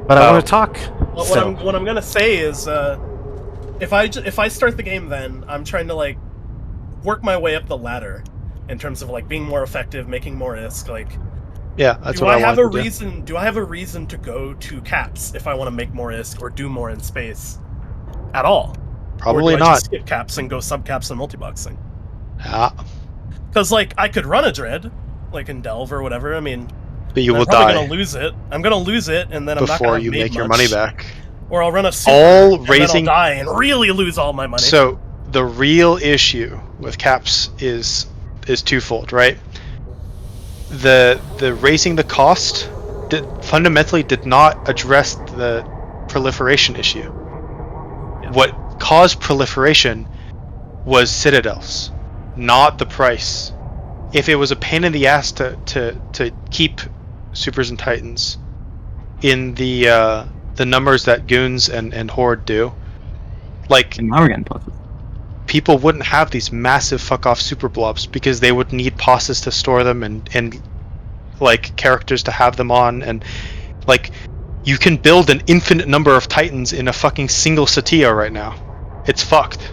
but I want to talk. Well, So what I'm gonna say is, if I start the game, then I'm trying to work my way up the ladder in terms of being more effective, making more ISK. Yeah, that's do what I have a want to do. reason? Do I have a reason to go to caps if I want to make more ISK or do more in space at all? Probably or do I not. just skip caps and go subcaps and multiboxing. Yeah, Because I could run a dread, in Delve or whatever. I mean, but you I'm will probably die gonna lose it. I'm gonna lose it, and then I'm not before gonna you have made make your much. money back. Or I'll run a super, All and raising- then I'll die and really lose all my money. So the real issue with caps is twofold, right? The raising the cost fundamentally did not address the proliferation issue. What caused proliferation was citadels, not the price. If it was a pain in the ass to keep supers and titans in the numbers that goons and horde do, And now we're getting pluses. people wouldn't have these massive fuck off super blobs because they would need posses to store them and characters to have them on, and you can build an infinite number of titans in a fucking single Satya right now. It's fucked.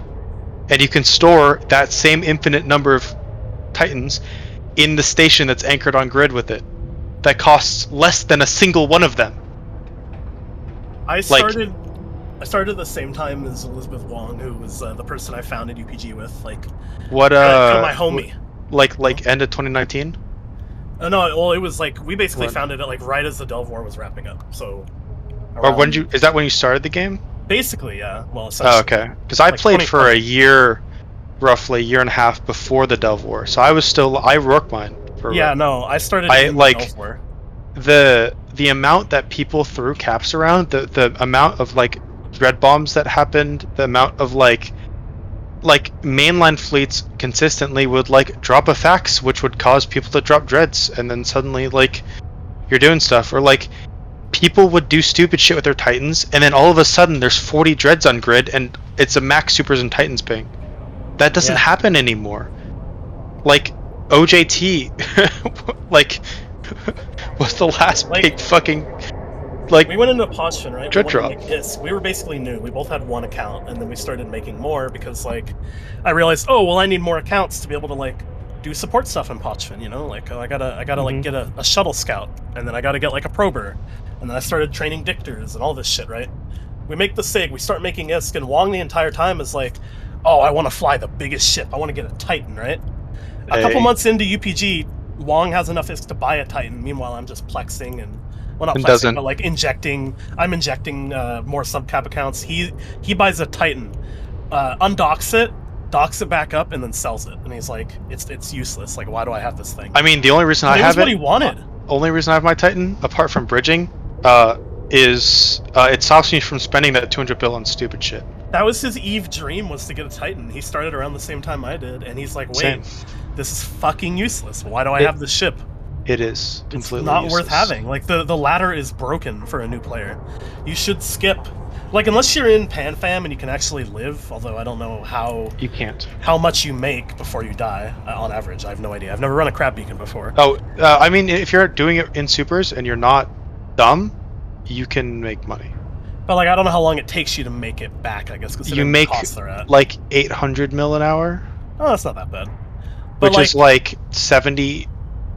And you can store that same infinite number of titans in the station that's anchored on grid with it. That costs less than a single one of them. I started at the same time as Elizabeth Wong, who was the person I founded UPG with. Like, What kind of my homie. Like end of 2019? No, well, it was like we basically founded it like right as the Delve War was wrapping up. So. Or when is that when you started the game? Basically, yeah. Well, oh, okay. Because I played for a year, roughly a year and a half before the Delve War, so I worked mine. I started. Delve War. The amount that people threw caps around, the amount of like dread bombs that happened, the amount of like mainline fleets consistently would like drop a fax, which would cause people to drop dreads, and then suddenly like you're doing stuff, or like people would do stupid shit with their Titans, and then all of a sudden there's 40 dreads on grid, and it's a max supers and Titans ping. That doesn't happen anymore. Like OJT, like was the last big fucking like. We went into Podshin, right? Dread drop. We were basically new. We both had one account, and then we started making more because like I realized, oh well, I need more accounts to be able to like do support stuff in Podshin, you know, like I gotta like get a shuttle scout, and then I gotta get like a prober, and then I started training dictors and all this shit, right? We make the SIG, we start making ISK, and Wong the entire time is like, oh, I want to fly the biggest ship, I want to get a Titan, right? A couple months into UPG, Wong has enough ISK to buy a Titan, meanwhile I'm just plexing and, well, not plexing, but like I'm injecting more subcap accounts. He buys a Titan, undocks it, docks it back up, and then sells it, and he's like, it's useless, like why do I have this thing? I mean, the only reason I have what he wanted. Only reason I have my Titan, apart from bridging, is it stops me from spending that 200 bill on stupid shit. That was his Eve dream, was to get a Titan. He started around the same time I did, and he's like, wait, this is fucking useless, why do I have this ship? It is completely it's not useless. worth having. Like the ladder is broken for a new player. You should skip, like, unless you're in PanFam and you can actually live, although I don't know how you can't, how much you make before you die on average. I have no idea. I've never run a crab beacon before. I mean, if you're doing it in supers and you're not dumb, you can make money. But like, I don't know how long it takes you to make it back, I guess, because you make like 800 mil an hour. Oh, that's not that bad. But which is like 70,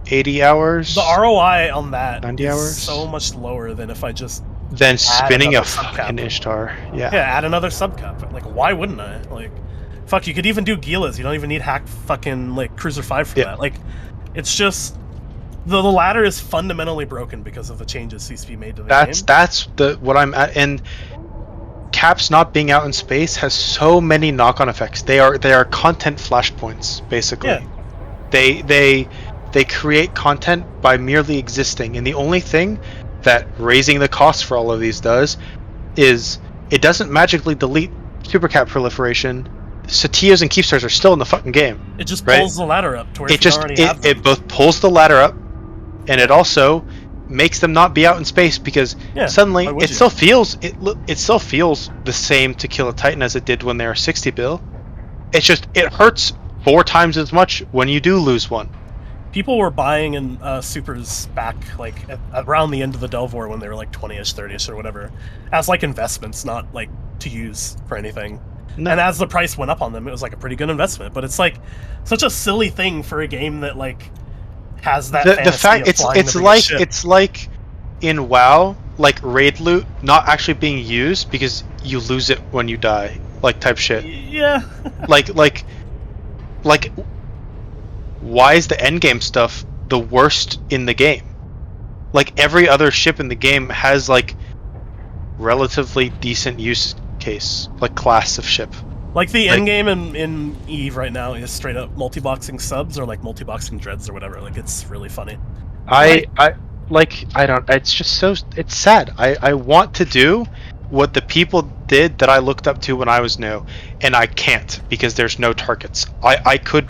80 hours. The ROI on that 90 is hours? so much lower than if I just than spinning a fucking Ishtar. Yeah, add another subcap. Like, why wouldn't I? Like, fuck, you could even do Gilas. You don't even need hack fucking like Cruiser 5 for that. Like, it's just the ladder is fundamentally broken because of the changes CSP made to the game. That's what I'm at. And caps not being out in space has so many knock-on effects. They are content flashpoints, basically. Yeah. They create content by merely existing, and the only thing that raising the cost for all of these does is it doesn't magically delete supercap proliferation. Satias and Keepstars are still in the fucking game. It just pulls the ladder up to where it both pulls the ladder up, and it also makes them not be out in space, because suddenly it still feels the same to kill a Titan as it did when they were 60 bill. It's just it hurts 4 times as much when you do lose one. People were buying in supers back like around the end of the Delve War when they were like 20ish, 30ish, or whatever, as like investments, not like to use for anything. No. And as the price went up on them, it was like a pretty good investment. But it's like such a silly thing for a game that like has that. The fact it's like in WoW, like raid loot not actually being used because you lose it when you die, like type shit. Yeah. like why is the endgame stuff the worst in the game? Like every other ship in the game has like relatively decent use case, like class of ship. Like the endgame in Eve right now is straight up multi-boxing subs or like multi-boxing dreads or whatever. Like it's really funny. It's just so, it's sad. I want to do what the people did that I looked up to when I was new, and I can't because there's no targets. I could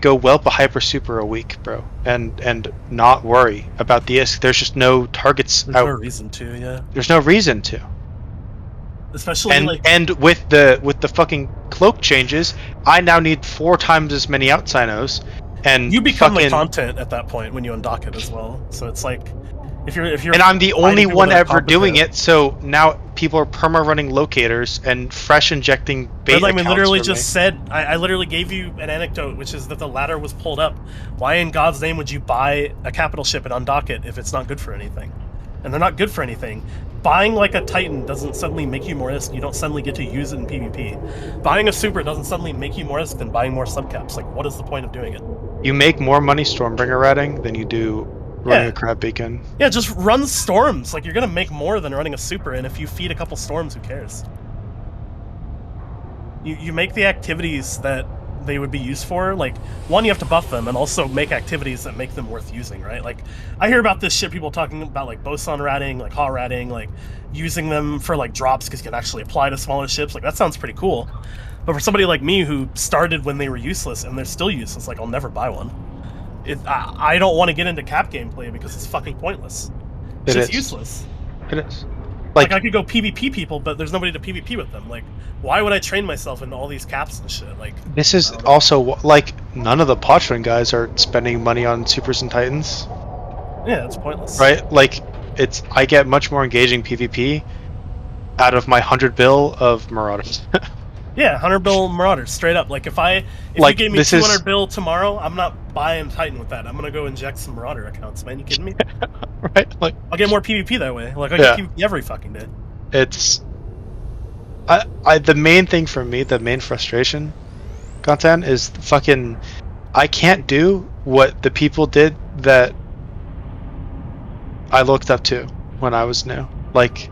go whelp a hyper super a week, bro, and not worry about the ISK. There's just no targets out. There's no reason to, yeah. There's no reason to. Especially and with the fucking cloak changes, I now need 4 times as out Sinos, and you become the content at that point when you undock it as well. So it's like if you're and I'm the only one ever doing it, so now people are perma running locators and fresh injecting bait accounts. I literally just said I literally gave you an anecdote, which is that the ladder was pulled up. Why in God's name would you buy a capital ship and undock it if it's not good for anything? and they're not good for anything. Buying like a Titan doesn't suddenly make you more ISK. You don't suddenly get to use it in PvP. Buying a super doesn't suddenly make you more ISK than buying more subcaps. Like, what is the point of doing it? You make more money Stormbringer ratting than you do running a crab beacon. Yeah, just run storms. Like, you're gonna make more than running a super, and if you feed a couple storms, who cares? You make the activities that they would be used for. Like, one, you have to buff them, and also make activities that make them worth using, right? Like, I hear about this shit, people talking about, like, boson ratting, like, haw ratting, like, using them for, like, drops because you can actually apply to smaller ships. Like, that sounds pretty cool. But for somebody like me who started when they were useless, and they're still useless, like, I'll never buy one. I don't want to get into cap gameplay because it's fucking pointless. It's just useless. It is. Like, I could go PvP people, but there's nobody to PvP with them. Like, why would I train myself into all these caps and shit? Like, this is also, like, none of the Potron guys are spending money on Supers and Titans. Yeah, it's pointless. Right? Like, I get much more engaging PvP out of my 100 bill of Marauders. Yeah, 100 bill Marauders, straight up. Like, if you gave me 200 bill tomorrow, I'm not buying Titan with that. I'm gonna go inject some Marauder accounts, man. You kidding me? Right? Like, I'll get more PvP that way. Like, I get PvP every fucking day. It's... the main thing for me, the main frustration content is fucking... I can't do what the people did that I looked up to when I was new. Like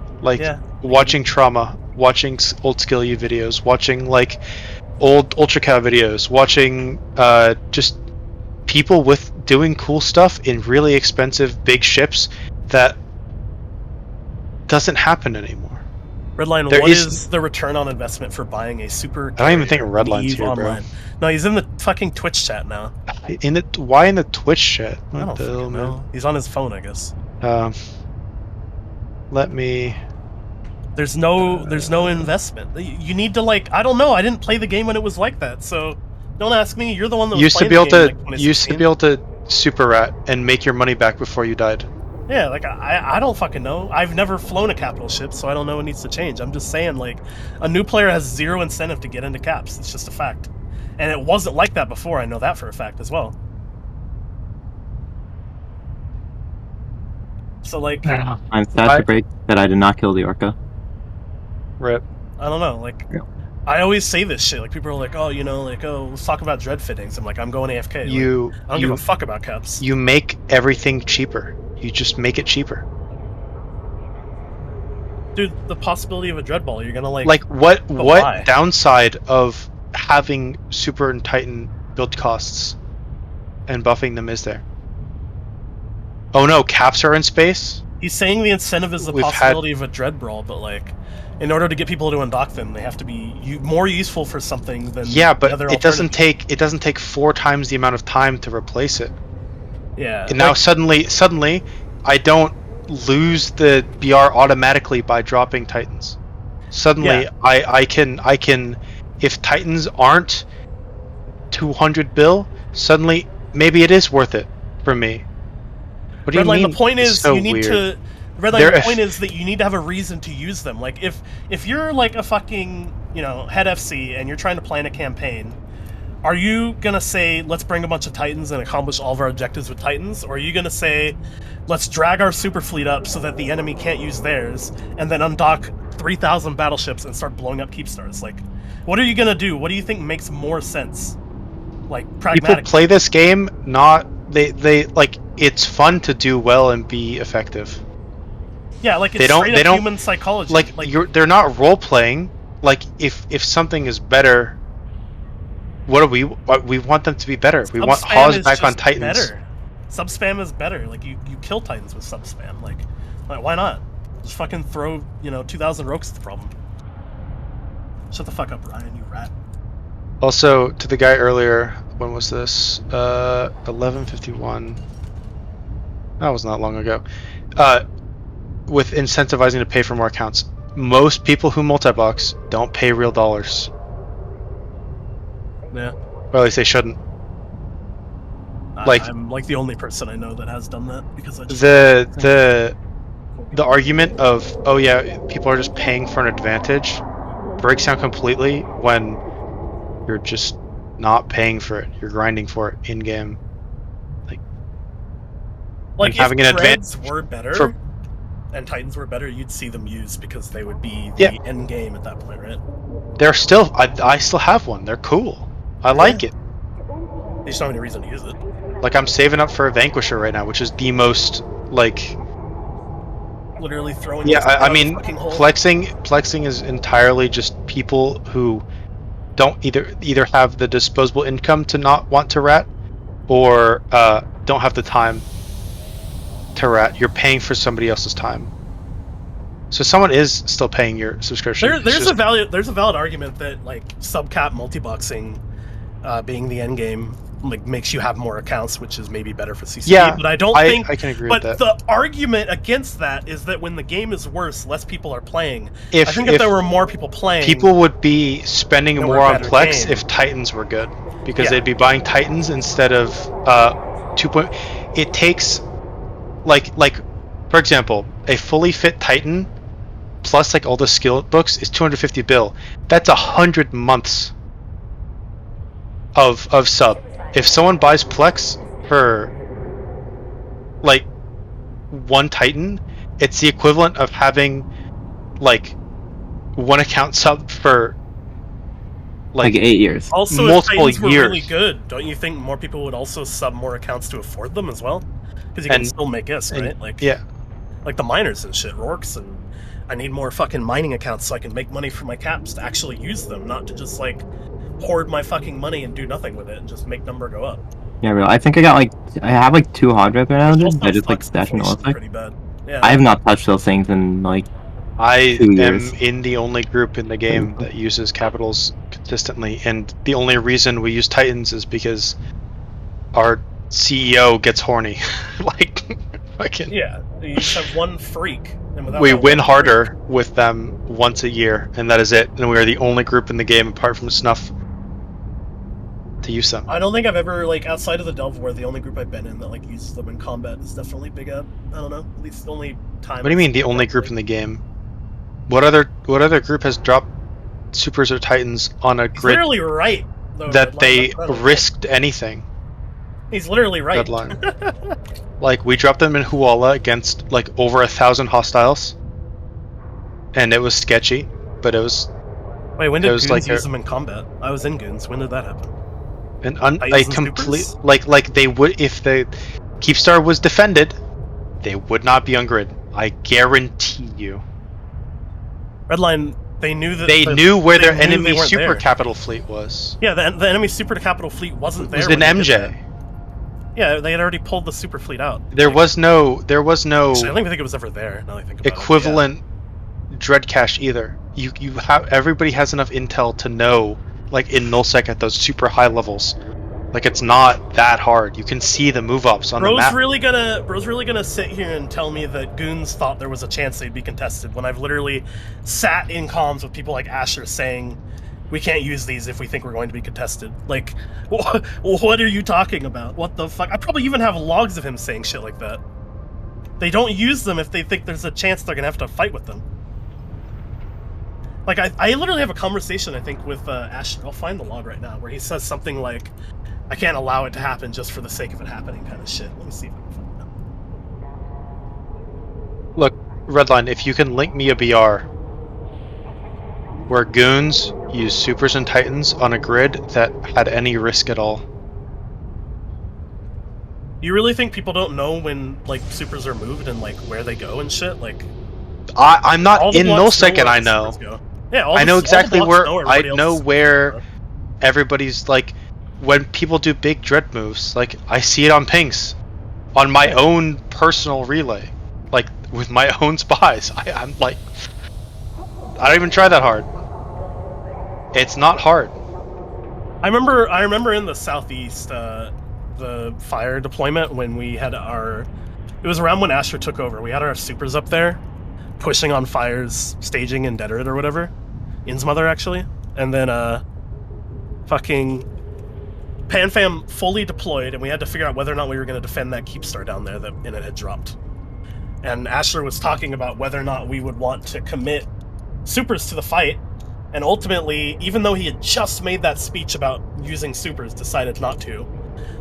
watching Trauma, watching old Skill U videos, watching, like, old Ultra Cow videos, watching just people with doing cool stuff in really expensive big ships that doesn't happen anymore. Redline, what is the return on investment for buying a super? I don't even think Redline's here, online, bro. No, he's in the fucking Twitch chat now. Why in the Twitch chat? I don't fucking know. He's on his phone, I guess. Let me... There's no investment. You need to, like, I don't know. I didn't play the game when it was like that, so don't ask me. You're the one that was used to playing be able to super rat and make your money back before you died. Yeah, like, I don't fucking know. I've never flown a capital ship, so I don't know what needs to change. I'm just saying, like, a new player has zero incentive to get into caps. It's just a fact. And it wasn't like that before. I know that for a fact as well. So, like... I'm sad to break that I did not kill the Orca. Rip. I don't know, like... Yeah. I always say this shit. Like, people are like, oh, you know, like, oh, let's talk about dread fittings. I'm like, I'm going AFK. Like, I don't give a fuck about caps. You make everything cheaper. You just make it cheaper. Dude, the possibility of a dread ball, you're gonna, like... what downside of having Super and Titan build costs and buffing them is there? Oh no, caps are in space? He's saying the incentive is the possibility of a dread brawl, but, like, in order to get people to undock them, they have to be more useful for something than but it doesn't take 4 times the amount of time to replace it. Yeah. And now suddenly I don't lose the BR automatically by dropping Titans. Suddenly I can if Titans aren't 200 bill, suddenly maybe it is worth it for me. What do you mean? The point is so you need weird. to the point is that you need to have a reason to use them. Like, if you're like a fucking, you know, head FC and you're trying to plan a campaign, are you gonna say, let's bring a bunch of Titans and accomplish all of our objectives with Titans? Or are you gonna say, let's drag our super fleet up so that the enemy can't use theirs, and then undock 3,000 battleships and start blowing up Keepstars? Like, what are you gonna do? What do you think makes more sense? Like, pragmatically. People play this game, they like, it's fun to do well and be effective. Yeah, like, it's straight up human psychology. Like they're not role playing. Like, if something is better, we want them to be better. We want Hawes back on Titans. Better. Sub-spam is better. Like, you kill Titans with sub-spam. Like, why not? Just fucking throw, 2,000 Rokes at the problem. Shut the fuck up, Ryan, you rat. Also, to the guy earlier, when was this? 11:51. That was not long ago. With incentivizing to pay for more accounts, most people who multi-box don't pay real dollars. Yeah. Or at least they shouldn't. I'm like the only person I know that has done that because I just the argument of, oh yeah, people are just paying for an advantage breaks down completely when you're just not paying for it. You're grinding for it in game. Like if having an advantage were better. and Titans were better, you'd see them used because they would be the end game at that point, right? They're still. I still have one. They're cool. I like it. You just don't have any reason to use it. Like I'm saving up for a Vanquisher right now, which is the most like. Literally throwing. Yeah, your I mean, fucking hole. flexing is entirely just people who don't either have the disposable income to not want to rat, or don't have the time to rat. You're paying for somebody else's time. So someone is still paying your subscription. There's a valid argument that like subcap multi-boxing, being the end game, like makes you have more accounts, which is maybe better for CCP. Yeah, but I don't think I can agree but with that. the argument against that is that when the game is worse, less people are playing. If there were more people playing, people would be spending there more were on better Plex games. if Titans were good, because Yeah. they'd be buying Titans instead of 2. It takes like for example, a fully fit Titan plus like all the skill books is 250 bill. That's 100 months of sub. If someone buys Plex for like 1 Titan, it's the equivalent of having like 1 account sub for Like 8 years. Also, multiple if Titans were years. really good, don't you think more people would also sub more accounts to afford them as well? Because you can And- still make S, right? Like Yeah. like the miners and shit, Rorks, and I need more fucking mining accounts so I can make money for my caps to actually use them, not to just like hoard my fucking money and do nothing with it and just make number go up. Yeah, real. I think I have like 2 hard drives right now. Also, I just like flex stashing inflation's all like. pretty bad. Yeah. I have not touched those things in like. I 2 am years. in the only group in the game that uses capitals consistently, and the only reason we use Titans is because our CEO gets horny. Like, fucking. Yeah, you just have one freak. And without We that win one harder with them once a year, and that is it. And we are the only group in the game, apart from Snuff, to use them. freak, I don't think I've ever, like, outside of the Delve War, the only group I've been in that, like, uses them in combat is definitely Big Ed. I don't know, at least the only time. What do you mean the only group in the game? What other group has dropped Supers or Titans on a He's grid literally right, though. that Redline, they that's incredible. risked anything? He's literally right. Redline. Like, we dropped them in Huala against like over 1,000 hostiles, and it was sketchy, but it was Wait, when It did was Goons like use them in combat? I was in Goons. When did that happen? a Titans and complete Supers? like they would, if the Keepstar was defended, they would not be on grid. I guarantee you. Redline, they knew that They knew where their they knew enemy they weren't super there. capital fleet was. Yeah, the enemy super capital fleet wasn't It there. was when in they did MJ. that. Yeah, they had already pulled the super fleet out. There was no Actually, I don't even think it was ever there. Now that I think about equivalent dread cache either. You have, everybody has enough intel to know, like in nullsec at those super high levels, like it's not that hard. You can see the move ups on the Bro's map. really gonna sit here and tell me that Goons thought there was a chance they'd be contested when I've literally sat in comms with people like Asher saying we can't use these if we think we're going to be contested. Like, what are you talking about? What the fuck? I probably even have logs of him saying shit like that. They don't use them if they think there's a chance they're gonna have to fight with them. Like, I literally have a conversation, I think, with Asher. I'll find the log right now, where he says something like, I can't allow it to happen just for the sake of it happening kind of shit. Let me see if I can find that. Look, Redline, if you can link me a BR where Goons use Supers and Titans on a grid that had any risk at all. You really think people don't know when, like, supers are moved and, like, where they go and shit? Like, I'm all not the in blocks nullsec know and where I the know. supers go. Yeah, I know exactly where I everybody know else's where supers everybody's like when people do big dread moves, like I see it on pings on my own personal relay, like with my own spies. I'm like, I don't even try that hard. It's not hard. go. I remember in the southeast, the fire deployment when we had our. It was around when Asher took over. We had our supers up there, pushing on fires, staging in Deaderate or whatever, Innsmother actually, and then fucking PanFam fully deployed, and we had to figure out whether or not we were going to defend that Keepstar down there that Init had dropped. And Asher was talking about whether or not we would want to commit supers to the fight, and ultimately, even though he had just made that speech about using supers, decided not to.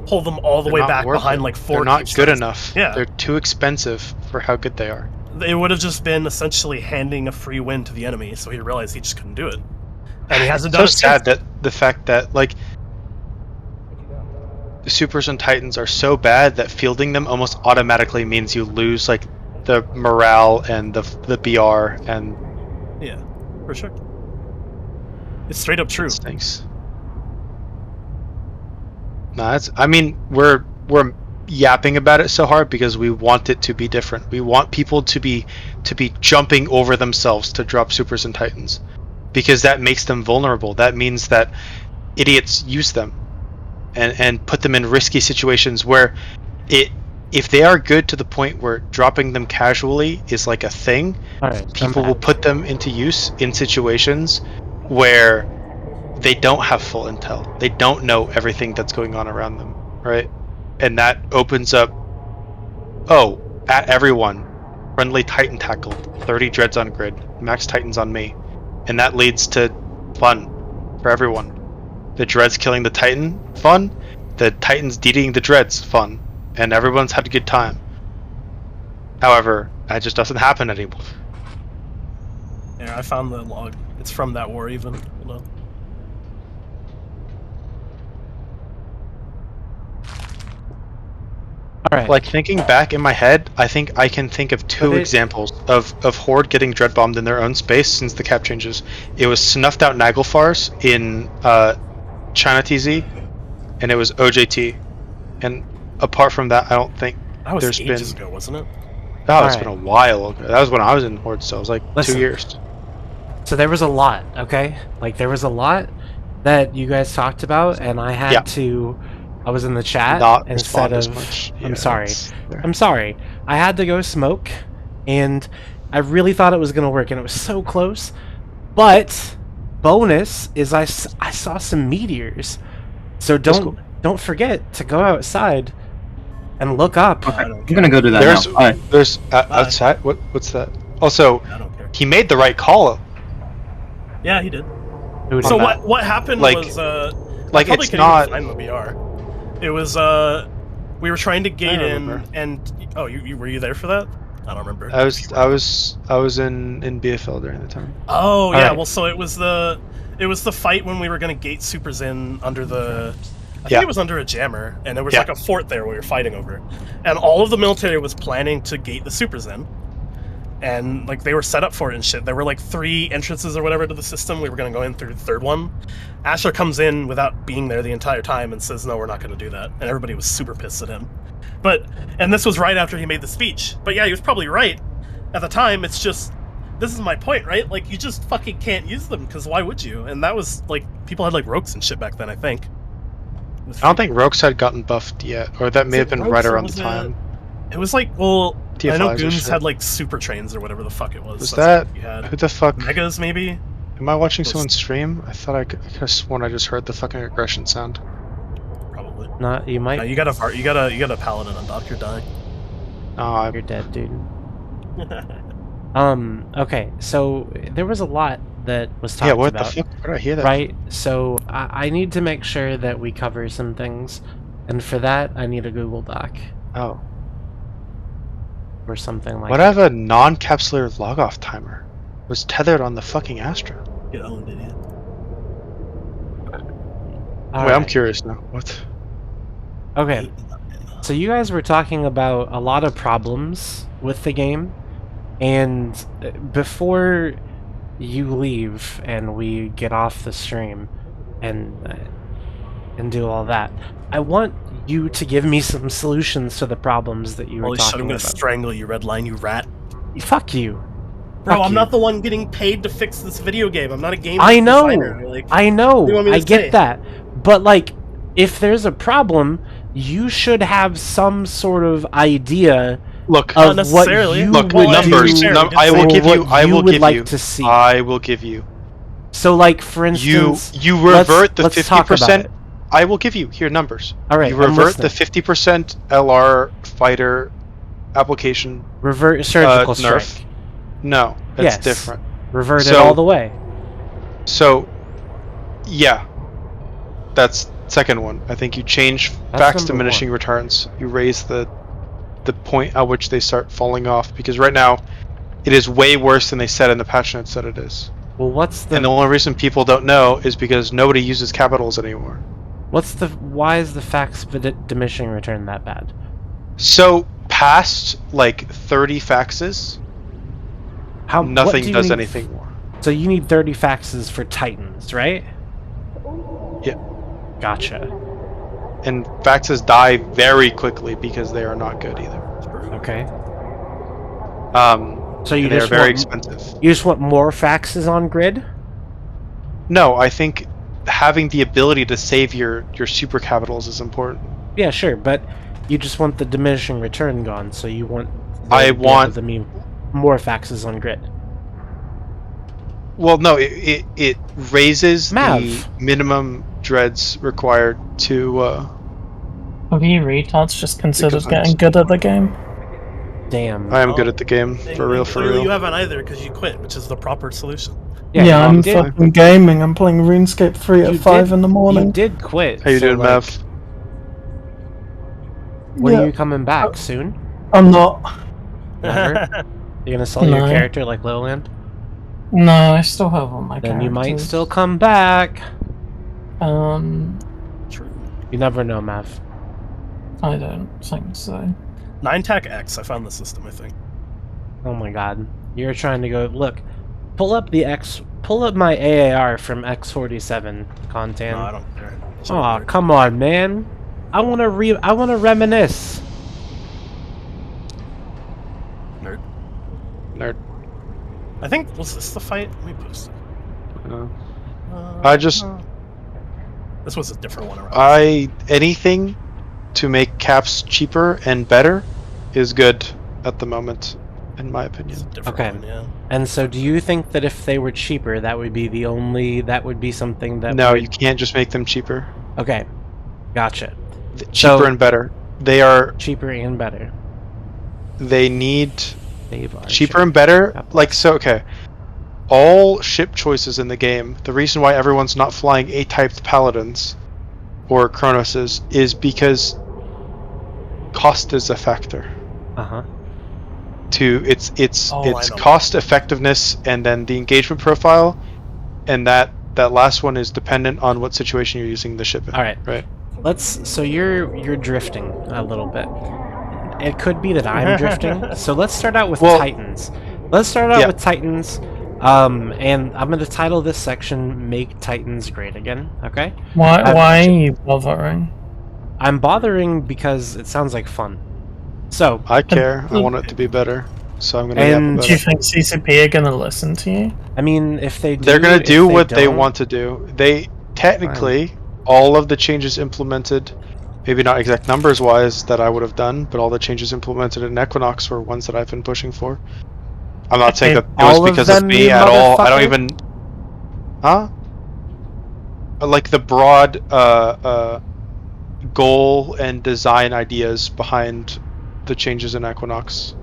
Pull them all the They're way not back worth behind it. like 4 They're not good Keepstars. enough. Yeah. They're too expensive for how good they are. it would have just been essentially handing a free win to the enemy, so he realized he just couldn't do it. And he hasn't done it so sad since. that the fact that like the Supers and Titans are so bad that fielding them almost automatically means you lose like the morale and the BR and Yeah, for sure. It's straight up true. Thanks. No, that's. I mean, we're yapping about it so hard because we want it to be different. We want people to be jumping over themselves to drop Supers and Titans, because that makes them vulnerable. That means that idiots use them and put them in risky situations where if they are good to the point where dropping them casually is like a thing, people will put them into use in situations where they don't have full intel. They don't know everything that's going on around them, right? And that opens up, at everyone, friendly Titan tackled, 30 dreads on grid, max Titans on me. And that leads to fun for everyone. The dreads killing the Titan, fun. The Titans DDing the dreads, fun. And everyone's had a good time. However, that just doesn't happen anymore. Yeah, I found the log. It's from that war even. Hold on. Alright. Like, thinking back in my head, I think I can think of two examples of Horde getting dread bombed in their own space since the cap changes. It was snuffed out Naglfars in China TZ, and it was OJT. And apart from that, I don't think That was there's ages been. ago, wasn't it? That was been a while ago. That was when I was in Horde, so it was like Listen. 2 years. So there was a lot, okay? Like, there was a lot that you guys talked about, and I had to... I was in the chat Not instead respond as of... much. I'm Yeah, sorry. it's there. I'm sorry. I had to go smoke, and I really thought it was going to work, and it was so close. But, bonus is I saw some meteors. So don't forget to go outside and look up. Okay, I'm gonna go do that There's now. All right. there's outside. What's that? Also, I don't care. he made the right call. Yeah, he did. Who So did what happened Like- was like, I probably it's couldn't not- even find the BR. It was we were trying to gate in remember. and you were you there for that? I don't remember. I was in BFL during the time. Oh yeah, Alright. well so it was the fight when we were gonna gate supers in under the I think Yeah. it was under a jammer, and there was Yeah. like a fort there we were fighting over. And all of the military was planning to gate the supers in. And like they were set up for it and shit. There were like 3 entrances or whatever to the system. We were gonna go in through the 3rd one. Asher comes in without being there the entire time and says, "No, we're not gonna do that." And everybody was super pissed at him. And this was right after he made the speech. But yeah, he was probably right. At the time, it's just this is my point, right? Like you just fucking can't use them because why would you? And that was like people had like Rogues and shit back then, I think. I don't think Rogues had gotten buffed yet, or that may have been right around the time. It was like, well, I know TFIs or Goons shit. had like super trains or whatever the fuck it was. Was That's that what you had. who the fuck? Megas maybe? Am I watching Was- someone stream? I thought I could have sworn I just heard the fucking aggression sound. Probably. Not, you No, might... you got a paladin on Doc, you're dying. Oh, You're dead, dude. Okay, so there was a lot that was talked yeah. What about. the fuck? Where did I hear that? Right, so I need to make sure that we cover some things, and for that I need a Google Doc Oh. or something like What that. if a non-capsular log-off timer was tethered on the fucking Astra? Get owned, idiot. All Wait, I'm right. curious now. What? Okay, so you guys were talking about a lot of problems with the game, and before you leave and we get off the stream and do all that, I want you to give me some solutions to the problems that you were Holy shit, I'm talking gonna about. strangle you, Redline, you rat. Fuck you. Bro, Fuck I'm you. not the one getting paid to fix this video game. I'm not a game I know. designer. Like, I what do you know. want me to I get say? that. But like, if there's a problem, you should have some sort of idea Look, of Not what necessarily. you look, would numbers. do, I will or give you. what I will would give like you. to see. I will give you. So, like, for instance, You let's- revert the let's 50%. talk about it. I will give you here numbers. All right, You I'm revert the listening. 50% LR fighter application Revert surgical nerf. strike. No, that's Yes. different. Revert it So- all the way. So, yeah, that's second one. I think you change That's fax number diminishing returns. You raise the point at which they start falling off, because right now It is way worse than they said in the patch notes that it is. Well, what's the And the only reason people don't know is because nobody uses capitals anymore. why is the fax diminishing return that bad? So past like 30 faxes, What nothing do you does need- anything more. So you need 30 faxes for Titans, right? Yeah. Gotcha. And faxes die very quickly because they are not good either. Okay. So you they are just very want- expensive. You just want more faxes on grid? No, I think having the ability to save your super capitals is important. Yeah, sure, but you just want the diminishing return gone, so you want I want- to mean more faxes on grid. Well, no, it raises Mav. the minimum dreads required to. Have you retards just considered Because getting good at the game? Damn. I am good at the game, for real, for Clearly real. you haven't either because you quit, which is the proper solution. Yeah, I'm you did, fucking gaming. I'm playing RuneScape 3 at you 5 did- in the morning. You did quit. How you so, doing, like, Mav? When Yeah. are you coming back? Soon? I'm not. Never? You gonna sell your No. character like Lowland? No, I still have all my Then you might characters. still come back. True. You never know, Mav. I don't think so. 9-tac X, I found the system, I think. Oh my god. You're trying to go look. Pull up my AAR from X47 content. No, I don't care. Aw, come on, man. I wanna reminisce. Nerd. Nerd. I think, was this the fight? Let me post it. I just This was a different one around. anything to make caps cheaper and better is good at the moment, in my opinion. Okay. And so do you think that if they were cheaper, that would be something that No, would... you can't just make them cheaper. Okay. Gotcha. Cheaper and better. They are cheaper and better. They need Save our cheaper and better. Like, so, okay. All ship choices in the game, the reason why everyone's not flying A-typed paladins or Chronoses is because cost is a factor. Uh-huh. It's Oh, I know. cost effectiveness and then the engagement profile, and that last one is dependent on what situation you're using the ship in. All right. Right. So you're drifting a little bit. It could be that I'm drifting. So let's start out with Titans. Let's start out with Titans. And I'm going to title this section "Make Titans Great Again." Okay? Why are you bothering? I'm bothering because it sounds like fun. So I care. I want it to be better. So I'm gonna. And yap about Do you it. think CCP are gonna listen to you? I mean, if they do, They're gonna do if what they don't- want to do. They technically all of the changes implemented, maybe not exact numbers wise that I would have done, but all the changes implemented in Equinox were ones that I've been pushing for. I'm not saying that it was All of because of them, me you at all. I don't motherfucker? even. Huh? Like the broad goal and design ideas behind the changes in Equinox.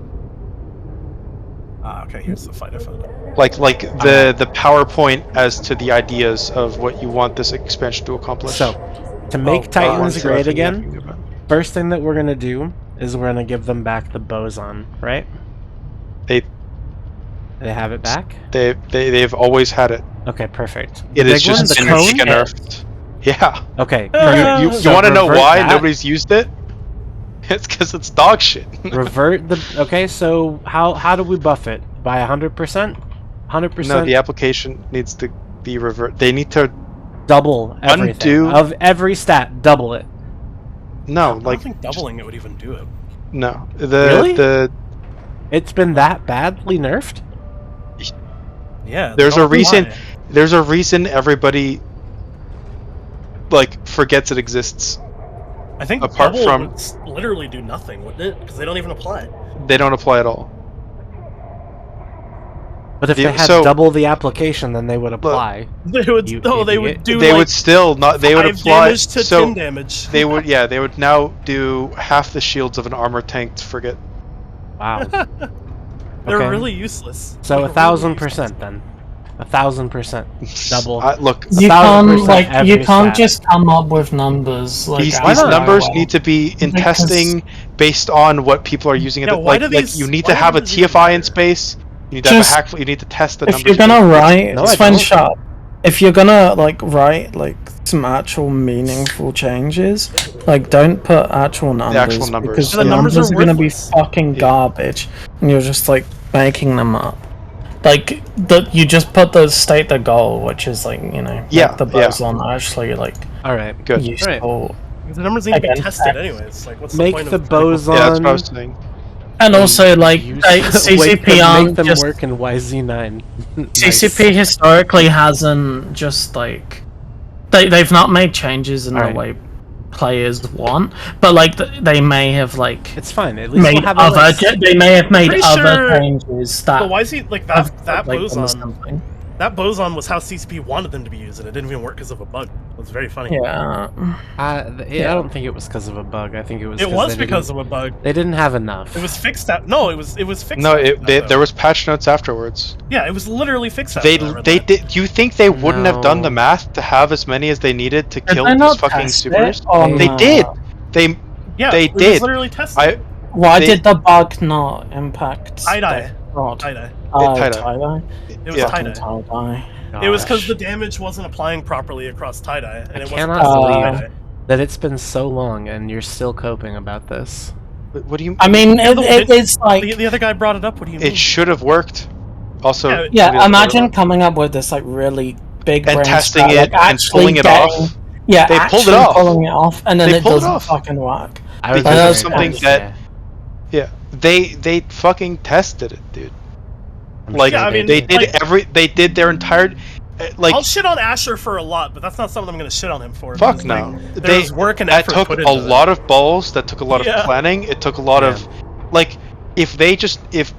Ah, okay, here's the fight I found. Like the PowerPoint as to the ideas of what you want this expansion to accomplish. So, to make Titans ones that I've great been again, yapping about. first thing that we're gonna do is we're gonna give them back the boson, right? They have it back. They've always had it. Okay, perfect. It The is big one, just the been cone? nerfed. Yeah. Okay. You so want to know revert why that. nobody's used it? It's because it's dog shit. Revert the. Okay, so how do we buff it? By 100%? 100%. No, the application needs to be revert. They need to double everything undo. of every stat. Double it. No, I don't like think doubling it would even do it. no. Really? It's been that badly nerfed. Yeah. There's a don't know reason. why. There's a reason everybody like forgets it exists. I think apart double from would literally do nothing, wouldn't it? Because they don't even apply. they don't apply at all. But if The- they had so- double the application, then they would apply. They would. You No, they idiot. would do. They like would still not. They would 5 apply. damage to So 10 damage. they would. Yeah, they would now do half the shields of an armor tanked frigate. Wow. They're Okay. really useless. So They're 1,000% then. 1,000% double. Look, You can't 1,000% like you every can't stat. just come up with numbers like these out of numbers nowhere. need to be in Because- testing based on what people are using. Yeah, At why the, do like these- you need why to do have a numbers even TFI in matter? space. You need to have a Just- hack. You need to test the If numbers. you're gonna write, No, I Sven don't. Sharp, if you're gonna like write like some actual meaningful changes, like don't put actual numbers, actual numbers. because The the numbers numbers are are gonna be worthless. fucking garbage, and you're just like making them up. Like you just put the state the goal, which is like make the boson actually like Alright. Good. useful. The numbers need to be Again, tested anyways. Like, what's the Make point the of boson. Yeah, that's what I was saying. And also like use- CCP make them aren't just work in YZ9. CCP historically hasn't just like they've not made changes in the Alright. way players want, but like they may have like It's fine. At least made we'll have a other list. they may have made Pretty other sure changes that But why is he like that? have, That like, done boson. something. That boson was how CCP wanted them to be used, and it didn't even work because of a bug. It was very funny. Yeah. I don't think it was because of a bug. I think it was. It 'cause was they because didn't- of a bug. They didn't have enough. It was fixed. No, it was fixed. No, after that, there though. was patch notes afterwards. Yeah, it was literally fixed. After They that, I read they that. did. You think they wouldn't have done the No. math to have as many as they needed to Did kill they these not fucking test supers? it on, They did. They Yeah, they it was did. literally tested. I Why They- did the bug not impact Tie-dye. the rod? Tie-dye. tie-dye. Tie-dye? It was Yeah. tie-dye. Tie-dye. It was because Gosh. the damage wasn't applying properly across tie-dye, and I it wasn't cannot tested on believe tie-dye. that it's been so long and you're still coping about this. What do you? I mean, Yeah, it's like The other guy brought it up. What do you mean? It should have worked. Also, Yeah, to be yeah. able to Imagine learn coming up with this like really big and brain testing strat, it like, and actually pulling it getting- off. Yeah, They pulled it actually off. pulling it off, and then They it pulled it doesn't off. fucking work. I was Because very it's something close, that- yeah. Yeah, they fucking tested it, dude. I'm Like sure I mean, they did like- they did their entire like I'll shit on Asher for a lot, but that's not something I'm gonna shit on him for. fuck because, no. like, there was work and that effort took put a into it. lot of balls. That took a lot of Yeah. planning. It took a lot Yeah. of like if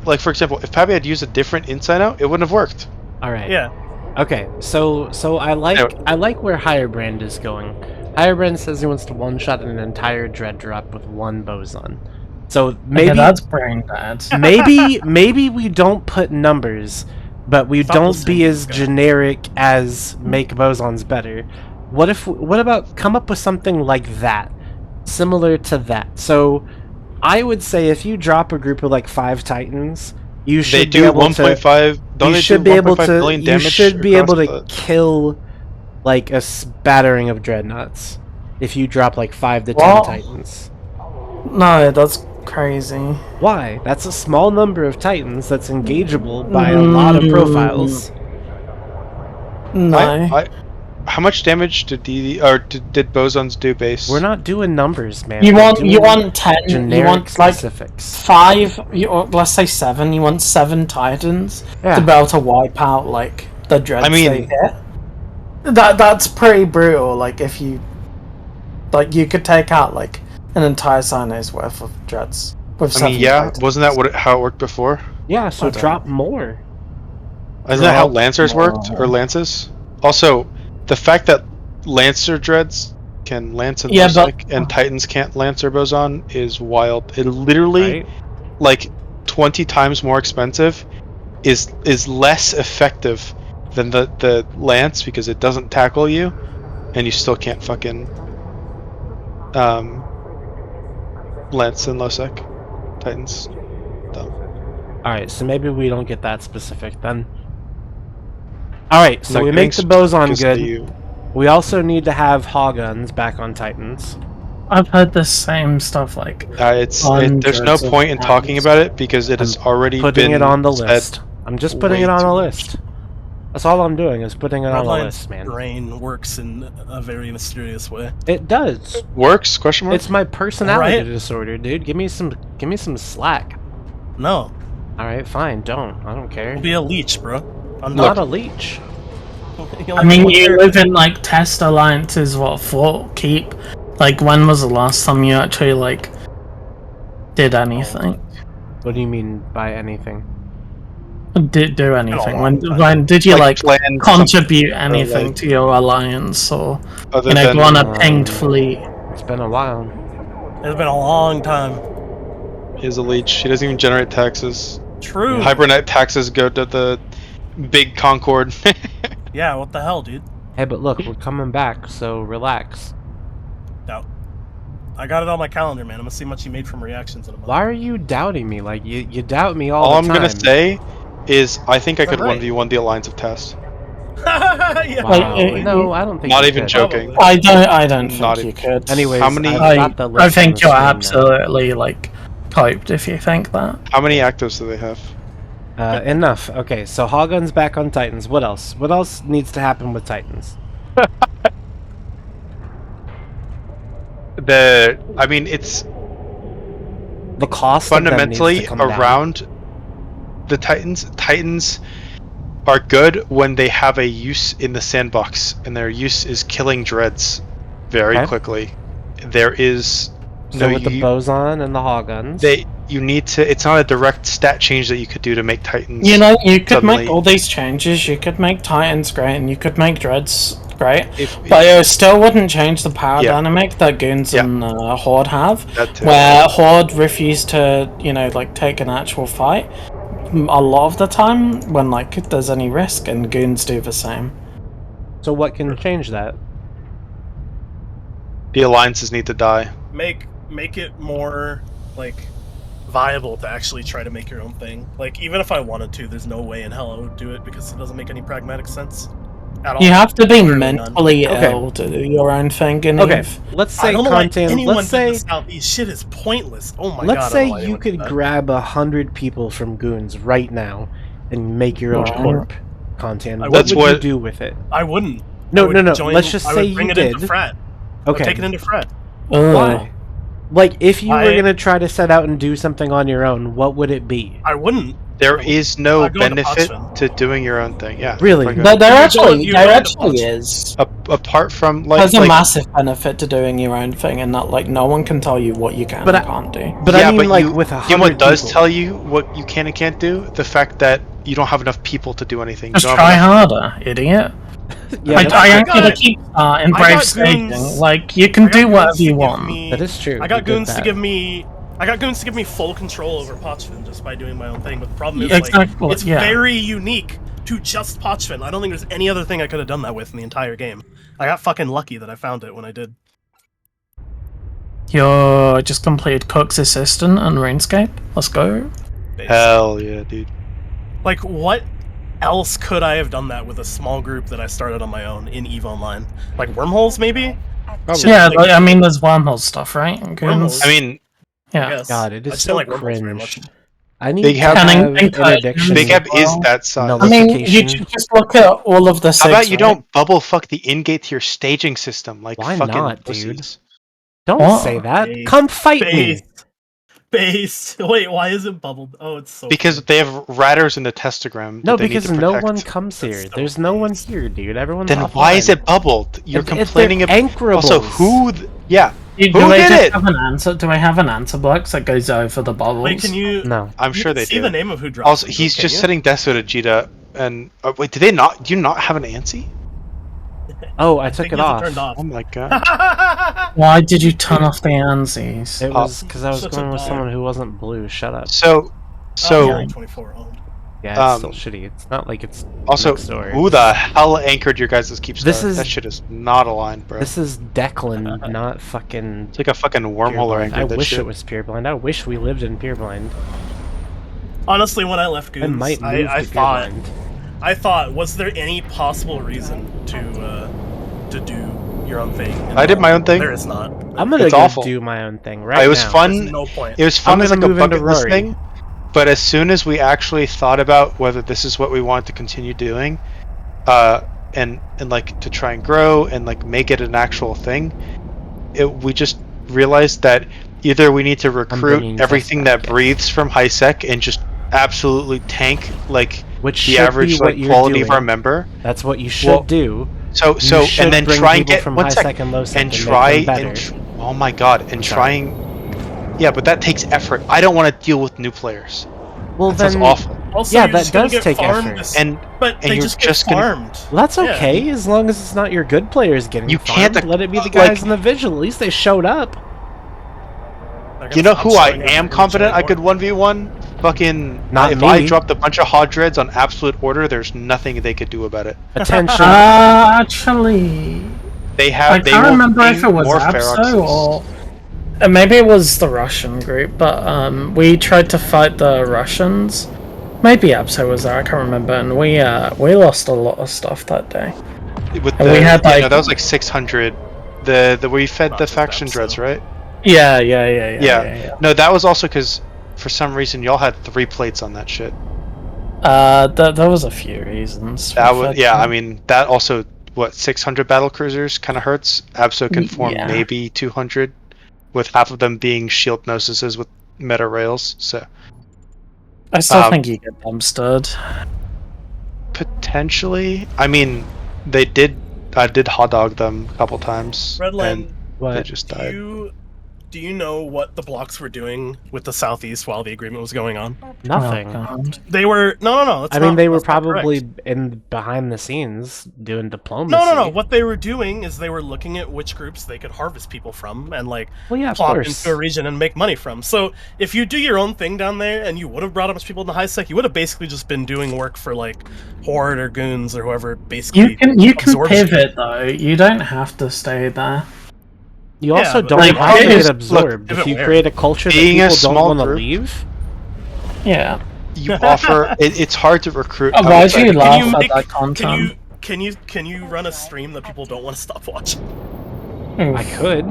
like for example, if Pappy had used a different inside out, it wouldn't have worked. All right. Yeah. Okay. So I like where Hirebrand is going. Hirebrand says he wants to one-shot an entire dread drop with one boson. So maybe Okay, that's brain dead. maybe we don't put numbers, but we Stop don't listening be to as this guy. generic as make bosons better. What about come up with something like that, similar to that? So I would say if you drop a group of like 5 Titans, you should They be do able 1.5. to. Don't You they should do be able 1.5 to. million You damage should be able to across the- kill like a spattering of dreadnoughts if you drop like 5 to 10 Well- Titans. No, that's crazy. Why? That's a small number of Titans that's engageable by a lot of profiles. No. How much damage did did bosons do base? We're not doing numbers, man. You We're want doing 10. You generic want like specifics. 5. Or let's say 7. You want 7 Titans Yeah. to be able to wipe out like the dreads I mean- they hit. That's pretty brutal. Like if you you could take out like an entire Sine's worth of dreads with I mean, 7 yeah, Titans. wasn't that how it worked before? Yeah, so I don't- drop more. Isn't that how Drop Lancers worked more. or Lances? Also, the fact that Lancer dreads can lance and Yeah, Losec and Titans can't lance or boson is wild. It literally Right? like 20 times more expensive is less effective than the lance because it doesn't tackle you and you still can't fucking lance and Losec Titans. Dumb. Alright, so maybe we don't get that specific then. Alright, so No, we getting make the boson specific is good. you. We also need to have Hawguns back on Titans. I've heard the same stuff like There's no Hundreds of point in talking times. about it because it has already Putting been it on the said. list. I'm just putting way it on too a much. list. That's all I'm doing is putting it on a Redline's list, man. brain works in a very mysterious way. It does. Works? Question mark? It's my personality Right? disorder, dude. Give me some slack. No, Alright, fine, don't. I don't care. be a leech, bro. I'm Not a leech. I mean, you live in like test alliances, what, Fort Keep? Like, when was the last time you actually like did anything? What do you mean by anything? Did do anything? long When did you like plan contribute something, anything like- to your alliance or other you know than go on a pinged fleet? It's been a while. It's been a long time. he's a leech. He doesn't even generate taxes. True. Hypernet taxes go to the big Concord. Yeah, what the hell, dude? Hey, but look, we're coming back, so relax. Doubt. I got it on my calendar, man. I'm gonna see how much you made from reactions in a month. Why are you doubting me? Like, you doubt me all All the I'm time. gonna say is I think I Is that could right? 1v1 the Alliance of Test. Yeah. Wow. Like, No, I don't think Not you even could. joking. I don't think Not you even- could. Anyways, How many- I've got the I list on think the you're screen now. absolutely like coped if you think that. How many actives do they have? Enough. Okay, so Hoggun's back on Titans. What else? What else needs to happen with Titans? I mean, it's The cost of them fundamentally needs to come down. around the Titans. Titans are good when they have a use in the sandbox, and their use is killing dreads very Okay. quickly. There is So with the boson and the Hogguns. you need to. It's not a direct stat change that you could do to make Titans. You know, you could suddenly- make all these changes. You could make Titans great, and you could make Dreads great. If, But it still wouldn't change the power Yeah. dynamic that Goons Yeah. and Horde have, that too. where Horde refuse to, you know, like take an actual fight a lot of the time when like there's any risk, and Goons do the same. So what can change that? The alliances need to die. Make it more like viable to actually try to make your own thing. Like even if I wanted to, there's no way in hell I would do it because it doesn't make any pragmatic sense at all. You have to be Literally none. mentally Okay. ill to do your own thing, and Okay, let's I say don't know why content. anyone Let's did say the Southeast shit is pointless. Oh my god. let's I say don't know why you anyone could did that. grab 100 people from Goons right now and make your own Right. corp content. I What That's would you what- do with it? I wouldn't. No, I would no, no. join- Let's just I say would bring you it into did. Frat. I would Okay. take it into Frat. Why? Like, if you were I- gonna try to set out and do something on your own, what would it be? I wouldn't. There is no I'd go into benefit Potsdam. to doing your own thing. Yeah. Really? Like, But there You actually go into actually Potsdam. is. apart from like, There's a like massive benefit to doing your own thing, and not like no one can tell you what you can But and I- can't do. But yeah, I mean, but like, you, with you 100 know what does people. tell you what you can and can't do? The fact that you don't have enough people to do anything. Just You don't have try enough- harder, idiot. Yeah, I that's- asked you got to it. keep in I brave got staging. goons. Like you can I got do goons whatever to you give want. me- that is true. I you got did goons to that. give me. I got goons to give me full control over Pochvin just by doing my own thing. But the problem is, like, Exactly, it's yeah. very unique to just Pochvin. I don't think there's any other thing I could have done that with in the entire game. I got fucking lucky that I found it when I did. You're just completed Cook's Assistant and RuneScape. Let's go. Hell yeah, dude. Like, what else could I have done that with a small group that I started on my own in EVE Online? Like wormholes, maybe? Shit, Yeah, like, like, I mean, there's wormhole stuff, right? Goons. Wormholes. I mean, Yeah. yes. God, it I is just so don't like wormholes very cringe. much. I need Big to Hab- have Big Hab- interdiction. Big Hab is well, that size. no, I mean, you Nullification. should just look at all of the How about six, you right? don't bubble fuck the in-gate to your staging system like Why fucking not, dude? pussies? Don't What? say that. Base. Come fight me. Base. Wait, why is it bubbled? Oh, it's so. Because they have ratters in the testagram. No, that they need because to no protect. one comes here. That's so There's no one based. here, dude. Everyone's Then why is offline. it bubbled? You're If they're complaining about. anchorables. Also, who? Yeah, Do Who I did just it? have an answer? Do I have an answer box that goes over the bubbles? Wait, can you? No. I'm sure they see do. the name of who dropped. Also, it, he's can just you? setting Death to Vegeta, and wait, do they not? Do you not have an ANSI? Oh, I I took think it he has off. Turned off. Oh my god! Why did you turn off the ANSIs? It was because I was Such a going with dog. someone who wasn't blue. Shut up. So, Oh, yeah, so 24 owned. Yeah, it's Um, still shitty. It's not like it's also, next door. who the hell anchored your guys' keep This star? is- That shit is not aligned, bro. This is Declan, not fucking. It's like a fucking wormhole or Pureblind. anchored I that wish shit. it was Pureblind. I wish we lived in Pureblind. Honestly, when I left Goons, I might move I to thought, Pureblind. was there any possible reason to do your own thing? And I did my own thing. There is not. I'm gonna It's go awful. do my own thing right It was now. fun. There's no point. It was fun I'm as gonna like a move into bucket list Rory. thing, but as soon as we actually thought about whether this is what we wanted to continue doing, and like to try and grow and like make it an actual thing, we just realized that either we need to bringing recruit Tess everything back, that breathes from HiSec and just absolutely tank like Which the should average be what like you're quality of doing. our member. That's what you should Well, do. So You should and then bring try and people get from one high sec sec and low sec and and make try them better. and oh my god and sorry. trying. Yeah, but that takes effort. I don't want to deal with new players. Well, That sounds then, awful. Also, Yeah, you're that just gonna does get take farmed effort. this- And but they you're just get just gonna- farmed. well, that's Yeah. okay as long as it's not your good players getting You farmed. can't, Let it be the like- guys in the vigil. At least they showed up. They're You gonna know who stop I showing up am for confident I each could other. 1v1? Fucking Not if me. I dropped a bunch of hot dreads on absolute order, there's nothing they could do about it. Attention. Actually, They have. I they can't will remember ping if it was more Abso Feroxes. or maybe it was the Russian group, but we tried to fight the Russians Maybe Abso was there, I can't remember, and we lost a lot of stuff that day. With And the, we had, like- no, that was like 600. The we fed Not the just faction Abso. dreads, right? Yeah. No, that was also because for some reason y'all had 3 plates on that shit. There was a few reasons. That we was fed yeah. them. I mean that also 600 battle cruisers kind of hurts. Abso can form Yeah. maybe 200, with half of them being shield gnosises with meta rails. So I still think you get dumpstered. potentially, I mean, they did. I did hot dog them a couple times, Redline, and they What? just do died. you know what the blocks were doing with the Southeast while the agreement was going on? Nothing. Oh, God. They were no. That's I mean, not- they were that's not correct. probably in behind the scenes doing diplomacy. No. What they were doing is they were looking at which groups they could harvest people from and like Well, yeah, of plop course. into a region and make money from. So if you do your own thing down there and you would have brought a bunch of people in the high sec, you would have basically just been doing work for like Horde or Goons or whoever. Basically, You can absorbs pivot though. You don't have to stay there. You Yeah, also but- don't Like, have to it get is- absorbed. look, if you if it create a culture that being a people don't small want to group- leave, Yeah. You offer. It's hard to recruit. Oh, why do outside you of- laugh you at make- that content? Can you run a stream that people don't want to stop watching? I could.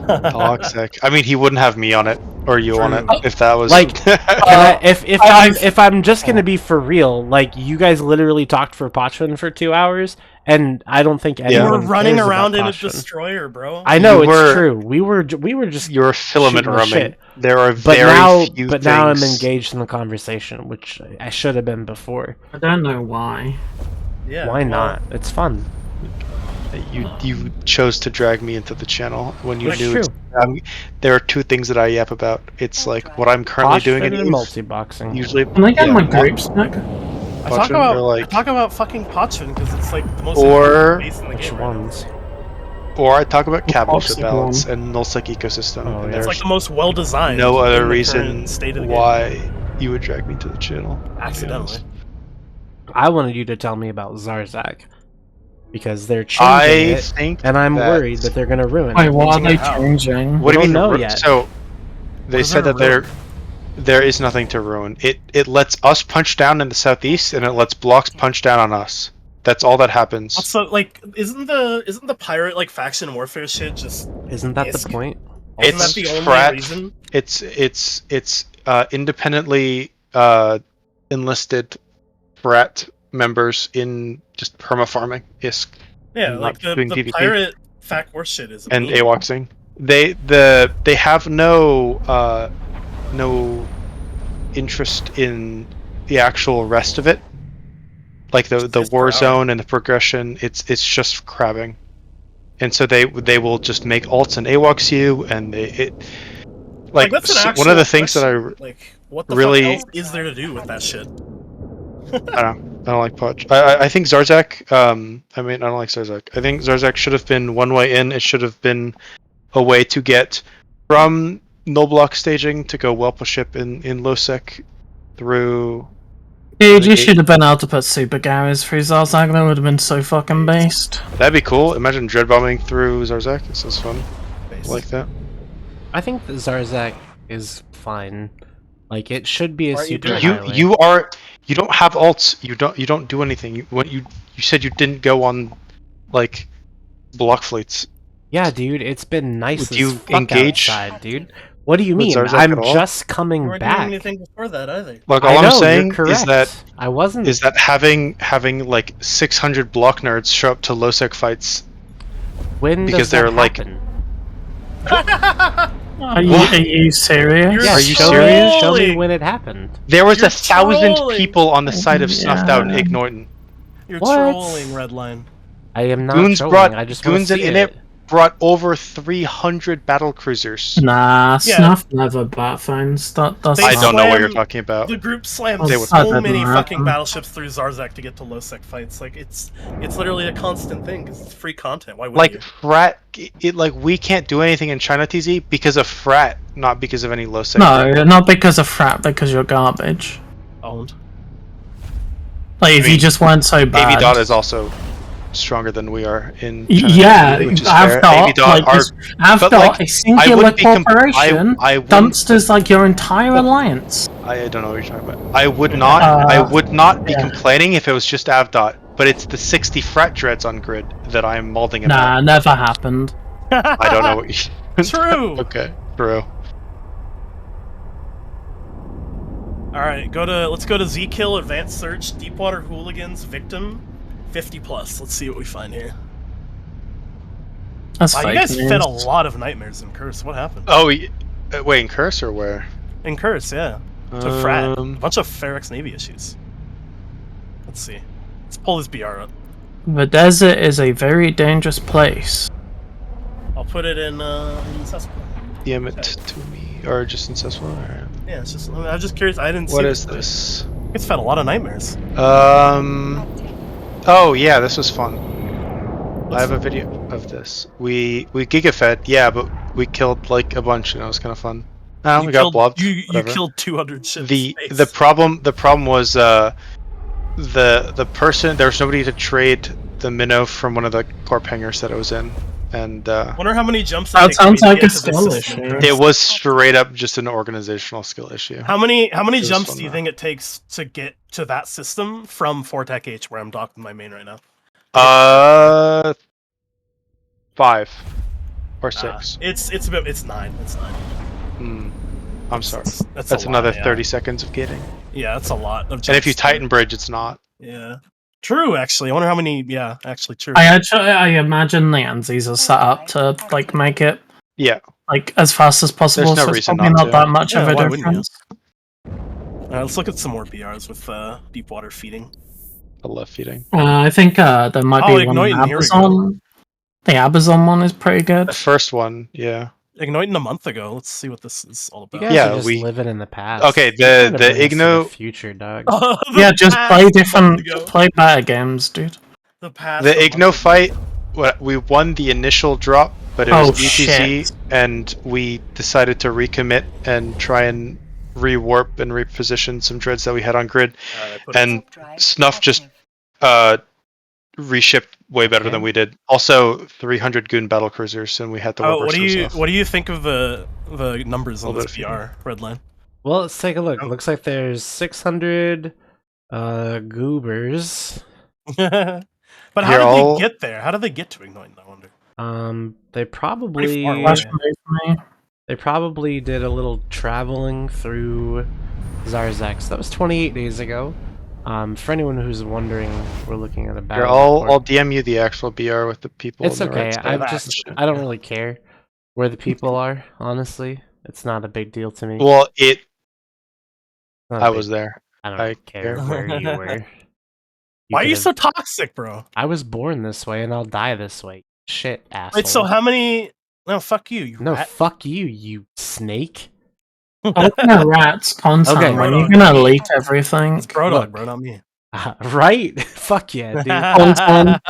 Toxic. I mean, he wouldn't have me on it or you on it True. if that was Like, if I'm just gonna Oh. be for real, like you guys literally talked for Pochman for 2 hours, and I don't think You anyone were running cares around in about a Pochman. destroyer, bro. I know You it's were- true. We were just You're filament shooting the roaming. shit. There are But very now, few but things. now I'm engaged in the conversation, which I should have been before. I don't know why. Yeah, Why well, not? It's fun. You chose to drag me into the channel when you That's knew. true. There are 2 things that I yap about. It's like what I'm currently doing in Pochman and EVE, multi-boxing. usually. Can I get yeah, my that- groups back? I talk Pochman, about or like, I talk about fucking Pochman because it's like the most Or- important base in the Which game right now. ones? or I talk about capital ship Popsicle. balance and nullsec ecosystem. Oh, and yeah. It's there's like the most well designed. no other in the reason current state of the why you would drag me to the channel. game. to be Accidentally. honest. I wanted you to tell me about Zarzak because they're I changing it, think, and I'm that- worried that they're gonna ruin Wait, it. what are Changing they it how? changing? What do you don't mean? know ru- yet. So they is said there that to ruin? there is nothing to ruin. It lets us punch down in the southeast, and it lets blocks punch down on us. That's all that happens. Also, like, isn't the pirate like faction warfare shit just? Isn't that It's- the point? Isn't It's that the only frat- reason? It's independently enlisted frat members in just perma farming ISK Yeah, not like the doing PvP. pirate fact war shit is. and amazing. AWACSing. They have no interest in the actual rest of it. Like the Just war crowd. zone and the progression, it's just crabbing, and so they will just make alts and AWACS you, and like that's an one actual of the things that question. Like, what the really- fuck else is there to do with that shit? I don't like Poch. I think Zarzak. I mean, I don't like Zarzak. I think Zarzak should have been one way in. It should have been a way to get from null block staging to go Whelpa ship in lowsec through. Dude, the you gate. should have been able to put super Garys through Zarzag, that would have been so fucking based. That'd be cool. Imagine dread bombing through Zarzak. This is fun. I like that. I think that Zarzak is fine. Like it should be a Why are you super doing highway. You don't have alts. You don't do anything. You said you didn't go on like block fleets. Yeah, dude, it's been nice Would as you fuck engage outside, dude. What do you with mean? Zarzak I'm at all? just You coming weren't doing back. anything before that either. Like I all know, I'm saying you're correct. I wasn't. is that having like 600 block nerds show up to lowsec fights when because does that they're, like- happen? Are you serious? Yeah, Are you show serious? Me, show me Trolling. when it happened. There was You're 1,000 trolling. people on the side of Snuffed Out and Yeah. Ignorant. You're What? trolling, Redline. I am not Goons trolling. brought I just want Goons to and see Init brought over 300 battle cruisers. Nah, Yeah. Snuff never bat phones. That's They I don't know what you're slammed- talking about. The group slammed They so would- That many doesn't fucking happen. battleships through Zarzak to get to lowsec fights. Like it's literally a constant thing because it's free content. Why would Like you? frat, like we can't do anything in China TZ because of frat, not because of any lowsec. No, not because of frat, because you're garbage. Owned. Like, if mean, you just weren't so bad. AB Dot is also stronger than we are in. Yeah, which is I've fair. got AVDOT like are, I've but, got like, a I singular wouldn't be corporation. I wouldn't- Dumpsters like your entire alliance. I don't know what you're talking about. I would not be complaining if it was just AVDOT, but it's the 60 fret dreads on grid that I'm malding about. Nah, never happened. I don't know what you. True. Okay, true. All right, let's go to Z-Kill, Advanced Search, Deepwater Hooligans, Victim, 50 plus. Let's see what we find here. That's wow, fake you guys news. fed a lot of nightmares in Curse. What happened? Oh, wait, in Curse or where? In Curse, yeah. To Frat. A bunch of Ferex Navy issues. Let's see. Let's pull this BR up. The desert is a very dangerous place. I'll put it in Cesspool. DM it to me, or just in Cesspool? Or... Yeah, it's just. I was just curious. I didn't see. What is this? It's fed a lot of nightmares. Oh yeah, this was fun. I have a video of this. We gigafed, yeah, but we killed like a bunch, and it was kind of fun. We got blubbed. You whatever. killed 200 ships. The problem was the person, there was nobody to trade the minnow from one of the corp hangars that it was in, and wonder how many jumps. That sounds like a get skill issue. it was straight up just an organizational skill issue. How many jumps fun, do you think it takes to get to that system from Fortec H, where I'm docked in my main right now? 5 or 6. It's 9. It's 9. I'm sorry. That's a another lot, yeah. 30 seconds of gating. Yeah, that's a lot of jumps. And if you Titan bridge, it's not. Yeah. True, actually. I wonder how many. Yeah, actually, true. I imagine the Anzis are set up to like make it like as fast as possible. There's no so it's reason probably not not to. that much Yeah, of why a wouldn't you? difference. Alright, let's look at some more BRs with Deepwater feeding. I love feeding. I think there might be one Ignoitin, here we go. Abazon. The Abazon one is pretty good. The first one, yeah. Ignoitin a month ago. Let's see what this is all You about. guys Yeah, are just we- living in the past. Okay, You're the trying to bring us to Igno- the future, dog. Yeah, just play play better games, dude. The past. The Igno fight, we won the initial drop, but it was ETZ, shit. and we decided to recommit and try and rewarp and reposition some dreads that we had on grid, and Snuff just reshipped way better than we did. Also, 300 goon battle cruisers, and we had to warp what do you ourselves. what do you think of the numbers on Little this bit of BR Redline? Well, let's take a look. Looks like there's 600 goobers. But how You're did all- they get there? How did they get to Ignoitin, I wonder? They Pretty probably far away. Flash away from me. they probably did a little traveling through Zarzak. So that was 28 days ago. For anyone who's wondering, we're looking at a battle. Here, I'll report. DM you the actual BR with the people. It's on the okay. right side. I don't really care where the people are. Honestly, it's not a big deal to me. Well, Not a I big- was there. I don't I care care. where you were. Why are you could've- so toxic, bro? I was born this way, and I'll die this way. Shit, asshole. Wait, so how many? No, fuck you. No, rat. fuck you, you snake. Open a rat's content Okay. when you're gonna leak everything. It's Brodog, Look. bro, not me. Right? Fuck yeah, dude. Content.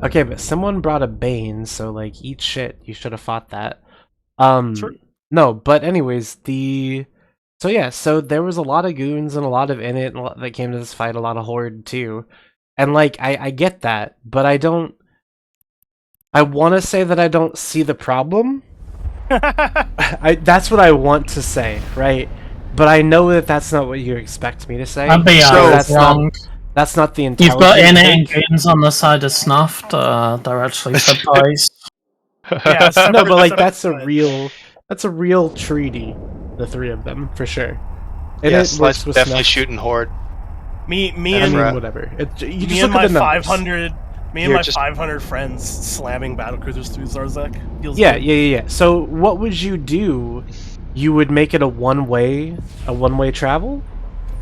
Okay, but someone brought a Bane, so like, eat shit. You should have fought that. True. No, but anyways, so yeah, so there was a lot of goons and a lot of in it that came to this fight, a lot of horde too, and like I get that, but I want to say that I don't see the problem. That's what I want to say, right? But I know that that's not what you expect me to say. I'd be so honest, wrong. That's not the You've intelligent got in it and take. goons on the side of Snuffed. They're actually surprised. Yeah, No, but like that's a real. real treaty. The three of them for sure. And Yeah, it Slice works with definitely Snuff. shooting horde. Me I and mean, Right. whatever. You me just and look my at the numbers. 500. Me and Here, my just- 500 friends slamming battle cruisers through Zarzak. Feels Yeah, good. yeah. So what would you do? You would make it a one-way travel?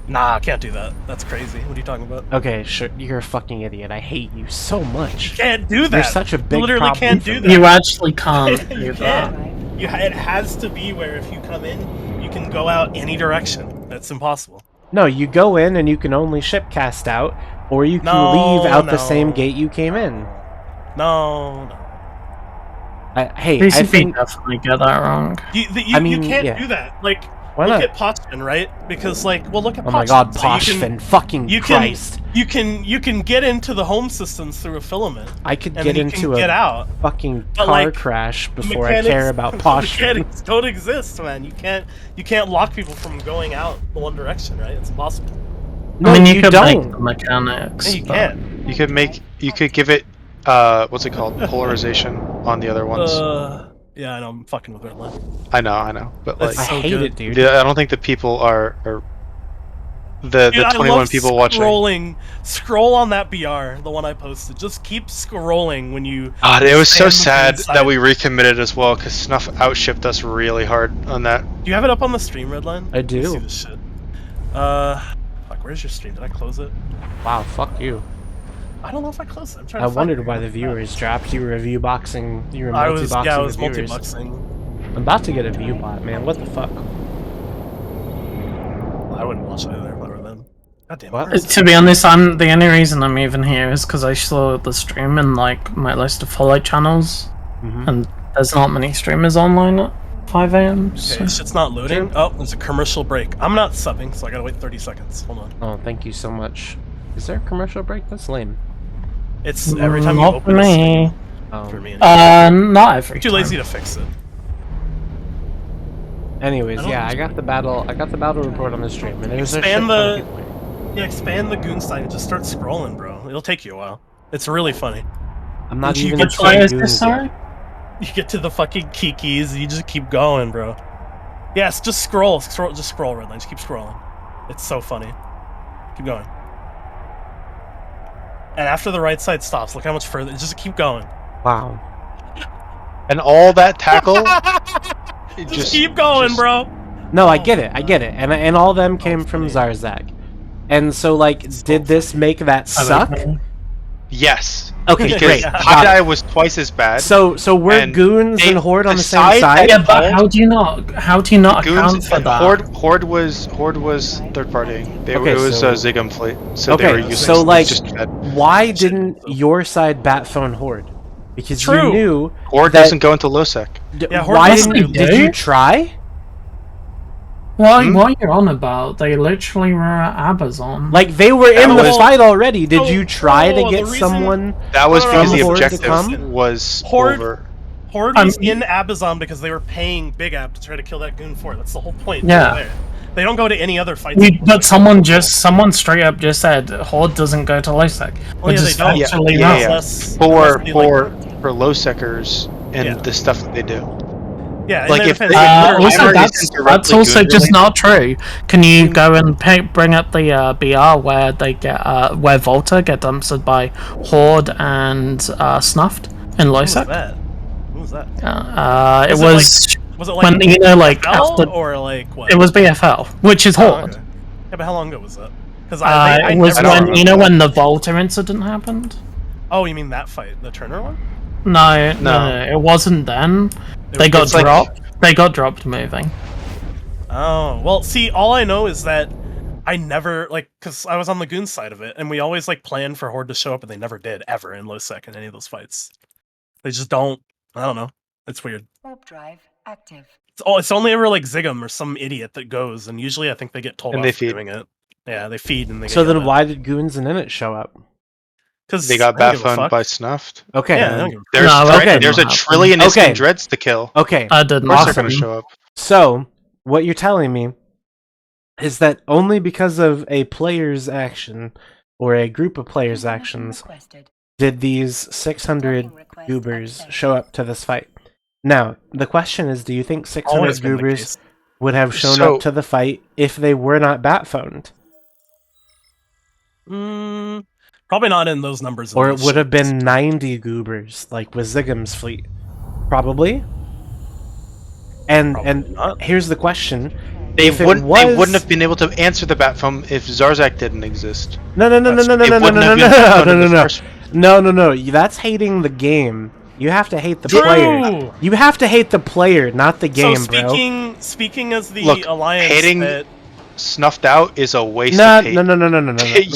Nah, I can't do that. That's crazy. What are you talking about? Okay, sure. You're a fucking idiot. I hate you so much. Can't do that. You're such a big Literally problem can't for do me. that. You actually can't You do that. can't. It has to be where if you come in, you can go out any direction. That's impossible. No, you go in and you can only ship cast out, or you can No, leave out the no. same gate you came in. No. Hey, I PCP think definitely get that wrong. You I mean, you can't yeah. do that. Like, Why look not? at Pochfin, right? Because like, well, look at Oh Pochfin. my god, So Pochfin, fucking Christ. You can get into the home systems through a filament. I could and get then you can into get a out. fucking But, car like, crash The before I care about the Pochfin. mechanics don't exist, man. You can't lock people from going out the one direction, right? It's impossible. No, I mean, you you could make don't. the mechanics. Yeah, you but- can. You could give it what's it called? Polarization on the other ones. Yeah, I know. I'm fucking with Redline. I know, but like, That's I so hate good. it, dude. I don't think the people are the Dude, I 21 love people watching. Scroll on that BR, the one I posted. Just keep scrolling when you. God, it was so stand sad on the that we recommitted as well because Snuff outshipped us really hard on that. Do you have it up on the stream, Redline? I Let me do. see this shit. Fuck. Where's your stream? Did I close it? Wow, fuck you. I don't know if I closed it. I'm trying I to find wondered it. why the viewers dropped. You were review boxing. You were I multi-boxing was the viewers. multi-boxing. I'm about to get a view bot, man. What the fuck? I wouldn't watch either if I were them. God damn it. What? where is it? To be honest, the only reason I'm even here is because I saw the stream in like my list of follow channels, Mhm. and there's not many streamers online at 5 a.m. So. Okay, shit's not loading. Oh, there's a commercial break. I'm not subbing, so I gotta wait 30 seconds. Hold on. Oh, thank you so much. Is there a commercial break? That's lame. It's every time you Not open for a me. stream. Oh. For me. Not every Too time. lazy to fix it. Anyways, I don't yeah, I got the battle report on the stream, and there's a shit Expand ton of the- people here. Yeah, expand the Goonstein and just start scrolling, bro. It'll take you a while. It's really funny. I'm not You even get Which way inside is this, Goons sorry? yet. You get to the fucking Kikis and you just keep going, bro. Yes, just scroll, just scroll, Redline. Just keep scrolling. It's so funny. Keep going. And after the right side stops, look how much further. Just keep going. Wow. And all that tackle. Just keep going, bro. No, I get it, and all of them came from Zarzak. And so, like, did this make that suck? Yes. Okay, Because great. Hawkeye was twice as bad. So we're and Goons they- and Horde on the same aside side? Yeah, but how do you not account for that? Horde was third party. Okay, it was so- Zigam fleet. So they were Okay, using so like, just bad. why didn't your side bat phone Horde? Because you True. knew Horde that- doesn't go into Losec. Yeah, Horde why doesn't didn't do. did you try? What are you on about? They literally were at Amazon. Like they were in the was- fight already. Did No, you try no, to get the reason- someone? That was No, because no, the Horde to objective come? was Horde- over. Horde was in Abazon because they were paying Big Ab to try to kill that Goon Fort. That's the whole point. Yeah. There. They don't go to any other fights. But someone straight up just said Horde doesn't go to Losec. Well, yeah, they don't. Actually Yeah, not. yeah. Less- For less like- for Losecers and Yeah. the stuff that they do. Yeah, like, and if then they- depends- Also, Primarily that's isn't directly also good just related. not true. Can you go and bring up the BR where they get where Volta get dumpstered by Horde and Snuffed in Who was Losec? that? Who was that? It Was was Was it like when you know like BFL after or like what? it was BFL, which is Oh, Horde. okay. Yeah, but how long ago was that? Because It was never when remember you know that. when the Volta incident happened. Oh, you mean that fight, the Turner one? No, it wasn't then. They got it's like- dropped. They got dropped moving. Oh, well, see, all I know is that I never, like, because I was on the Goon side of it, and we always, like, planned for Horde to show up, and they never did, ever, in Losec in any of those fights. They just don't, I don't know. It's weird. Warp drive active. It's only ever, like, Zigam or some idiot that goes, and usually I think they get told And off they for feed. doing it. Yeah, they feed and they So get then yelled at. why did Goons and Init show up? Because They got bat phoned by Snuffed. Okay. Yeah, I don't give a There's No, okay. there's a Not trillion Okay. Iskin dreads to kill. Okay. I didn't. Of course they're Awesome. gonna show up. So what you're telling me is that only because of a player's action or a group of players' actions Requested. did these 600 goobers show up to this fight. Now, the question is, do you think 600 Always been the goobers case. would have shown So- up to the fight if they were not bat phoned? Probably not in those numbers. Or it would have been 90 goobers, like with Zigam's fleet. Probably. And Probably not. here's the question. They If it wouldn't. was- They wouldn't have been able to answer the bat phone if Zarzak didn't exist. No, They wouldn't have been bat phoned in the first- No. That's hating the game. You have to hate the player. You have to hate the player, not the game, so bro. speaking as the Look, alliance hating that Snuffed out is a waste No. of hate.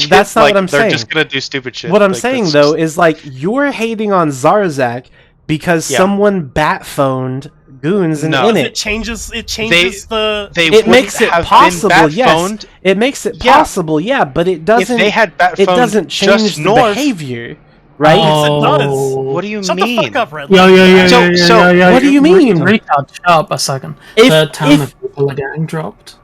That's not Like, what I'm they're saying. just gonna do stupid shit. What I'm Like, saying that's though just- is like you're hating on Zarzak because Yeah. someone bat phoned goons in, No. in It it. changes They the. they It wouldn't makes it have possible, been yes. bat-phoned It makes it Yeah. possible, yeah, but it if doesn't. they had bat It phoned doesn't just change the north. behavior, right? Yes, it does. What do you Shut mean? the fuck up, Red. Yo, yo, yo, So- yo, yo, so- yo, yo, What do you mean? Retard, shut up a second. If- The Tama if- people are getting dropped.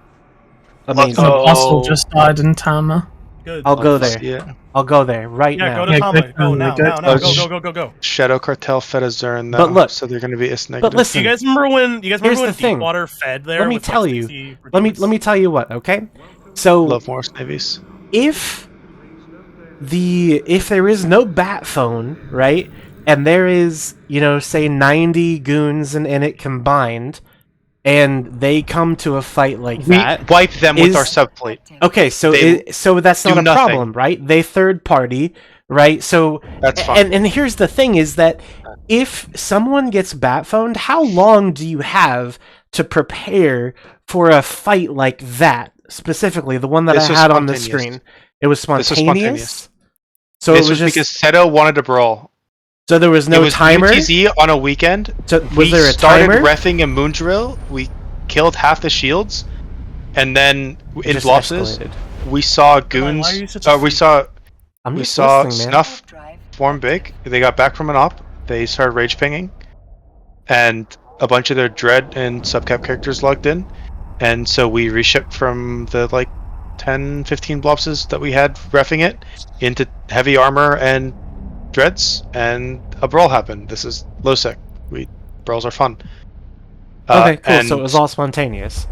Amazing. An Oh. apostle just died in Tama. Good. I'll go there. Yeah. I'll go there right Yeah, now. go to Yeah, Tama. go Go to now, Tama, now, go now. to- Go, go, go, go. Shadow Cartel fed Azurin though, But look- so they're going to be S negative. But listen, Do you guys remember when Here's when the thing. Deepwater fed there? let me with, tell like, you. 60 Let me recruits? tell you what. Okay, so Love Morris Navies. if there is no bat phone, right, and there is, say 90 goons in it combined, and they come to a fight like We that. wipe them with is- our subplate. Okay, so They so that's do not a nothing. problem, right? They third party, right? So That's fine. and here's the thing is that if someone gets bat phoned, how long do you have to prepare for a fight like that? Specifically, the one that This I was had on the spontaneous. screen. It was This was spontaneous. spontaneous. So This it was just because Seto wanted to brawl. so there was no it was timer. UTZ on a weekend. So We was there a started timer? reffing a moon drill. We killed half the shields, and then It in just Blosses, escalated. we saw Why goons. are you such a We freak? saw I'm we just saw listening, man. Snuff form big. They got back from an op. They started rage pinging, and a bunch of their dread and subcap characters logged in, and so we reshipped from the 10, 15 blobses that we had reffing it into heavy armor and dreads, and a brawl happened. This is low sec. Brawls are fun. Okay, cool. And, So it was all spontaneous.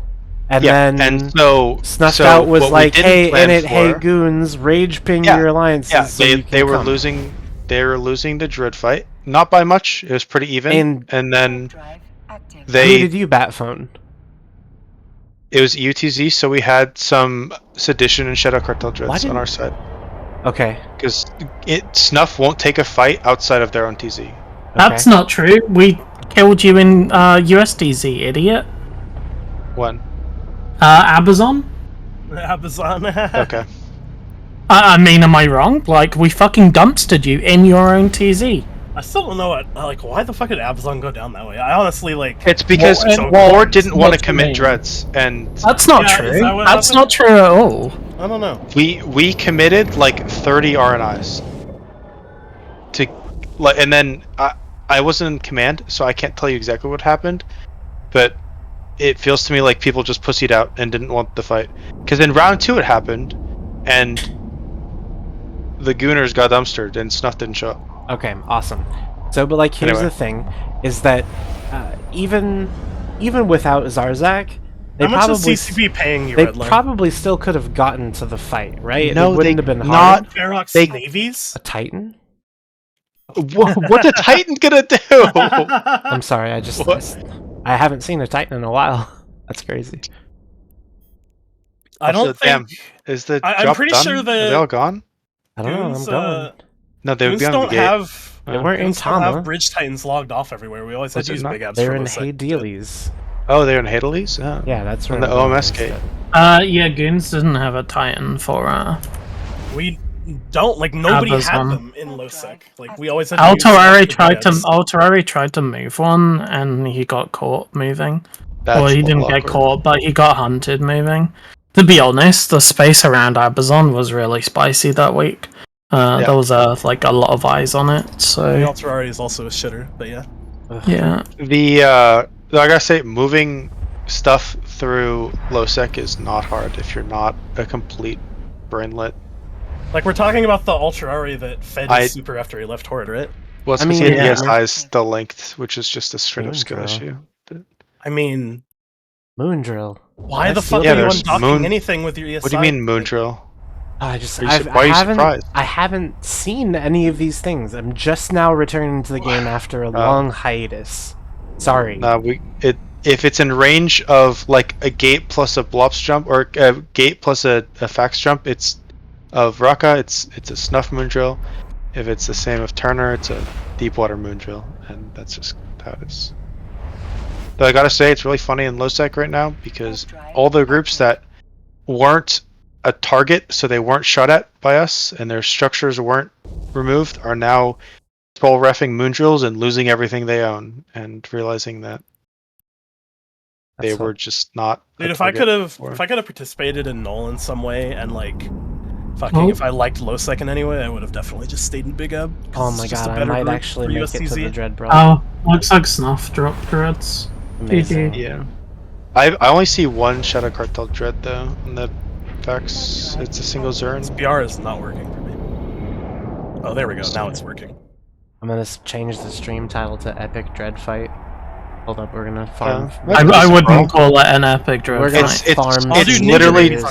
And yeah, then and so Snuffed so Out was what we like, didn't hey, plan in it, hey, for- goons, rage ping Yeah, your alliances. Yeah, so you they can were come. losing. They were losing the dread fight, not by much. It was pretty even. And then Who they did you bat phone? it was UTZ, so we had some Sedition and Shadow Cartel Why dreads on didn't- our side Okay. because Snuff won't take a fight outside of their own TZ. That's not true. We killed you in USDZ, idiot. When? Abazon? Amazon. Okay. I mean, am I wrong? Like, we fucking dumpstered you in your own TZ. I still don't know why the fuck did Amazon go down that way? I honestly It's because War didn't want to commit dreads, and That's not Yeah, true. is that what That's happened? not true at all. I don't know. we committed 30 RNIs to, and then I wasn't in command, so I can't tell you exactly what happened, but it feels to me like people just pussied out and didn't want the fight. Because in round 2 it happened, and the Gooners got dumpstered, and Snuff didn't show up. Okay, awesome. So, but here's Anyway. the thing, is that even without Zarzak, they How much is probably CCP paying you, they Redline? probably still could have gotten to the fight, right? No, it wouldn't they have been not- hard. Ferox they- Navies? A Titan? What's a Titan gonna do? I'm sorry, What? I haven't seen a Titan in a while. That's crazy. I don't Also, think. damn, is the I'm drop pretty done? sure Are they all gone? I don't know. I'm Goons, going. No, they would Goons be on the don't gate. have. They weren't in Goons don't have Tama. Bridge Titans logged off everywhere. We always had Was to it use not? big abs. They're for in those things. Hadeli's. Oh, they're in Hadley's? Yeah. Yeah, that's On where the I'm going OMS gate. instead. Yeah, Goons didn't have a Titan for, We don't nobody had Amazon. them in Losec. We always had. To use Alterari big abs. tried to move one, and he got caught moving. That's Well, he a little didn't get awkward. caught, but he got hunted moving. To be honest, the space around Abazon was really spicy that week. Yeah. There was a lot of eyes on it, The so Alterari is also a shitter, but yeah. yeah. The I gotta say, moving stuff through Losec is not hard if you're not a complete brainlet. We're talking about the Alterari that fed I- his super after he left Horde, right? Well, it's I because mean, the yeah. ESI is still linked, which is just a straight up skill Moondrill. issue. I mean, Moondrill. why Did I the steal fuck Yeah, are you there's undocking Moon- anything with your ESI? What do you mean, Moondrill? I Why are you haven't surprised? I haven't seen any of these things. I'm just now returning to the game after a long hiatus. Sorry. If it's in range of a gate plus a blops jump or a gate plus a fax jump, it's of Raka. It's a Snuff Moondrill. If it's the same of Turner, it's a Deepwater Moondrill, and that's just how it is. Though I gotta say, it's really funny in Losec right now because all the groups that weren't a target, so they weren't shot at by us, and their structures weren't removed, are now full reffing Moondrills and losing everything they own, and realizing that they That's were what- just not. a Dude, if I target could have for- participated in Null in some way and like fucking if I liked Lowsec in any way, I would have definitely just stayed in Big Eb. 'cause Oh it's my just a god, I better might group actually for make it to USTZ. the Dread Brawl. Oh, looks like Snuff drop dreads. Amazing. Yeah. I only see one Shadow Cartel Dread though in the Vex. It's a single Zern. BR is not working for me. Oh, there we go. Now it's working. I'm gonna change the stream title to Epic Dread Fight. Hold up, we're gonna farm. Yeah. I Bro. wouldn't call it an epic We're dread gonna fight. It's farm. I'll do Ninja literally Raiders,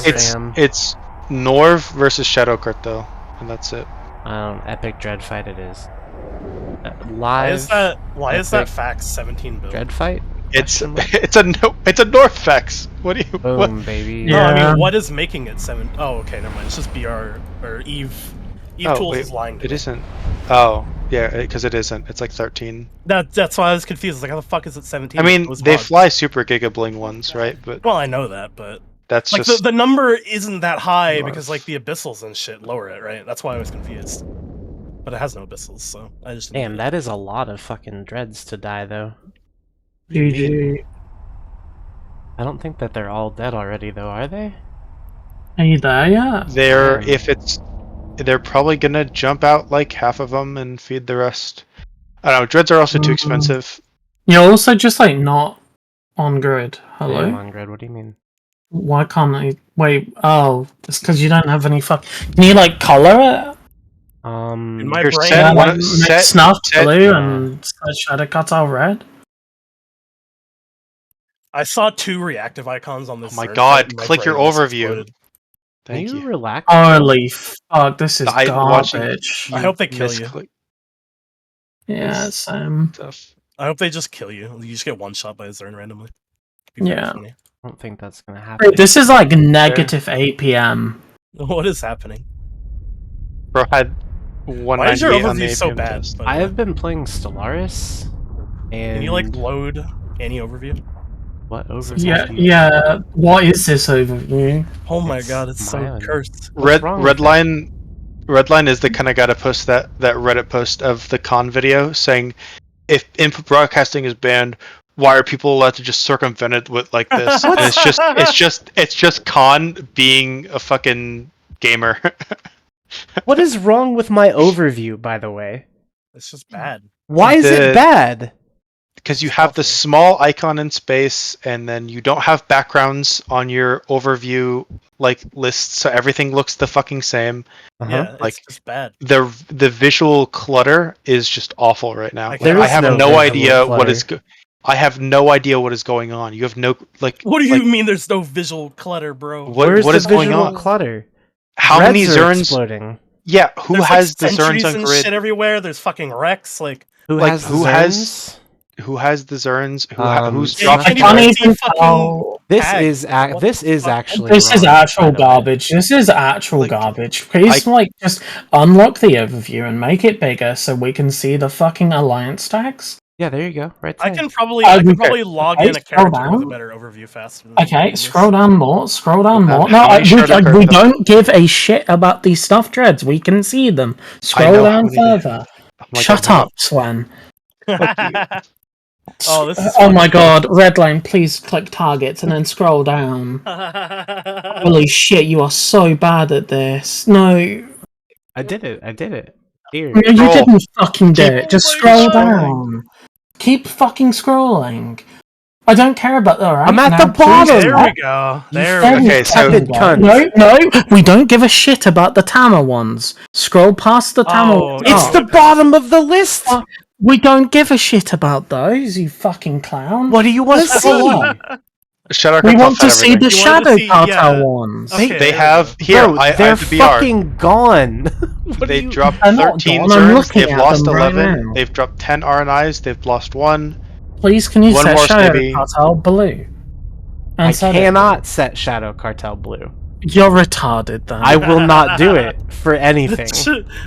it's Norv versus Shadow Cartel, and that's it. Epic Dread Fight it is. Live. Why is that Epic fax 17 build? Dread Fight? It's Question mark? it's a North Vex. What do you? Boom, What? baby. No, I Yeah. mean, what is making it 7? Oh, okay, never mind. It's just BR or Eve. Eve Oh, Tools wait, is lying. To it me. isn't. Oh, yeah, because it isn't. It's like 13. That's why I was confused. Like, how the fuck is it 17? I mean, It was they bugged. fly Super Giga Bling ones, right? But Well, I know that, but that's like just the number isn't that high North. because like the abyssals and shit lower it, right? That's why I was confused. But it has no abyssals, so I just didn't Damn, that is a lot of fucking dreads to die though. GG. I don't think that they're all dead already though, are they? Are you there yet? they're Yeah. they're probably gonna jump out like half of them and feed the rest. I don't know. Dreads are also too expensive. You're also just like not on grid. Hello? Damn, on grid, what do you mean? Why can't I? Wait, oh, it's because you don't have any fuck. Can you like color it? In my Your brain, set Yeah, one- like, make set- Snuff set- blue and Shadow Cartel red? I saw 2 reactive icons on this. Oh my Zerg god, fight, and my click your brain just overview. exploded. Thank Can you. relax? Holy fuck, this is I'm watching- garbage. I hope they kill you. Misclick Yeah, same. stuff. I hope they just kill you. You just get one shot by a Zern randomly. Be very Yeah. funny. I don't think that's gonna happen. Wait, this is like negative 8 p.m. What is happening? Bro had Why is your 198 on the overview so APM bad? test. by the I way? have been playing Stellaris. And Can you like load any overview? what overview? Yeah, do you- yeah. What is this overview? Oh my It's god, it's so my own. cursed. What's wrong with it? Redline is the kind of guy to post that Reddit post of the con video saying, if input broadcasting is banned, why are people allowed to just circumvent it with like this? And it's just con being a fucking gamer. What is wrong with my overview, by the way? It's just bad. Why is The- it bad? Because you have the small icon in space, and then you don't have backgrounds on your overview like lists, so everything looks the fucking same. Yeah, Like, it's just bad. The visual clutter is just awful right now. There I is have no no visual idea what clutter. is. I have no idea what is going on. You have no like. What do you like, mean there's no visual clutter, bro? Where's what the is going visual on? clutter? How many Reds are Zerns? exploding. Yeah, who There's, has the like, Zerns sentries on and grid? shit everywhere. There's fucking Rex. Like, Who Like, has who the has- Zerns? Who has the Zerns? Who's Yeah, dropping? you can't I even Zerns? see fucking tell. This tag. is What this the is fuck? actually This is wrong, actual by the way. garbage. This is actual Like, garbage. Please, just unlock the overview and make it bigger so we can see the fucking alliance tags. Yeah, there you go. Right I there. can probably log in a scroll character with a down. better overview faster. Than Okay, this. scroll down more. Scroll down more. No, how many Shadow we Cartel- don't give a shit about these stuff dreads. We can see them. Scroll know how down many- further. Oh my Shut God, up, Swan. Oh, this is Oh my god, Redline, please click targets and then scroll down. Holy shit, you are so bad at this. No, I did it. I did it. Here. no, you Scroll. didn't fucking do Keep it. Just scrolling. scroll down. Keep fucking scrolling. I don't care about that, alright? I'm at Now the bottom. please There stop. we go. You There There we we Okay, so- fucking Tepid go. cunt. No, we don't give a shit about the Tama ones. Scroll past the Tama Oh, ones. It's up. the bottom of the list. We don't give a shit about those, you fucking clown. What do you want to Let's see? go Shadow We Cartel want to had see the everything. You wanted to Shadow see- Cartel yeah. ones. Okay, They there we have go. here. Bro, I they're have the BR. fucking gone. What do They've you- dropped They're not 13 gone, I'm Zerns. looking They've at lost them right 11. now. They've dropped 10 RNIs. They've lost 1. Please, can you One set more, Shadow Snibby. Cartel blue? And I set it. cannot set Shadow Cartel blue. You're retarded, then. I will not do it for anything.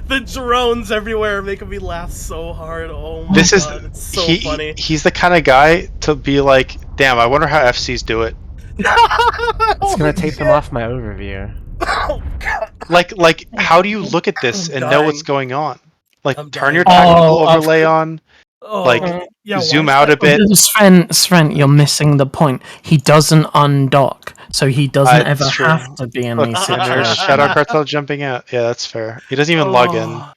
The drones everywhere are making me laugh so hard. Oh my This is god, it's so he, funny. he's the kind of guy to be like, damn, I wonder how FCs do it. It's gonna take them off my overview. Oh god. Like how do you look at this I'm and know dying. what's going on? Like I'm turn your dying. tactical Oh, overlay on. Like, yeah, zoom why is out a that- bit. Sven, you're missing the point. He doesn't undock, so he doesn't It's ever true. have to be in Look, these and there's situations. Shadow Cartel jumping out. Yeah, that's fair. He doesn't even log in. Oh,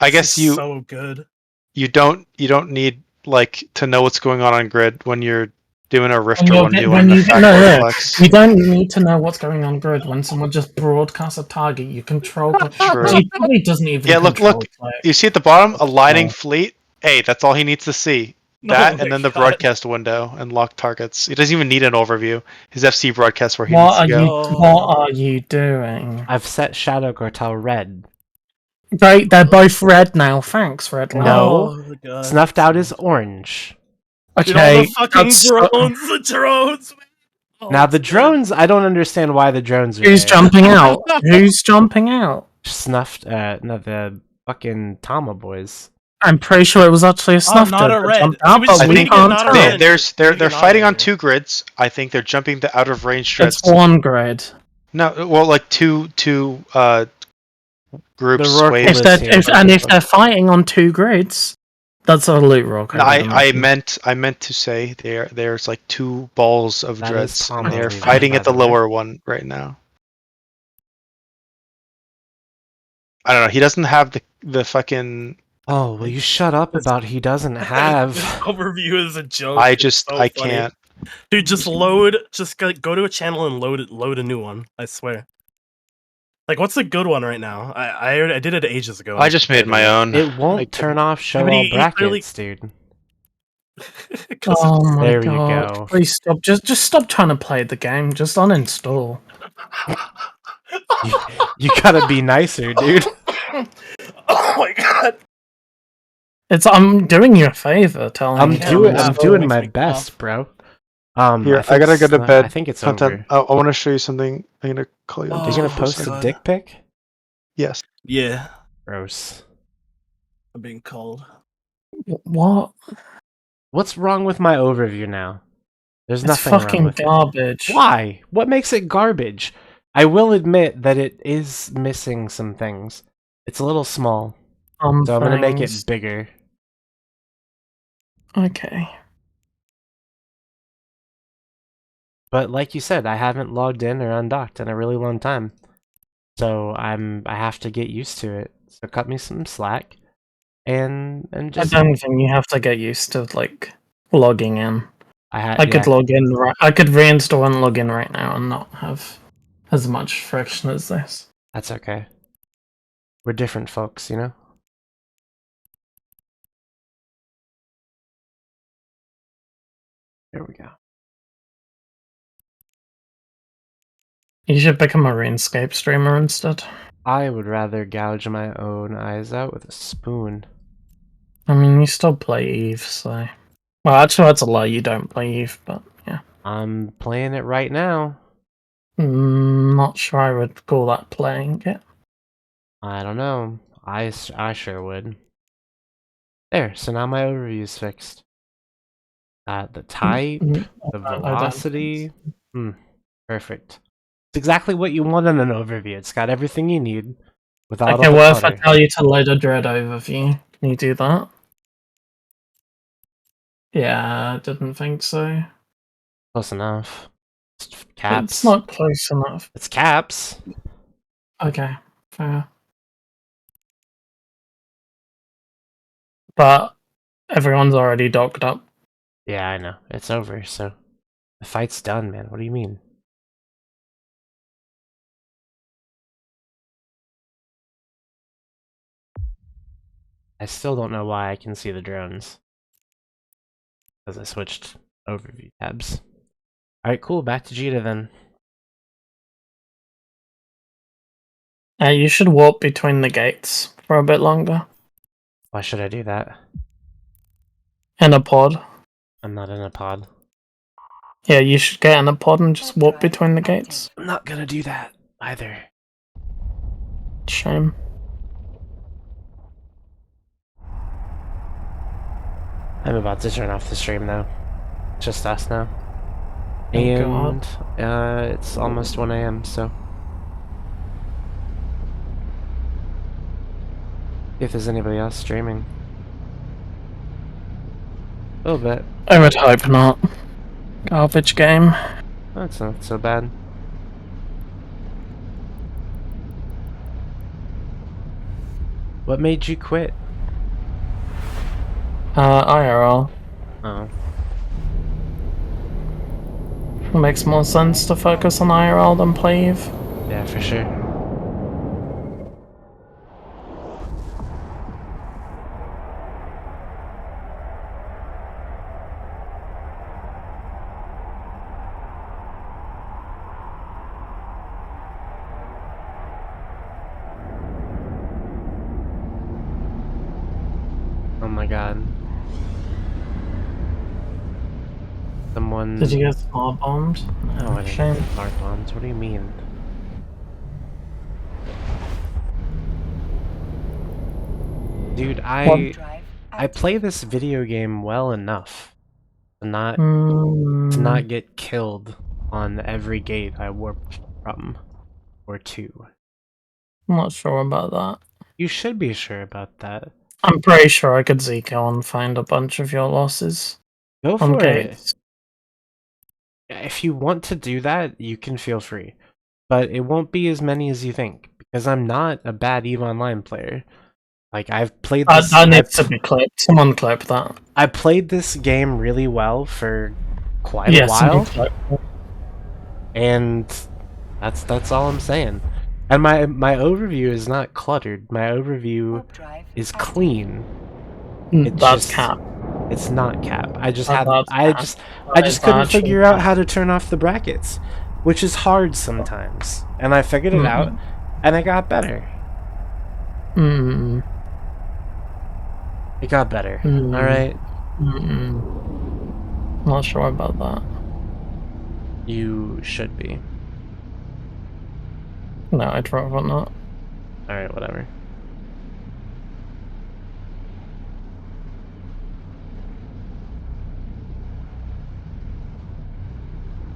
I this guess is so good. you don't need like to know what's going on grid when you're doing a rift or When when you're- doing when a you- fact no, no. flex. You don't need to know what's going on grid when someone just broadcasts a target. You control. True. He probably doesn't even. Yeah, look, control look. play. You see at the bottom, aligning Yeah. fleet. Hey, that's all he needs to see. Oh That my and then the God. broadcast window and lock targets. He doesn't even need an overview. His FC broadcasts where he What are needs to you? go. What are you doing? I've set Shadow Cartel red. Great, they're both red now. Thanks, Red. Line. No. Oh my God. Snuffed out is orange. Dude, all Okay. the fucking that's so- drones, the drones. Oh, Now the it's drones, I don't understand why the drones are Who's there. jumping out? Who's jumping out? Snuffed, no, the fucking Tama boys. I'm pretty sure it was actually a snuff not that a red. jumped So out, we but just I we need think to get can't not a tell. red. they're Maybe fighting not on a two grids. I think they're jumping the out of range It's threats. one grid. No, well, like two groups. The Rourke waves. If they're fighting on two grids, that's a loot rock. No, would I imagine. meant to say there's like two balls of That is dreads, and Tama they're leaving, fighting by at the the way. lower one right now. I don't know. He doesn't have the fucking. Oh, will you shut up about he doesn't have? This overview is a joke. I It's just so I funny. can't. Dude, just load. Just go to a channel and load a new one. I swear. Like, what's a good one right now? I did it ages ago. I just made my own. It won't I turn off show Yeah, but all he clearly- brackets, dude. Oh my There you god! go. Please stop. Just stop trying to play the game. Just uninstall. You gotta be nicer, dude. Oh my god. I'm doing you a favor, telling I'm you. doing to I'm uninstall. doing my best, bro. Here, I I gotta go to think bed. I think it's Content. over. I want to show you something. I'm gonna call you. on Are you gonna Discord for post a second. dick pic? Yes. Yeah, Gross. I'm being called. What? What's wrong with my overview now? There's It's nothing wrong fucking with it. garbage. Why? What makes it garbage? I will admit that it is missing some things. It's a little small, so I'm gonna make it Things. bigger. Okay. But like you said, I haven't logged in or undocked in a really long time, so I have to get used to it. So cut me some slack, and just I don't think you have to get used to like logging in. I could yeah. log in. I could reinstall and log in right now and not have as much friction as this. That's okay. We're different folks, you know? There we go. You should become a RuneScape streamer instead. I would rather gouge my own eyes out with a spoon. I mean, you still play Eve, so. Well, actually, that's a lie. You don't play Eve, but yeah. I'm playing it right now. Not sure I would call that playing it. I don't know. I sure would. There, so now my overview's fixed. The type, the I don't velocity. Perfect. It's exactly what you want in an overview. It's got everything you need without Okay, all the well, if I clutter. tell you to load a Dread overview, can you do that? Yeah, I didn't think so. Close enough. It's caps. It's not close enough. It's caps. Okay, fair. But everyone's already docked up. Yeah, I know. It's over, so the fight's done, man. What do you mean? I still don't know why I can see the drones. Because I switched overview tabs. Alright, cool. Back to Jita then. You should warp between the gates for a bit longer. Why should I do that? In a pod. I'm not in a pod. Yeah, you should get in a pod and just warp between the gates. I'm not gonna do that either. Shame. I'm about to turn off the stream though. Just us now. Oh, And it's almost 1 AM, so if there's anybody else streaming. A little bit. I would hope not. Garbage game. That's not so bad. What made you quit? IRL. Oh. It makes more sense to focus on IRL than play Eve. Yeah, for sure. Oh my god. Someone... Did you get smart bombed? No, I didn't Shame. get smart bombs. What do you mean? Dude, I play this video game well enough to not get killed on every gate I warp from or to. I'm not sure about that. You should be sure about that. I'm pretty sure I could Zico and find a bunch of your losses. Go on for gates. it. If you want to do that, you can feel free. But it won't be as many as you think, because I'm not a bad EVE Online player. Like, I've played this... That needs to be clipped. Someone clip that. I played this game really well for quite Yeah, a while. someone clip that. And that's all I'm saying. And my overview is not cluttered. My overview is clean. It's That's just- cap. It's not cap. I just Oh, had that's I cap. just That is couldn't actually figure out cap. how to turn off the brackets, which is hard sometimes. And I figured it out, and it got better. Mm. It got better. Mm. All right. Not sure about that. You should be. No, I'd rather not. All right. Whatever.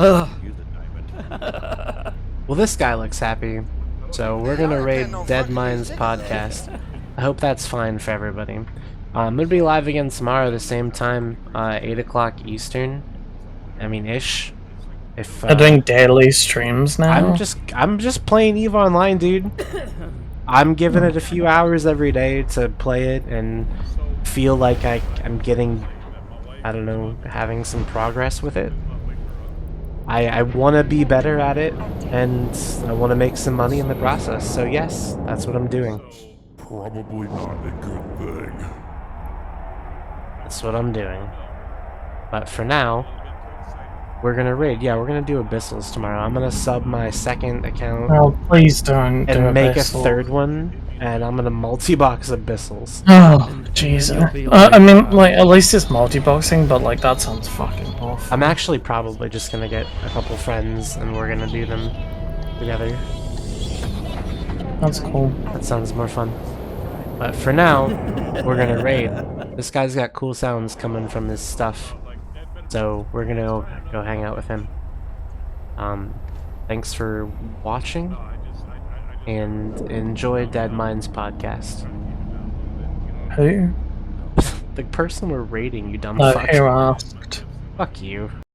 Ugh. Well, this guy looks happy, so we're gonna raid Dead Minds podcast. I hope that's fine for everybody. I'm gonna be live again tomorrow at the same time, 8 o'clock Eastern. I mean, ish. If They're doing daily streams now. I'm just playing EVE Online, dude. I'm giving it a few hours every day to play it and feel like I'm getting, I don't know, having some progress with it. I want to be better at it, and I want to make some money in the process. So yes, that's what I'm doing. Probably not a good thing. That's what I'm doing. But for now, we're gonna raid. Yeah, we're gonna do Abyssals tomorrow. I'm gonna sub my second account. Oh, please don't do and make Abyssal. a third one, and I'm gonna multi-box Abyssals. Oh, Jesus. I mean, like, at least it's multi-boxing, but, like, that sounds fucking awful. I'm actually probably just gonna get a couple friends, and we're gonna do them together. That's cool. That sounds more fun. But for now, we're gonna raid. This guy's got cool sounds coming from his stuff, so we're gonna go hang out with him. Thanks for watching, and enjoy Dead Minds podcast. Who? The person we're raiding, you dumb No, fuck. who asked? Fuck you.